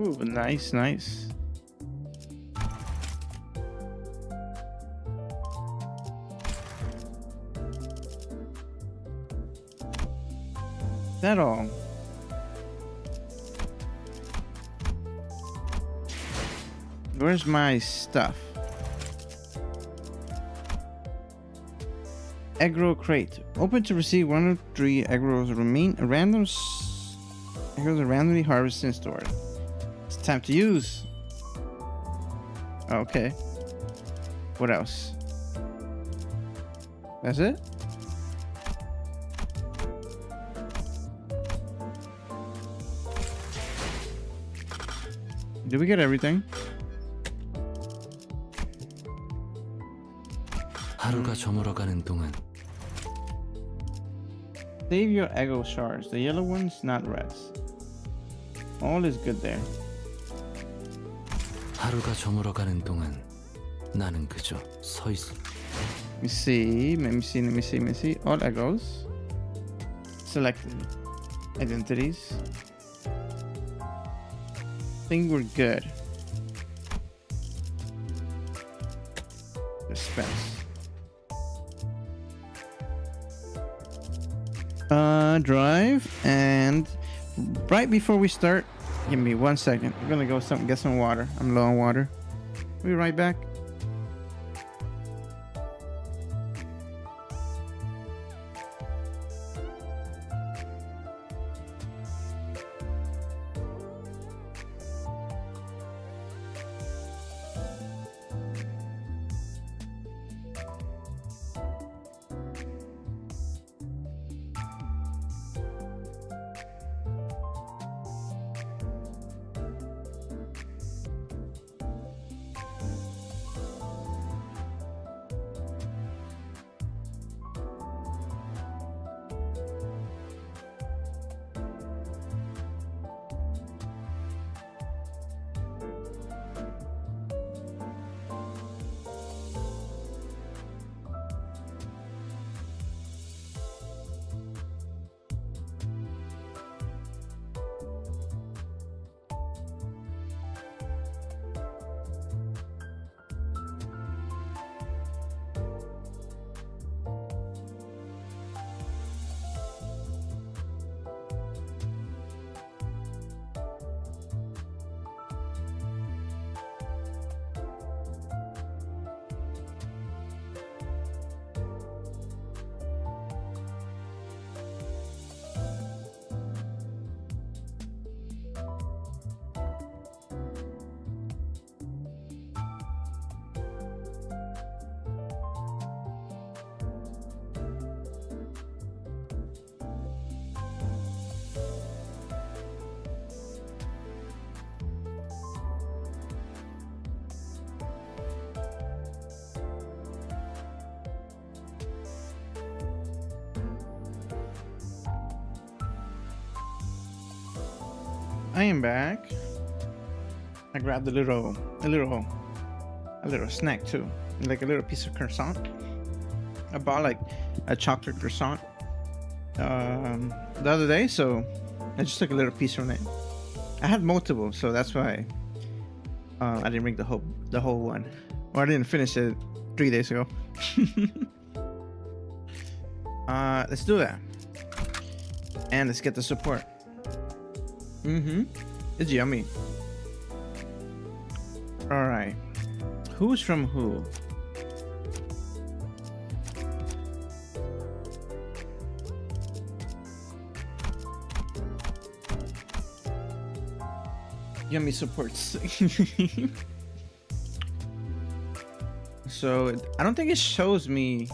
Speaker 11: Ooh, nice, nice. That all. Where's my stuff? Aggro crate. Open to receive 1 of 3 aggro's remain aggro's randomly harvested and stored. It's time to use. Okay. What else? That's it? Did we get everything?
Speaker 13: 하루가 저물어가는 동안
Speaker 11: Save your aggro shards. The yellow ones, not reds. All is good there.
Speaker 13: 하루가 저물어가는 동안 나는 그저 서 있어.
Speaker 11: Let me see. Let me see. Let me see. Let me see. All aggros. Selected. Identities. Think we're good. Dispense. Drive, and right before we start, give me 1 second. I'm gonna go get some water. I'm low on water. We'll be right back. I am back. I grabbed a little snack too, like a little piece of croissant. I bought like a chocolate croissant the other day, so I just took a little piece from it. I had multiple, so that's why I didn't bring the whole one, or I didn't finish it 3 days ago. Let's do that, and let's get the support. It's yummy. All right, who's from who? Yummy supports. So I don't think it shows me.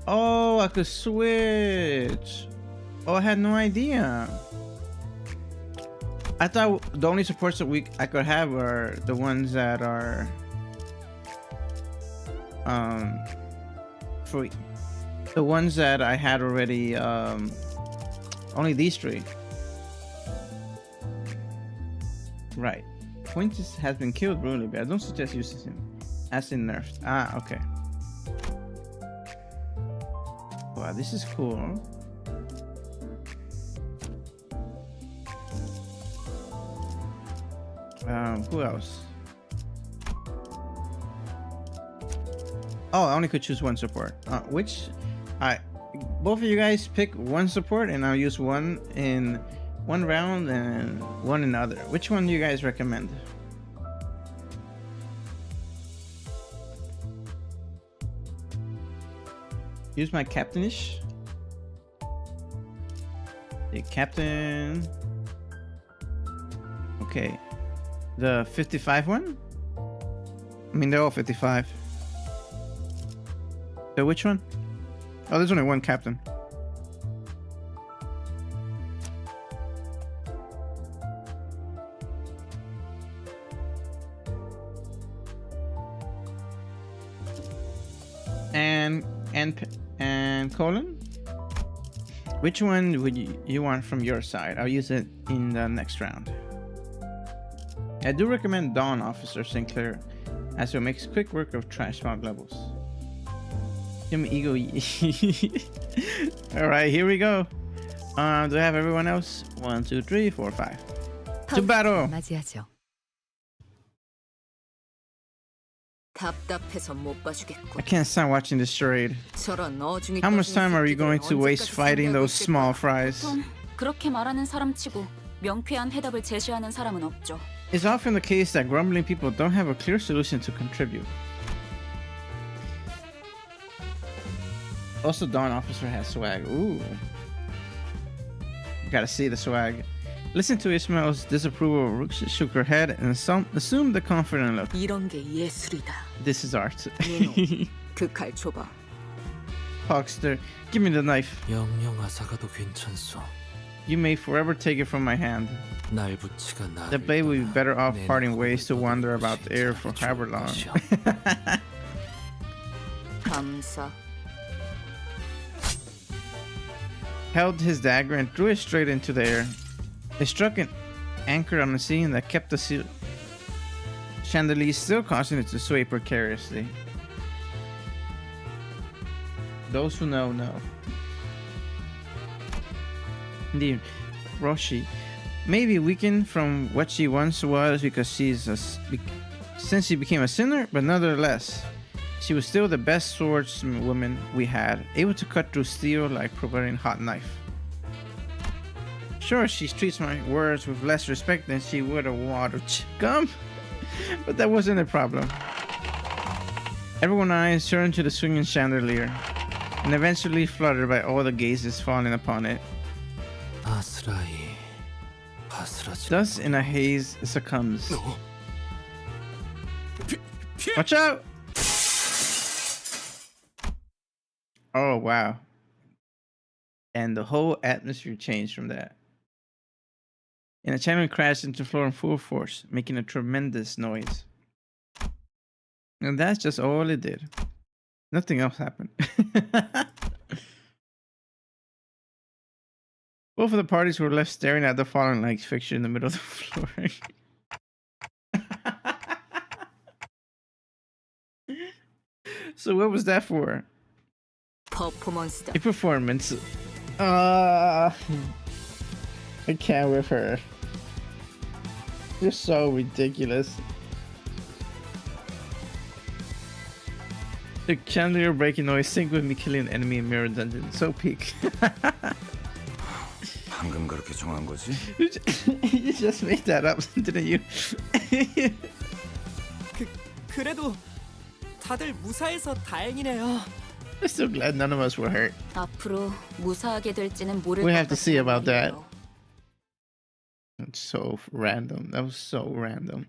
Speaker 11: Oh, I could switch. Oh, I had no idea. I thought the only supports that I could have are the ones that are for the ones that I had already. Only these 3. Right. Quintus has been killed brutally, but I don't suggest using him. As in nerfed. Ah, okay. Wow, this is cool. Who else? Oh, I only could choose one support. Both of you guys pick one support, and I'll use one in one round and one in the other. Which one do you guys recommend? Use my captainish. The captain. Okay. The 55 one? I mean, they're all 55. So which one? Oh, there's only one captain. And Colin? Which one would you want from your side? I'll use it in the next round. I do recommend Dawn Officer Sinclair, as it makes quick work of trash mob levels. Ego. Alright, here we go. Do I have everyone else? 1, 2, 3, 4, 5. To battle!
Speaker 2: 맞이하죠.
Speaker 17: 답답해서 못 봐주겠군.
Speaker 11: I can't stand watching this charade.
Speaker 17: 저런 어중이
Speaker 11: How much time are you going to waste fighting those small fries?
Speaker 15: 그렇게 말하는 사람치고 명쾌한 해답을 제시하는 사람은 없죠.
Speaker 11: It's often the case that grumbling people don't have a clear solution to contribute. Also, Dawn Officer has swag. Ooh. You gotta see the swag. Listen to Ismail's disapproval. Rook shook her head and assumed the confident look.
Speaker 17: 이런 게 예술이다.
Speaker 11: This is art.
Speaker 17: 그 칼 줘봐.
Speaker 11: Hogster, give me the knife.
Speaker 13: 영영 아사가도 괜찮소.
Speaker 11: You may forever take it from my hand.
Speaker 13: 날붙이가 나를
Speaker 11: The blade will be better off parting ways to wander about the air for however long.
Speaker 17: 감사.
Speaker 11: Held his dagger and threw it straight into the air. It struck an anchor on the ceiling that kept the chandelier still, causing it to sway precariously. Those who know, know. Indeed, Roshi may be weakened from what she once was because since she became a sinner, but nonetheless, she was still the best swordswoman we had, able to cut through steel like providing hot knife. Sure, she treats my words with less respect than she would a wad of gum, but that wasn't a problem. Everyone's eyes turned to the swinging chandelier, and eventually fluttered by all the gazes falling upon it. Thus, in a haze, it succumbs. Watch out! Oh, wow. And the whole atmosphere changed from that. And the channel crashed into the floor in full force, making a tremendous noise. And that's just all it did. Nothing else happened. Both of the parties were left staring at the fallen like fixture in the middle of the floor. So what was that for?
Speaker 17: 퍼포먼스다.
Speaker 11: A performance. I can't with her. You're so ridiculous. The chandelier breaking noise sync with me killing an enemy in mirror dungeon. So peak.
Speaker 4: 방금 그렇게 정한 거지?
Speaker 11: You just made that up, didn't you?
Speaker 5: 그래도 다들 무사해서 다행이네요.
Speaker 11: I'm so glad none of us were hurt.
Speaker 15: 앞으로 무사하게 될지는 모를
Speaker 11: We
Speaker 15: 것
Speaker 11: have to see about that.
Speaker 15: 말이에요.
Speaker 11: It's so random. That was so random.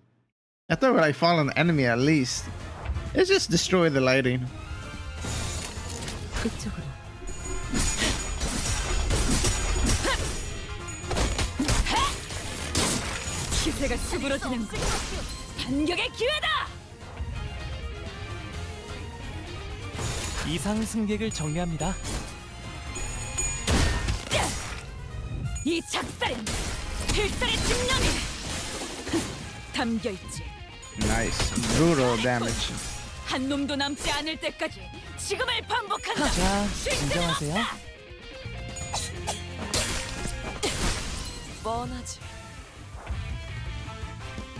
Speaker 11: I thought when I fall on an enemy at least. It just destroyed the lighting.
Speaker 5: 그쪽으로. 기세가 수그러지는 군. 반격의 기회다.
Speaker 7: 이상 승객을 정리합니다.
Speaker 5: 이 작살엔 필살의 집념이 담겨 있지.
Speaker 11: Nice. Brutal damage.
Speaker 5: 한 놈도 남지 않을 때까지 지금을 반복한다.
Speaker 7: 자,
Speaker 5: 쉴 새는
Speaker 7: 진정하세요.
Speaker 5: 없다. 뻔하지.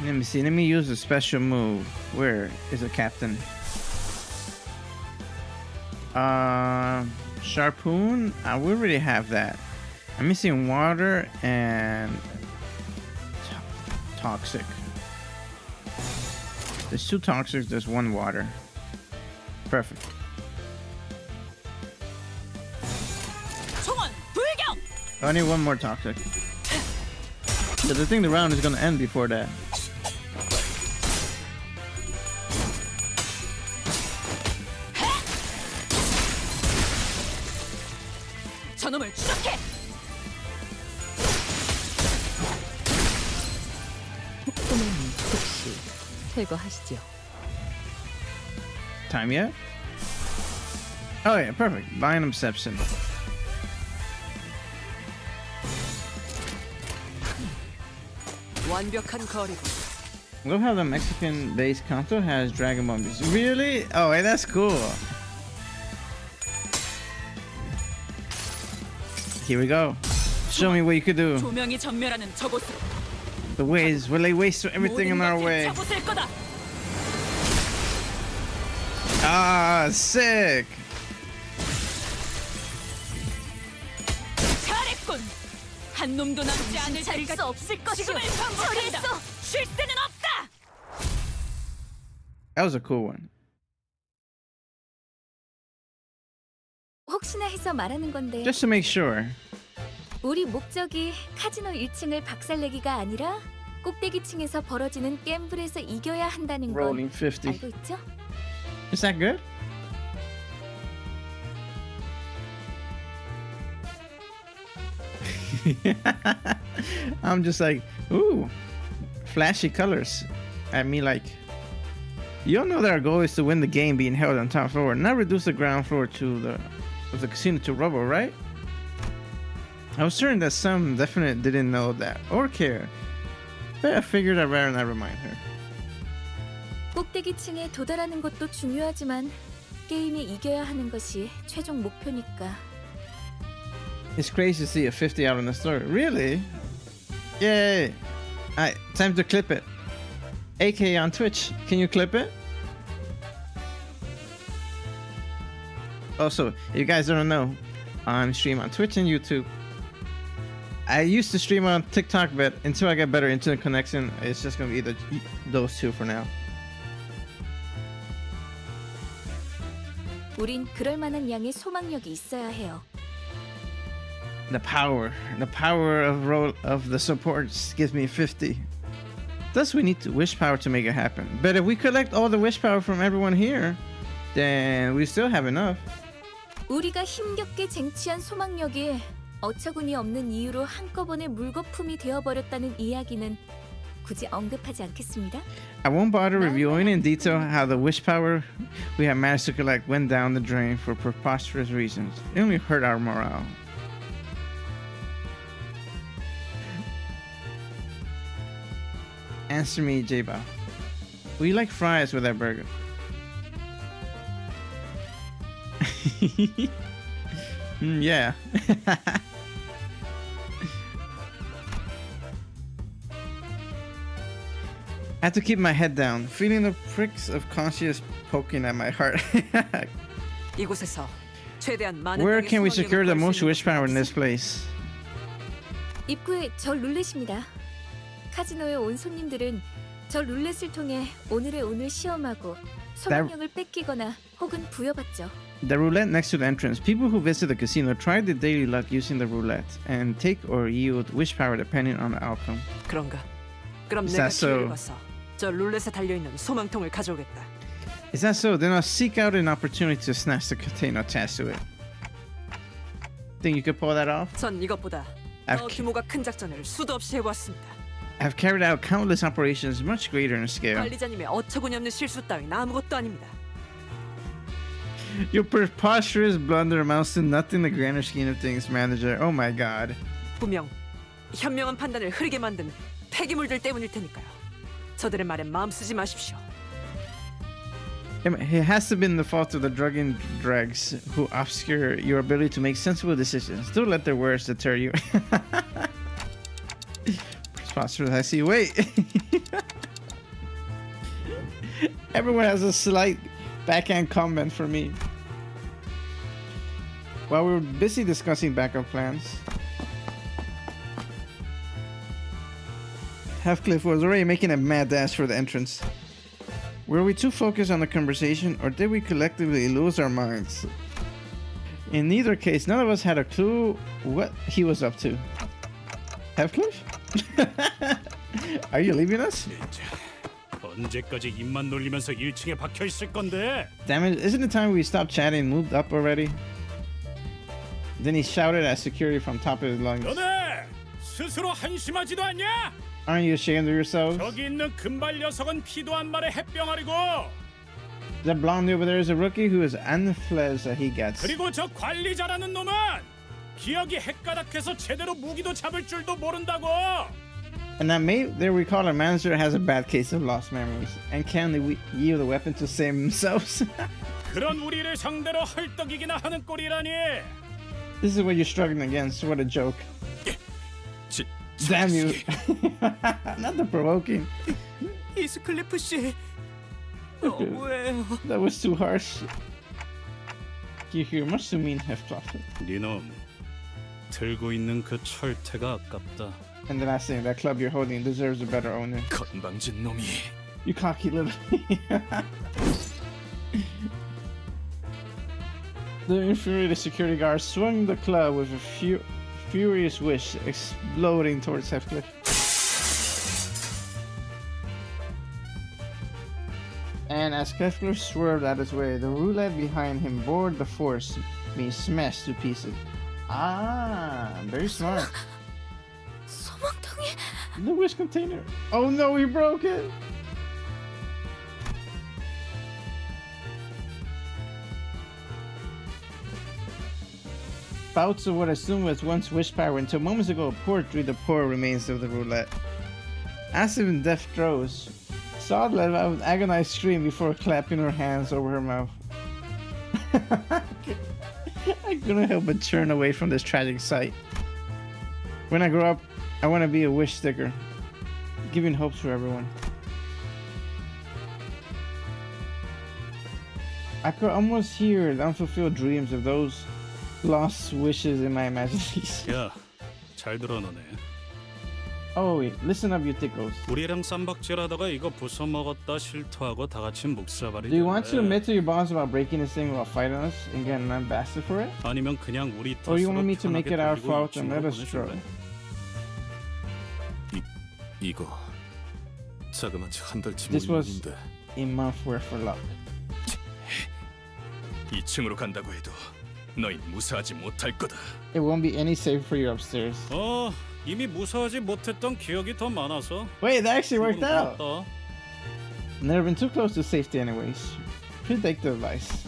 Speaker 11: Let me see. Let me use a special move. Where is the captain? Sharpoon. We already have that. I'm missing water and toxic. There's 2 toxics. There's 1 water. Perfect.
Speaker 5: 총원 불경.
Speaker 11: I need 1 more toxic. But I think the round is gonna end before that.
Speaker 5: 저놈을 추적해.
Speaker 19: 소매는 즉시 제거하시죠.
Speaker 11: Time yet? Oh yeah, perfect. Bind Inception.
Speaker 5: 완벽한 거리고.
Speaker 11: Love how the Mexican-based console has Dragon Ball music. Really? Oh, hey, that's cool. Here we go. Show me what you could do.
Speaker 5: 조명이 전멸하는 저곳으로.
Speaker 11: The ways will they waste everything in our way?
Speaker 5: 잡으실 거다.
Speaker 11: Ah, sick.
Speaker 5: 잘했군. 한 놈도 남지 않을 때까지 없을 것이오. 지금을 반복한다. 쉴 새는 없다.
Speaker 11: That was a cool one.
Speaker 2: 혹시나 해서 말하는 건데
Speaker 11: Just to make sure.
Speaker 2: 우리 목적이 카지노 1층을 박살내기가 아니라 꼭대기층에서 벌어지는 갬블에서 이겨야 한다는 건
Speaker 11: Rolling 50.
Speaker 2: 알고 있죠?
Speaker 11: Is that good? I'm just like, ooh, flashy colors at me like. You all know that our goal is to win the game being held on top floor, not reduce the ground floor of the casino to rubble, right? I was certain that some definitely didn't know that or care, but I figured I'd rather not remind her.
Speaker 2: 꼭대기층에 도달하는 것도 중요하지만 게임에 이겨야 하는 것이 최종 목표니까.
Speaker 11: It's crazy to see a 50 out on the store. Really? Yay! Alright, time to clip it. AK on Twitch, can you clip it? Also, if you guys don't know, I'm stream on Twitch and YouTube. I used to stream on TikTok, but until I get better internet connection, it's just gonna be either those 2 for now.
Speaker 2: 우린 그럴 만한 양의 소망력이 있어야 해요.
Speaker 11: The power of the supports gives me 50. Thus, we need to wish power to make it happen. But if we collect all the wish power from everyone here, then we still have enough.
Speaker 2: 우리가 힘겹게 쟁취한 소망력이 어처구니 없는 이유로 한꺼번에 물거품이 되어버렸다는 이야기는 굳이 언급하지 않겠습니다.
Speaker 11: I won't bother reviewing in detail how the wish power we have managed to collect went down the drain for preposterous reasons. It only hurt our morale. Answer me, J-Ba. Will you like fries with that burger? I had to keep my head down, feeling the pricks of conscience poking at my heart.
Speaker 17: 이곳에서 최대한 많은
Speaker 11: Where
Speaker 17: 양의
Speaker 11: can we
Speaker 17: 소화기를
Speaker 11: secure the
Speaker 17: 구할 수
Speaker 11: most
Speaker 17: 있는
Speaker 11: wish power in this place?
Speaker 2: 입구에 저 룰렛입니다. 카지노에 온 손님들은 저 룰렛을 통해 오늘의 운을 시험하고 소명력을 뺏기거나 혹은 부여받죠.
Speaker 11: The roulette next to the entrance. People who visit the casino try their daily luck using the roulette and take or yield wish power depending on the outcome.
Speaker 17: 그런가? 그럼
Speaker 11: Is
Speaker 17: 내가
Speaker 11: that so?
Speaker 17: 기회를 봐서 저 룰렛에 달려있는 소망통을 가져오겠다.
Speaker 11: Is that so? Then I'll seek out an opportunity to snatch the container attached to it. Think you could pull that off?
Speaker 17: 전 이것보다 더 규모가 큰 작전을 수도 없이 해보았습니다.
Speaker 11: I've carried out countless operations much greater in scale.
Speaker 17: 관리자님의 어처구니없는 실수 따윈 아무것도 아닙니다.
Speaker 11: Your preposterous blunder amounts to nothing in the grander scheme of things, manager. Oh my god.
Speaker 17: 분명 현명한 판단을 흐리게 만든 폐기물들 때문일 테니까요. 저들의 말에 마음 쓰지 마십시오.
Speaker 11: It has to have been the fault of the drugging dregs who obscure your ability to make sensible decisions. Don't let their words deter you. Preposterous, I see. Wait. Everyone has a slight backhand comment for me. While we were busy discussing backup plans, Heathcliff was already making a mad dash for the entrance. Were we too focused on the conversation, or did we collectively lose our minds? In neither case, none of us had a clue what he was up to. Heathcliff? Are you leaving us?
Speaker 3: 언제까지 입만 놀리면서 1층에 박혀 있을 건데?
Speaker 11: Damn it, isn't it time we stopped chatting and moved up already? Then he shouted at security from top of his lungs.
Speaker 3: 너네 스스로 한심하지도 않냐?
Speaker 11: Aren't you ashamed of yourselves?
Speaker 3: 저기 있는 금발 녀석은 피도 한 마리 햇병아리고.
Speaker 11: That blondie over there is a rookie who is unfledged that he gets.
Speaker 3: 그리고 저 관리자라는 놈은 기억이 헷가닥해서 제대로 무기도 잡을 줄도 모른다고.
Speaker 11: And that may there we call our manager has a bad case of lost memories and can yield the weapon to save themselves.
Speaker 3: 그런 우리를 상대로 헐떡이기나 하는 꼴이라니.
Speaker 11: This is what you're struggling against. What a joke. Damn you. Not the provoking.
Speaker 18: 이스클리프 씨, 너무해요.
Speaker 11: That was too harsh. You hear much too mean, Heathcliff.
Speaker 3: 네놈 들고 있는 그 철퇴가 아깝다.
Speaker 11: And the last thing, that club you're holding deserves a better owner.
Speaker 3: 건방진 놈이.
Speaker 11: You cocky little. The infuriated security guard swung the club with a furious wish, exploding towards Heathcliff. And as Heathcliff swerved out of his way, the roulette behind him bored the force, being smashed to pieces. Ah, very smart. The wish container. Oh no, he broke it. Bouts of what I assume was once wish power until moments ago poured through the poor remains of the roulette. As if in death throes, Saud let out an agonized scream before clapping her hands over her mouth. I couldn't help but turn away from this tragic sight. When I grow up, I want to be a wish sticker, giving hope to everyone. I could almost hear the unfulfilled dreams of those lost wishes in my imagination.
Speaker 3: 야, 잘 들어 너네.
Speaker 11: Oh wait, listen up you tickles.
Speaker 3: 우리랑 쌈박질하다가 이거 부숴 먹었다 실토하고 다 같이 묵사발이.
Speaker 11: Do you want to admit to your boss about breaking this thing while fighting us and getting an bastard for it?
Speaker 3: 아니면 그냥 우리
Speaker 11: Or you
Speaker 3: 탓으로
Speaker 11: want me to make
Speaker 3: 편하게
Speaker 11: it our
Speaker 3: 돌리고
Speaker 11: fault and let
Speaker 3: 이쪽으로
Speaker 11: us throw?
Speaker 3: 보내줄래? 이거 자그마치 한 달치
Speaker 11: This was
Speaker 3: 모임인데
Speaker 11: a month worth for luck.
Speaker 3: 2층으로 간다고 해도 너희 무사하지 못할 거다.
Speaker 11: It won't be any safer for you upstairs.
Speaker 3: 이미 무사하지 못했던 기억이 더 많아서.
Speaker 11: Wait, that actually worked out.
Speaker 3: 고맙다.
Speaker 11: Never been too close to safety anyways. Predictive advice.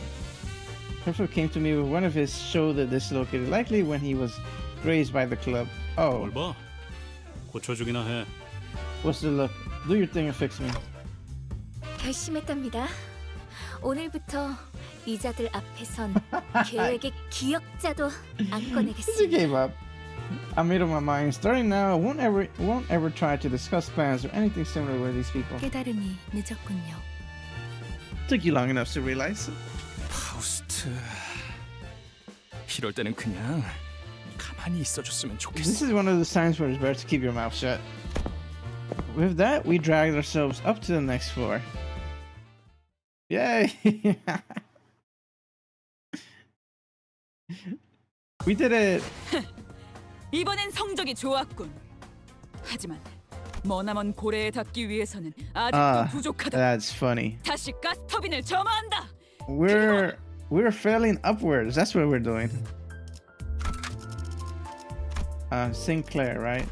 Speaker 11: Perfect came to me with one of his shoulder dislocated, likely when he was grazed by the club. Oh.
Speaker 3: 뭘 봐? 고쳐주기나 해.
Speaker 11: What's the look? Do your thing and fix me.
Speaker 2: 결심했답니다. 오늘부터 이자들 앞에선 계획의 기억자도 안
Speaker 11: She
Speaker 2: 꺼내겠습니다.
Speaker 11: gave up. I made up my mind. Starting now, I won't ever try to discuss plans or anything similar with these people.
Speaker 2: 깨달음이 늦었군요.
Speaker 11: Took you long enough to realize.
Speaker 16: 파우스트. 이럴 때는 그냥 가만히 있어줬으면
Speaker 11: This
Speaker 16: 좋겠어.
Speaker 11: is one of those times where it's better to keep your mouth shut. With that, we dragged ourselves up to the next floor. Yay! We did it!
Speaker 5: 이번엔 성적이 좋았군. 하지만 머나먼 고래에 닿기 위해서는 아직도 부족하다.
Speaker 11: That's funny.
Speaker 5: 다시 가스터빈을 점화한다.
Speaker 11: We're failing upwards. That's what we're doing. Sinclair, right?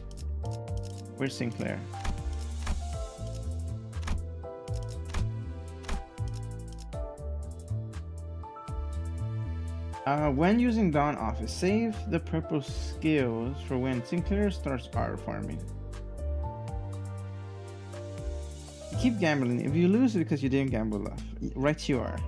Speaker 11: Where's Sinclair? When using Dawn Office, save the purple skills for when Sinclair starts art farming. Keep gambling. If you lose it because you didn't gamble enough, right you are.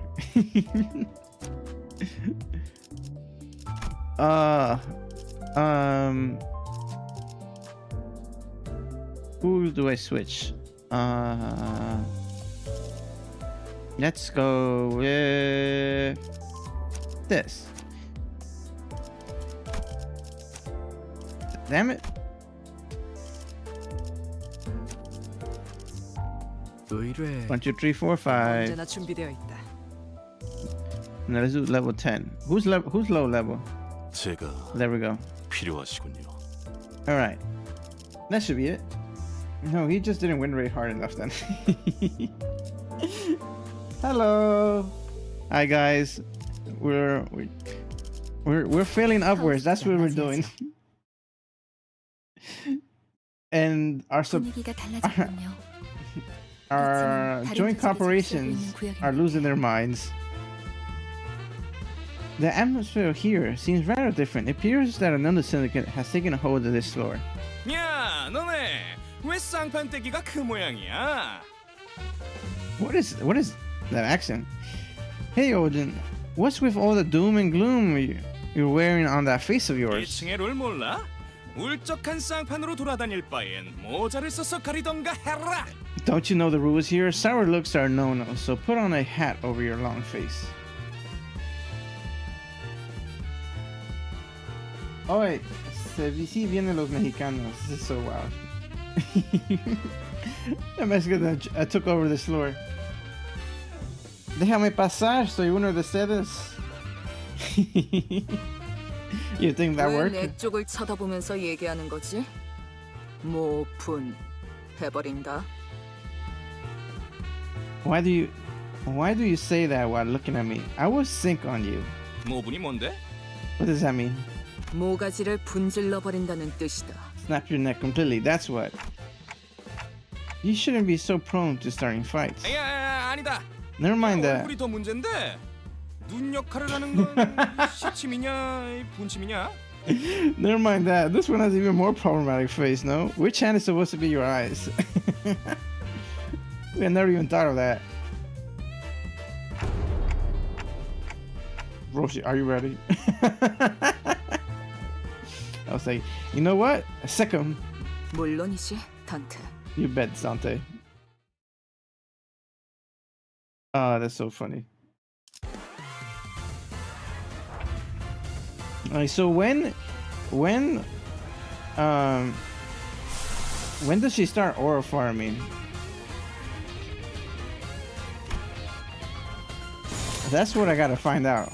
Speaker 11: Who do I switch? Let's go with this. Damn it.
Speaker 17: 의뢰.
Speaker 11: 1, 2, 3, 4, 5.
Speaker 17: 언제나 준비되어 있다.
Speaker 11: Now let's do level 10. Who's low level?
Speaker 8: 제가
Speaker 11: There we go.
Speaker 8: 필요하시군요.
Speaker 11: All right. That should be it. No, he just didn't win rate hard enough then. Hello. Hi guys. We're failing upwards. That's what we're doing. And
Speaker 2: 분위기가 달라졌군요.
Speaker 11: our joint corporations are losing their minds. The atmosphere here seems rather different. It appears that another syndicate has taken a hold of this floor.
Speaker 16: 야, 너네 왜 쌍판떼기가 그 모양이야?
Speaker 11: What is that accent? Hey Odin, what's with all the doom and gloom you're wearing on that face of yours?
Speaker 16: 2층의 룰 몰라? 울적한 쌍판으로 돌아다닐 바엔 모자를 써서 가리던가 해라.
Speaker 11: Don't you know the rules here? Sour looks are no-no, so put on a hat over your long face. Oh wait, sí vienen los mexicanos. This is so wild. The Mexican that took over this floor. Déjame pasar, soy uno de ustedes. You think that worked?
Speaker 5: 내 쪽을 쳐다보면서 얘기하는 거지? 뭐 오픈 해버린다.
Speaker 11: Why do you say that while looking at me? I will sink on you.
Speaker 16: 모분이 뭔데?
Speaker 11: What does that mean?
Speaker 5: 모가지를 분질러 버린다는 뜻이다.
Speaker 11: Snap your neck completely. That's what. You shouldn't be so prone to starting fights.
Speaker 16: 야, 아니다.
Speaker 11: Never mind that.
Speaker 16: 얼굴이 더 문제인데 눈 역할을 하는 건 시침이냐 분침이냐?
Speaker 11: Never mind that. This one has even more problematic face, no? Which hand is supposed to be your eyes? We had never even thought of that. Roshi, are you ready? I was like, you know what? A second.
Speaker 5: 물론이지, 단테.
Speaker 11: You bet, Dante. Oh, that's so funny. Alright, so when does she start aura farming? That's what I gotta find out.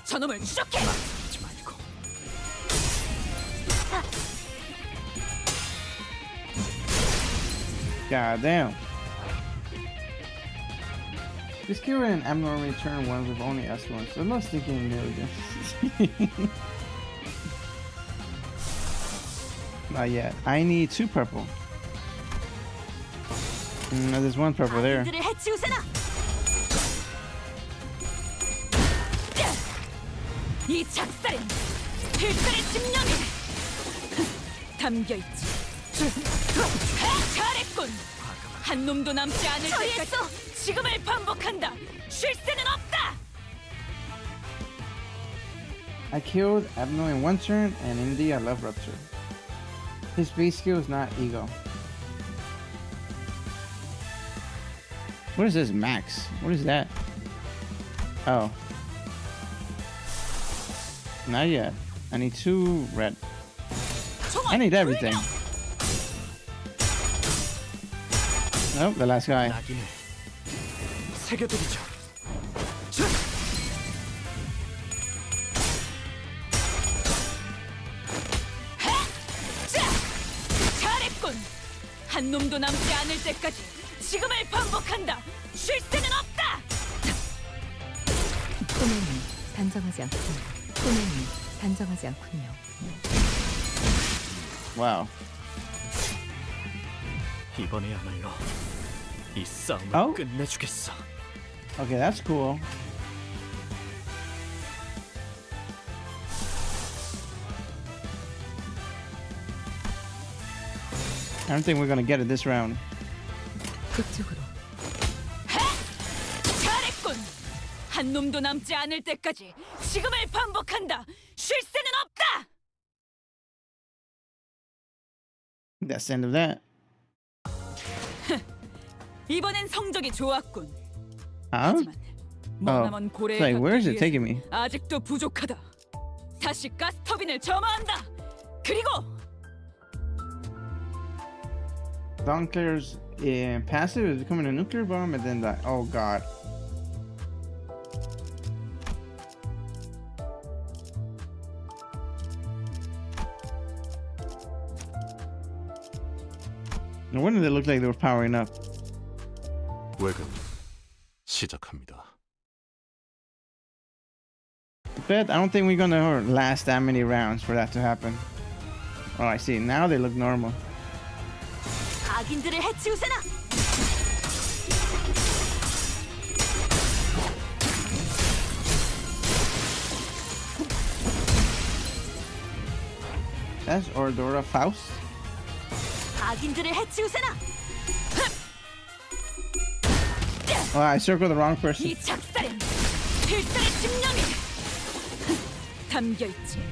Speaker 5: 저놈을 추적해.
Speaker 16: 하지 말고.
Speaker 11: God damn. This Kira and abnormally turn ones with only S1s. So I must thinking million. Not yet. I need 2 purple. There's 1 purple there.
Speaker 5: 이 작살엔 필살의 집념이 담겨있지. 잘했군. 한 놈도 남지 않을 때까지 지금을 반복한다. 쉴 새는 없다.
Speaker 11: I killed Abno in one turn, and Indy I love Rupture. His base skill is not ego. What is this, Max? What is that? Oh. Not yet. I need 2 red. I need everything. Nope, the last guy.
Speaker 3: 새겨드리죠.
Speaker 5: 잘했군. 한 놈도 남지 않을 때까지 지금을 반복한다. 쉴 새는 없다.
Speaker 19: 소매는 단정하지 않군요. 소매는 단정하지 않군요.
Speaker 11: Wow.
Speaker 7: 이번에야말로 이 싸움을 끝내주겠어.
Speaker 11: Okay, that's cool. I don't think we're gonna get it this round.
Speaker 19: 그쪽으로.
Speaker 5: 잘했군. 한 놈도 남지 않을 때까지 지금을 반복한다. 쉴 새는 없다.
Speaker 11: That's the end of that.
Speaker 5: 이번엔 성적이 좋았군.
Speaker 11: Huh?
Speaker 5: 머나먼
Speaker 11: It's
Speaker 5: 고래의
Speaker 11: like, where is it
Speaker 5: 닭들
Speaker 11: taking me?
Speaker 5: 위해서는 아직도 부족하다. 다시 가스터빈을 점화한다. 그리고
Speaker 11: Dunkler's passive is becoming a nuclear bomb, and then like, oh god. No wonder they looked like they were powering up.
Speaker 8: 외근 시작합니다.
Speaker 11: But I don't think we're gonna last that many rounds for that to happen. Oh, I see. Now they look normal.
Speaker 6: 악인들을 해치우세나.
Speaker 11: That's Ordora Faust.
Speaker 6: 악인들을 해치우세나.
Speaker 11: Oh, I circled the wrong person.
Speaker 5: 이 작살엔 필살의 집념이 담겨 있지.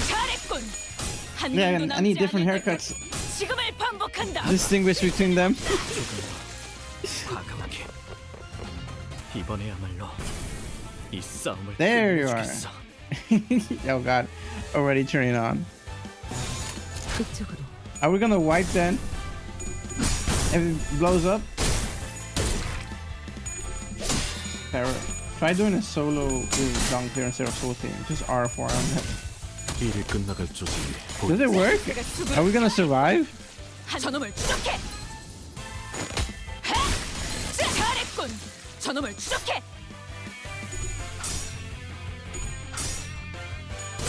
Speaker 5: 잘했군. 한
Speaker 11: Yeah,
Speaker 5: 놈도
Speaker 11: I need
Speaker 5: 남지
Speaker 11: different
Speaker 5: 않을
Speaker 11: haircuts.
Speaker 5: 때까지 지금을 반복한다.
Speaker 11: Distinguish between them.
Speaker 7: 과감하게. 이번에야말로 이 싸움을
Speaker 11: There you are.
Speaker 7: 끝내주겠어.
Speaker 11: Oh god, already turning on.
Speaker 19: 그쪽으로.
Speaker 11: Are we gonna wipe then? If it blows up? Try doing a solo with Dunkler instead of full team. Just R4 on that.
Speaker 8: 일이 끝나갈 조짐이
Speaker 11: Does it work? Are we gonna survive?
Speaker 5: 저놈을 추적해. 잘했군. 저놈을 추적해.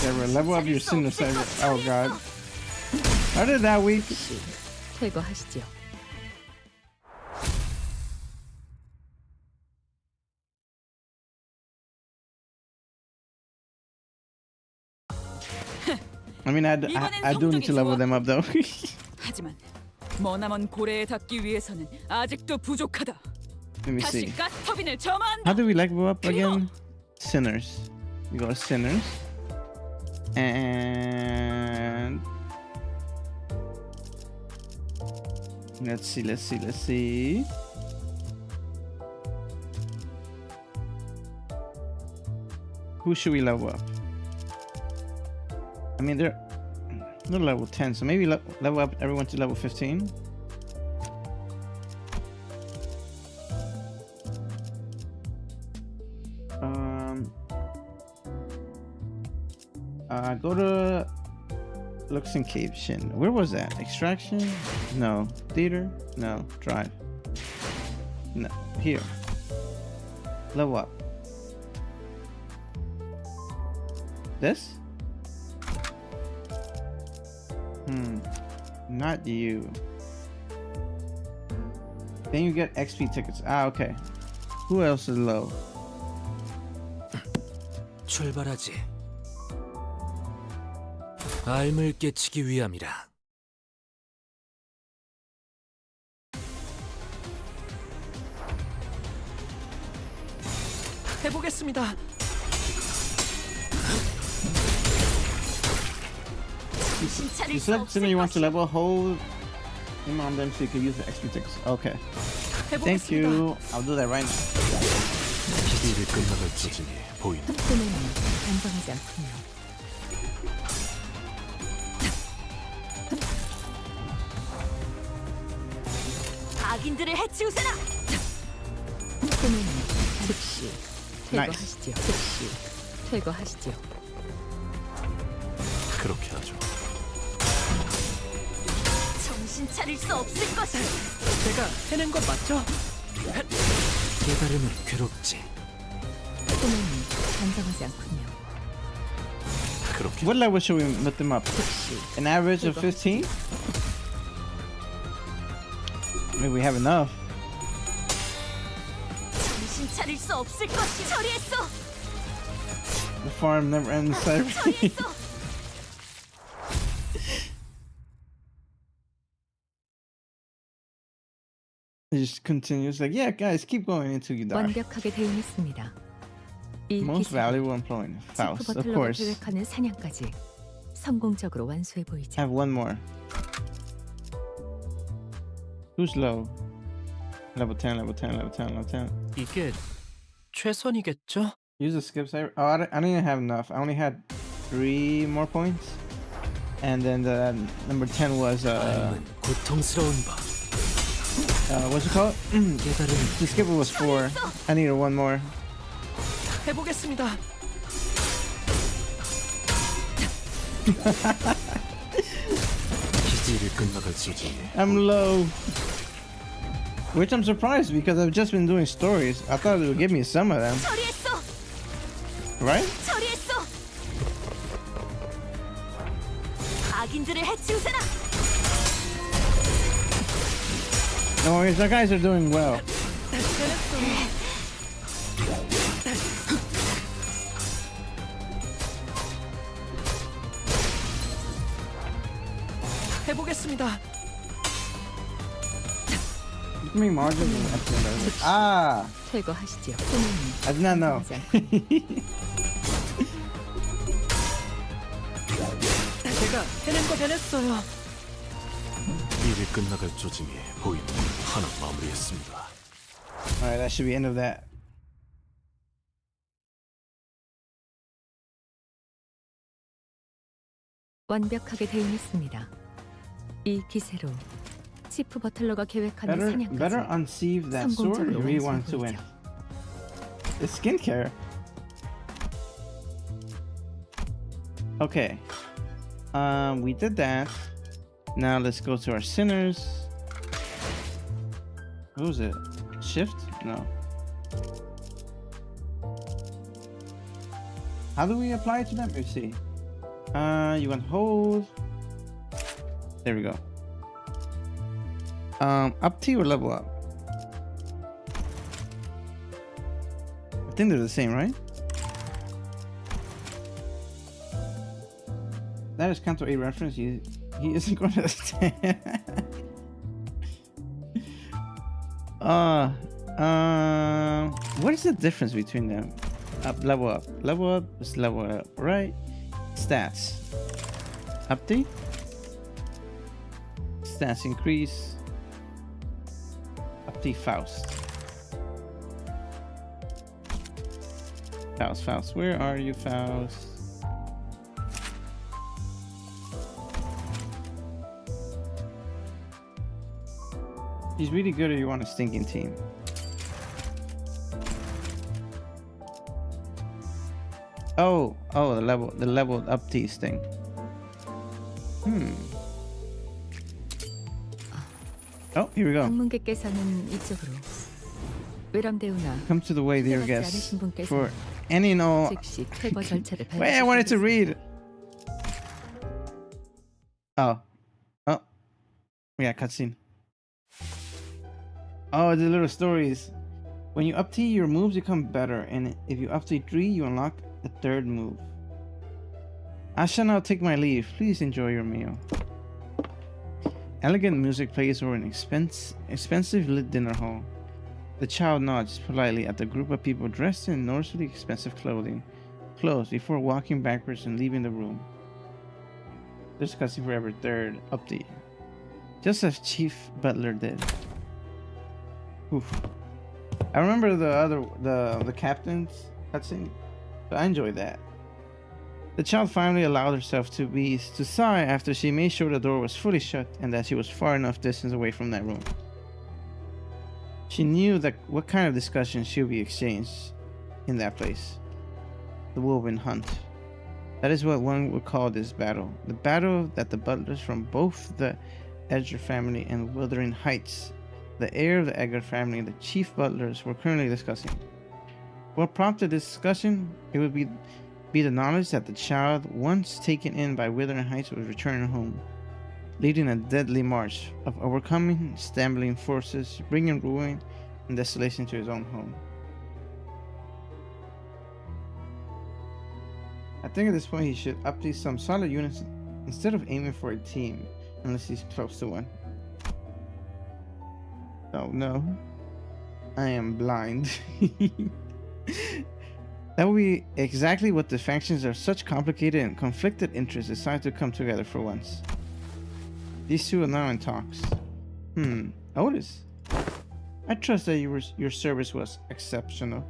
Speaker 11: Yeah, level up your sinner cyber. Oh god. How did that weak?
Speaker 19: 퇴거하시죠.
Speaker 11: I mean, I do need to level them up though.
Speaker 5: 하지만 머나먼 고래에 닿기 위해서는 아직도 부족하다.
Speaker 11: Let me
Speaker 5: 다시
Speaker 11: see.
Speaker 5: 가스터빈을 점화한다.
Speaker 11: How do we level up again? Sinners. We go to sinners. And let's see. Who should we level up? I mean, they're level 10, so maybe level up everyone to level 15. Go to Luxencation. Where was that? Extraction? No. Theater? No. Drive. No. Here. Level up. This? Not you. Then you get XP tickets. Ah, okay. Who else is low?
Speaker 13: 출발하지. 알을 깨치기 위함이라.
Speaker 7: 해보겠습니다.
Speaker 11: You select something you want to level, hold him on them so you can use the XP ticks. Okay. Thank you. I'll do that right now.
Speaker 12: 일이 끝나갈 조짐이 보인다.
Speaker 19: 소매는 단정하지 않군요.
Speaker 6: 악인들을 해치우세라.
Speaker 19: 소매는 즉시
Speaker 11: Nice.
Speaker 19: 퇴거하시죠. 즉시 퇴거하시죠.
Speaker 12: 그렇게 하죠.
Speaker 6: 정신 차릴 수 없을 것이.
Speaker 7: 제가 해낸 것 맞죠?
Speaker 13: 깨달으면 괴롭지.
Speaker 19: 소매는 단정하지 않군요.
Speaker 12: 그렇게.
Speaker 11: What level should we let them up? An average of 15? Maybe we have enough.
Speaker 6: 정신 차릴 수 없을 것이. 처리했어.
Speaker 11: The farm never ends.
Speaker 6: 처리했어.
Speaker 11: It just continues like, yeah, guys, keep going until you die.
Speaker 19: 완벽하게 대응했습니다. 이
Speaker 11: Most
Speaker 19: 기술은
Speaker 11: valuable employee,
Speaker 19: 치프
Speaker 11: Faust, of
Speaker 19: 버틀러가
Speaker 11: course.
Speaker 19: 계획하는 사냥까지 성공적으로 완수해 보이죠.
Speaker 11: I have one more. Who's low? Level 10, level 10, level 10, level 10.
Speaker 7: 이게 최선이겠죠?
Speaker 11: Use the skip cyber. Oh, I didn't even have enough. I only had 3 more points. And then the number 10 was
Speaker 13: 고통스러운 법.
Speaker 11: what's it called? The skipper was 4. I needed one more.
Speaker 7: 해보겠습니다.
Speaker 13: 기지를 끝나갈 조짐이.
Speaker 11: I'm low. Which I'm surprised because I've just been doing stories. I thought it would give me some of them.
Speaker 6: 처리했어.
Speaker 11: Right?
Speaker 6: 처리했어. 악인들을 해치우세라.
Speaker 11: No worries, our guys are doing well.
Speaker 7: 해보겠습니다.
Speaker 11: Give me margins and everything. Ah!
Speaker 19: 퇴거하시죠. 소매는
Speaker 11: I did not know.
Speaker 7: 제가 해낸 거 해냈어요.
Speaker 12: 일이 끝나갈 조짐이 보인다. 하나 마무리했습니다.
Speaker 11: Alright, that should be the end of that.
Speaker 19: 완벽하게 대응했습니다. 이 기세로 치프 버틀러가 계획하는
Speaker 11: Better
Speaker 19: 사냥까지
Speaker 11: unseive that sword if you really want to win. It's skincare. Okay. We did that. Now let's go to our sinners. What was it? Shift? No. How do we apply it to them? Let's see. You want hold. There we go. Up T or level up? I think they're the same, right? That is Canto A reference. He isn't going to understand. What is the difference between them? Level up. Level up is level up, right? Stats. Update. Stats increase. Update Faust. Faust. Where are you, Faust? He's really good if you want a stinking team. Oh, the leveled up tease thing. Oh, here we go.
Speaker 19: 방문객께서는 이쪽으로. 외람대우나
Speaker 11: Come to the way, dear
Speaker 19: 찾지
Speaker 11: guests.
Speaker 19: 않으신 분께서는
Speaker 11: For any and all.
Speaker 19: 즉시 퇴거 절차를
Speaker 11: Wait, I wanted to read. Oh, we got cutscene. Oh, the little stories. When you up T, your moves become better, and if you up T 3, you unlock a third move. I shall now take my leave. Please enjoy your meal. Elegant music plays over an expensive lit dinner hall. The child nods politely at the group of people dressed in enormously expensive clothes before walking backwards and leaving the room. Discussing forever. Third update. Just as Chief Butler did. Oof. I remember the captain's cutscene, so I enjoyed that. The child finally allowed herself to sigh after she made sure the door was fully shut and that she was far enough distance away from that room. She knew that what kind of discussion should be exchanged in that place. The woven hunt. That is what one would call this battle. The battle that the butlers from both the Edgar family and Wuthering Heights, the heir of the Edgar family and the chief butlers were currently discussing. What prompted this discussion? It would be the knowledge that the child, once taken in by Wuthering Heights, was returning home, leading a deadly march of overcoming stumbling forces, bringing ruin and desolation to his own home. I think at this point he should update some solid units instead of aiming for a team, unless he's close to one. Oh no, I am blind. That would be exactly what the factions of such complicated and conflicted interests decide to come together for once. These two are now in talks. Otis, I trust that your service was exceptional.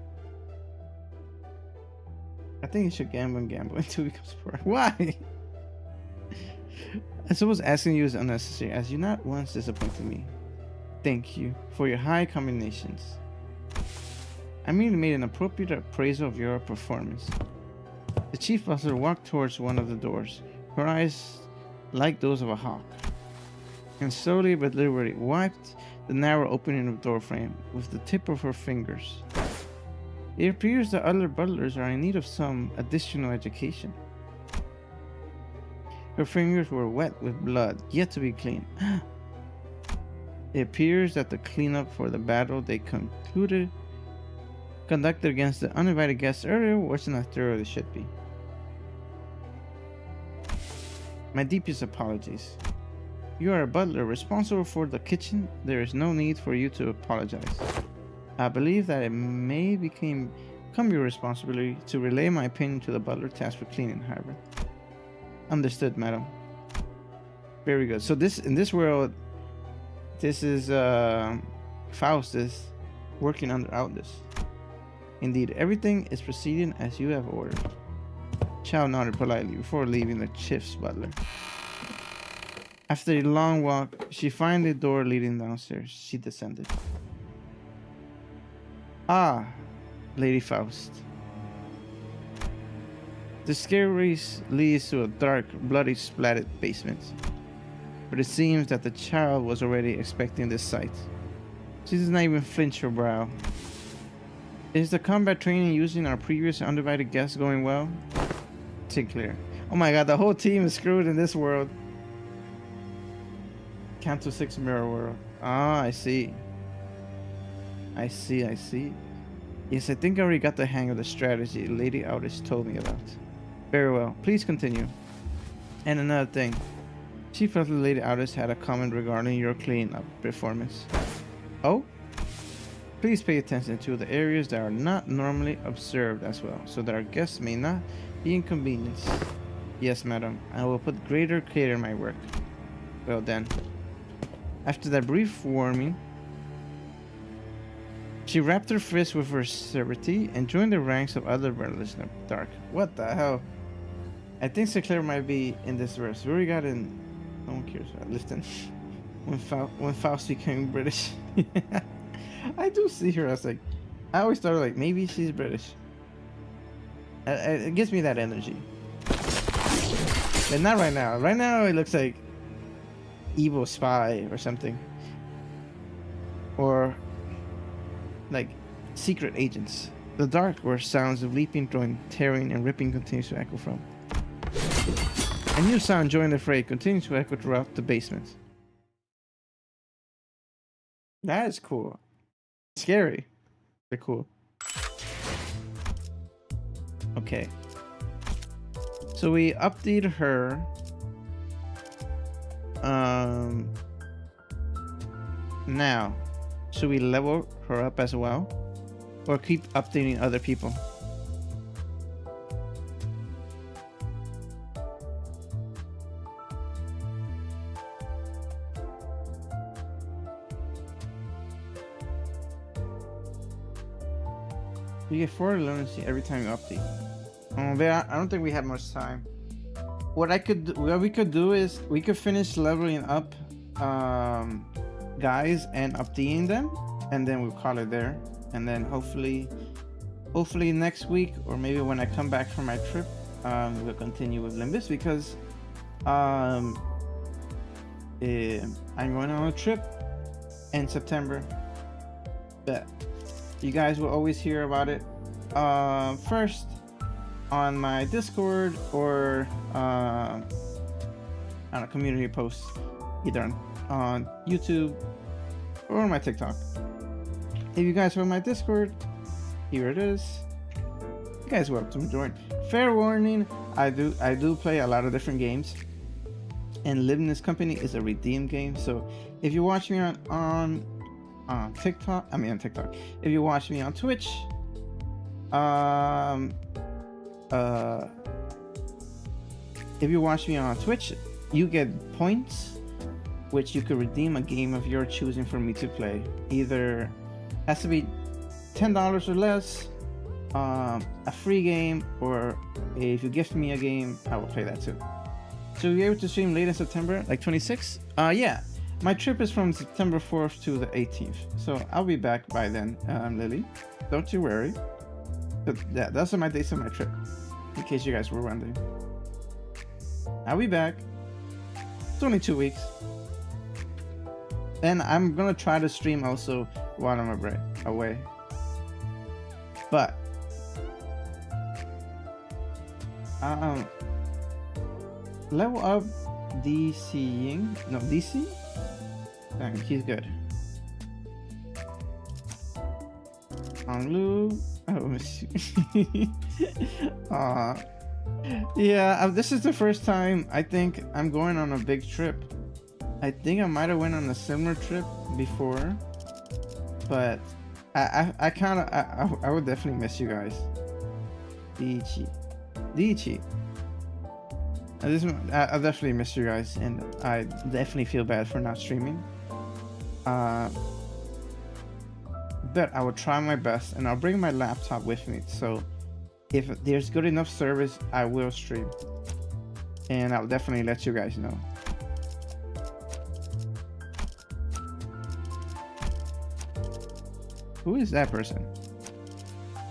Speaker 11: I think you should gamble until he becomes poor. Why? I suppose asking you is unnecessary, as you not once disappointed me. Thank you for your high combinations. I merely made an appropriate appraisal of your performance. The chief butler walked towards one of the doors, her eyes like those of a hawk, and slowly but deliberately wiped the narrow opening of the doorframe with the tip of her fingers. It appears that other butlers are in need of some additional education. Her fingers were wet with blood, yet to be clean. It appears that the cleanup for the battle they conducted against the uninvited guests earlier wasn't as thorough as it should be. My deepest apologies. You are a butler responsible for the kitchen. There is no need for you to apologize. I believe that it may become your responsibility to relay my opinion to the butler tasked with cleaning, however. Understood, madam. Very good. So in this world, this is Faustus working under Aldous. Indeed, everything is proceeding as you have ordered. Chow nodded politely before leaving the chief's butler. After a long walk, she found the door leading downstairs. She descended. Ah, Lady Faust. The staircase leads to a dark, bloody, splattered basement. But it seems that the child was already expecting this sight. She does not even flinch her brow. Is the combat training using our previous undivided guests going well? Sinclair. Oh my god, the whole team is screwed in this world. Canto 6 Mirror World. Ah, I see. I see. Yes, I think I already got the hang of the strategy Lady Aldous told me about. Very well, please continue. And another thing. She felt that Lady Aldous had a comment regarding your cleanup performance. Oh? Please pay attention to the areas that are not normally observed as well, so that our guests may not be inconvenienced. Yes, madam, I will put greater care in my work. Well then. After that brief warming, she wrapped her fist with her severity and joined the ranks of other rebels in the dark. What the hell? I think Sinclair might be in this verse. We already got in. No one cares about Lifton. When Faust became British. I do see her as like, I always thought like maybe she's British. It gives me that energy. But not right now. Right now it looks like evil spy or something. Or like secret agents. The dark, where sounds of leaping, throwing, tearing, and ripping continues to echo from. A new sound joined the fray, continuing to echo throughout the basement. That is cool. Scary. They're cool. Okay. So we updated her. Now, should we level her up as well, or keep updating other people? You get 4 learning every time you update. But I don't think we have much time. What we could do is we could finish leveling up guys and updating them, and then we'll call it there. And then hopefully next week, or maybe when I come back from my trip, we'll continue with Limbus, because I'm going on a trip in September. But you guys will always hear about it first on my Discord, or on a community post, either on YouTube or on my TikTok. If you guys are on my Discord, here it is. You guys are welcome to join. Fair warning, I do play a lot of different games, and Limbus Company is a redeemed game. So if you watch me on TikTok, if you watch me on Twitch, if you watch me on Twitch, you get points which you could redeem a game of your choosing for me to play. Either has to be $10 or less, a free game, or if you gift me a game, I will play that too. So you're able to stream late in September, like 26? Yeah. My trip is from September 4th to the 18th. So I'll be back by then, Lily. Don't you worry. But yeah, those are my dates of my trip, in case you guys were wondering. I'll be back. It's only 2 weeks. And I'm gonna try to stream also while I'm away. But level up DCing. No, DC? Dang, he's good. Anglu. Oh, yeah, this is the first time I think I'm going on a big trip. I think I might have went on a similar trip before, but I would definitely miss you guys. Dichi. I definitely miss you guys, and I definitely feel bad for not streaming. But I will try my best, and I'll bring my laptop with me. So if there's good enough service, I will stream, and I'll definitely let you guys know. Who is that person?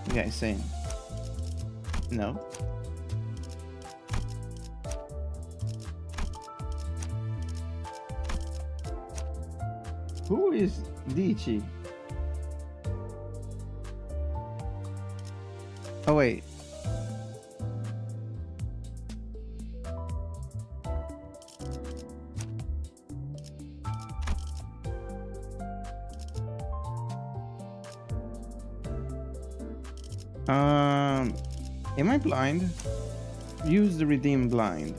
Speaker 11: You guys saying no? Who is Dichi? Oh wait. Am I blind? Use the redeem blind.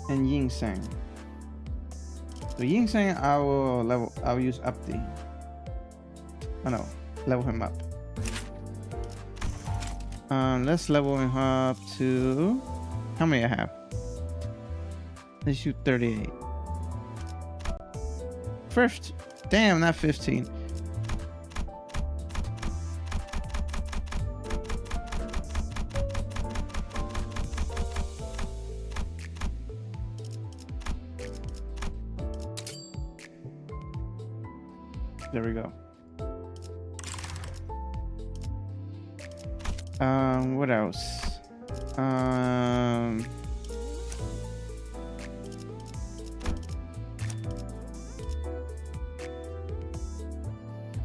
Speaker 11: And Ying Sang. So Ying Sang, I'll use Upti. Oh no, level him up. Let's level him up to, how many I have? Let's shoot 38. First, damn, not 15. There we go. What else?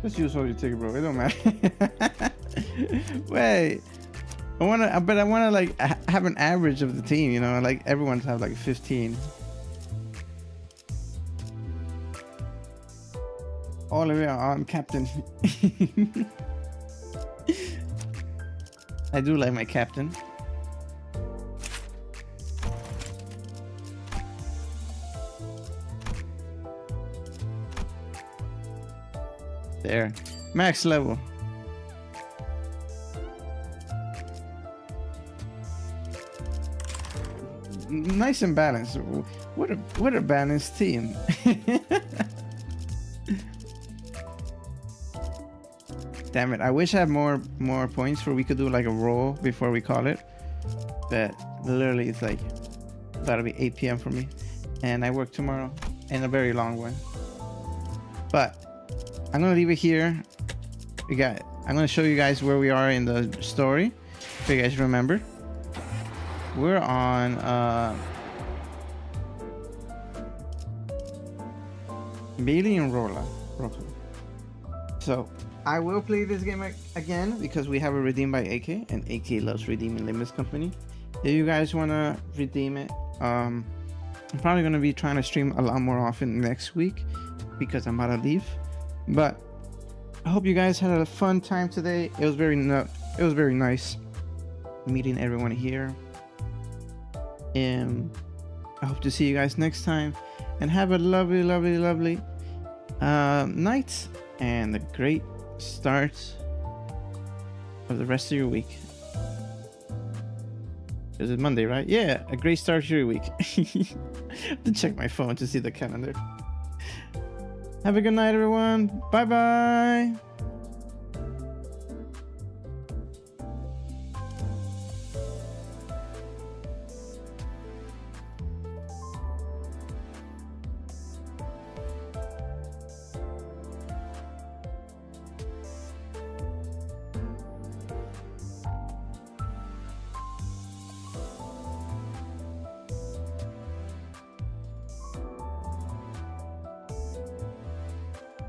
Speaker 11: Just use all your ticket, bro. It don't matter. Wait, I wanna like have an average of the team. You know, like everyone's have like 15. Olivia on captain. I do like my captain. There. Max level. Nice and balanced. What a balanced team. Damn it! I wish I had more points where we could do like a roll before we call it. But literally, it's like about to be 8 p.m. for me, and I work tomorrow, and a very long one. But I'm gonna leave it here. I'm gonna show you guys where we are in the story, if you guys remember. We're on Bailey and Rola. So I will play this game again because we have a redeem by AK, and AK loves redeeming Limbus Company. If you guys wanna redeem it, I'm probably gonna be trying to stream a lot more often next week because I'm about to leave. But I hope you guys had a fun time today. It was very nice meeting everyone here. And I hope to see you guys next time. And have a lovely night and a great start of the rest of your week. Is it Monday, right? Yeah, a great start to your week. I have to check my phone to see the calendar. Have a good night, everyone. Bye bye.